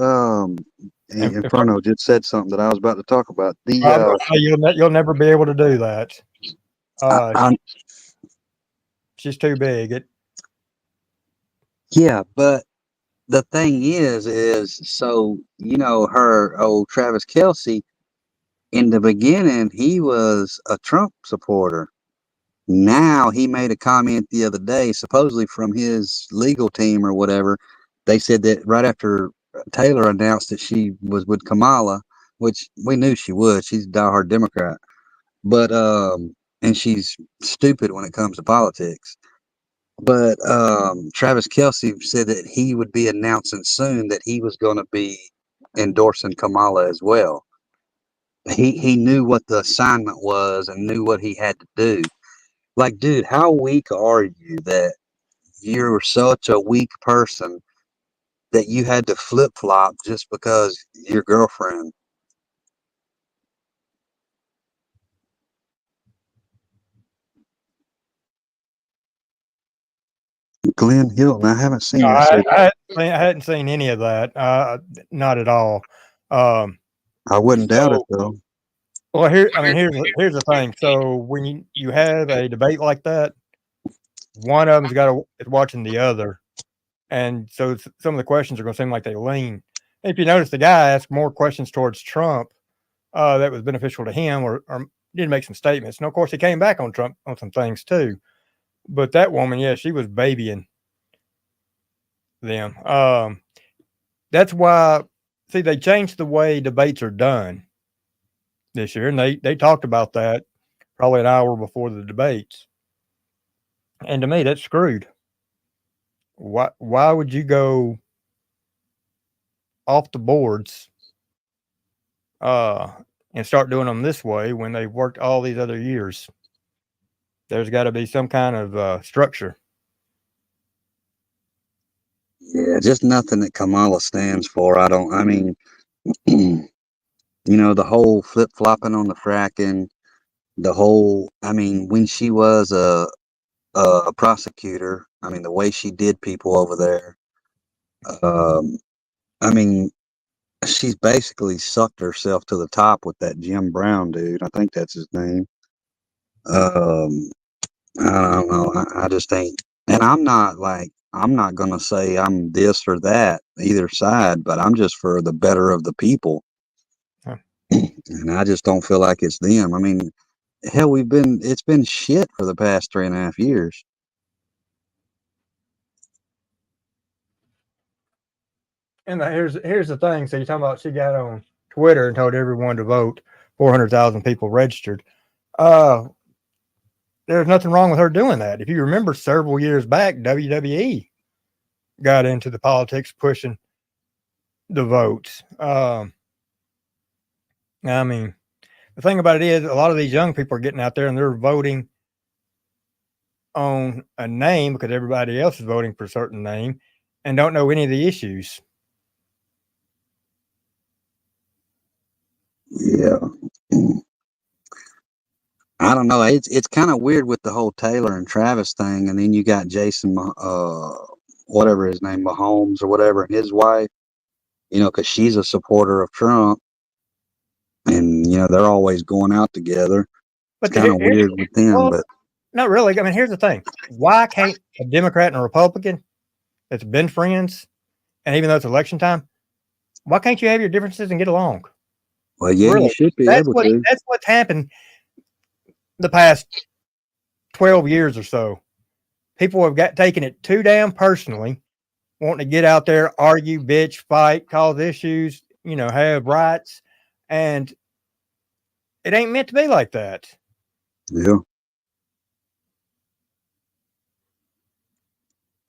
Inferno just said something that I was about to talk about. You'll never be able to do that. She's too big. Yeah, but the thing is so her old Travis Kelce, in the beginning he was a Trump supporter. Now he made a comment the other day, supposedly from his legal team or whatever. They said that right after Taylor announced that she was with Kamala, which we knew she would. She's a diehard Democrat, but and she's stupid when it comes to politics. But Travis Kelce said that he would be announcing soon that he was going to be endorsing Kamala as well. He knew what the assignment was and knew what he had to do. Like, dude, how weak are you that you're such a weak person that you had to flip-flop just because your girlfriend? Glenn Hilton, I haven't seen that. I hadn't seen any of that. Not at all. I wouldn't doubt it though. Well, here's the thing. So when you have a debate like that, one of them's is watching the other, and so some of the questions are going to seem like they lean. And if you notice, the guy asked more questions towards Trump that was beneficial to him, or did make some statements. And of course, he came back on Trump on some things too. But that woman, yeah, she was babying them. That's why, see, they changed the way debates are done. this year, and they talked about that probably an hour before the debates. And to me, that's screwed. Why would you go off the boards and start doing them this way when they've worked all these other years? There's got to be some kind of structure. Yeah, just nothing that Kamala stands for. I mean, you know, the whole flip flopping on the fracking, I mean, when she was a prosecutor, I mean, the way she did people over there, um, I mean, she's basically sucked herself to the top with that Jim Brown dude. I think that's his name. Um, I don't know. I just ain't, and I'm not gonna say I'm this or that either side, but I'm just for the better of the people, Huh. and I just don't feel like it's them. I mean, hell, it's been shit for the past 3.5 years. And here's the thing. So you're talking about she got on Twitter and told everyone to vote. 400,000 people registered. There's nothing wrong with her doing that. If you remember, several years back, WWE got into the politics pushing the votes. I mean, the thing about it is, a lot of these young people are getting out there and they're voting on a name because everybody else is voting for a certain name and don't know any of the issues. Yeah. I don't know. It's kind of weird with the whole Taylor and Travis thing, and then you got Jason, whatever his name, Mahomes or whatever, and his wife. You know, because she's a supporter of Trump, and you know they're always going out together. But It's kind of weird with them, but not really. I mean, here's the thing: why can't a Democrat and a Republican that's been friends, and even though it's election time, why can't you have your differences and get along? well, yeah, Really, you should be able to. That's what's happened the past 12 years or so. People have taken it too damn personally, wanting to get out there, argue, bitch, fight, cause issues, you know, have rights, and it ain't meant to be like that. Yeah.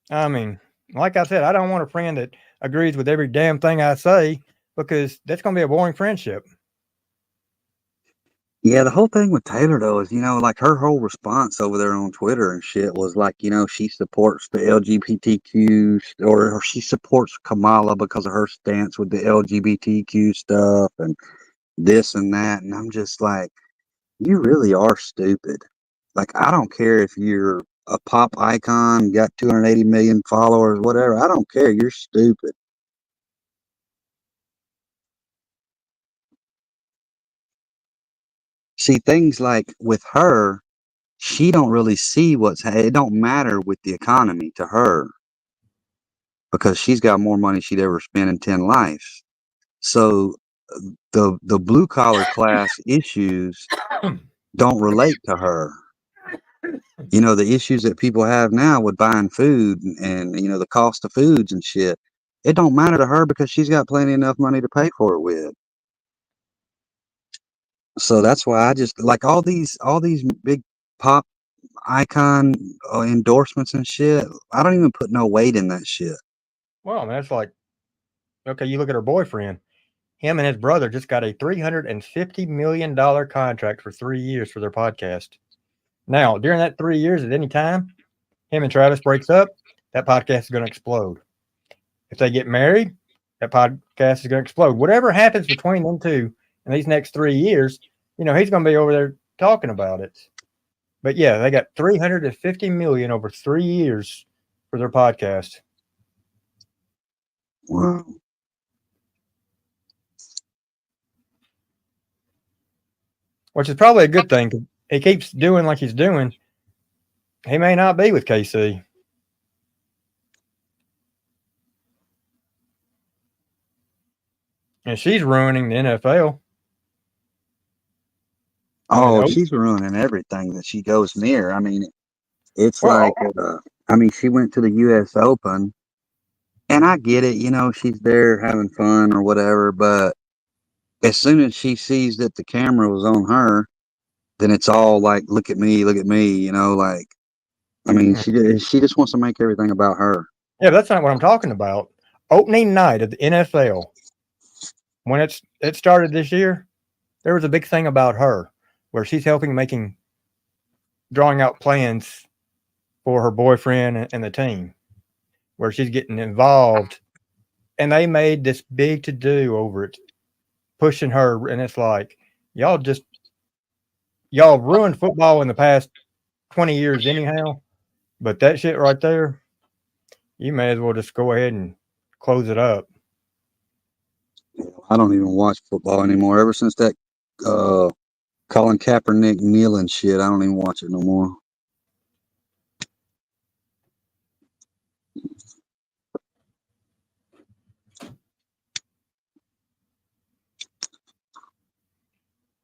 I mean, like I said, I don't want a friend that agrees with every damn thing I say because that's going to be a boring friendship. Yeah, the whole thing with Taylor though is, you know, like her whole response over there on Twitter and shit was like, you know, she supports the LGBTQ or she supports Kamala because of her stance with the LGBTQ stuff and this and that. And I'm just like, you really are stupid. Like, I don't care if you're a pop icon, got 280 million followers, whatever. I don't care. You're stupid. See, things like with her, she don't really see it don't matter with the economy to her because she's got more money she'd ever spend in 10 lives. So the blue collar class issues don't relate to her. You know, the issues that people have now with buying food and you know the cost of foods and shit, it don't matter to her because she's got plenty enough money to pay for it with. So that's why I just like all these big pop icon endorsements and shit. I don't even put no weight in that shit. Well, I mean, that's like, okay, you look at her boyfriend. Him and his brother just got a $350 million contract for 3 years for their podcast. Now, during that 3 years, at any time, him and Travis breaks up, that podcast is going to explode. If they get married, that podcast is going to explode. Whatever happens between them two in these next 3 years, you know, he's going to be over there talking about it. But yeah, they got $350 million over 3 years for their podcast. Wow. Which is probably a good thing. He keeps doing like he's doing. He may not be with KC. And she's ruining the NFL. Oh, she's ruining everything that she goes near. I mean, it's like, I mean, she went to the U.S. Open, and I get it, you know, she's there having fun or whatever, but as soon as she sees that the camera was on her, then it's all like, look at me, you know, like, I mean, she just wants to make everything about her. Yeah, that's not what I'm talking about. Opening night of the NFL, when it started this year, there was a big thing about her where she's drawing out plans for her boyfriend and the team, where she's getting involved, and they made this big to do over it, pushing her, and it's like y'all ruined football in the past 20 years anyhow, but that shit right there, you may as well just go ahead and close it up. I don't even watch football anymore. Ever since that Colin Kaepernick kneeling shit, I don't even watch it no more.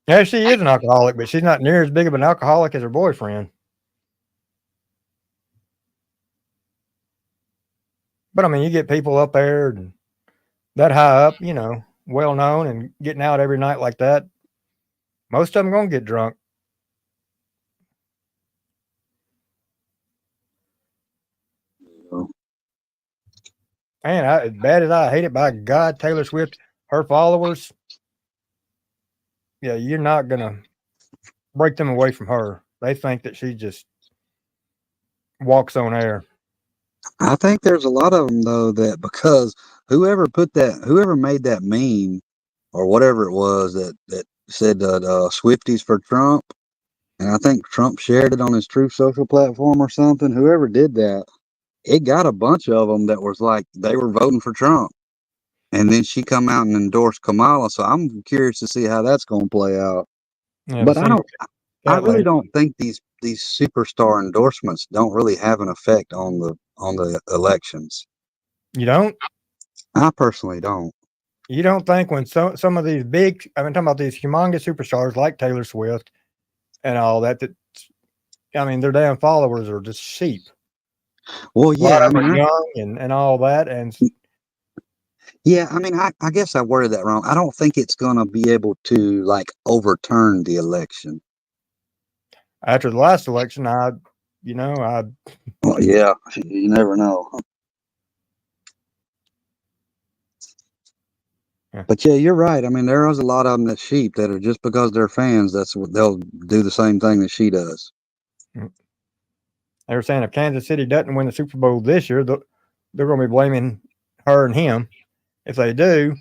Yeah, she is an alcoholic, but she's not near as big of an alcoholic as her boyfriend. But I mean, you get people up there and that high up, you know, well known and getting out every night like that. Most of them gonna get drunk. Man, as bad as I hate it, by God, Taylor Swift, her followers, yeah, you're not gonna break them away from her. They think that she just walks on air. I think there's a lot of them though that because whoever made that meme or whatever it was that said Swifties for Trump, and I think Trump shared it on his Truth Social platform or something. Whoever did that, it got a bunch of them that was like they were voting for Trump, and then she come out and endorsed Kamala. So I'm curious to see how that's going to play out. Yeah, But I really lady. don't think these superstar endorsements don't really have an effect on the elections. You don't? I personally don't. You don't think when some of these big, I'm talking about these humongous superstars like Taylor Swift and all that, I mean, their damn followers are just sheep. Well, yeah, I mean, young and all that, and yeah, I mean, I guess I worded that wrong. I don't think it's gonna be able to like overturn the election. After the last election, well, yeah, you never know. Yeah. But yeah, you're right. I mean, there is a lot of them that sheep that are just because they're fans. That's what they'll do the same thing that she does. They were saying if Kansas City doesn't win the Super Bowl this year, they're going to be blaming her and him. If they do,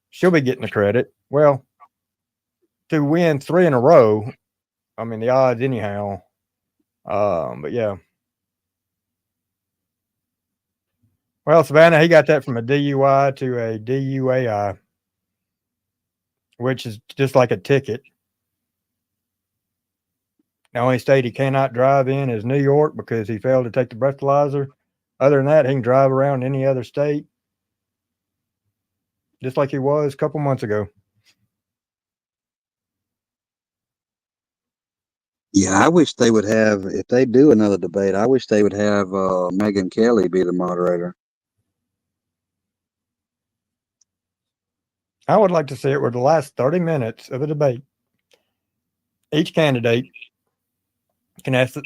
she'll be getting the credit. Well, to win 3 in a row, I mean, the odds anyhow. But yeah. Well, Savannah, he got that from a DUI to a DUAI, which is just like a ticket. The only state he cannot drive in is New York because he failed to take the breathalyzer. Other than that, he can drive around any other state, just like he was a couple months ago. Yeah, I wish they would have, if they do another debate, I wish they would have Megyn Kelly be the moderator. I would like to see it where the last 30 minutes of a debate, each candidate can ask the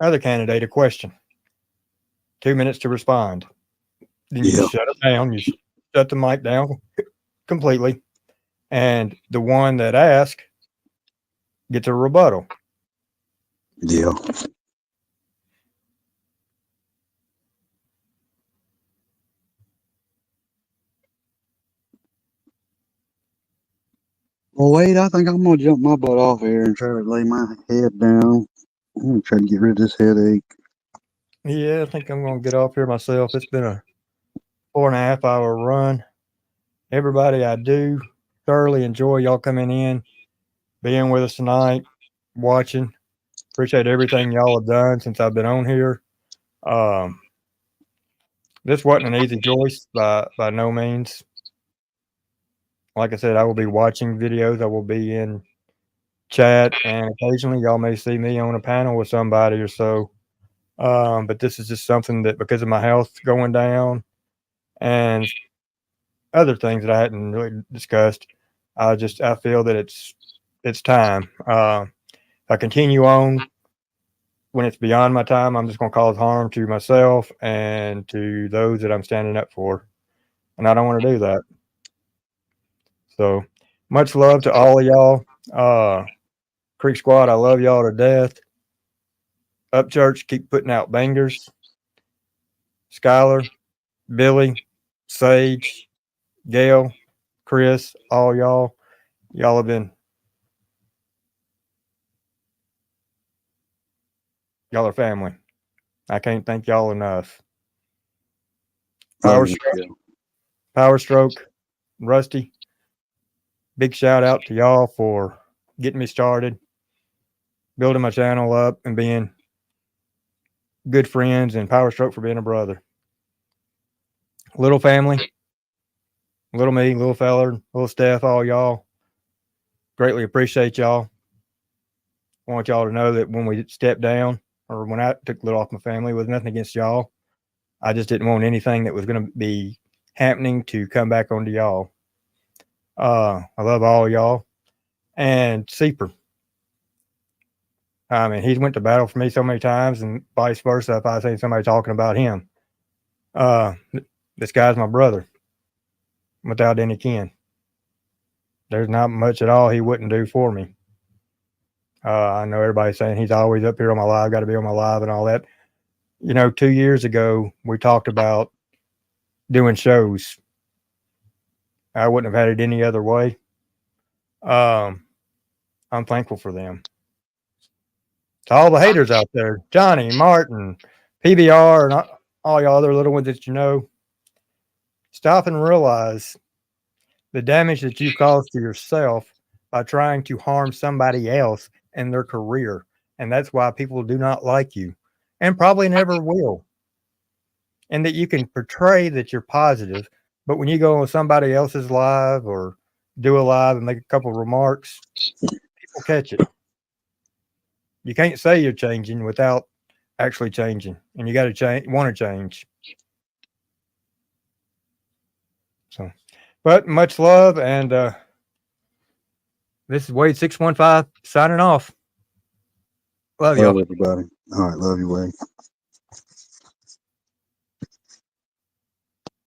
other candidate a question. 2 minutes to respond. Then you shut it down. You shut the mic down completely. And the one that asks gets a rebuttal. Yeah. Well, wait, I think I'm going to jump my butt off here and try to lay my head down. I'm going to try to get rid of this headache. Yeah, I think I'm going to get off here myself. It's been a 4.5 hour run. Everybody, I do thoroughly enjoy y'all coming in, being with us tonight, watching. Appreciate everything y'all have done since I've been on here. This wasn't an easy choice by no means. Like I said, I will be watching videos. I will be in chat, and occasionally y'all may see me on a panel with somebody or so. But this is just something that, because of my health going down and other things that I hadn't really discussed, I feel that it's time. If I continue on when it's beyond my time, I'm just going to cause harm to myself and to those that I'm standing up for. And I don't want to do that. So much love to all of y'all. Creek Squad, I love y'all to death. Up Church, keep putting out bangers. Skylar, Billy, Sage, Gail, Chris, all y'all. Y'all have been, y'all are family. I can't thank y'all enough. Power Stroke, Rusty, big shout out to y'all for getting me started, building my channel up, and being good friends, and Power Stroke for being a brother. Little family, little me, little feller, little Steph, all y'all. Greatly appreciate y'all. I want y'all to know that when we stepped down, or when I took a little off my family, it was nothing against y'all. I just didn't want anything that was going to be happening to come back onto y'all. I love all y'all. And Seeper, I mean, he's went to battle for me so many times, and vice versa if I see somebody talking about him. This guy's my brother without any kin. There's not much at all he wouldn't do for me. I know everybody's saying he's always up here on my live, got to be on my live and all that. You know, 2 years ago, we talked about doing shows. I wouldn't have had it any other way. I'm thankful for them. To all the haters out there, Johnny, Martin, PBR, and all y'all other little ones that you know, stop and realize the damage that you caused to yourself by trying to harm somebody else in their career. And that's why people do not like you and probably never will. And that you can portray that you're positive, but when you go on somebody else's live or do a live and make a couple of remarks, people catch it. You can't say you're changing without actually changing, and you got to change, want to change. So, but much love, and this is Wade 615 signing off. Love y'all, everybody. All right, love you, Wade.